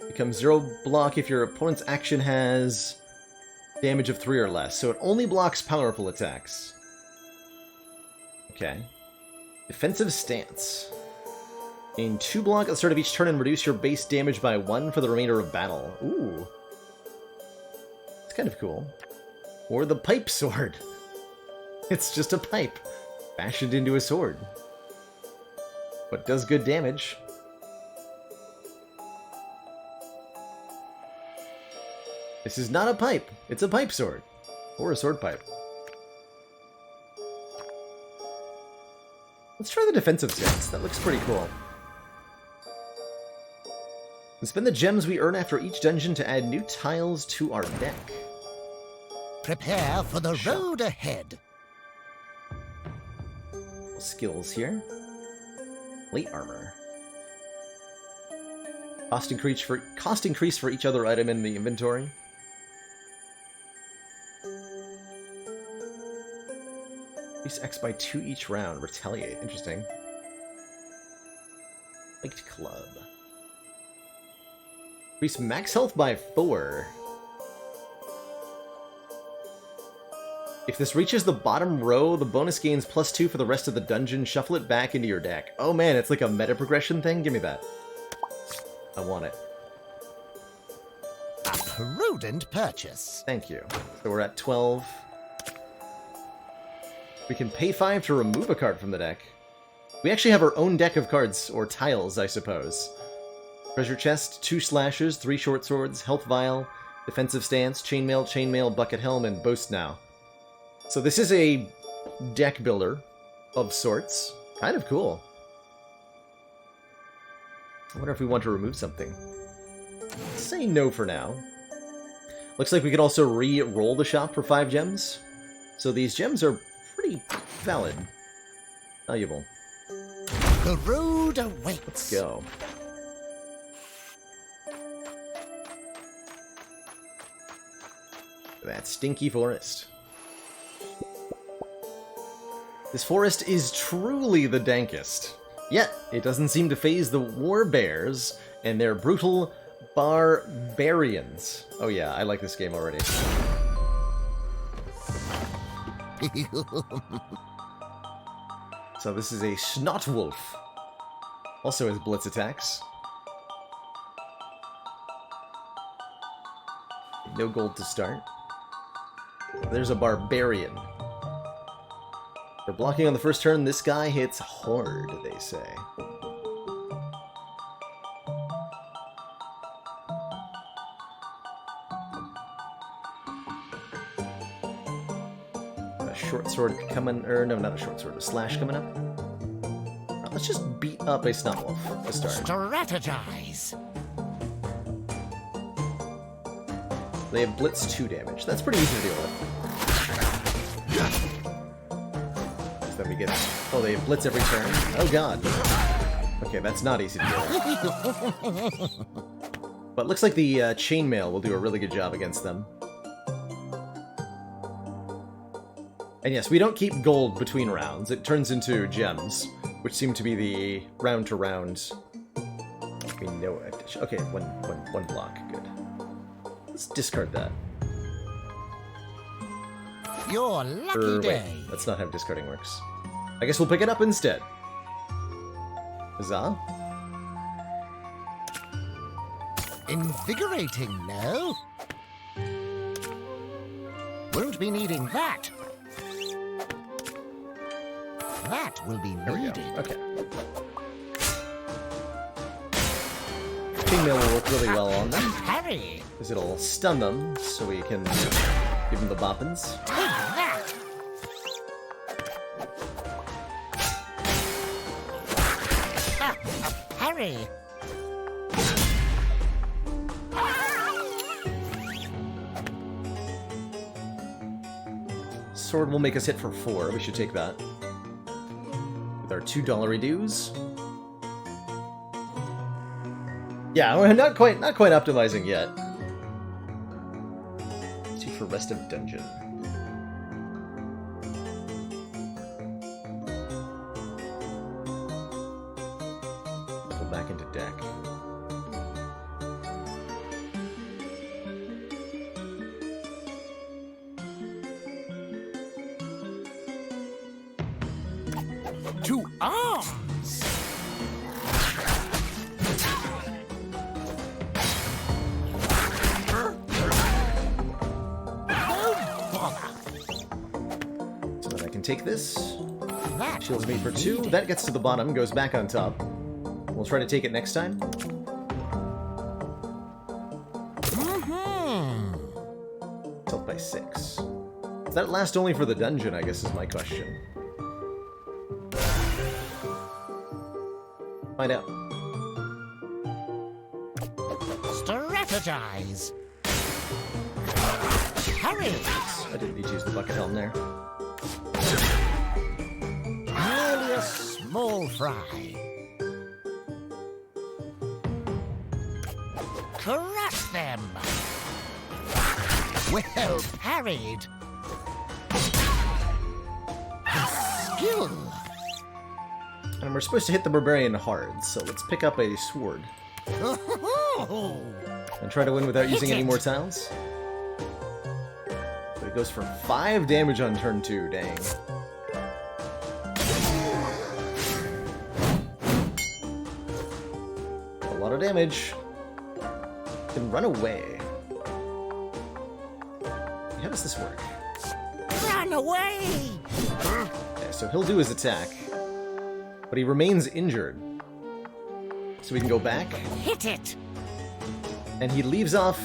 Speaker 1: Becomes 0 block if your opponent's action has damage of 3 or less, so it only blocks powerful attacks. Okay. Defensive Stance. Gain 2 block at the start of each turn and reduce your base damage by 1 for the remainder of battle. Ooh. It's kind of cool. Or the Pipe Sword. It's just a pipe, fashioned into a sword. But does good damage. This is not a pipe. It's a pipe sword. Or a sword pipe. Let's try the defensive stance. That looks pretty cool. We spend the gems we earn after each dungeon to add new tiles to our deck.
Speaker 4: Prepare for the road ahead.
Speaker 1: Skills here. Plate armor. Cost increase for each other item in the inventory. Increase X by 2 each round. Retaliate. Interesting. Linked Club. Increase max health by 4. If this reaches the bottom row, the bonus gains +2 for the rest of the dungeon. Shuffle it back into your deck. Oh man, it's like a meta progression thing? Give me that. I want it.
Speaker 4: A prudent purchase.
Speaker 1: Thank you. So we're at 12. We can pay 5 to remove a card from the deck. We actually have our own deck of cards, or tiles, I suppose. Treasure chest, 2 slashes, 3 short swords, health vial, defensive stance, chainmail, bucket helm, and boast now. So this is a deck builder of sorts. Kind of cool. I wonder if we want to remove something. Say no for now. Looks like we could also re-roll the shop for 5 gems. So these gems are pretty valid. Valuable.
Speaker 4: The road awaits.
Speaker 1: Let's go. That stinky forest. This forest is truly the dankest. Yet, it doesn't seem to faze the war bears and their brutal barbarians. Oh yeah, I like this game already. So this is a Snotwolf. Also has blitz attacks. No gold to start. There's a barbarian. For blocking on the first turn, this guy hits hard, they say. A short sword coming, or no, not a short sword, a slash coming up. Let's just beat up a Snotwolf to start.
Speaker 4: Strategize.
Speaker 1: They have blitz 2 damage. That's pretty easy to deal with. So then we get... Oh, they have blitz every turn. Oh god. Okay, that's not easy to deal with. But looks like the chainmail will do a really good job against them. And yes, we don't keep gold between rounds. It turns into gems, which seem to be the round-to-round... We know it. Okay, one block. Good. Let's discard that.
Speaker 4: Your lucky day.
Speaker 1: Wait, that's not how discarding works. I guess we'll pick it up instead. Huzzah.
Speaker 4: Invigorating, no? Won't be needing that. That will be
Speaker 1: There we
Speaker 4: needed.
Speaker 1: go. Okay. Chainmail will work really well on them,
Speaker 4: Harry,
Speaker 1: because it'll stun them, so we can give them the boppins.
Speaker 4: take that. Harry.
Speaker 1: Sword will make us hit for 4. We should take that. With our $2 dues. Yeah, we're not quite optimizing yet. 2 for rest of dungeon. Go back into deck.
Speaker 4: To arms!
Speaker 1: So that I can take this.
Speaker 4: That
Speaker 1: Shields
Speaker 4: will
Speaker 1: me for
Speaker 4: be
Speaker 1: 2.
Speaker 4: needed.
Speaker 1: That gets to the bottom, goes back on top. We'll try to take it next time. It's up by 6. Does that last only for the dungeon, I guess, is my question. Find out.
Speaker 4: Strategize. Hurry!
Speaker 1: I didn't need to use the bucket helm there.
Speaker 4: Merely a small fry. Crush them! Well parried. Skill.
Speaker 1: And we're supposed to hit the barbarian hard, so let's pick up a sword. And try to win without using any more tiles. But it goes for 5 damage on turn 2, dang. A lot of damage. Can run away. How does this work?
Speaker 4: Run away!
Speaker 1: Okay, so he'll do his attack. But he remains injured. So we can go back.
Speaker 4: Hit it!
Speaker 1: And he leaves off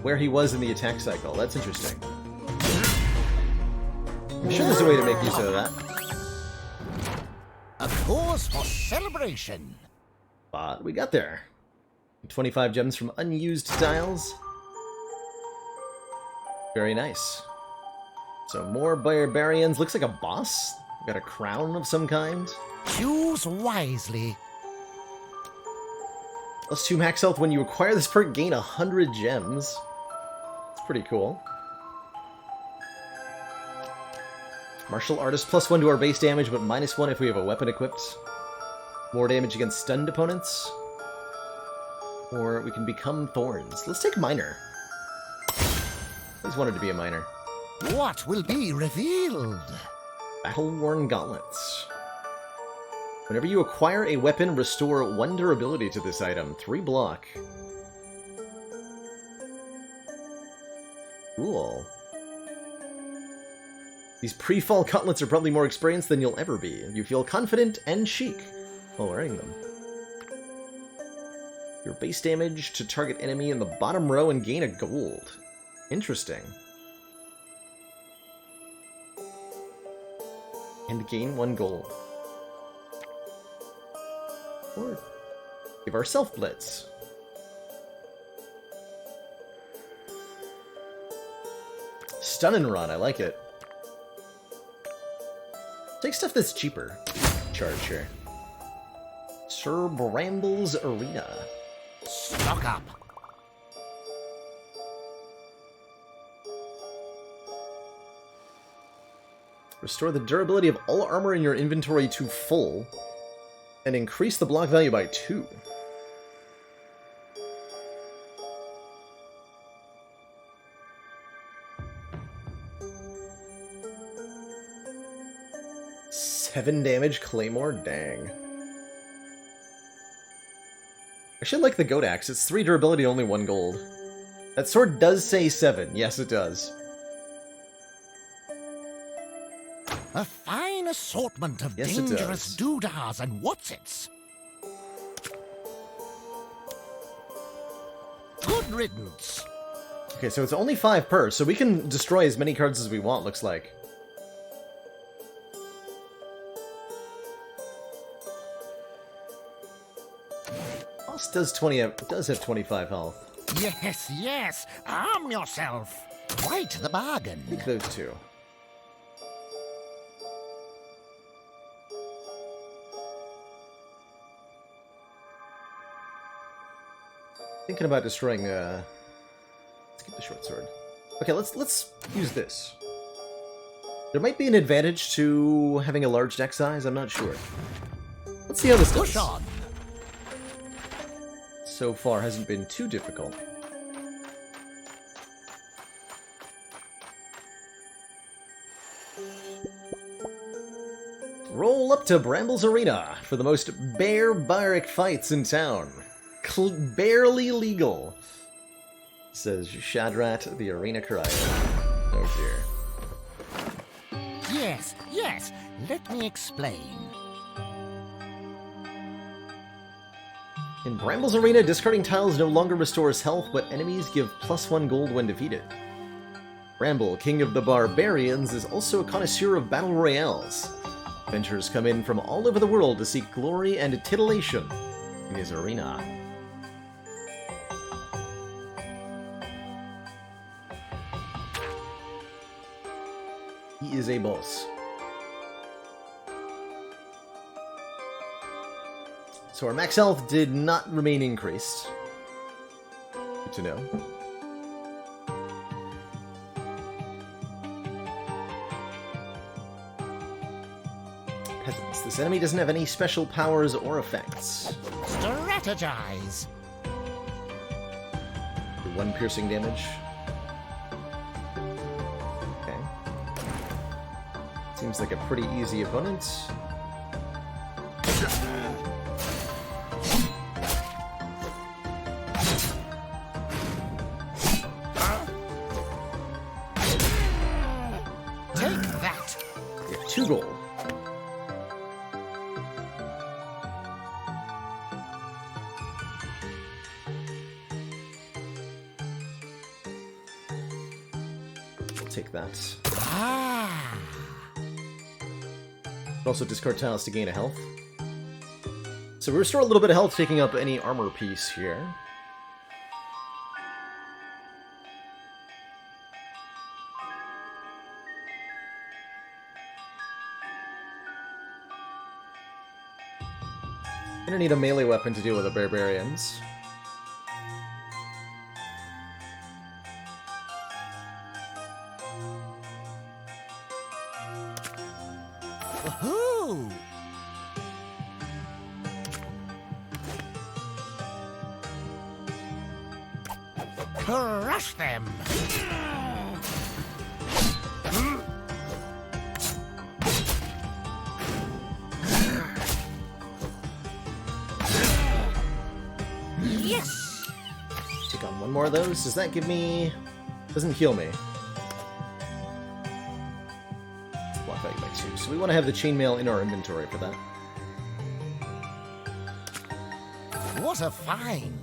Speaker 1: where he was in the attack cycle. That's interesting. I'm sure there's a way to make use of that.
Speaker 4: A cause for celebration.
Speaker 1: But we got there. 25 gems from unused tiles. Very nice. So more barbarians. Looks like a boss. Got a crown of some kind.
Speaker 4: Choose wisely.
Speaker 1: +2 max health when you acquire this perk, gain 100 gems. It's pretty cool. Martial Artist +1 to our base damage, but -1 if we have a weapon equipped. More damage against stunned opponents. Or we can become Thorns. Let's take Miner. Always wanted to be a Miner.
Speaker 4: What will be revealed?
Speaker 1: Battle-worn gauntlets. Whenever you acquire a weapon, restore 1 durability to this item. 3 block. Cool. These pre-fall gauntlets are probably more experienced than you'll ever be. You feel confident and chic while wearing them. Your base damage to target enemy in the bottom row and gain a gold. Interesting. And gain 1 gold. Or give ourselves Blitz. Stun and run, I like it. Take stuff that's cheaper. Charge here. Sir Bramble's Arena.
Speaker 4: Stock up.
Speaker 1: Restore the durability of all armor in your inventory to full, and increase the block value by 2. Seven damage Claymore? Dang. I should like the Goat Axe. It's 3 durability, only 1 gold. That sword does say 7. Yes, it does.
Speaker 4: A fine assortment of
Speaker 1: Yes, it
Speaker 4: dangerous
Speaker 1: does.
Speaker 4: doodahs and whatsits. Good riddance.
Speaker 1: Okay, so it's only 5 per, so we can destroy as many cards as we want, looks like. Boss does have 25 health.
Speaker 4: Yes, yes. Arm yourself. Quite the bargain.
Speaker 1: Take those 2. Thinking about destroying, let's get the short sword. Okay, let's use this. There might be an advantage to having a large deck size, I'm not sure. Let's see how this
Speaker 4: Push
Speaker 1: goes.
Speaker 4: on.
Speaker 1: So far hasn't been too difficult. Roll up to Bramble's Arena for the most barbaric fights in town. Barely legal, says Shadrat, the arena crier. Oh dear.
Speaker 4: Yes, yes. Let me explain.
Speaker 1: In Bramble's Arena, discarding tiles no longer restores health, but enemies give +1 gold when defeated. Bramble, king of the barbarians, is also a connoisseur of battle royales. Adventurers come in from all over the world to seek glory and titillation in his arena. He is a boss. So our max health did not remain increased. Good to know. Peasants. This enemy doesn't have any special powers or effects.
Speaker 4: Strategize.
Speaker 1: 1 piercing damage. Okay. Seems like a pretty easy opponent.
Speaker 4: Take that.
Speaker 1: We have 2 gold. We'll take that.
Speaker 4: Ah.
Speaker 1: Also discard tiles to gain a health. So we restore a little bit of health, taking up any armor piece here. Gonna need a melee weapon to deal with the barbarians.
Speaker 4: Woohoo! Crush them! Yes!
Speaker 1: Take on one more of those. Does that give me... Doesn't heal me. Block value by 2. So we want to have the chainmail in our inventory for that.
Speaker 4: What a find!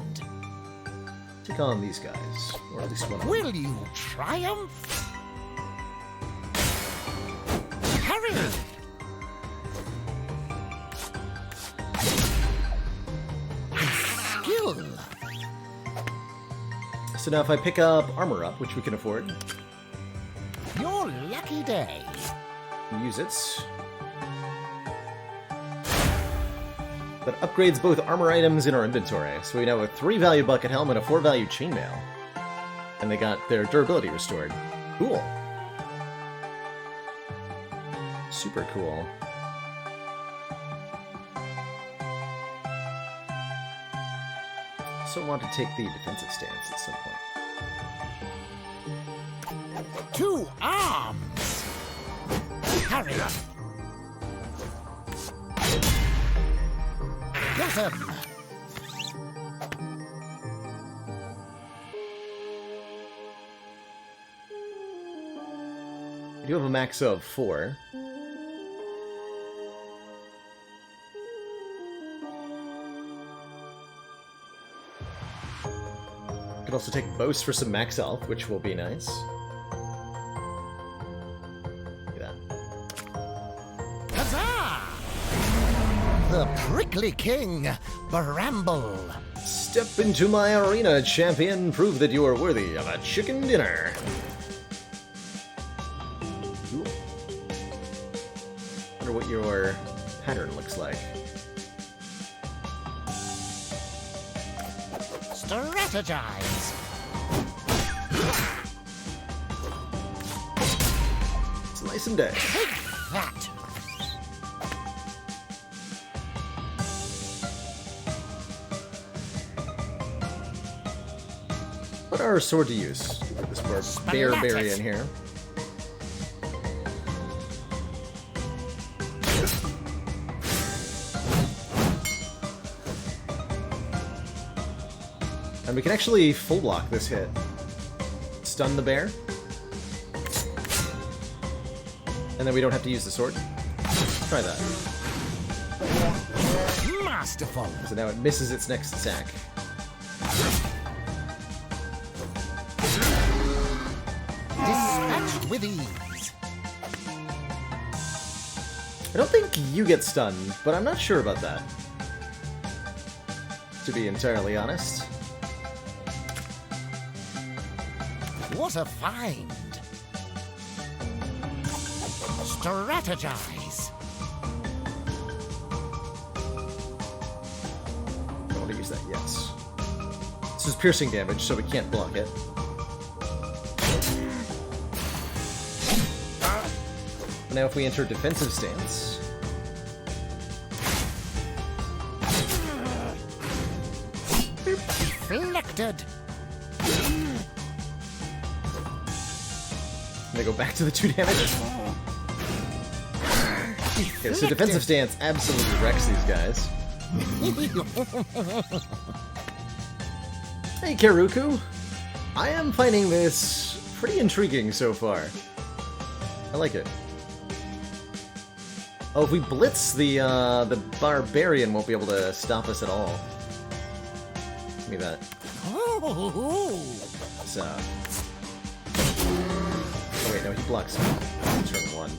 Speaker 1: Take on these guys. Or at least one of them.
Speaker 4: Will you triumph? Hurry! Skill!
Speaker 1: So now if I pick up armor up, which we can afford,
Speaker 4: Your lucky day.
Speaker 1: and use it. That upgrades both armor items in our inventory. So we now have a 3 value bucket helmet and a 4 value chainmail. And they got their durability restored. Cool. Super cool. So I want to take the defensive stance at some point.
Speaker 4: 2 arms! Hurry! Get him!
Speaker 1: You do have a max of 4. Could also take boast for some max health, which will be nice. Look at that.
Speaker 4: Huzzah! The prickly king, Bramble.
Speaker 1: Step into my arena, champion. Prove that you are worthy of a chicken dinner. Cool. Wonder what your pattern looks like.
Speaker 4: Strategize.
Speaker 1: Slice and dash.
Speaker 4: Take that.
Speaker 1: What are our sword to use? This barbarian here. And we can actually full block this hit. Stun the bear. And then we don't have to use the sword. Let's try that.
Speaker 4: Masterful.
Speaker 1: So now it misses its next attack.
Speaker 4: Dispatched with ease.
Speaker 1: I don't think you get stunned, but I'm not sure about that. To be entirely honest.
Speaker 4: What a find. Strategize.
Speaker 1: Don't want to use that yet. This is piercing damage, so we can't block it. Now if we enter defensive stance...
Speaker 4: Deflected.
Speaker 1: They go back to the 2 damage. Okay, so defensive stance absolutely wrecks these guys. Hey Karuku! I am finding this pretty intriguing so far. I like it. Oh, if we blitz, the barbarian won't be able to stop us at all. Give me that. So... Oh wait, no, he blocks turn 1.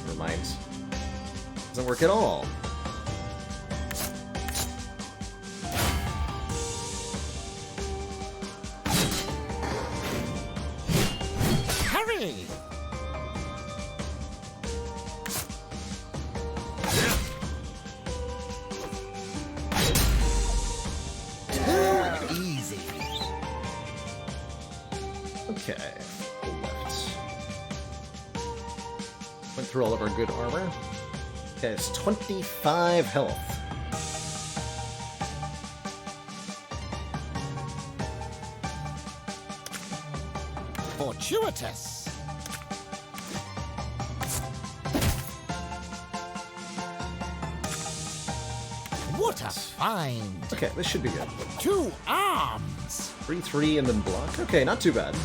Speaker 1: Never mind. Doesn't work at all.
Speaker 4: ready. Too easy.
Speaker 1: Okay. Left. Went through all of our good armor. Okay, it's 25 health.
Speaker 4: Fortuitous. What a find.
Speaker 1: Okay, this should be good.
Speaker 4: 2 arms.
Speaker 1: 3-3 and then block. Okay, not too bad.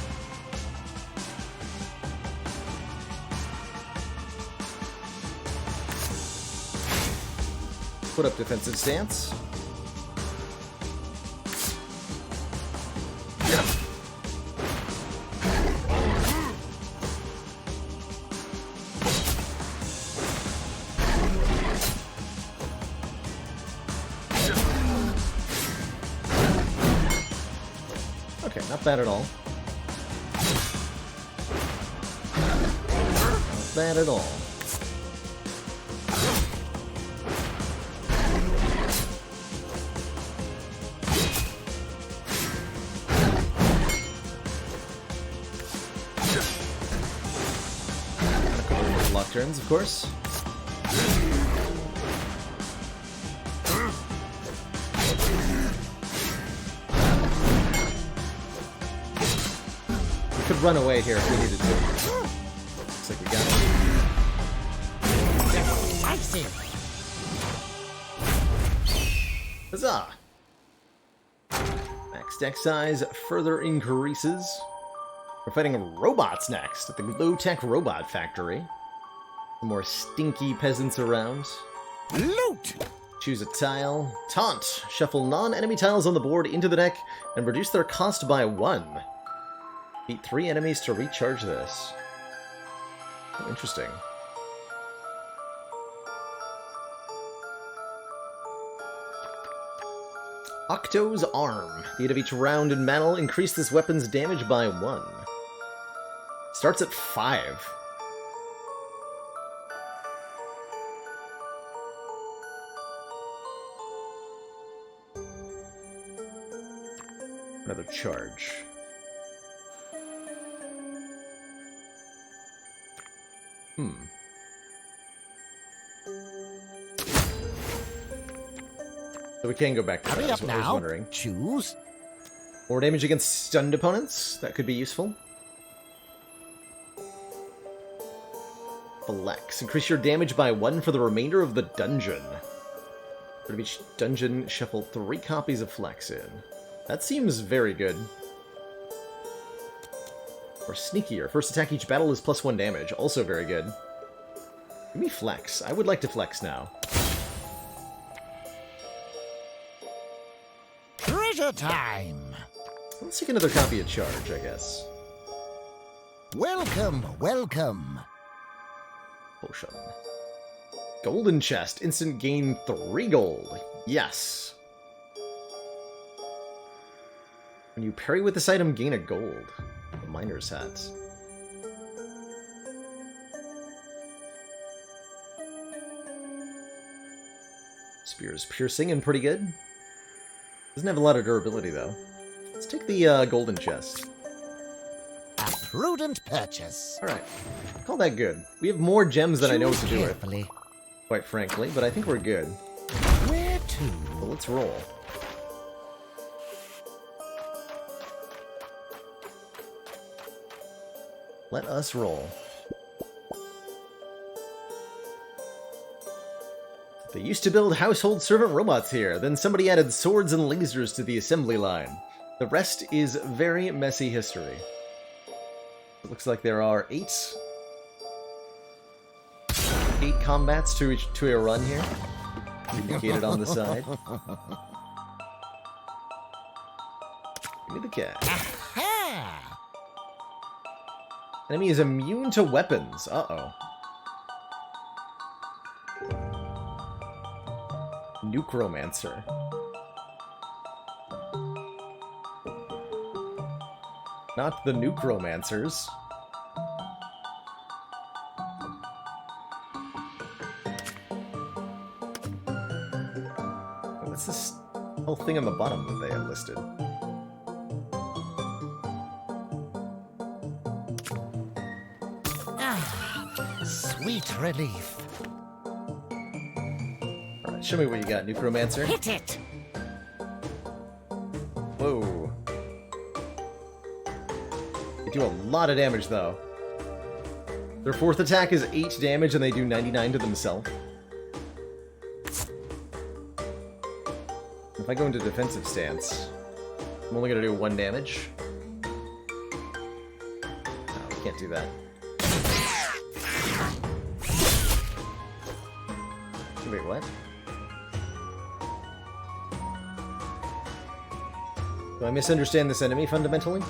Speaker 1: Put up defensive stance. Okay, not bad at all. Not bad at all. Block turns, of course. We could run away here if we needed to. Looks like we got it.
Speaker 4: Decisive.
Speaker 1: Huzzah! Max deck size further increases. We're fighting robots next at the low-tech robot factory. Some more stinky peasants around.
Speaker 4: Loot.
Speaker 1: Choose a tile. Taunt. Shuffle non-enemy tiles on the board into the deck and reduce their cost by 1. Beat 3 enemies to recharge this. Oh, interesting. Octo's Arm. The end of each round in battle, increase this weapon's damage by 1. Starts at 5. Another charge. So we can go back to that,
Speaker 4: Hurry
Speaker 1: is
Speaker 4: up
Speaker 1: what I was
Speaker 4: now.
Speaker 1: wondering.
Speaker 4: Choose.
Speaker 1: More damage against stunned opponents. That could be useful. Flex. Increase your damage by 1 for the remainder of the dungeon. For each dungeon, shuffle 3 copies of Flex in. That seems very good. Or sneakier. First attack each battle is +1 damage. Also very good. Give me Flex. I would like to Flex now.
Speaker 4: Treasure time.
Speaker 1: Let's take another copy of Charge, I guess.
Speaker 4: Welcome, welcome.
Speaker 1: Potion. Golden Chest. Instant gain 3 gold. Yes. When you parry with this item, gain a gold. The Miner's Hat. Spear's piercing and pretty good. Doesn't have a lot of durability, though. Let's take the golden chest.
Speaker 4: A prudent purchase.
Speaker 1: Alright. Call that good. We have more gems than I know what to do with,
Speaker 4: Carefully.
Speaker 1: quite frankly, but I think we're good.
Speaker 4: Where to?
Speaker 1: So let's roll. Let us roll. They used to build household servant robots here, then somebody added swords and lasers to the assembly line. The rest is very messy history. It looks like there are 8 combats to a run here. Indicated on the side. Give me the cash.
Speaker 4: Aha!
Speaker 1: Enemy is immune to weapons. Uh-oh. Nucromancer. Not the Nucromancers. What's this whole thing on the bottom that they have listed?
Speaker 4: Sweet relief.
Speaker 1: Alright, show me what you got, Necromancer.
Speaker 4: Hit it!
Speaker 1: Whoa. They do a lot of damage, though. Their fourth attack is 8 damage, and they do 99 to themselves. If I go into defensive stance, I'm only going to do 1 damage. No, we can't do that. Wait, what? Do I misunderstand this enemy fundamentally?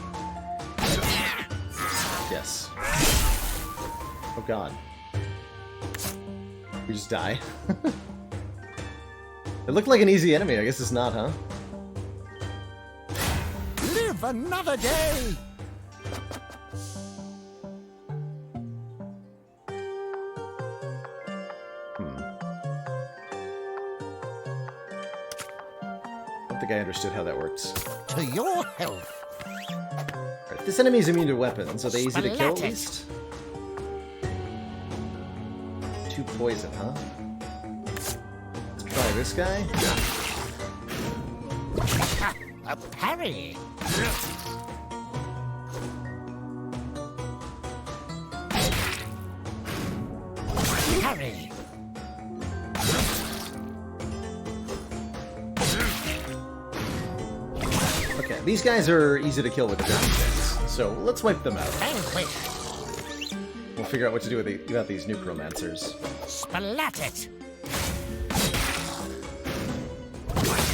Speaker 1: Yes. Oh god. We just die. It looked like an easy enemy, I guess it's not, huh?
Speaker 4: Live another day!
Speaker 1: I don't think I understood how that works.
Speaker 4: To your health.
Speaker 1: Right, this enemy's immune to weapons. Are they easy to kill at least? 2 poison, huh? Let's try this guy.
Speaker 4: A parry. Parry.
Speaker 1: Okay, these guys are easy to kill with defensive stance, so let's wipe them out.
Speaker 4: Vanquish.
Speaker 1: We'll figure out what to do about these Necromancers.
Speaker 4: Splat it.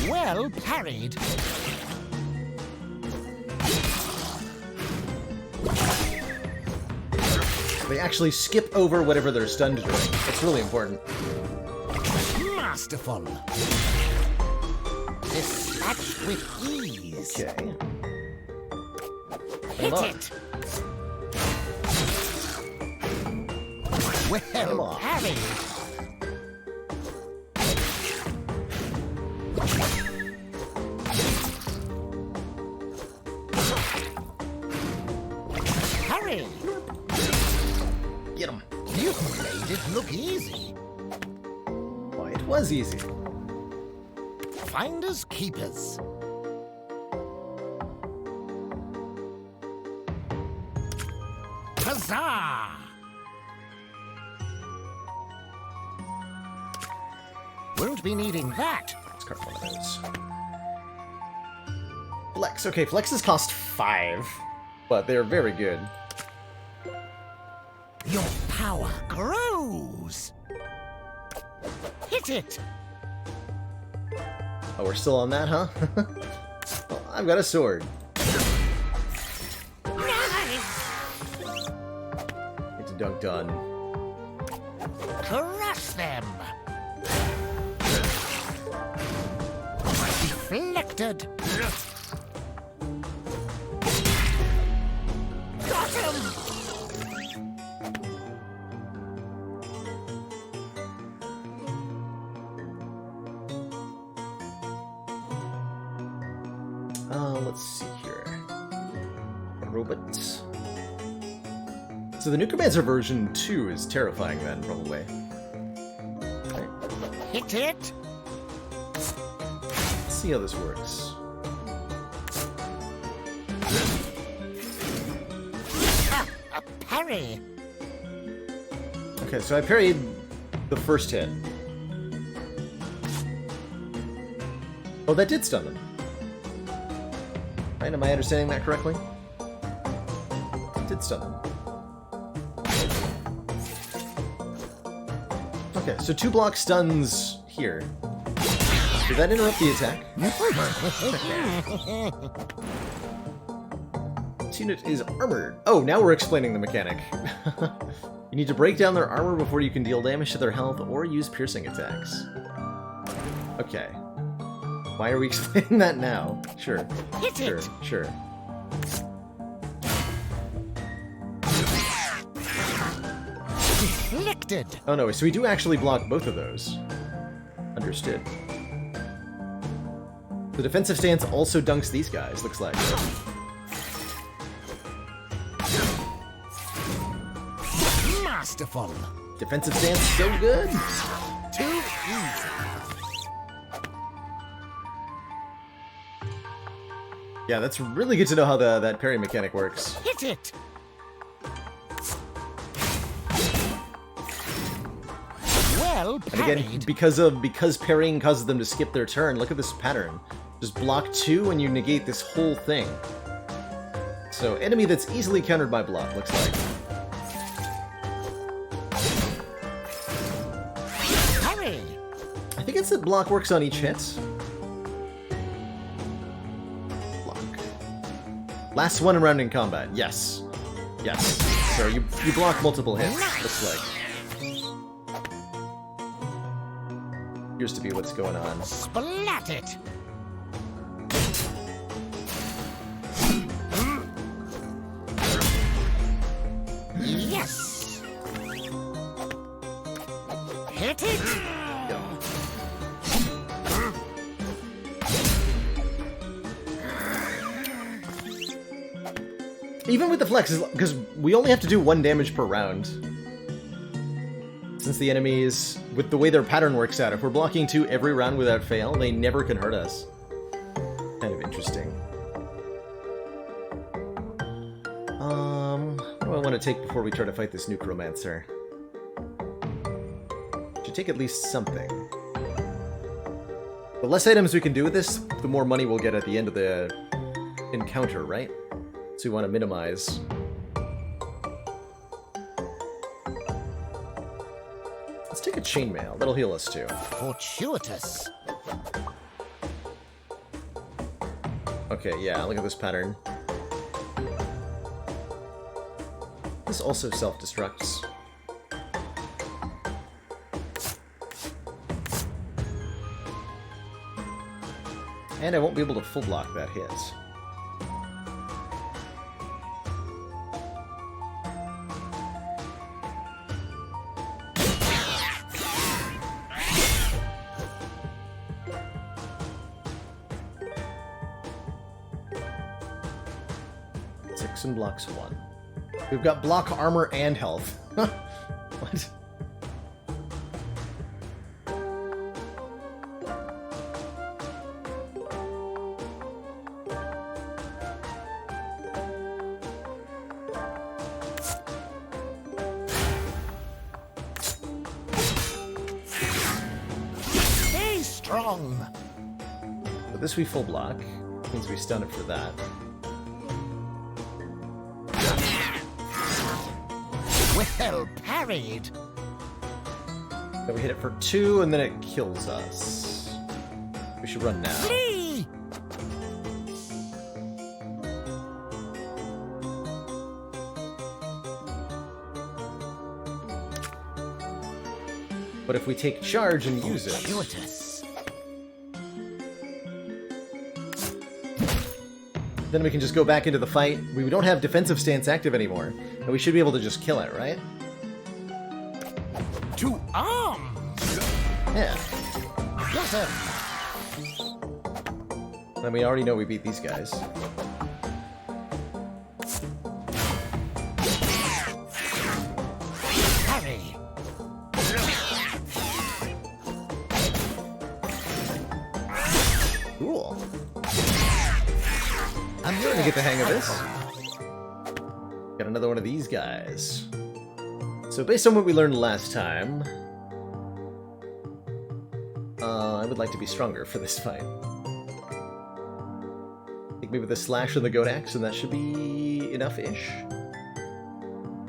Speaker 4: Well parried.
Speaker 1: They actually skip over whatever they're stunned during. That's really important.
Speaker 4: Masterful. Dispatched with ease.
Speaker 1: Okay.
Speaker 4: Hit
Speaker 1: Come on.
Speaker 4: it.
Speaker 1: Come
Speaker 4: Well
Speaker 1: on.
Speaker 4: parried. Parry.
Speaker 1: Get him.
Speaker 4: You made it look easy.
Speaker 1: Why, it was easy.
Speaker 4: Finders keepers. Huzzah! Won't be needing that.
Speaker 1: Let's cart one of those. Flex. Okay, flexes cost 5, but they're very good.
Speaker 4: Your power grows. Hit it.
Speaker 1: Oh, we're still on that, huh? Well, I've got a sword. It's dunked on.
Speaker 4: Crush them. Deflected. Got him.
Speaker 1: Let's see here. Robots. So the Necromancer version 2 is terrifying then, probably. Okay.
Speaker 4: Hit it.
Speaker 1: Let's see how this works.
Speaker 4: Ah, a parry.
Speaker 1: Okay, so I parried the first hit. Oh, that did stun them. Right, am I understanding that correctly? It did stun them. Okay, so 2 block stuns here. Did that interrupt the attack? This unit is armored. Oh, now we're explaining the mechanic. You need to break down their armor before you can deal damage to their health or use piercing attacks. Okay. Why are we explaining that now? Sure.
Speaker 4: Hit
Speaker 1: Sure,
Speaker 4: it.
Speaker 1: sure.
Speaker 4: Deflected.
Speaker 1: Oh no, so we do actually block both of those. Understood. The defensive stance also dunks these guys, looks like.
Speaker 4: Masterful.
Speaker 1: Defensive stance so good.
Speaker 4: Too easy.
Speaker 1: Yeah, that's really good to know how that parry mechanic works.
Speaker 4: Hit it. Well
Speaker 1: And
Speaker 4: parried.
Speaker 1: again, because parrying causes them to skip their turn, look at this pattern. Just block 2 and you negate this whole thing. So, enemy that's easily countered by block, looks like.
Speaker 4: Parry.
Speaker 1: I think it's that block works on each hit. Block. Last one around in combat, yes. Yes. So you block multiple hits, looks like. Appears to be what's going on.
Speaker 4: Splat it. Yes. Hit it.
Speaker 1: Yep. Even with the flex, because we only have to do 1 damage per round. Since the enemies, with the way their pattern works out, if we're blocking 2 every round without fail, they never can hurt us. Kind of interesting. What do I want to take before we try to fight this new Chromancer? Should take at least something. The less items we can do with this, the more money we'll get at the end of the encounter, right? So we want to minimize. Let's take a chainmail. That'll heal us too.
Speaker 4: Fortuitous.
Speaker 1: Okay, yeah, look at this pattern. This also self-destructs. And I won't be able to full block that hit. Six and blocks 1. We've got block, armor, and health. What?
Speaker 4: Stay strong.
Speaker 1: But this we full block. Means we stun it for that.
Speaker 4: Well parried.
Speaker 1: Then we hit it for 2, and then it kills us. We should run now.
Speaker 4: Flee.
Speaker 1: But if we take charge and use it,
Speaker 4: Fortuitous.
Speaker 1: then we can just go back into the fight. We don't have defensive stance active anymore, and we should be able to just kill it, right?
Speaker 4: To arms.
Speaker 1: Yeah.
Speaker 4: Got him.
Speaker 1: Then we already know we beat these guys.
Speaker 4: Parry.
Speaker 1: Cool. I'm starting to get the hang of this. Got another one of these guys. So based on what we learned last time, I would like to be stronger for this fight. I think maybe the slash and the goat axe, and that should be enough-ish.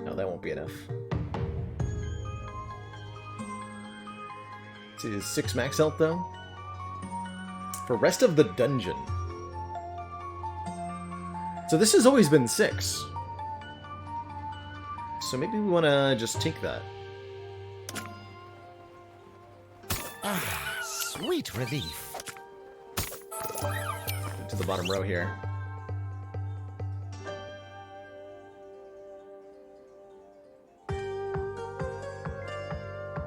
Speaker 1: No, that won't be enough. This is 6 max health, though. For rest of the dungeon. So this has always been 6. So maybe we want to just take that.
Speaker 4: Ah, sweet relief.
Speaker 1: To the bottom row here. I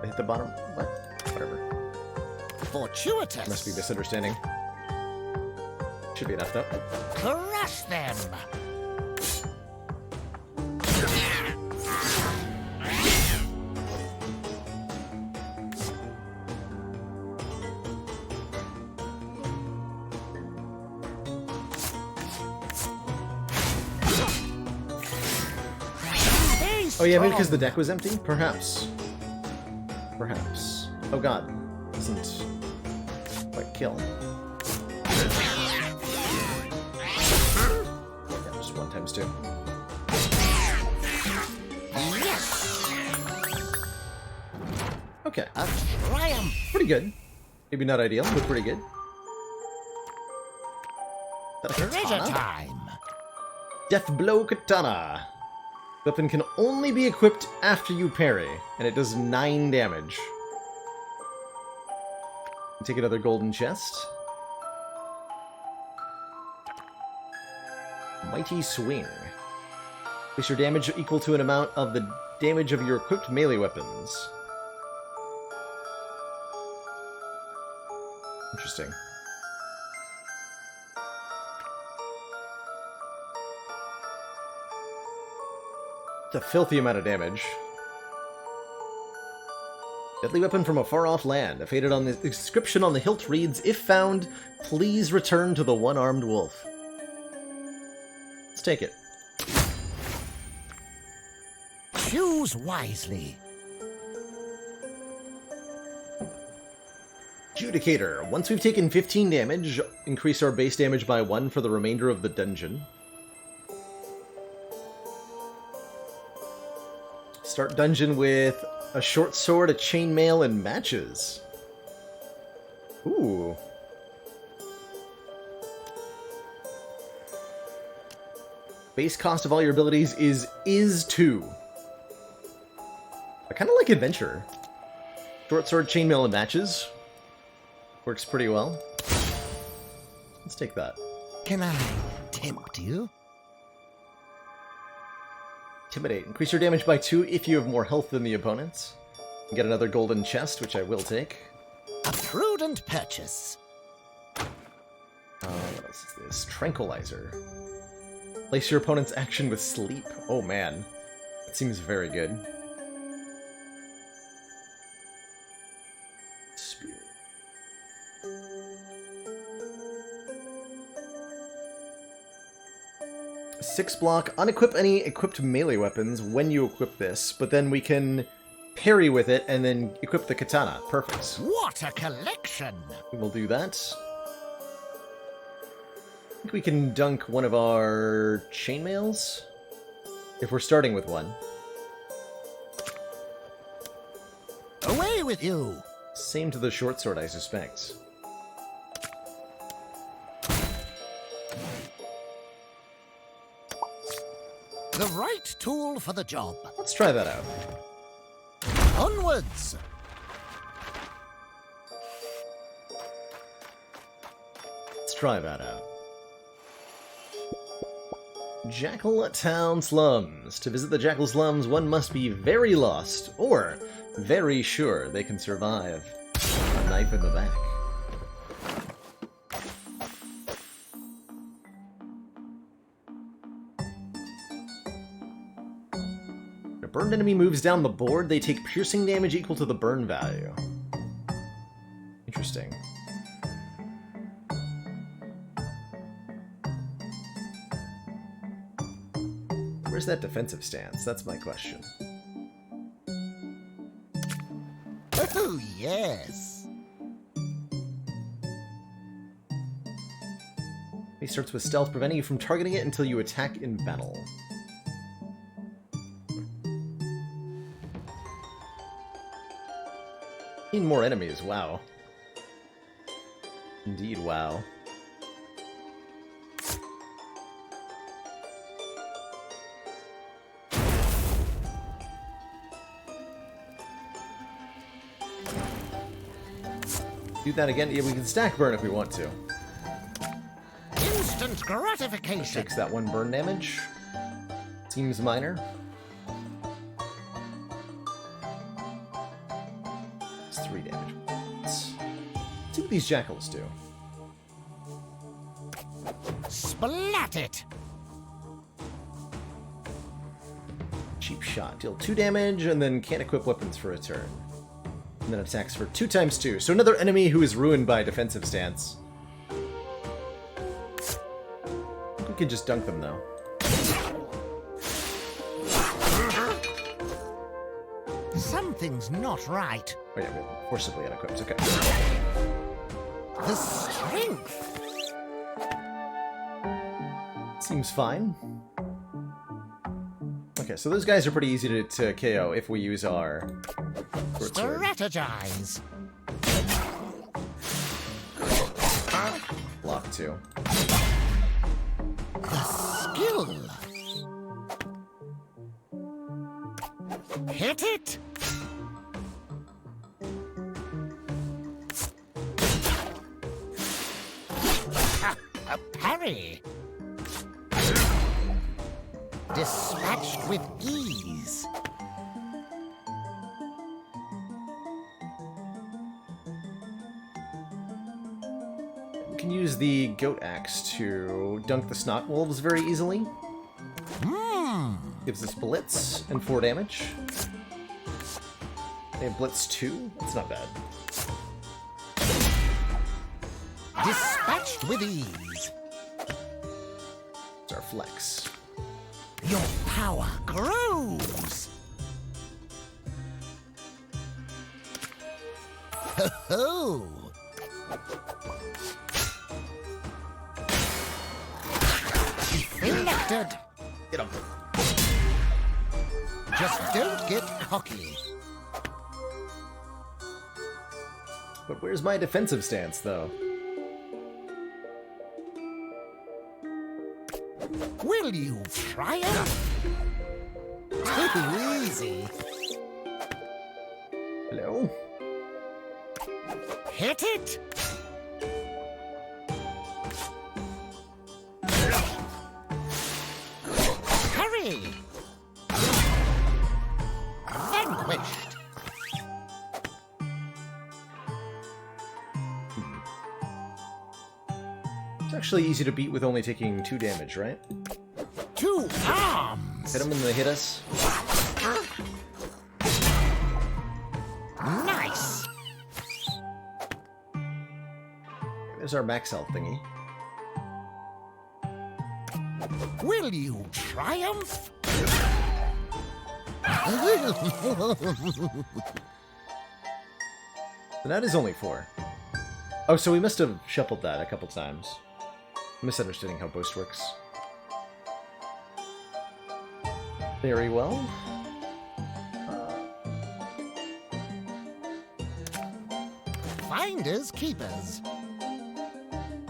Speaker 1: hit the bottom? What? Whatever.
Speaker 4: Fortuitous.
Speaker 1: Must be misunderstanding. Should be enough, though.
Speaker 4: Crush them!
Speaker 1: Oh yeah, maybe because the deck was empty? Perhaps. Perhaps. Oh god. Doesn't quite kill. Yeah, just 1 times 2. Okay.
Speaker 4: A triumph!
Speaker 1: Pretty good. Maybe not ideal, but pretty good. Is that a
Speaker 4: Treasure
Speaker 1: katana?
Speaker 4: time!
Speaker 1: Death Blow Katana. Weapon can only be equipped after you parry, and it does 9 damage. Take another golden chest. Mighty Swing. Place your damage equal to an amount of the damage of your equipped melee weapons. Interesting. It's a filthy amount of damage. Deadly weapon from a far-off land. Faded on the inscription on the hilt reads, "If found, please return to the one-armed wolf." Let's take it.
Speaker 4: Choose wisely.
Speaker 1: Judicator. Once we've taken 15 damage, increase our base damage by 1 for the remainder of the dungeon. Start dungeon with a short sword, a chainmail, and matches. Ooh. Base cost of all your abilities is 2. I kind of like adventure. Short sword, chainmail, and matches. Works pretty well. Let's take that.
Speaker 4: Can I tempt you?
Speaker 1: Intimidate. Increase your damage by 2 if you have more health than the opponents. Get another golden chest, which I will take.
Speaker 4: A prudent purchase.
Speaker 1: What else is this? Tranquilizer. Place your opponent's action with sleep. Oh man. That seems very good. Spear. Six block. Unequip any equipped melee weapons when you equip this, but then we can parry with it and then equip the katana. Perfect.
Speaker 4: What a collection!
Speaker 1: We'll do that. I think we can dunk one of our chainmails if we're starting with one.
Speaker 4: Away with you!
Speaker 1: Same to the short sword, I suspect.
Speaker 4: The right tool for the job.
Speaker 1: Let's try that out.
Speaker 4: Onwards!
Speaker 1: Let's try that out. Jackal Town Slums. To visit the Jackal Slums, one must be very lost, or very sure they can survive a knife in the back. When a burned enemy moves down the board, they take piercing damage equal to the burn value. Interesting. Where's that defensive stance? That's my question.
Speaker 4: Oh, yes.
Speaker 1: He starts with stealth, preventing you from targeting it until you attack in battle. Need more enemies, wow. Indeed, wow. Do that again. Yeah, we can stack burn if we want to.
Speaker 4: Instant gratification.
Speaker 1: Takes that 1 burn damage. Seems minor. It's 3 damage. Let's see what these jackals do.
Speaker 4: Splat it!
Speaker 1: Cheap shot. Deal 2 damage, and then can't equip weapons for a turn. And then attacks for 2 times 2. So another enemy who is ruined by defensive stance. We can just dunk them, though.
Speaker 4: Something's not right.
Speaker 1: Oh yeah, we're forcibly unequipped. Okay.
Speaker 4: The strength!
Speaker 1: Seems fine. Okay, so those guys are pretty easy to KO if we use our short sword.
Speaker 4: Strategize!
Speaker 1: Block 2.
Speaker 4: The skill! Hit it! A parry! Dispatched with ease.
Speaker 1: We can use the goat axe to dunk the snot wolves very easily. Gives us blitz and 4 damage. They have blitz 2. That's not bad.
Speaker 4: Dispatched with ease.
Speaker 1: It's our flex.
Speaker 4: Your power grows. Ho-ho! Elected.
Speaker 1: Get him.
Speaker 4: Just don't get cocky.
Speaker 1: But where's my defensive stance, though?
Speaker 4: Will you triumph? Too easy.
Speaker 1: Hello?
Speaker 4: Hit it. Hurry. Vanquished.
Speaker 1: It's actually easy to beat with only taking 2 damage, right?
Speaker 4: 2 arms.
Speaker 1: Hit them and they hit us.
Speaker 4: Nice.
Speaker 1: There's our max health thingy.
Speaker 4: Will you triumph?
Speaker 1: And that is only 4. Oh, so we must have shuffled that a couple times. Misunderstanding how Boost works. Very well.
Speaker 4: Finders keepers.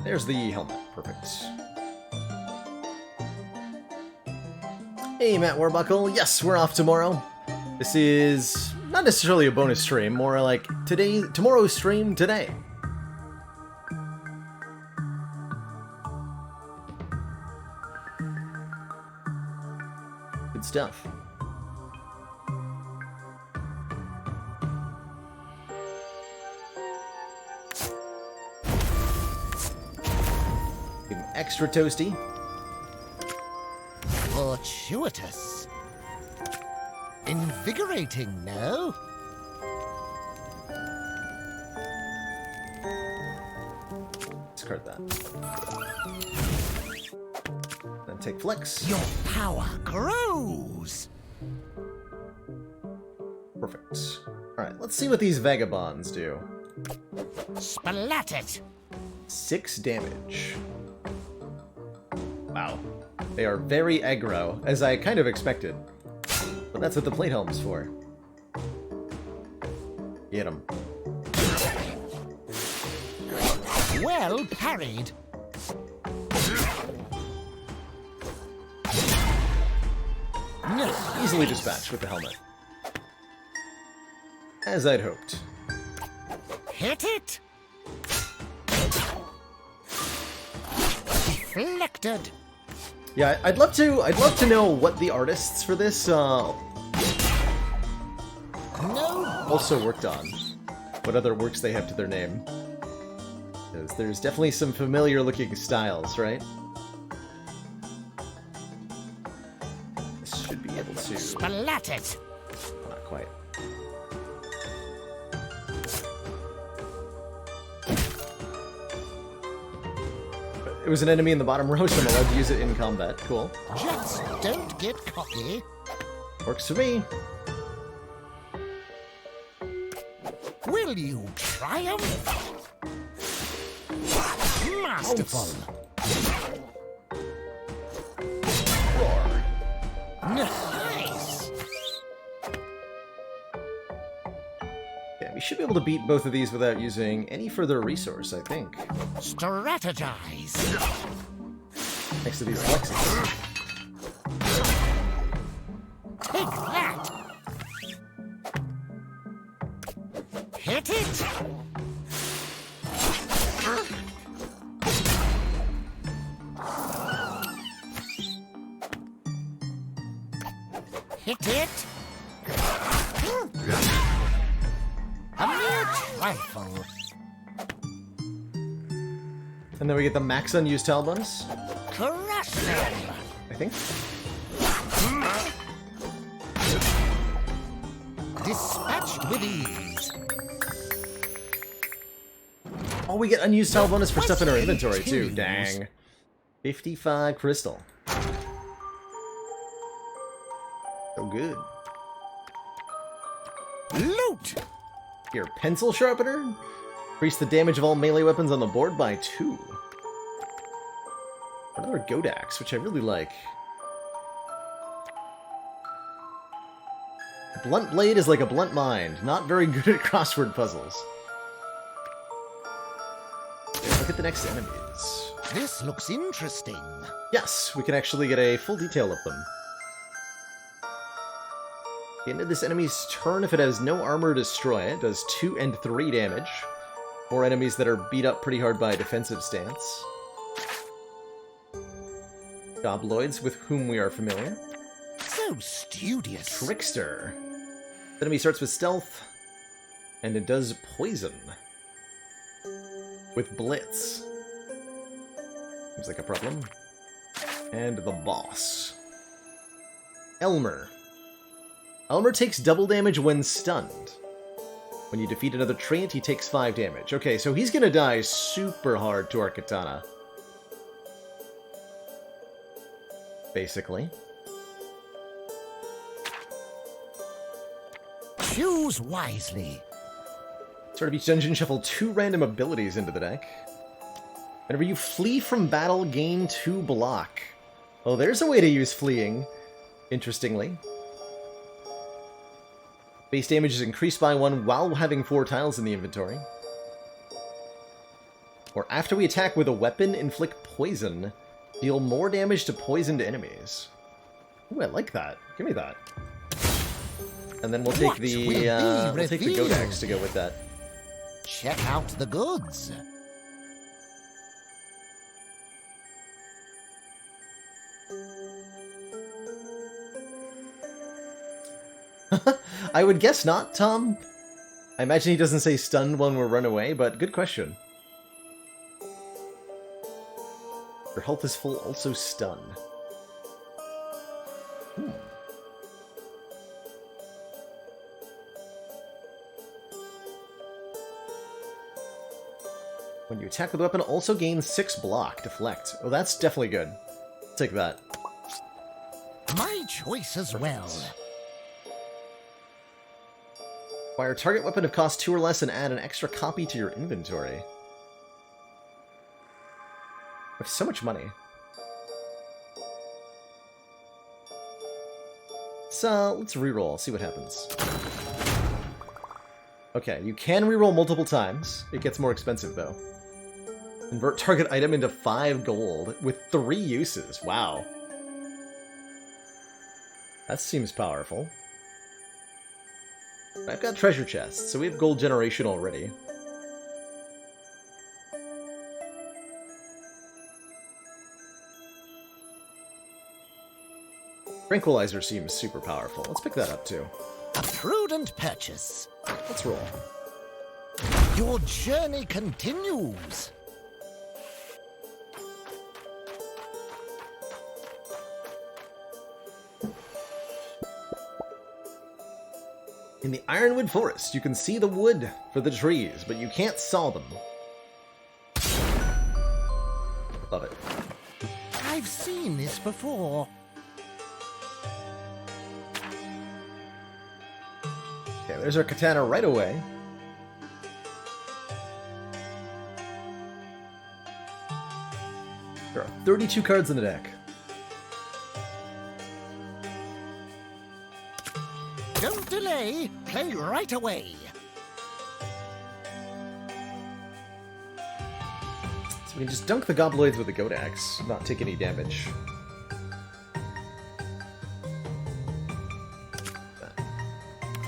Speaker 1: There's the helmet. Perfect. Hey, Matt Warbuckle. Yes, we're off tomorrow. This is not necessarily a bonus stream, more like tomorrow's stream today. Good stuff. Getting extra toasty.
Speaker 4: Fortuitous. Invigorating, no?
Speaker 1: Discard that. Then take flex.
Speaker 4: Your power grows.
Speaker 1: Perfect. Alright, let's see what these vagabonds do.
Speaker 4: Splat it.
Speaker 1: 6 damage. Wow. They are very aggro, as I kind of expected. But that's what the plate helm's for. Get him.
Speaker 4: Well parried.
Speaker 1: Easily dispatched with the helmet. As I'd hoped.
Speaker 4: Hit it. Deflected.
Speaker 1: Yeah, I'd love to know what the artists for this
Speaker 4: No.
Speaker 1: also worked on. What other works they have to their name. Because there's definitely some familiar looking styles, right?
Speaker 4: at it!
Speaker 1: Not quite. It was an enemy in the bottom row, so I'm allowed to use it in combat. Cool.
Speaker 4: Just don't get cocky.
Speaker 1: Works for me.
Speaker 4: Will you triumph? Masterful. Nice.
Speaker 1: Yeah, we should be able to beat both of these without using any further resource, I think.
Speaker 4: Strategize.
Speaker 1: Next to these flexes.
Speaker 4: Take that. Hit it. Hit it. A mere trifle.
Speaker 1: And then we get the max unused tile bonus,
Speaker 4: Crush them.
Speaker 1: I think.
Speaker 4: Dispatched with ease.
Speaker 1: Oh, we get unused tile bonus for stuff in our inventory, too. Dang. 55 crystal. So good.
Speaker 4: Loot.
Speaker 1: Here, pencil sharpener. Increase the damage of all melee weapons on the board by 2. Another Godax, which I really like. Blunt blade is like a blunt mind. Not very good at crossword puzzles. Okay, look at the next enemies.
Speaker 4: This looks interesting.
Speaker 1: Yes, we can actually get a full detail of them. At the end of this enemy's turn, if it has no armor, destroy it. Does 2 and 3 damage. For enemies that are beat up pretty hard by a defensive stance. Gobloids, with whom we are familiar.
Speaker 4: So studious.
Speaker 1: Trickster. The enemy starts with stealth, and it does poison. With blitz. Seems like a problem. And the boss. Elmer. Elmer takes double damage when stunned. When you defeat another trait, he takes 5 damage. Okay, so he's gonna die super hard to our katana. Basically.
Speaker 4: Choose wisely.
Speaker 1: Start of each dungeon, shuffle 2 random abilities into the deck. Whenever you flee from battle, gain 2 block. Oh, there's a way to use fleeing, interestingly. Base damage is increased by 1 while having 4 tiles in the inventory. Or after we attack with a weapon, inflict poison. Deal more damage to poisoned enemies. Ooh, I like that. Give me that. And then we'll take the Godax to go with that.
Speaker 4: Check out the goods.
Speaker 1: I would guess not, Tom. I imagine he doesn't say stunned when we run away, but good question. Your health is full, also stun. When you attack with a weapon, also gain 6 block, deflect. Oh, that's definitely good. Take that.
Speaker 4: My choice as well.
Speaker 1: Acquire target weapon of cost 2 or less and add an extra copy to your inventory. We have so much money. So, let's reroll, see what happens. Okay, you can reroll multiple times. It gets more expensive, though. Convert target item into 5 gold with 3 uses. Wow. That seems powerful. I've got treasure chests, so we have gold generation already. Tranquilizer seems super powerful. Let's pick that up, too.
Speaker 4: A prudent purchase.
Speaker 1: Let's roll.
Speaker 4: Your journey continues.
Speaker 1: In the Ironwood Forest, you can see the wood for the trees, but you can't saw them. Love it.
Speaker 4: I've seen this before.
Speaker 1: Okay, there's our katana right away. There are 32 cards in the deck.
Speaker 4: Don't delay. Play right away.
Speaker 1: So we can just dunk the gobloids with the goat axe, not take any damage.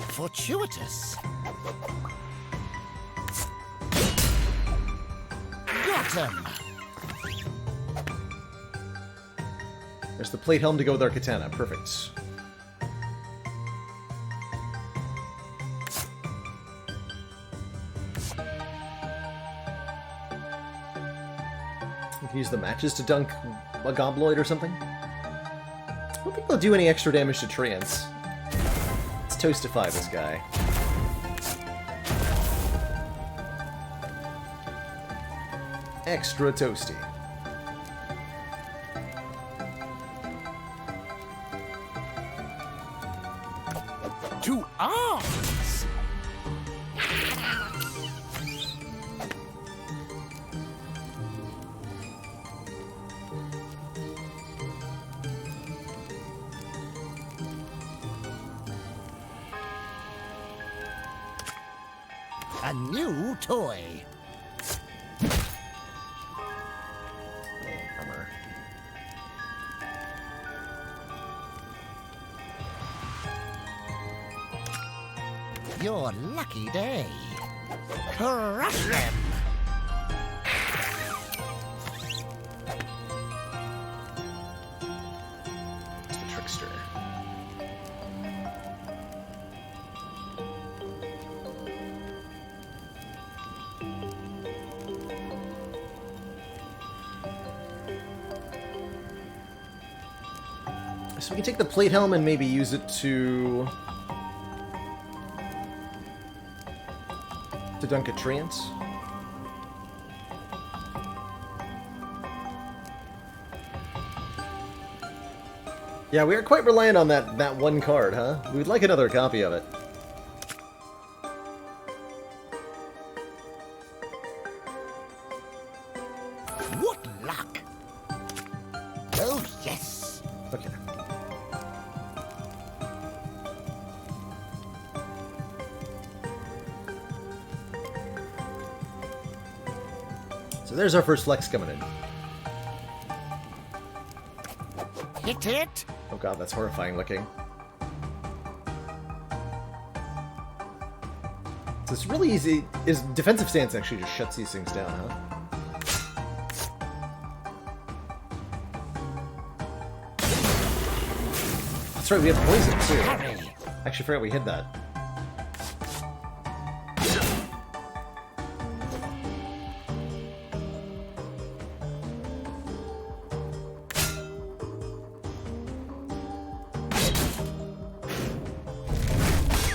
Speaker 4: Fortuitous. Got him.
Speaker 1: There's the plate helm to go with our katana. Perfect. We can use the matches to dunk a gobloid or something. I don't think they'll do any extra damage to treants. Let's toastify this guy. Extra toasty.
Speaker 4: To arms. A new toy.
Speaker 1: Armor.
Speaker 4: Your lucky day. Crush them.
Speaker 1: It's the trickster. So we can take the plate helm and maybe use it to dunk a treant. Yeah, we are quite reliant on that one card, huh? We'd like another copy of it.
Speaker 4: What luck. Oh, yes.
Speaker 1: Okay. So there's our first flex coming in.
Speaker 4: Hit it.
Speaker 1: Oh god, that's horrifying looking. So it's really easy. Is defensive stance actually just shuts these things down, huh? That's right, we have poison too.
Speaker 4: Hurry.
Speaker 1: Actually, forgot we hid that.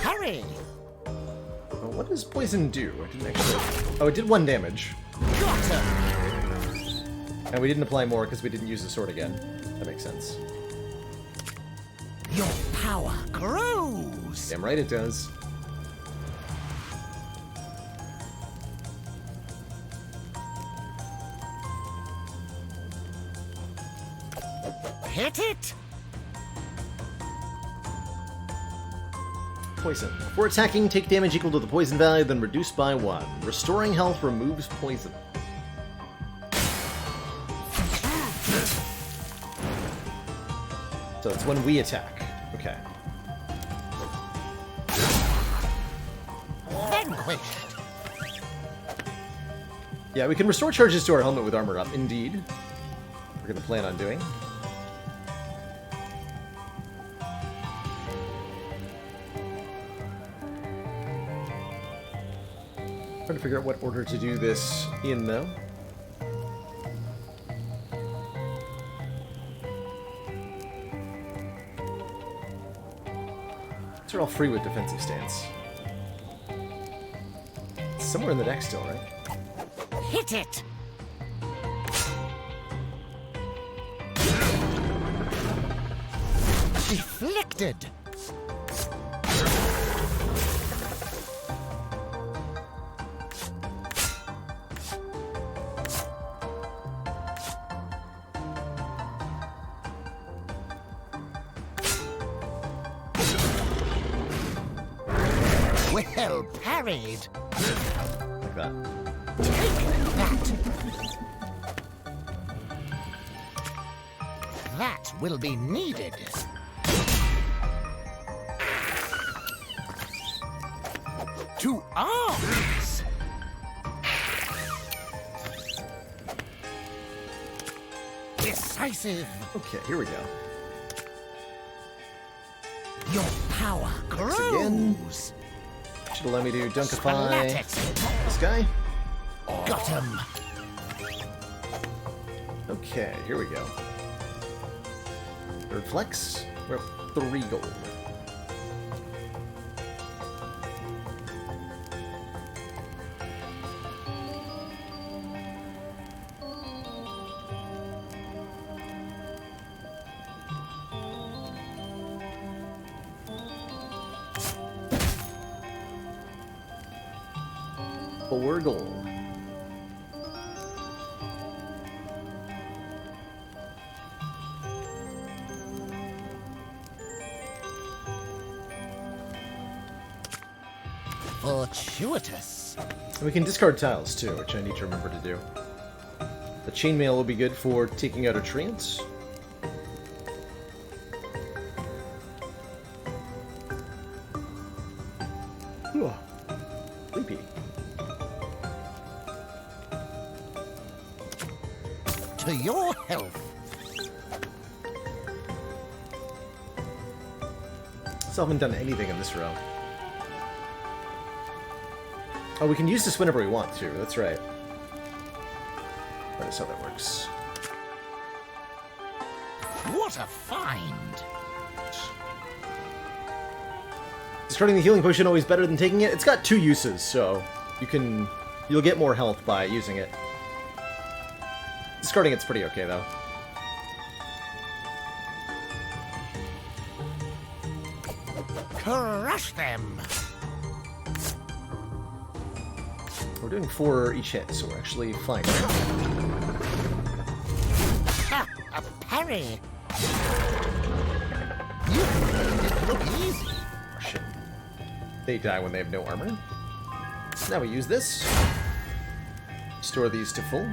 Speaker 4: Hurry.
Speaker 1: Oh, what does poison do? I didn't actually. Oh, it did 1 damage.
Speaker 4: Got him.
Speaker 1: And we didn't apply more because we didn't use the sword again. That makes sense.
Speaker 4: Your power grows.
Speaker 1: Damn right it does.
Speaker 4: Hit it.
Speaker 1: Poison. For attacking, take damage equal to the poison value, then reduce by 1. Restoring health removes poison. So it's when we attack. Okay.
Speaker 4: Vanquished.
Speaker 1: Yeah, we can restore charges to our helmet with armor up, indeed. We're gonna plan on doing. Trying to figure out what order to do this in, though. Let's are all free with defensive stance. It's somewhere in the deck still, right?
Speaker 4: Hit it! Deflected! Well parried!
Speaker 1: Like that.
Speaker 4: Take that! That will be needed. To arms! Decisive!
Speaker 1: Okay, here we go.
Speaker 4: Your power
Speaker 1: again.
Speaker 4: grows!
Speaker 1: Should allow me to dunkify
Speaker 4: Splat it!
Speaker 1: this guy.
Speaker 4: Got him!
Speaker 1: Okay, here we go. Third flex. We're up 3 gold. Four gold.
Speaker 4: Fortuitous!
Speaker 1: And we can discard tiles too, which I need to remember to do. The chainmail will be good for taking out a treants. Ooh, sleepy.
Speaker 4: To your health!
Speaker 1: Still haven't done anything in this row. Oh, we can use this whenever we want to. That's right. That is how that works.
Speaker 4: What a find!
Speaker 1: Discarding the healing potion always better than taking it. It's got 2 uses, so you'll get more health by using it. Discarding it's pretty okay though.
Speaker 4: Crush them!
Speaker 1: We're doing 4 each hit, so we're actually fine.
Speaker 4: Ha! A parry! You made it look easy!
Speaker 1: Oh, shit. They die when they have no armor. Now we use this. Store these to full.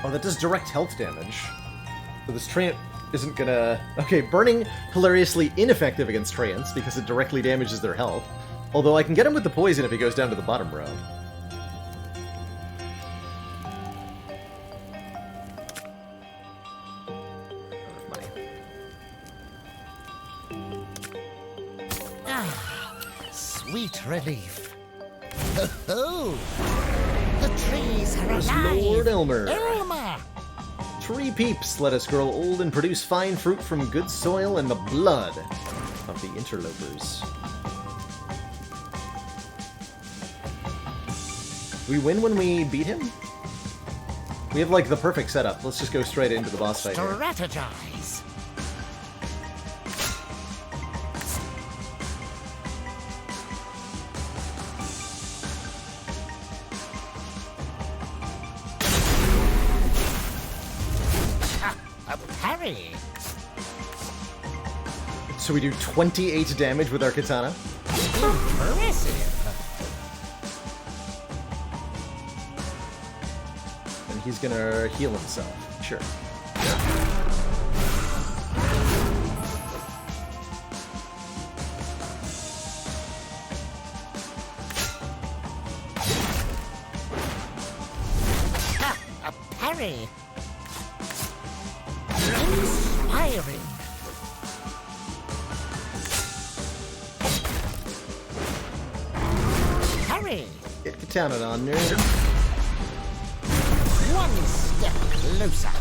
Speaker 1: Oh, that does direct health damage. So this treant isn't gonna... Okay, burning hilariously ineffective against treants because it directly damages their health. Although I can get him with the poison if he goes down to the bottom row.
Speaker 4: Ah, sweet relief. Oh, the trees are
Speaker 1: There's
Speaker 4: alive!
Speaker 1: Lord Elmer.
Speaker 4: Elmer!
Speaker 1: 3 peeps let us grow old and produce fine fruit from good soil and the blood of the interlopers. We win when we beat him? We have, like, the perfect setup. Let's just go straight into the boss fight here.
Speaker 4: Strategize! Ha! A parry!
Speaker 1: So we do 28 damage with our katana?
Speaker 4: Impressive!
Speaker 1: And he's gonna heal himself. Sure.
Speaker 4: Ha! A parry! Inspiring! Parry!
Speaker 1: Get katana on, nerd.
Speaker 4: One step closer!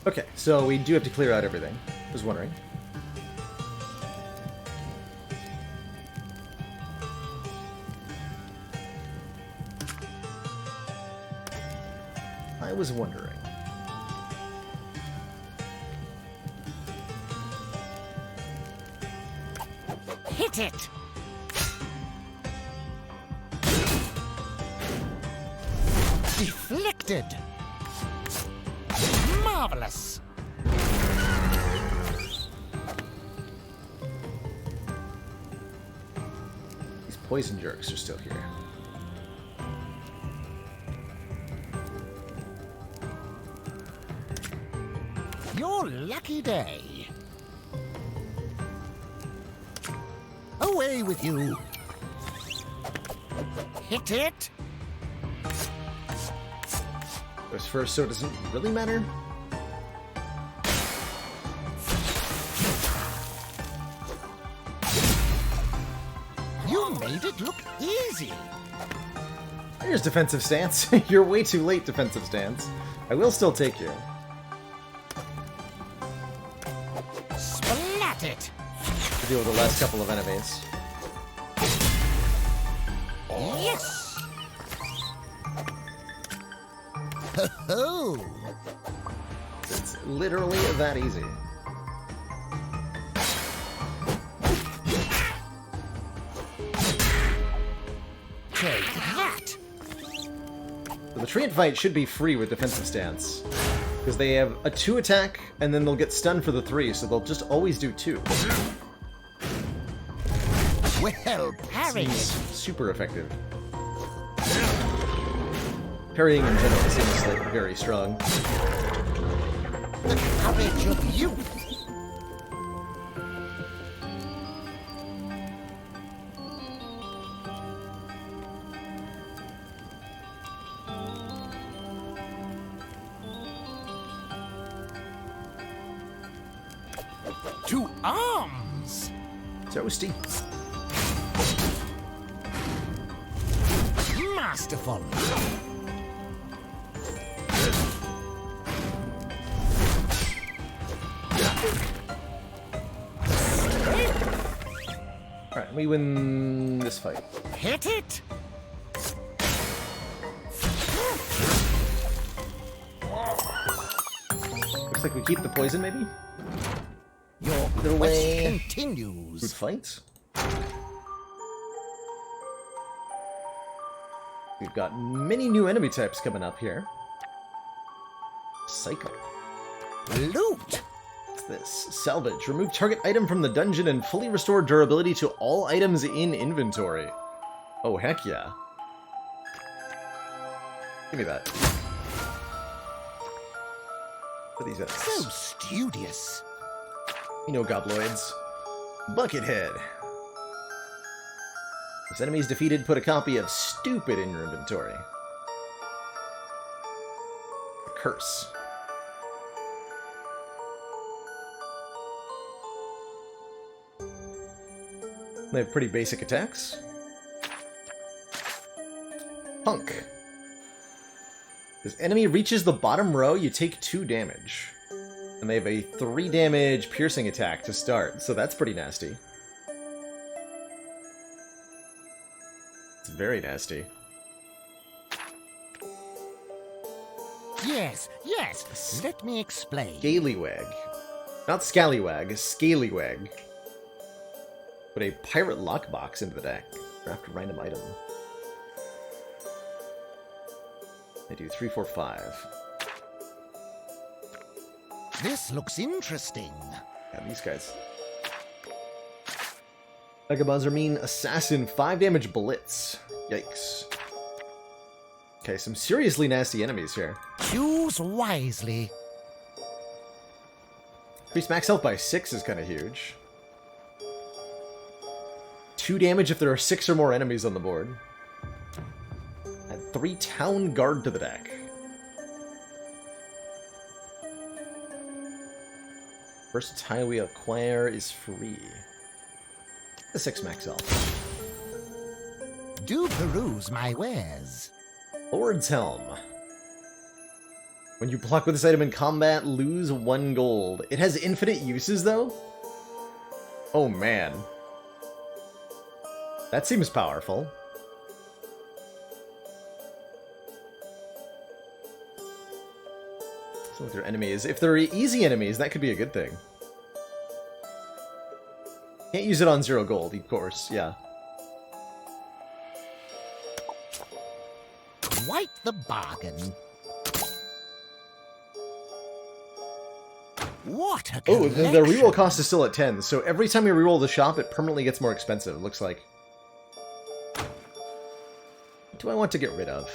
Speaker 1: Okay, so we do have to clear out everything. Was wondering. I was wondering.
Speaker 4: Hit it! Deflected! Marvelous!
Speaker 1: These poison jerks are still here.
Speaker 4: Your lucky day. Away with you! Hit it!
Speaker 1: Goes first, so it doesn't really matter.
Speaker 4: You made it look easy.
Speaker 1: Here's defensive stance. You're way too late, defensive stance. I will still take you.
Speaker 4: Splat it!
Speaker 1: To deal with the last couple of enemies.
Speaker 4: Yes! Ho-ho!
Speaker 1: It's literally that easy.
Speaker 4: Take that!
Speaker 1: So the treant fight should be free with defensive stance. Because they have a 2 attack, and then they'll get stunned for the 3, so they'll just always do 2.
Speaker 4: Well parried!
Speaker 1: Super effective. Parrying in general seems like very strong.
Speaker 4: The courage of youth! To arms!
Speaker 1: Toasty.
Speaker 4: Masterful!
Speaker 1: Alright, we win this fight.
Speaker 4: Hit it!
Speaker 1: Looks like we keep the poison, maybe?
Speaker 4: Your
Speaker 1: Either way,
Speaker 4: quest
Speaker 1: good
Speaker 4: continues.
Speaker 1: fight. We've got many new enemy types coming up here. Cycle.
Speaker 4: Loot!
Speaker 1: What's this? Salvage. Remove target item from the dungeon and fully restore durability to all items in inventory. Oh, heck yeah. Give me that. What are these guys?
Speaker 4: So studious.
Speaker 1: You know gobloids. Buckethead. As enemies defeated, put a copy of Stupid in your inventory. Curse. They have pretty basic attacks. Punk. As enemy reaches the bottom row, you take 2 damage. And they have a 3 damage piercing attack to start, so that's pretty nasty. It's very nasty.
Speaker 4: Yes, yes, let me explain.
Speaker 1: Scallywag. Not Scallywag, Scallywag. Put a pirate lockbox into the deck. Draft a random item. I do 3, 4, 5.
Speaker 4: This looks interesting.
Speaker 1: Yeah, these guys. Vagabonds are mean assassin, 5 damage blitz. Yikes. Okay, some seriously nasty enemies here.
Speaker 4: Choose wisely.
Speaker 1: Increase max health by 6 is kind of huge. 2 damage if there are 6 or more enemies on the board. Add 3 town guard to the deck. First tile we acquire is free. The 6 max health.
Speaker 4: Do peruse my wares.
Speaker 1: Lord's Helm. When you block with this item in combat, lose 1 gold. It has infinite uses, though? Oh, man. That seems powerful. So with their enemies, if they're easy enemies, that could be a good thing. Can't use it on 0 gold, of course, yeah.
Speaker 4: Quite the bargain. What a
Speaker 1: Oh,
Speaker 4: collection.
Speaker 1: the reroll cost is still at 10, so every time you reroll the shop, it permanently gets more expensive, it looks like. What do I want to get rid of?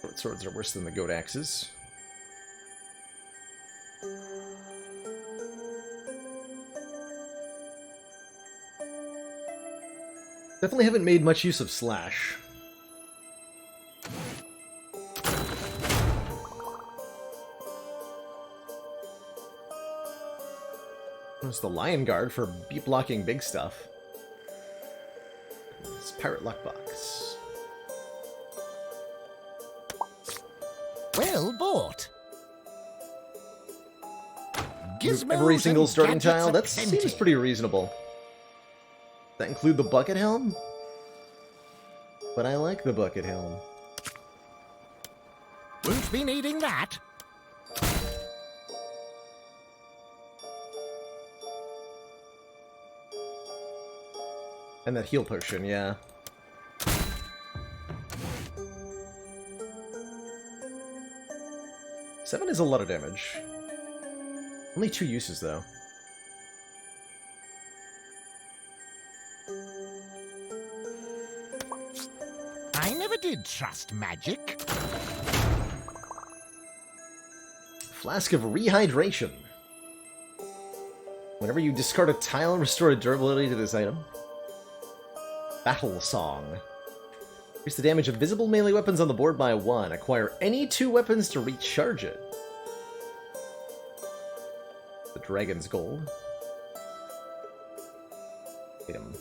Speaker 1: Short swords are worse than the goat axes. Definitely haven't made much use of Slash. There's the Lion Guard for beat blocking big stuff. It's Pirate Luckbox.
Speaker 4: Well bought.
Speaker 1: Remove every single
Speaker 4: and
Speaker 1: starting
Speaker 4: gadgets
Speaker 1: tile? That
Speaker 4: aplenty.
Speaker 1: seems pretty reasonable. That include the bucket helm? But I like the bucket helm.
Speaker 4: Won't be needing that.
Speaker 1: And that heal potion, yeah. Seven is a lot of damage. Only 2 uses, though.
Speaker 4: I never did trust magic.
Speaker 1: Flask of Rehydration. Whenever you discard a tile, restore a durability to this item. Battle Song. Increase the damage of visible melee weapons on the board by 1. Acquire any 2 weapons to recharge it. The Dragon's Gold. Item.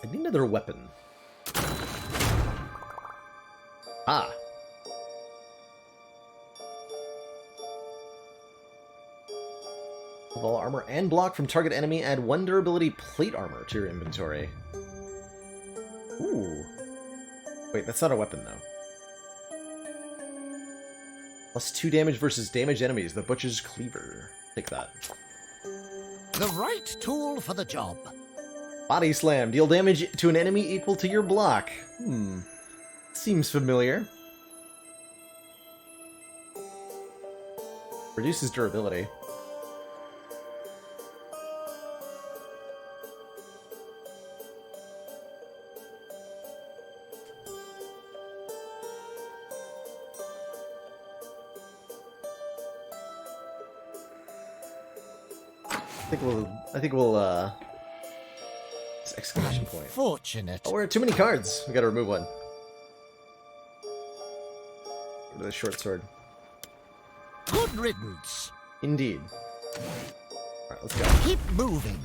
Speaker 1: I need another weapon. Ah. All armor and block from target enemy, add 1 durability plate armor to your inventory. Ooh. Wait, that's not a weapon, though. Plus 2 damage versus damaged enemies, the Butcher's Cleaver. Take that.
Speaker 4: The right tool for the job.
Speaker 1: Body Slam. Deal damage to an enemy equal to your block. Seems familiar. Reduces durability. I think we'll it's exclamation point.
Speaker 4: Fortunate.
Speaker 1: Oh, we're at too many cards. We gotta remove one. Go to the short sword.
Speaker 4: Good riddance.
Speaker 1: Indeed. Alright, let's go.
Speaker 4: Keep moving.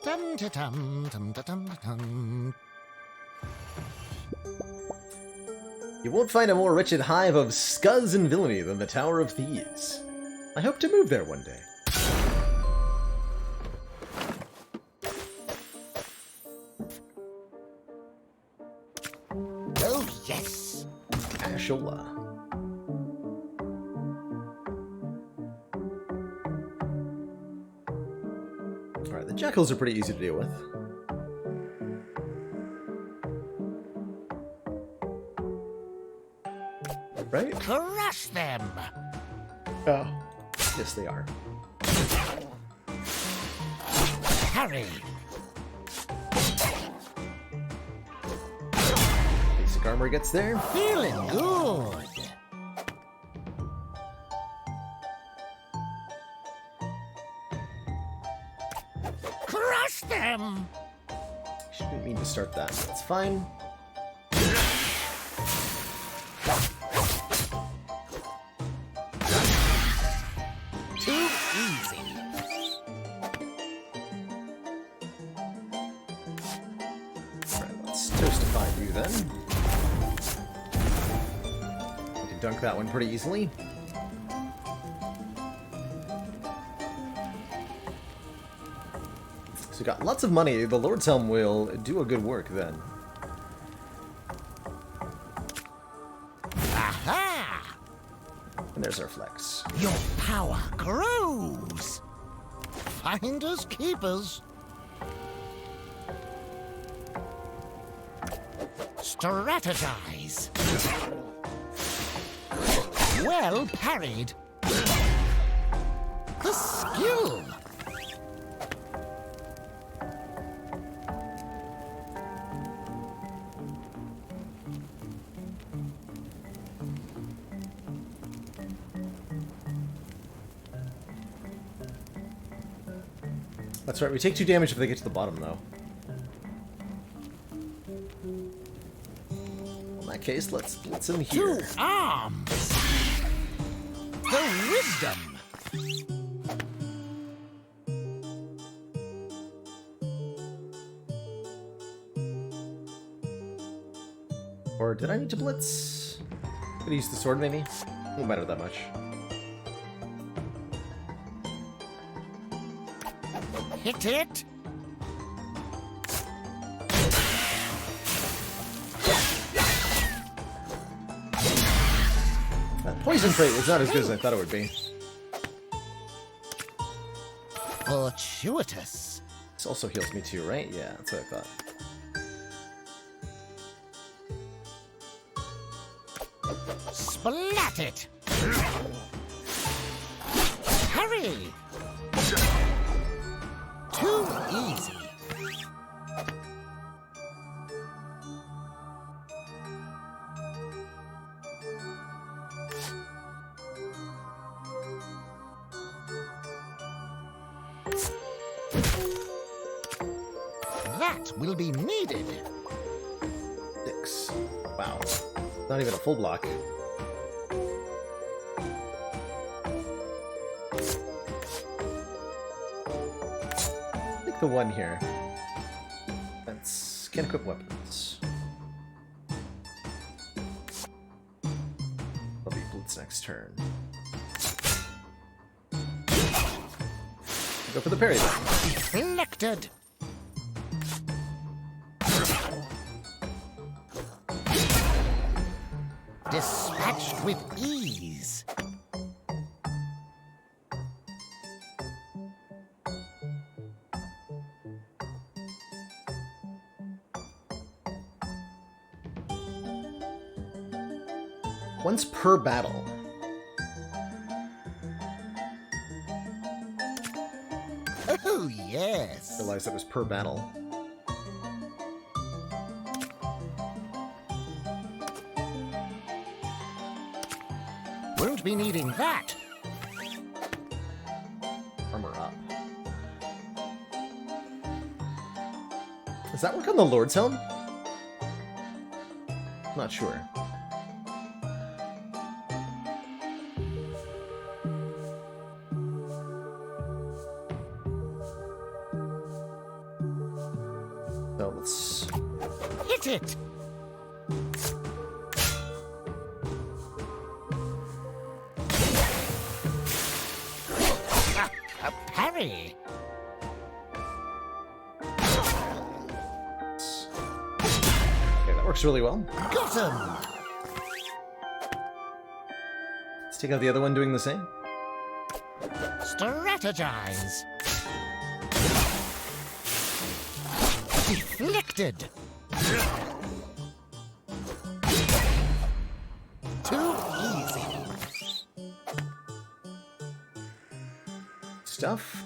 Speaker 4: Dum ta tum tum ta tum ta tum.
Speaker 1: You won't find a more wretched hive of scuzz and villainy than the Tower of Thieves. I hope to move there one day.
Speaker 4: Oh yes.
Speaker 1: Ashola. Alright, the jackals are pretty easy to deal with. Right?
Speaker 4: Crush them.
Speaker 1: Oh. Yes, they are.
Speaker 4: Hurry.
Speaker 1: Basic armor gets there.
Speaker 4: Feeling good. Crush them.
Speaker 1: Didn't mean to start that, but it's fine.
Speaker 4: Too easy.
Speaker 1: Alright, let's toastify you then. We can dunk that one pretty easily. So we got lots of money. The Lord's Helm will do a good work then.
Speaker 4: Aha!
Speaker 1: And there's our flex.
Speaker 4: Your power grows. Finders keepers. Strategize. Well parried. The skill.
Speaker 1: That's right, we take 2 damage if they get to the bottom, though. In that case, let's blitz them here.
Speaker 4: 2 arms. The wisdom.
Speaker 1: Or did I need to blitz? Could I use the sword, maybe? Won't matter that much.
Speaker 4: Hit it.
Speaker 1: That poison plate was not as good as I thought it would be.
Speaker 4: Fortuitous.
Speaker 1: This also heals me too, right? Yeah, that's what I thought.
Speaker 4: Splat it. Hurry. Too easy. That will be needed.
Speaker 1: 6. Wow. Not even a full block. Pick the one here. That's... can't equip weapons. I'll be blitz next turn. Go for the parry then.
Speaker 4: Deflected. Dispatched with ease.
Speaker 1: Once per battle.
Speaker 4: Oh, yes.
Speaker 1: Realized that was per battle.
Speaker 4: Won't be needing that.
Speaker 1: Armor up. Does that work on the Lord's Helm? Not sure. So let's...
Speaker 4: Hit it. A parry.
Speaker 1: Okay, that works really well.
Speaker 4: Got him.
Speaker 1: Let's take out the other one doing the same.
Speaker 4: Strategize. Deflected. Too easy.
Speaker 1: Stuff.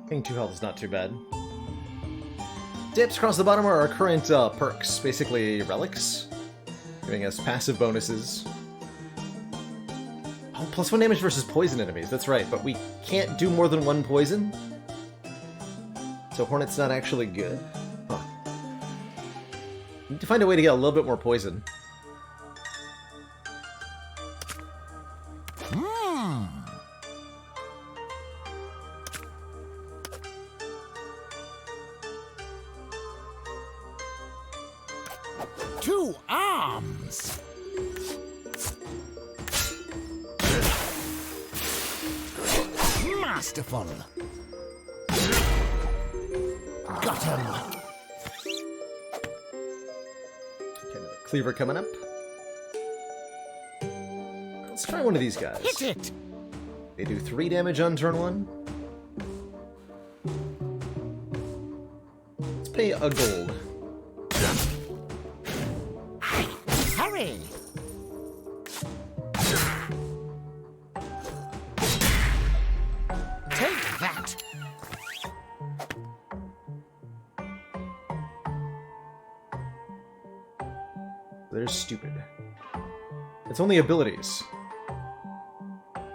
Speaker 1: Paying 2 health is not too bad. Dips across the bottom are our current perks, basically relics, giving us passive bonuses. Oh, +1 damage versus poison enemies, that's right, but we can't do more than 1 poison. So Hornet's not actually good. Huh. Need to find a way to get a little bit more poison.
Speaker 4: Two arms. Masterful. Got him.
Speaker 1: Okay, another cleaver coming up. Let's try one of these guys.
Speaker 4: Hit it.
Speaker 1: They do 3 damage on turn 1. Let's pay a gold.
Speaker 4: Hurry. Take that.
Speaker 1: They're stupid. It's only abilities,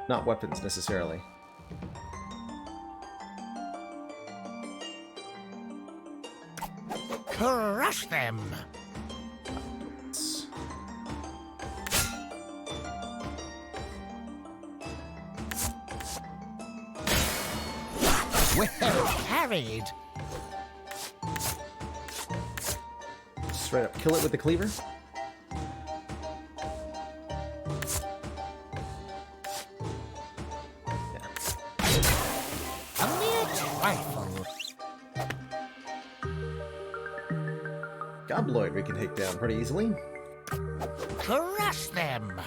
Speaker 1: not weapons necessarily.
Speaker 4: Crush them. Well carried.
Speaker 1: Straight up kill it with the cleaver.
Speaker 4: A mere trifle.
Speaker 1: Gobloid we can take down pretty easily.
Speaker 4: Crush them.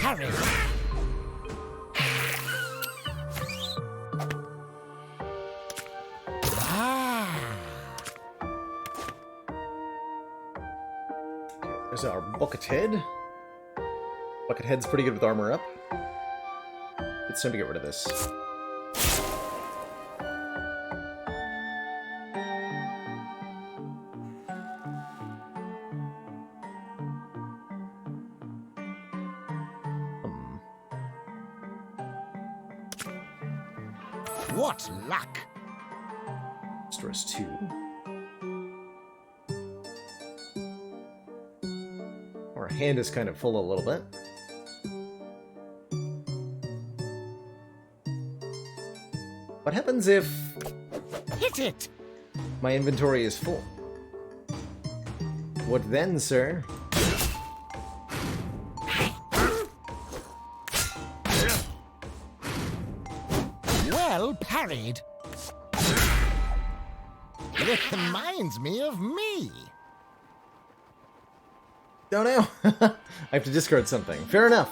Speaker 4: Hurry.
Speaker 1: There's our Buckethead. Buckethead's pretty good with armor up. It's time to get rid of this.
Speaker 4: What luck!
Speaker 1: Restores 2. Our hand is kind of full a little bit. What happens if
Speaker 4: Hit it!
Speaker 1: my inventory is full? What then, sir?
Speaker 4: Well parried. It reminds me of me.
Speaker 1: Don't know. I have to discard something. Fair enough.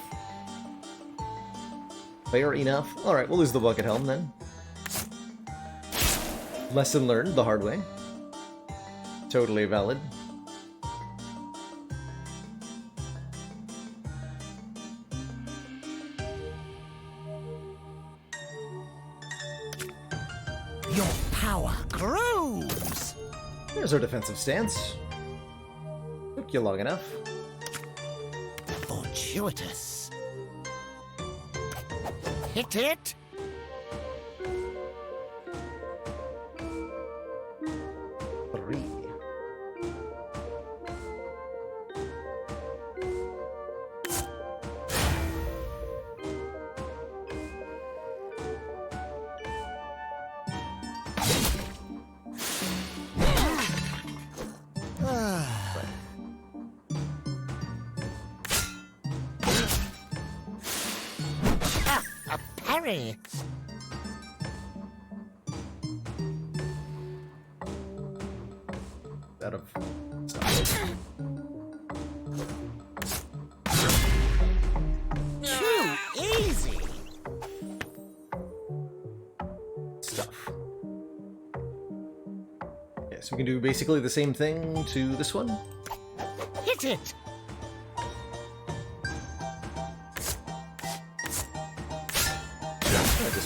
Speaker 1: Fair enough. Alright, we'll lose the bucket helm then. Lesson learned the hard way. Totally valid.
Speaker 4: Your power grows.
Speaker 1: There's our defensive stance. Took you long enough.
Speaker 4: Fortuitous. Hit it.
Speaker 1: 3.
Speaker 4: A parry.
Speaker 1: Out of stuff.
Speaker 4: Too easy.
Speaker 1: Stuff. Okay, so we can do basically the same thing to this one.
Speaker 4: Hit it.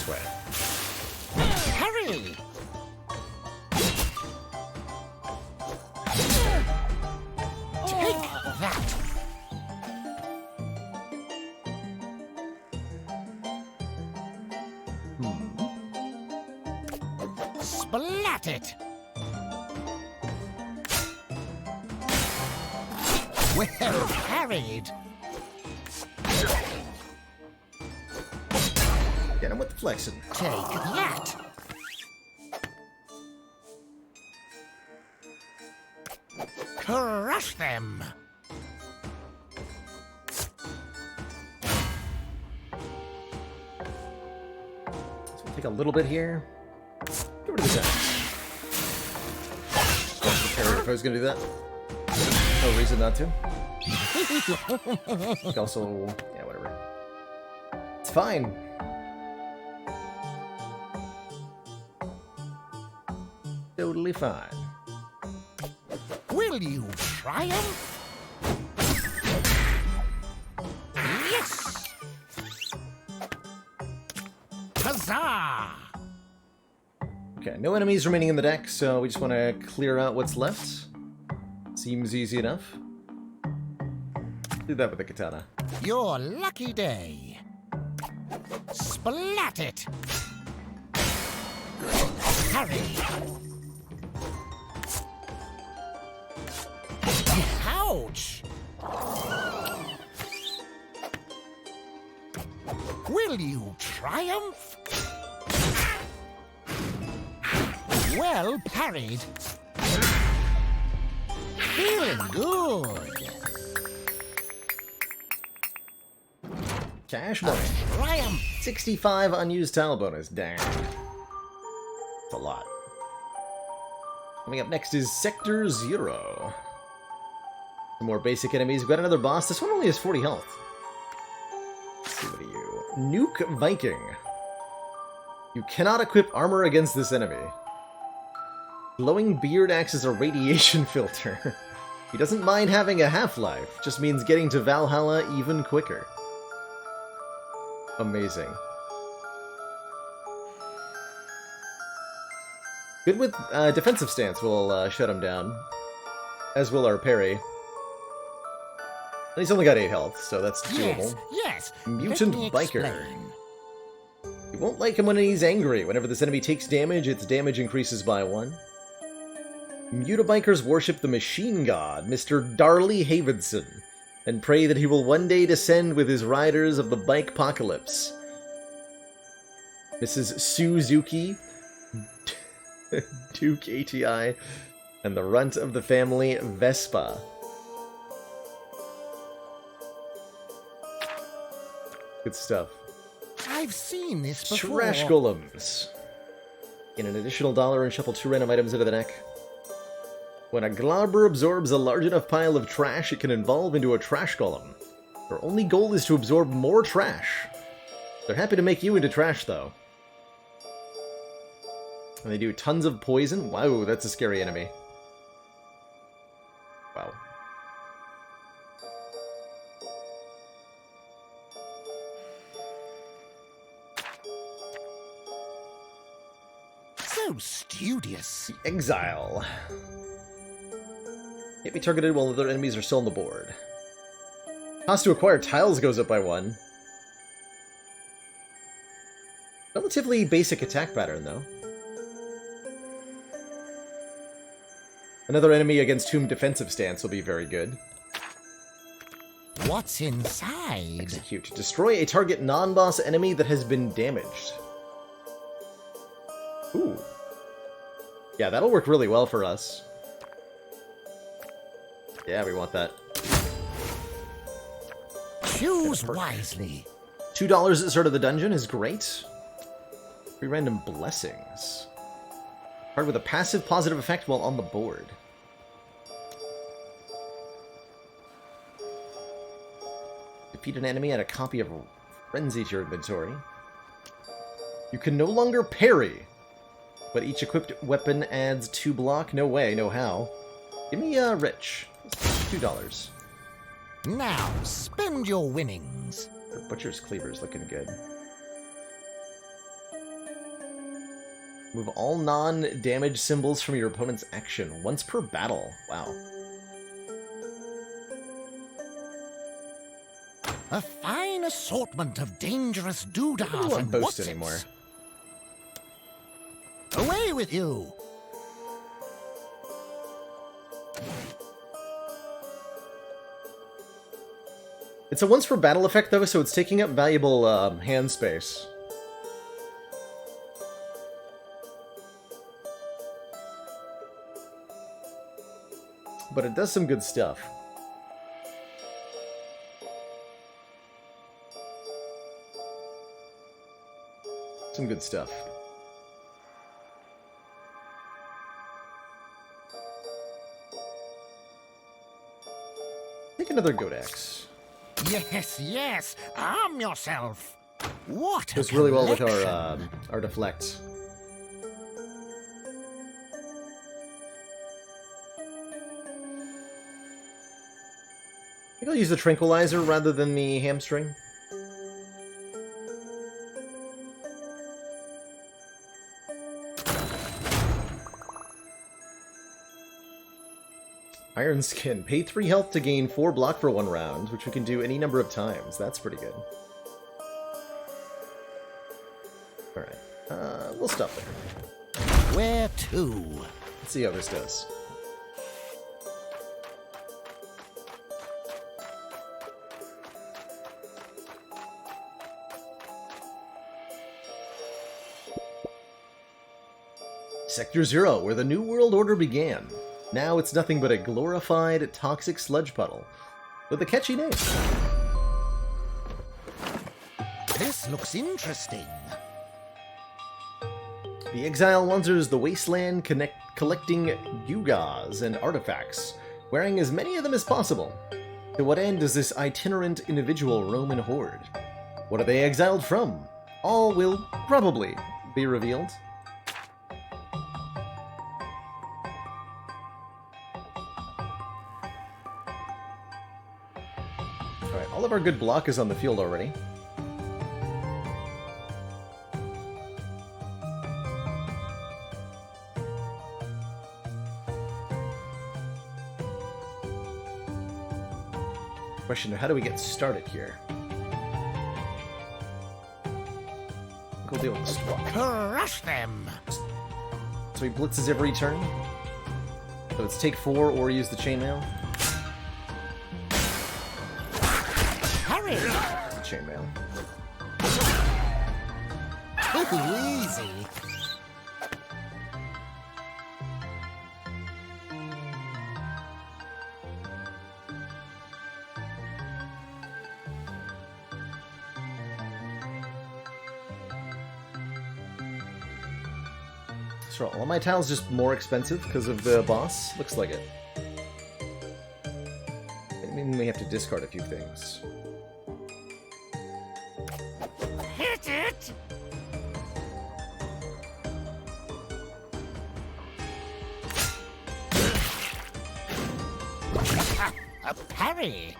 Speaker 1: this way.
Speaker 4: Hurry! Take that! Splat it! Well carried!
Speaker 1: Get him with the flexing.
Speaker 4: Take that! Crush them!
Speaker 1: So we'll take a little bit here. Get rid of the deck. Prepared if I was gonna do that. No reason not to. Also, yeah, whatever. It's fine. Totally fine.
Speaker 4: Will you triumph? Yes! Huzzah!
Speaker 1: Okay, no enemies remaining in the deck, so we just want to clear out what's left. Seems easy enough. Do that with the katana.
Speaker 4: Your lucky day. Splat it! Hurry! Ouch! Will you triumph? Well parried. Feeling good.
Speaker 1: Cash money.
Speaker 4: Triumph.
Speaker 1: 65 unused tile bonus. Dang. That's a lot. Coming up next is Sector 0. Some more basic enemies. We've got another boss. This one only has 40 health. Let's see, what are you? Nuke Viking. You cannot equip armor against this enemy. Glowing beard acts as a radiation filter. He doesn't mind having a half-life, just means getting to Valhalla even quicker. Amazing. Good with defensive stance will shut him down, as will our parry. And he's only got 8 health, so that's doable.
Speaker 4: Yes.
Speaker 1: Mutant
Speaker 4: Let me
Speaker 1: Biker.
Speaker 4: explain.
Speaker 1: You won't like him when he's angry. Whenever this enemy takes damage, its damage increases by 1. Mutabikers worship the machine god, Mr. Darley Havenson, and pray that he will one day descend with his riders of the bike apocalypse. Mrs. Suzuki, Duke ATI, and the runt of the family, Vespa. Good stuff.
Speaker 4: I've seen this before.
Speaker 1: Trash golems. Gain an additional $1 and shuffle 2 random items into the deck. When a globber absorbs a large enough pile of trash, it can evolve into a trash golem. Their only goal is to absorb more trash. They're happy to make you into trash, though. And they do tons of poison. Wow, that's a scary enemy. Wow.
Speaker 4: So studious.
Speaker 1: The Exile. Can't be targeted while other enemies are still on the board. Cost to acquire tiles goes up by 1. Relatively basic attack pattern, though. Another enemy against whom defensive stance will be very good.
Speaker 4: What's inside?
Speaker 1: Execute. Destroy a target non-boss enemy that has been damaged. Ooh. Yeah, that'll work really well for us. Yeah, we want that.
Speaker 4: Choose wisely.
Speaker 1: $2 at the start of the dungeon is great. 3 random blessings. Card with a passive positive effect while on the board. Defeat an enemy, add a copy of Frenzy to your inventory. You can no longer parry, but each equipped weapon adds 2 block. No way, no how. Give me Rich. $2.
Speaker 4: Now spend your winnings.
Speaker 1: Your Butcher's Cleaver's looking good. Remove all non-damage symbols from your opponent's action once per battle. Wow.
Speaker 4: A fine assortment of dangerous doodads
Speaker 1: I don't want
Speaker 4: and
Speaker 1: boast
Speaker 4: whatsits.
Speaker 1: anymore.
Speaker 4: Away with you!
Speaker 1: It's a once per battle effect though, so it's taking up valuable hand space. But it does some good stuff. Some good stuff. Take another Godax.
Speaker 4: Yes, yes, arm yourself! What
Speaker 1: Goes really well with our deflect. I think I'll use the tranquilizer rather than the hamstring. Iron Skin. Pay 3 health to gain 4 block for 1 round, which we can do any number of times. That's pretty good. Alright. We'll stop there.
Speaker 4: Where to?
Speaker 1: Let's see how this does. Sector 0, where the New World Order began. Now it's nothing but a glorified, toxic sludge puddle. With a catchy name.
Speaker 4: This looks interesting.
Speaker 1: The exile wanders the wasteland collecting gewgaws and artifacts, wearing as many of them as possible. To what end does this itinerant individual roam and hoard? What are they exiled from? All will probably be revealed. Alright, all of our good block is on the field already. Question, how do we get started here? We'll deal with the squawk.
Speaker 4: Crush them!
Speaker 1: So he blitzes every turn. So it's take 4 or use the chainmail.
Speaker 4: Hurry!
Speaker 1: The chainmail.
Speaker 4: Too easy.
Speaker 1: So all my tiles just more expensive because of the boss? Looks like it. I mean, we have to discard a few things.
Speaker 4: Hit it! A parry!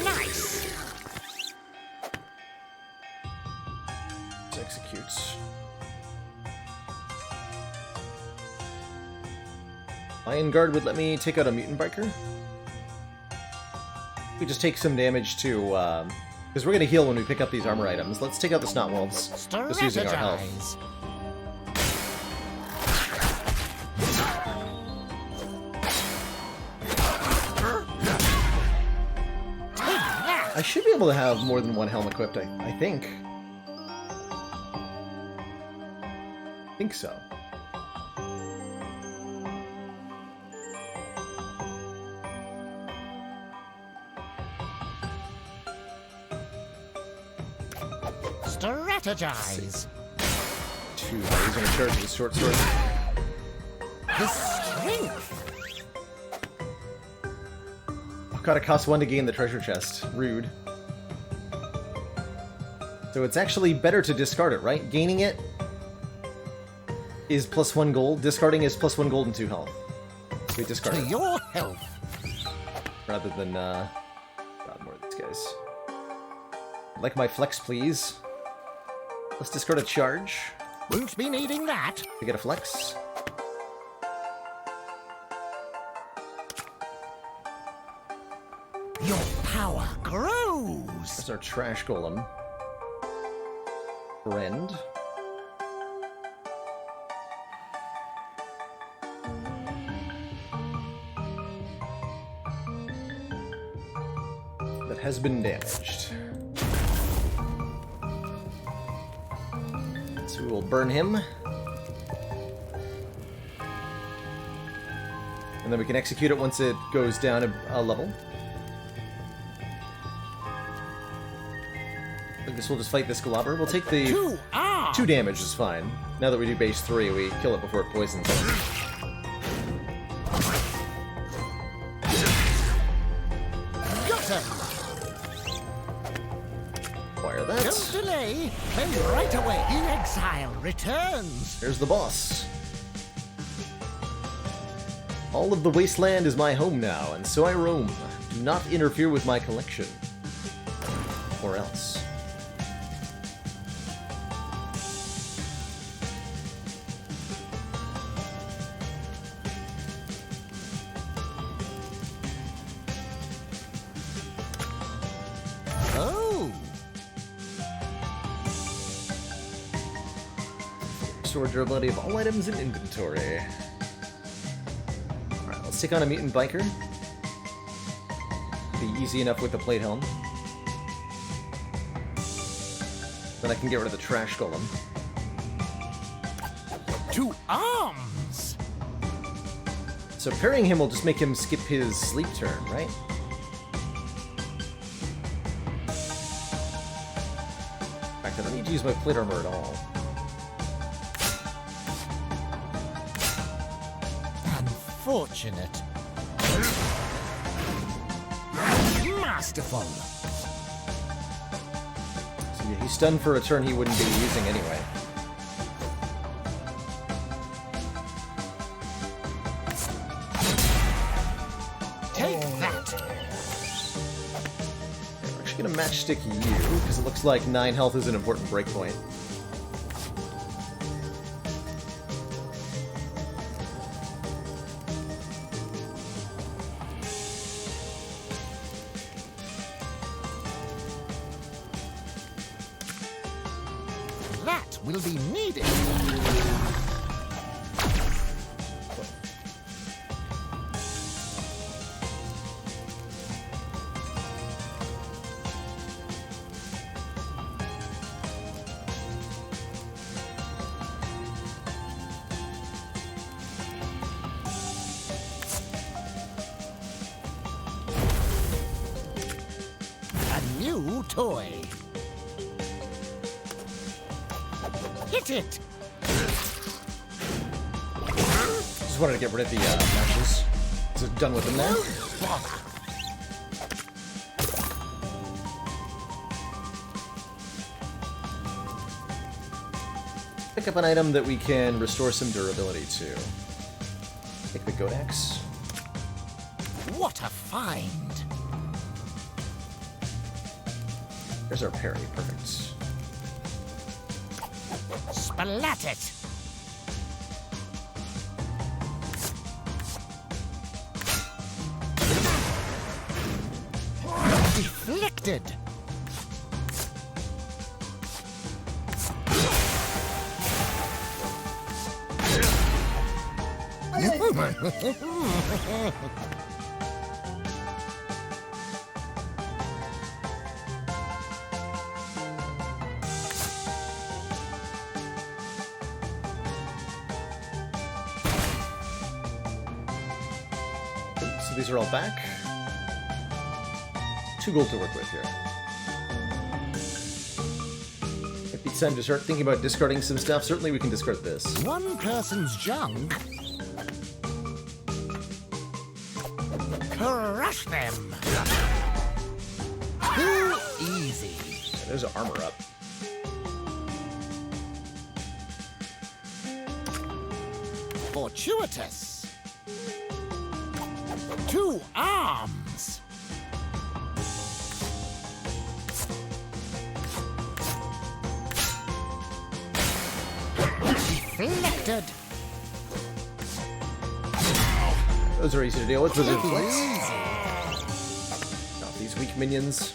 Speaker 4: Nice!
Speaker 1: Executes. Iron Guard would let me take out a mutant biker. We just take some damage to, because we're gonna heal when we pick up these armor items. Let's take out the Snot Wolves, just using our health. I should be able to have more than one helm equipped, I think. I think so.
Speaker 4: Strategize.
Speaker 1: 2. He's gonna charge with his short sword.
Speaker 4: The strength.
Speaker 1: Oh god, it costs 1 to gain the treasure chest. Rude. So it's actually better to discard it, right? Gaining it is +1 gold. Discarding is +1 gold and 2 health. So we discard
Speaker 4: To
Speaker 1: it.
Speaker 4: your health.
Speaker 1: Rather than, God, more of these guys. Like my flex, please. Let's discard a charge.
Speaker 4: Won't be needing that.
Speaker 1: We get a flex.
Speaker 4: Your power grows.
Speaker 1: There's our trash golem. Friend. That has been damaged. So we will burn him. And then we can execute it once it goes down a level. I think this will just fight this Galabra. We'll take the 2 damage is fine. Now that we do base 3, we kill it before it poisons us.
Speaker 4: Got him.
Speaker 1: Fire that.
Speaker 4: Don't delay. And right away, the exile returns.
Speaker 1: Here's the boss. All of the wasteland is my home now, and so I roam. Do not interfere with my collection. Or else.
Speaker 4: Oh.
Speaker 1: Restore durability of all items in inventory. Alright, let's take on a mutant biker. Be easy enough with the plate helm. Then I can get rid of the trash golem.
Speaker 4: 2 arms.
Speaker 1: So parrying him will just make him skip his sleep turn, right? In fact, I don't need to use my plate armor at all.
Speaker 4: Unfortunate. Masterful.
Speaker 1: So yeah, he's stunned for a turn he wouldn't be using anyway.
Speaker 4: Take that.
Speaker 1: We're actually gonna matchstick you, because it looks like 9 health is an important breakpoint.
Speaker 4: That will be needed. A new toy. Hit it!
Speaker 1: Just wanted to get rid of the matches. Is it done with them now?
Speaker 4: Bother.
Speaker 1: Pick up an item that we can restore some durability to. Take the Godax.
Speaker 4: What a find!
Speaker 1: There's our parry, perfect.
Speaker 4: Splat it! Deflected!
Speaker 1: So these are all back. 2 gold to work with here. If it's time to start thinking about discarding some stuff, certainly we can discard this.
Speaker 4: One person's junk. Crush them! Too easy.
Speaker 1: There's an armor up.
Speaker 4: Fortuitous. 2 arms. Deflected.
Speaker 1: Those are easy to deal with. Wizard Flex.
Speaker 4: Easy.
Speaker 1: Got these weak minions.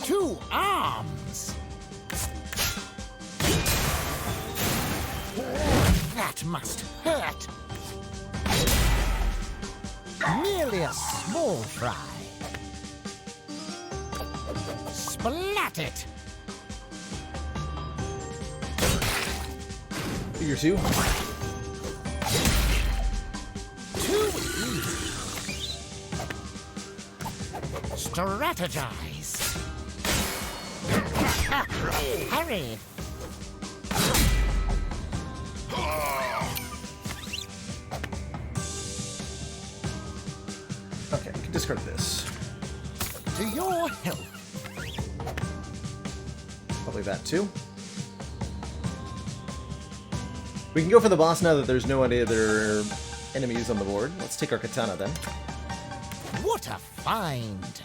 Speaker 4: 2 arms. That must hurt. Merely a small fry. Splat it.
Speaker 1: Figure 2.
Speaker 4: Too easy. Strategize. Hurry.
Speaker 1: Okay, we can discard this.
Speaker 4: To your health.
Speaker 1: Probably that too. We can go for the boss now that there's no other enemies on the board. Let's take our katana then.
Speaker 4: What a find.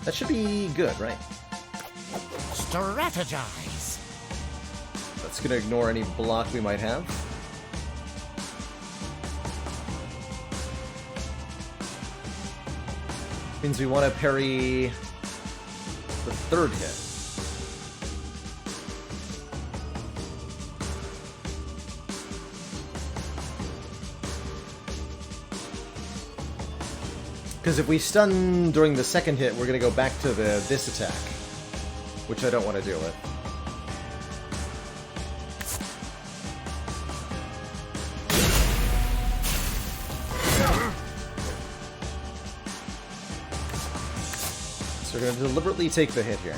Speaker 1: That should be good, right?
Speaker 4: Strategize.
Speaker 1: That's gonna ignore any block we might have. Means we want to parry the 3rd hit. Because if we stun during the 2nd hit, we're going to go back to this attack, which I don't want to deal with. So we're going to deliberately take the hit here.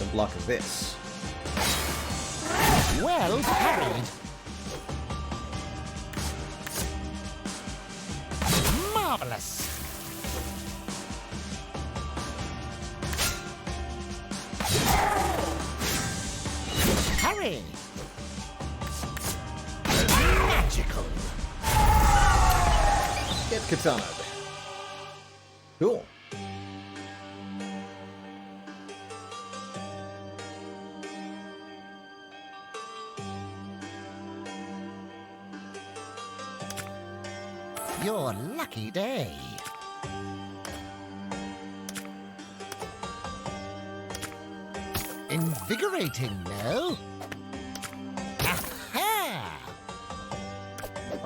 Speaker 1: And block this.
Speaker 4: Well parried. Marvelous. Hurry. Magical.
Speaker 1: Get katana. Cool.
Speaker 4: Your lucky day. Invigorating, no? Aha!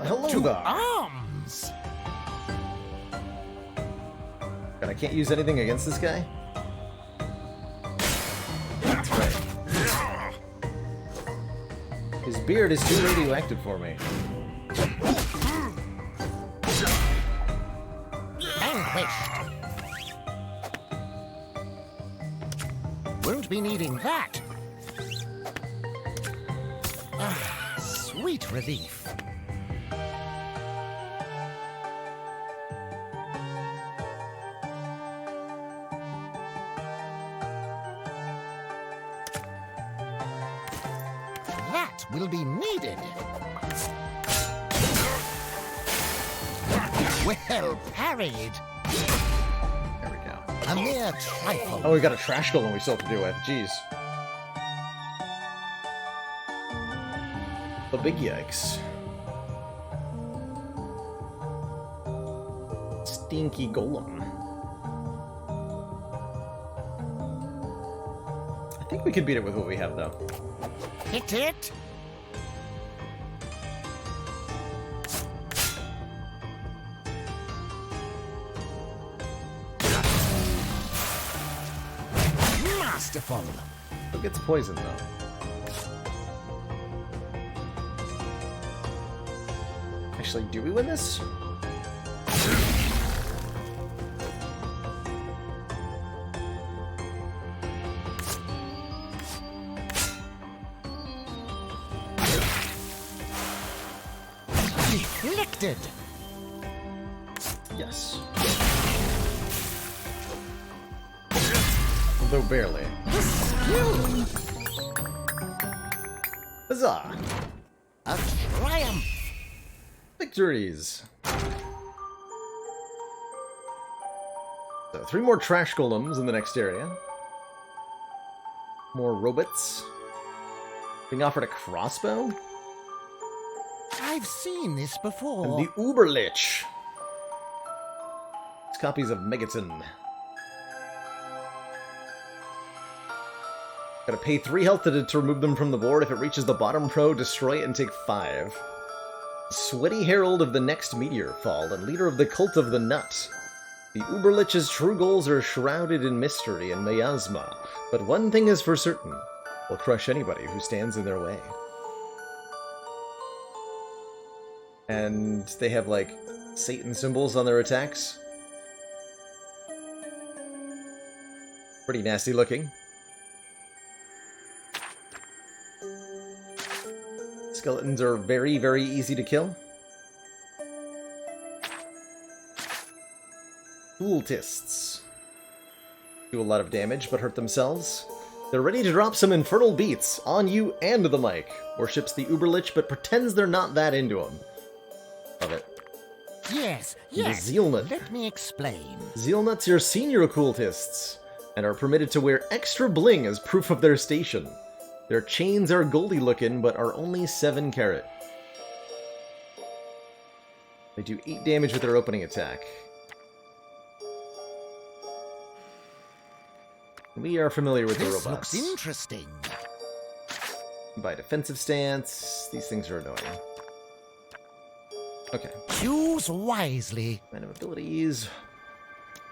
Speaker 1: Hello
Speaker 4: 2
Speaker 1: there.
Speaker 4: arms.
Speaker 1: And I can't use anything against this guy? That's right. His beard is too radioactive for me.
Speaker 4: Vanquished. Won't be needing that. Ah, sweet relief. That will be needed. Well parried.
Speaker 1: There we go.
Speaker 4: A mere trifle.
Speaker 1: Oh, we got a trash golem we still have to deal with. Jeez. The big yikes. Stinky golem. I think we could beat it with what we have, though.
Speaker 4: Hit it. Masterful.
Speaker 1: Who gets poisoned, though? Actually, do we win this?
Speaker 4: Deflected.
Speaker 1: Yes. Though barely.
Speaker 4: Skill.
Speaker 1: Huzzah!
Speaker 4: A triumph.
Speaker 1: victories! So 3 more trash golems in the next area. More robots. Being offered a crossbow?
Speaker 4: I've seen this before.
Speaker 1: And the Uberlich. It's copies of Megaton. Gotta pay 3 health to remove them from the board. If it reaches the bottom row, destroy it and take 5. Sweaty herald of the next Meteorfall and leader of the cult of the nut. The Uberlich's true goals are shrouded in mystery and miasma, but one thing is for certain. They'll crush anybody who stands in their way. And they have, like, Satan symbols on their attacks. Pretty nasty looking. Skeletons are very, very easy to kill. Cultists do a lot of damage, but hurt themselves. They're ready to drop some infernal beats on you and the mic. Worships the Uberlich, but pretends they're not that into him. Love it.
Speaker 4: Yes,
Speaker 1: The
Speaker 4: yes.
Speaker 1: Zealnut.
Speaker 4: Let me explain.
Speaker 1: Zealnuts are senior cultists, and are permitted to wear extra bling as proof of their station. Their chains are goldy looking, but are only 7 carat. They do 8 damage with their opening attack. We are familiar with the
Speaker 4: This
Speaker 1: robots.
Speaker 4: looks interesting.
Speaker 1: By defensive stance, these things are annoying. Okay.
Speaker 4: Choose wisely.
Speaker 1: Random abilities.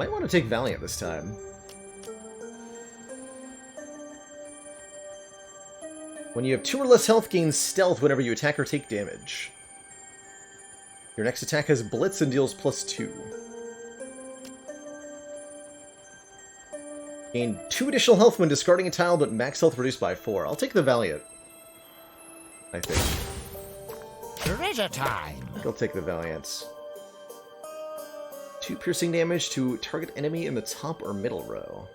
Speaker 1: Might want to take Valiant this time. When you have 2 or less health, gain stealth whenever you attack or take damage. Your next attack has Blitz and deals +2. Gain 2 additional health when discarding a tile, but max health reduced by 4. I'll take the Valiant, I think.
Speaker 4: Treasure time.
Speaker 1: I'll take the Valiant. 2 piercing damage to target enemy in the top or middle row.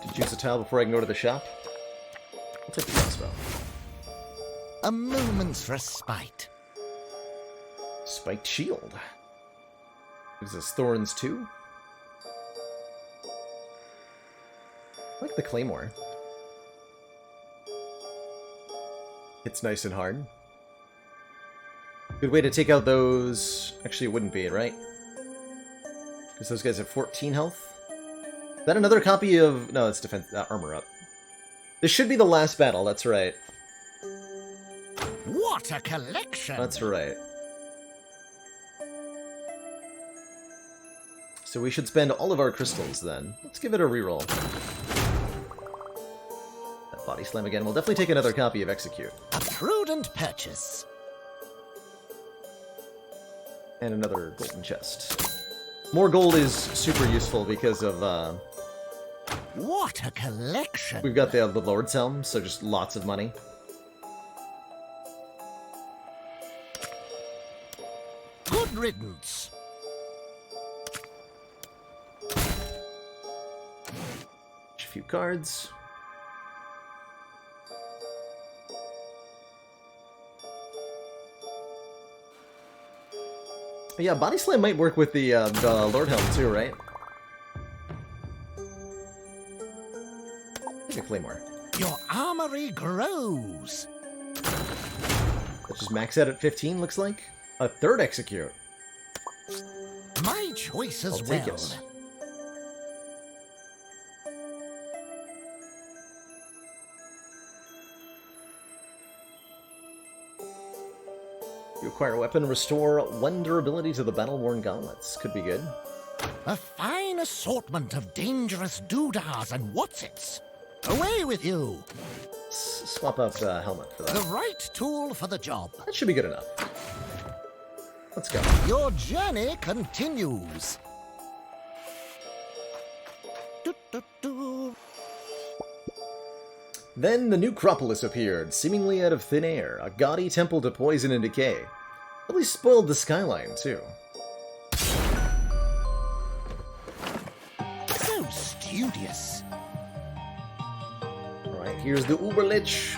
Speaker 1: Did you use a tile before I can go to the shop? I'll take the crossbow.
Speaker 4: A moment's respite.
Speaker 1: Spiked shield. Gives us thorns too. I like the claymore. It's nice and hard. Good way to take out those... Actually, it wouldn't be, right? Because those guys have 14 health. Is that another copy of... No, it's defense... armor up. This should be the last battle, that's right.
Speaker 4: What a collection!
Speaker 1: That's right. So we should spend all of our crystals then. Let's give it a reroll. That body slam again. We'll definitely take another copy of Execute.
Speaker 4: A prudent purchase.
Speaker 1: And another golden chest. More gold is super useful because of,
Speaker 4: What a collection!
Speaker 1: we've got the Lord's Helm, so just lots of money.
Speaker 4: Good riddance.
Speaker 1: A few cards. Yeah, Body Slam might work with the Lord Helm too, right? Take a Claymore.
Speaker 4: Your armory grows.
Speaker 1: Let's just max out at 15, looks like. A third Execute.
Speaker 4: My choice as
Speaker 1: I'll take
Speaker 4: well.
Speaker 1: it. You acquire a weapon, restore 1 durability to the battle-worn gauntlets. Could be good.
Speaker 4: A fine assortment of dangerous doodahs and whatsits. Away with you!
Speaker 1: Swap out the helmet for
Speaker 4: The
Speaker 1: that.
Speaker 4: right tool for the job.
Speaker 1: That should be good enough. Let's go.
Speaker 4: Your journey continues. Do-do-do.
Speaker 1: Then the new Necropolis appeared, seemingly out of thin air. A gaudy temple to poison and decay. Really spoiled the skyline, too.
Speaker 4: studious.
Speaker 1: Alright, here's the Uberlich.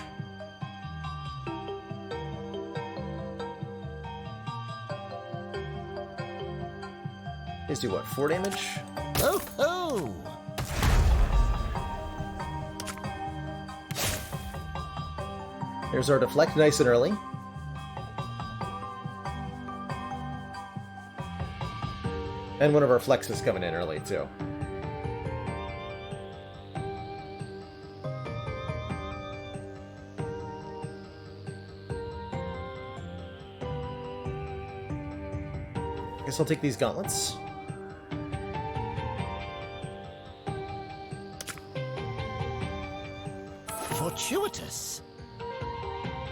Speaker 1: These do what, 4 damage?
Speaker 4: Oh ho!
Speaker 1: There's our deflect nice and early. And one of our flexes coming in early, too. I guess I'll take these gauntlets.
Speaker 4: Fortuitous.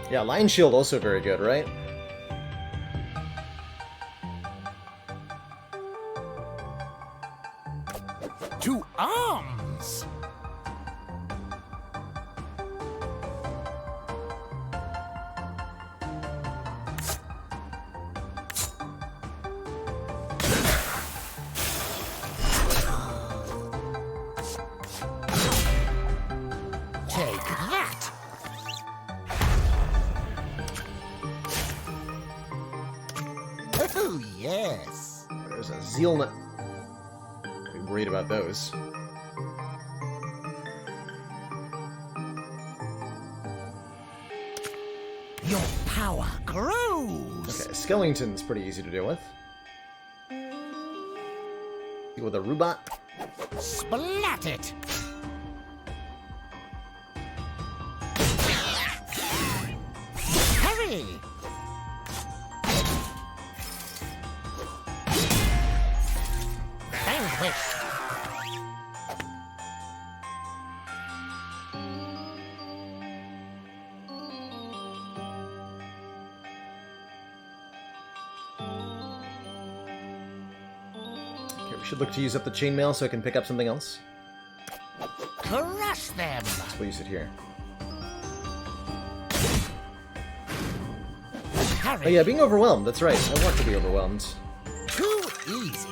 Speaker 1: Yeah, Lion Shield also very good, right?
Speaker 4: To arms! Take that! Oh, yes.
Speaker 1: There's a Zeal Nut. Be worried about those.
Speaker 4: Your power grows!
Speaker 1: Okay, Skellington's pretty easy to deal with. Deal with a Rubat.
Speaker 4: Splat it! Hurry! Vanquish!
Speaker 1: Okay, we should look to use up the chainmail so I can pick up something else.
Speaker 4: Crush them!
Speaker 1: We'll use it here.
Speaker 4: Hurry!
Speaker 1: Oh yeah, being overwhelmed, that's right. I want to be overwhelmed.
Speaker 4: Too easy.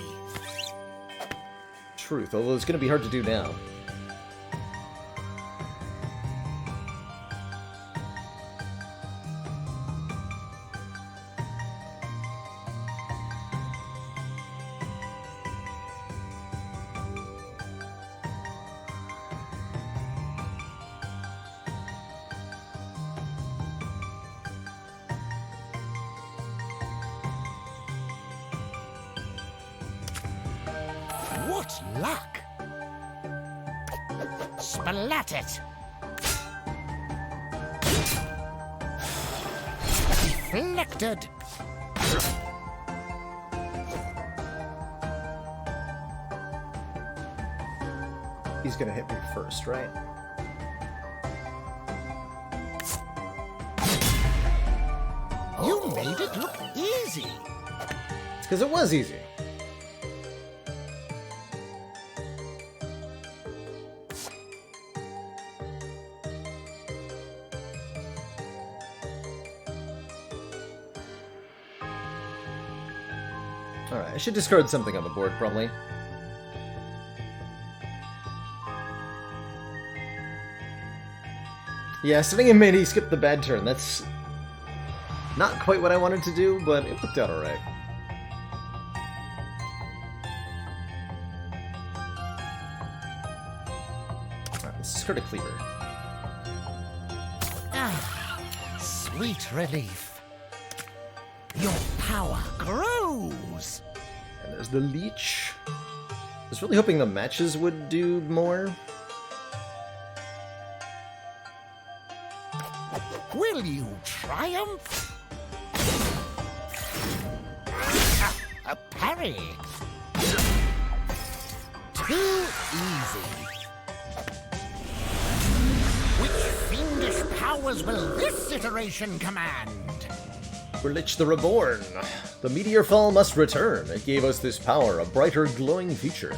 Speaker 1: Truth, although it's going to be hard to do now.
Speaker 4: What luck! Splat it! Deflected!
Speaker 1: He's going to hit me first, right?
Speaker 4: You made it look easy!
Speaker 1: It's because it was easy. Alright, I should discard something on the board, probably. Yeah, sitting in mid, he skipped the bad turn. That's not quite what I wanted to do, but it worked out alright. Alright, let's discard a Cleaver.
Speaker 4: Ah, sweet relief. Your power grows!
Speaker 1: And there's the Leech. I was really hoping the matches would do more.
Speaker 4: Will you triumph? A parry! Too easy. Which fiendish powers will this iteration command?
Speaker 1: Lich the Reborn. The Meteorfall must return. It gave us this power, a brighter, glowing future.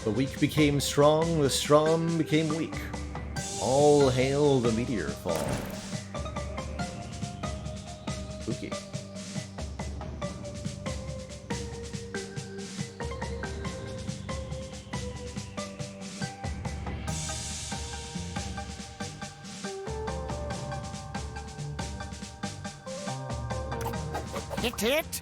Speaker 1: The weak became strong, the strong became weak. All hail the Meteorfall. Spooky.
Speaker 4: Hit it!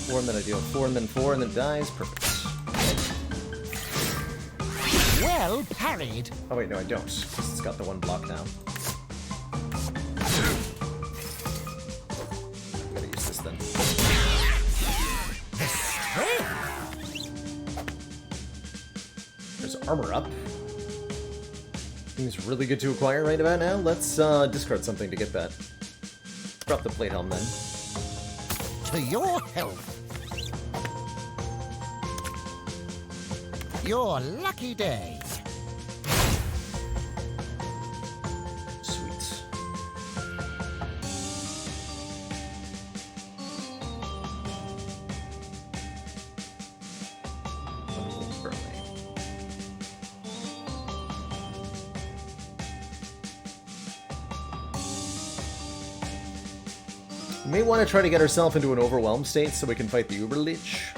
Speaker 1: Four, and then I deal 4, and then 4, and then it dies. Perfect.
Speaker 4: Well parried.
Speaker 1: Oh wait, no, I don't. 'Cause it's got the one block now. I'm gonna use this then.
Speaker 4: The strength.
Speaker 1: There's armor up. Seems really good to acquire right about now. Let's discard something to get that. Drop the plate helm then.
Speaker 4: To your health. Your lucky day.
Speaker 1: Sweet. We may want to try to get ourselves into an overwhelmed state so we can fight the Uber Lich.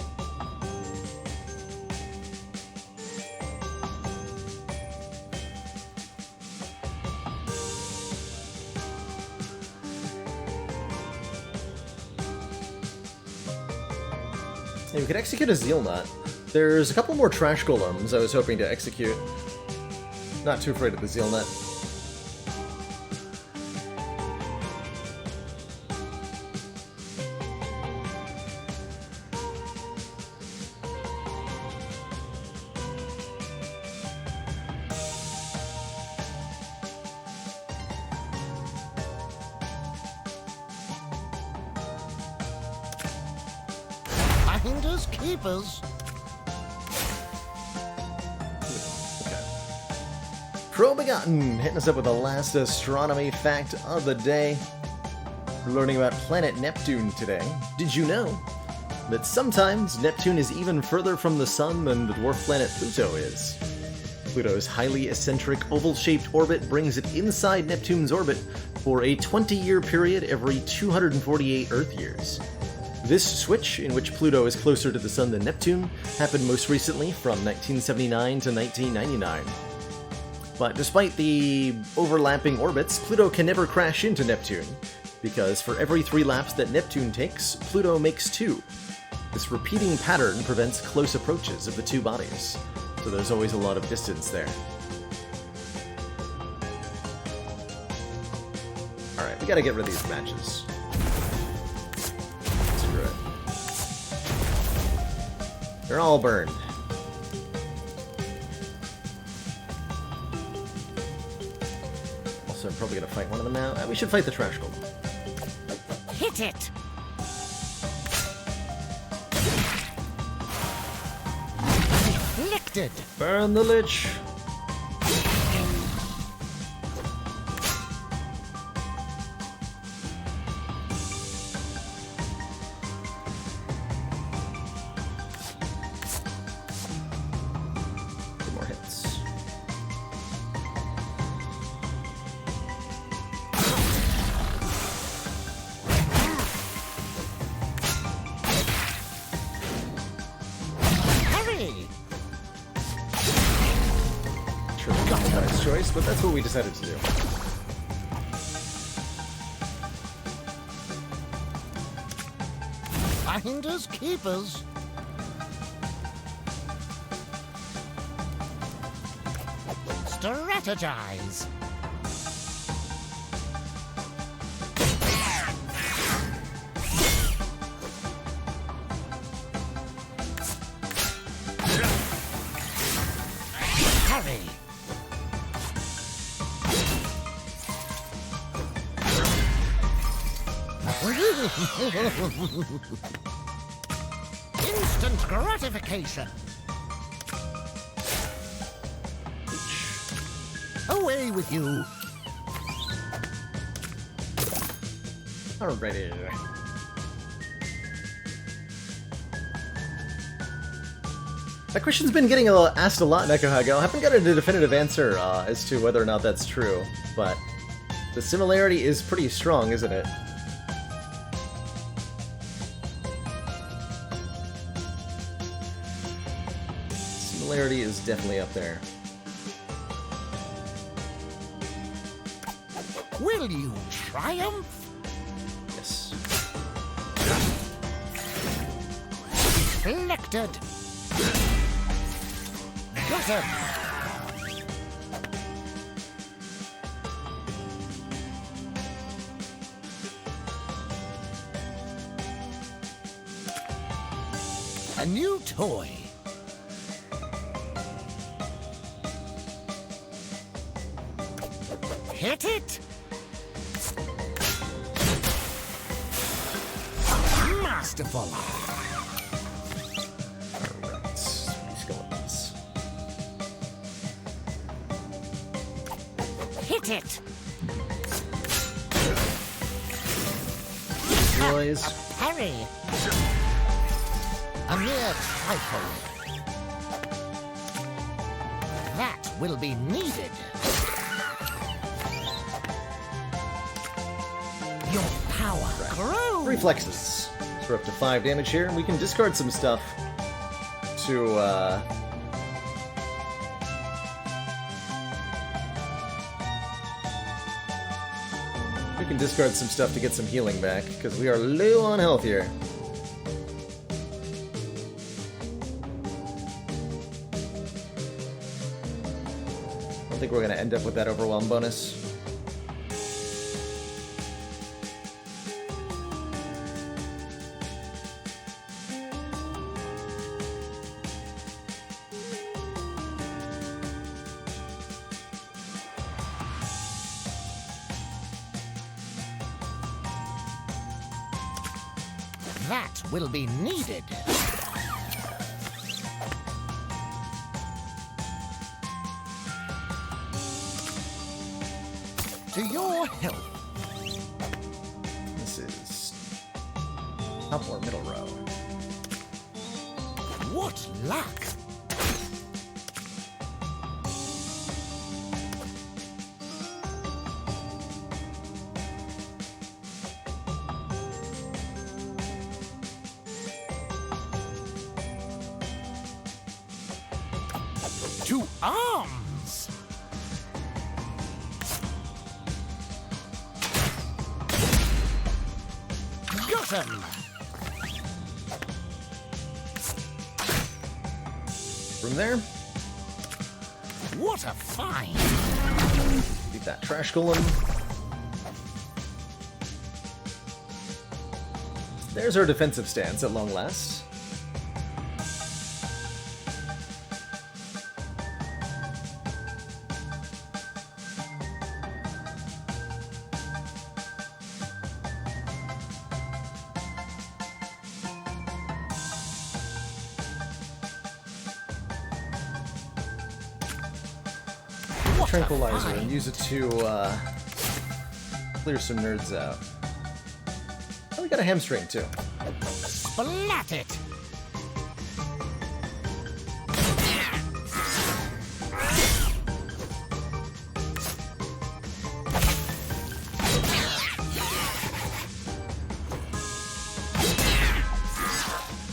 Speaker 1: Yeah, we could execute a Zeal Nut. There's a couple more Trash Golems I was hoping to execute. Not too afraid of the Zeal Nut.
Speaker 4: Finders keepers.
Speaker 1: Okay. Pro-Begotten hitting us up with the last astronomy fact of the day. We're learning about planet Neptune today. Did you know that sometimes Neptune is even further from the Sun than the dwarf planet Pluto is? Pluto's highly eccentric oval-shaped orbit brings it inside Neptune's orbit for a 20-year period every 248 Earth years. This switch, in which Pluto is closer to the Sun than Neptune, happened most recently from 1979 to 1999. But despite the overlapping orbits, Pluto can never crash into Neptune, because for every 3 laps that Neptune takes, Pluto makes 2. This repeating pattern prevents close approaches of the two bodies, so there's always a lot of distance there. Alright, we gotta get rid of these matches. Screw it. They're all burned. Also, I'm probably gonna fight one of them now. We should fight the Trash Golem.
Speaker 4: Hit it! Afflicted!
Speaker 1: Burn the Lich! Two more hits.
Speaker 4: Hurry!
Speaker 1: Sure, not a wise choice, but that's what we decided to do.
Speaker 4: Finders keepers. Strategize. Hurry. Instant gratification. Away with you.
Speaker 1: Alrighty. That question's been getting asked a lot, Nekohago. I haven't got a definitive answer as to whether or not that's true, but The similarity is pretty strong, isn't it? Similarity is definitely up there.
Speaker 4: Will you triumph?
Speaker 1: Yes.
Speaker 4: Elected. Got him. A new toy. Hit it. Masterful.
Speaker 1: Alright. Skeletons.
Speaker 4: Hit it.
Speaker 1: Destroys.
Speaker 4: Parry. A mere trifle. That will be needed. Your power grows.
Speaker 1: Reflexes. So we're up to 5 damage here, and we can discard some stuff to, we can discard some stuff to get some healing back, because we are low on health here. I don't think we're going to end up with that overwhelm bonus.
Speaker 4: That will be needed. To your health.
Speaker 1: This is top or middle row.
Speaker 4: What luck! To arms! Got him!
Speaker 1: From there,
Speaker 4: What a find!
Speaker 1: beat that trash golem. There's our defensive stance at long last.
Speaker 4: What a
Speaker 1: Tranquilizer
Speaker 4: find.
Speaker 1: and use it to clear some nerds out. Oh, we got a hamstring too.
Speaker 4: Splat it!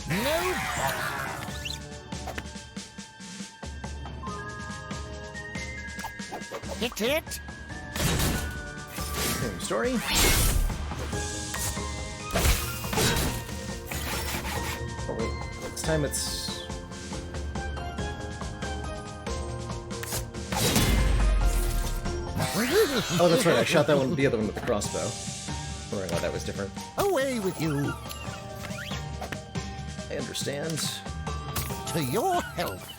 Speaker 4: No bother. Hit it!
Speaker 1: Same story. Oh wait, this time it's... Oh, that's right, I shot that one, the other one with the crossbow. Wondering why that was different.
Speaker 4: Away with you!
Speaker 1: I understand.
Speaker 4: To your health!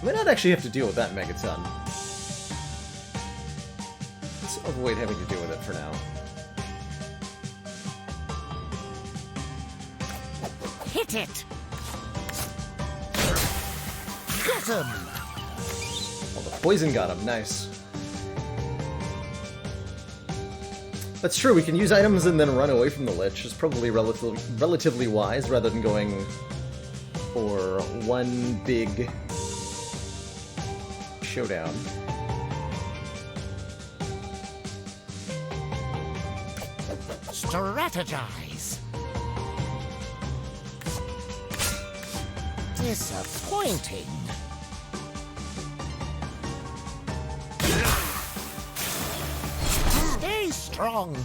Speaker 1: We might not actually have to deal with that megaton. Let's avoid having to deal with it for now.
Speaker 4: Hit it! Got him!
Speaker 1: Oh, the poison got him, nice. That's true, we can use items and then run away from the Lich. It's probably relatively wise, rather than going for one big showdown.
Speaker 4: Strategize. Disappointing. Stay strong.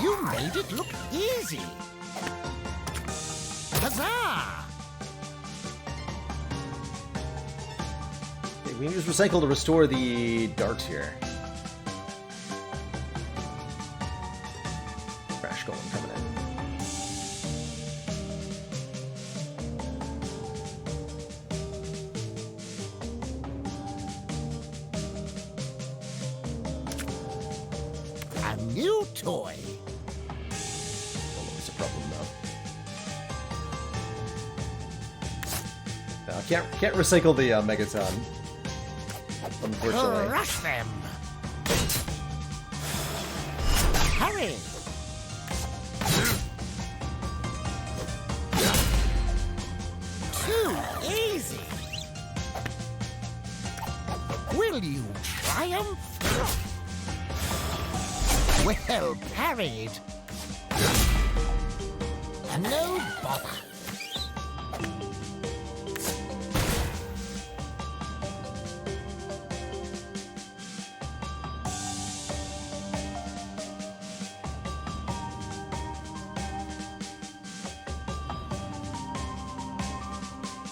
Speaker 4: You made it look easy. Huzzah!
Speaker 1: Okay, we can use recycle to restore the darts here. Crash golem coming in.
Speaker 4: A new toy.
Speaker 1: It's a problem though. No, can't recycle the Megaton. Unfortunately.
Speaker 4: Crush them. Hurry. Too easy. Will you triumph? Well parried. No bother.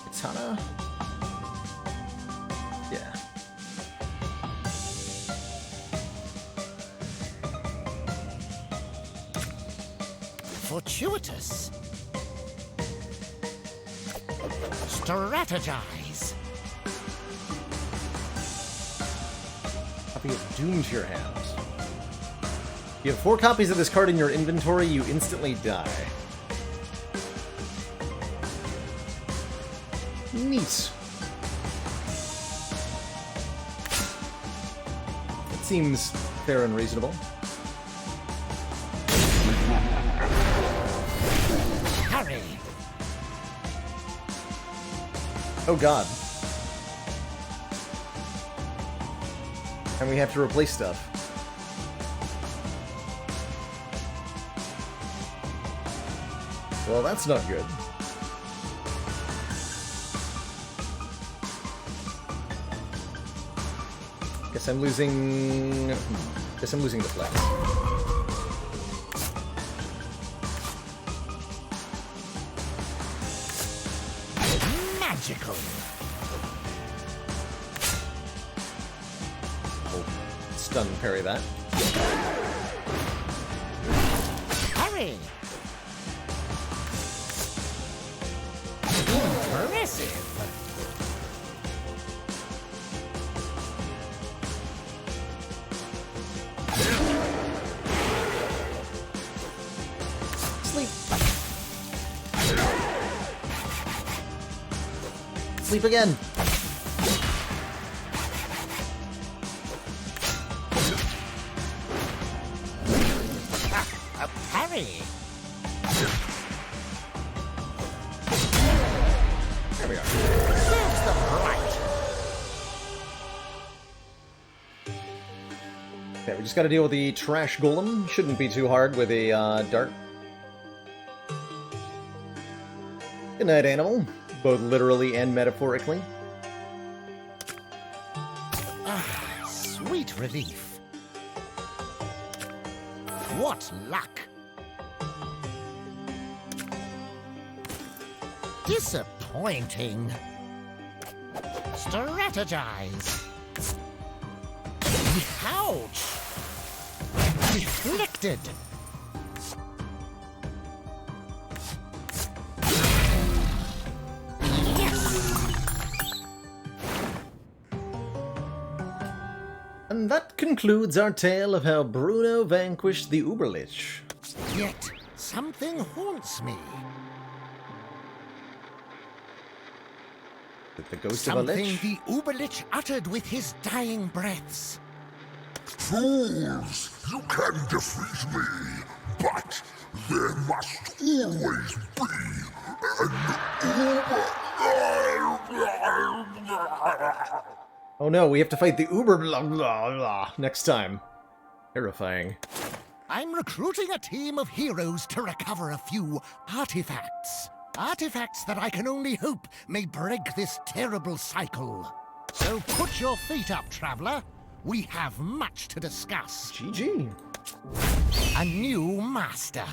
Speaker 1: Katana? Yeah.
Speaker 4: Fortuitous. Strategize.
Speaker 1: Copy of Doom to your hands. You have 4 copies of this card in your inventory, you instantly die. Neat. It seems fair and reasonable.
Speaker 4: Hurry.
Speaker 1: Oh god. And we have to replace stuff. Well, that's not good. Guess I'm losing the flex.
Speaker 4: Magical.
Speaker 1: We'll stun parry that.
Speaker 4: Hurry. Impressive.
Speaker 1: Sleep. Sleep again.
Speaker 4: A parry.
Speaker 1: There we are.
Speaker 4: Serves them right.
Speaker 1: Okay, we just gotta deal with the trash golem. Shouldn't be too hard with a dart. Good night, animal. Both literally and metaphorically.
Speaker 4: Ah, sweet relief. What luck. Disappointing. Strategize. Ouch. Deflected.
Speaker 1: And that concludes our tale of how Bruno vanquished the Uberlich.
Speaker 4: Yet something haunts me.
Speaker 1: With the ghost of a
Speaker 4: Something
Speaker 1: lich?
Speaker 4: the Uberlich uttered with his dying breaths.
Speaker 5: Fools! You can defeat me, but there must always be an
Speaker 1: Oh no, we have to fight the Uber blah blah blah next time. Terrifying.
Speaker 4: I'm recruiting a team of heroes to recover a few artifacts. Artifacts that I can only hope may break this terrible cycle. So put your feet up, traveler. We have much to discuss.
Speaker 1: GG.
Speaker 4: A new master.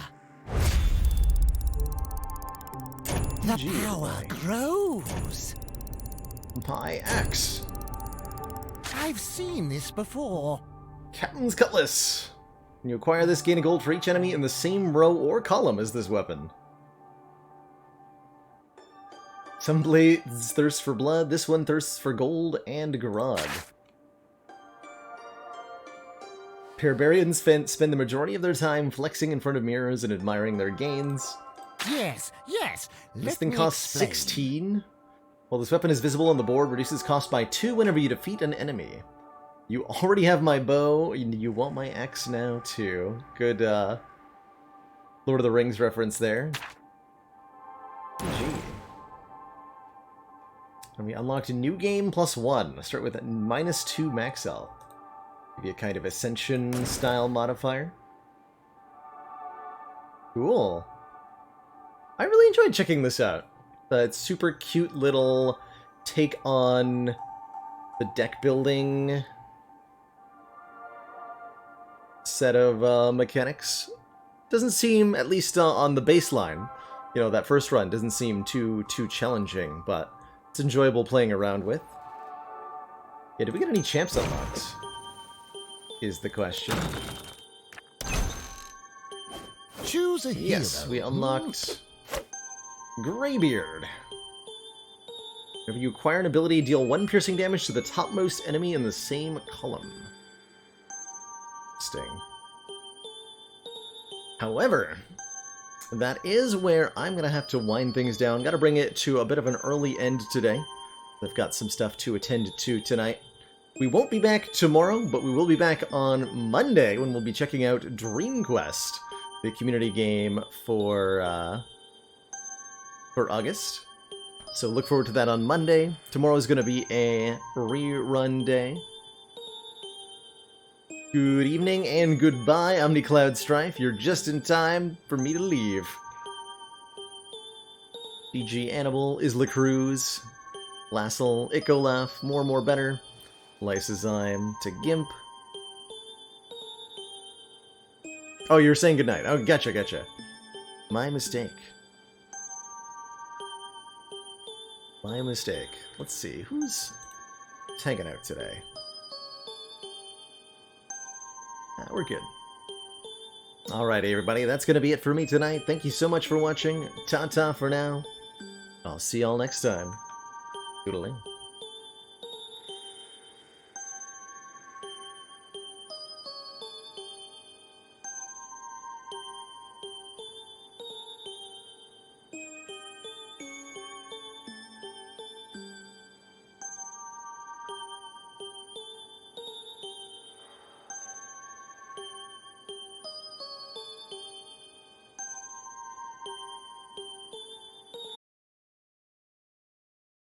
Speaker 4: The
Speaker 1: GG,
Speaker 4: power
Speaker 1: right.
Speaker 4: grows.
Speaker 1: By Axe.
Speaker 4: I've seen this before.
Speaker 1: Captain's Cutlass. When you acquire this, gain a gold for each enemy in the same row or column as this weapon. Some blades thirst for blood, this one thirsts for gold and grog. Barbarians spend the majority of their time flexing in front of mirrors and admiring their gains.
Speaker 4: Yes.
Speaker 1: This thing costs 16. While this weapon is visible on the board, reduces cost by 2 whenever you defeat an enemy. You already have my bow, you want my axe now too. Good Lord of the Rings reference there. Gee. And we unlocked a new game +1. Start with a -2 max health. Maybe a kind of Ascension style modifier. Cool. I really enjoyed checking this out. It's super cute little take on the deck building set of mechanics. Doesn't seem, at least on the baseline, you know, that first run doesn't seem too challenging, but it's enjoyable playing around with. Yeah, did we get any champs unlocked? Is the question.
Speaker 4: Choose a hero.
Speaker 1: Yes, we unlocked Greybeard. Whenever you acquire an ability, deal 1 piercing damage to the topmost enemy in the same column. Interesting. However, that is where I'm going to have to wind things down. Got to bring it to a bit of an early end today. I've got some stuff to attend to tonight. We won't be back tomorrow, but we will be back on Monday when we'll be checking out Dream Quest, the community game for August. So look forward to that on Monday. Tomorrow is going to be a rerun day. Good evening and goodbye, Omnicloud Strife. You're just in time for me to leave. BG Annibal, Isla Cruz, Lassel, Icolaf, More Better, Lysozyme to Gimp. Oh, you're saying goodnight. Oh, gotcha. My mistake. My mistake. Let's see, who's hanging out today? We're good. Alright, everybody, that's going to be it for me tonight. Thank you so much for watching. Ta-ta for now. I'll see y'all next time. Toodaloo.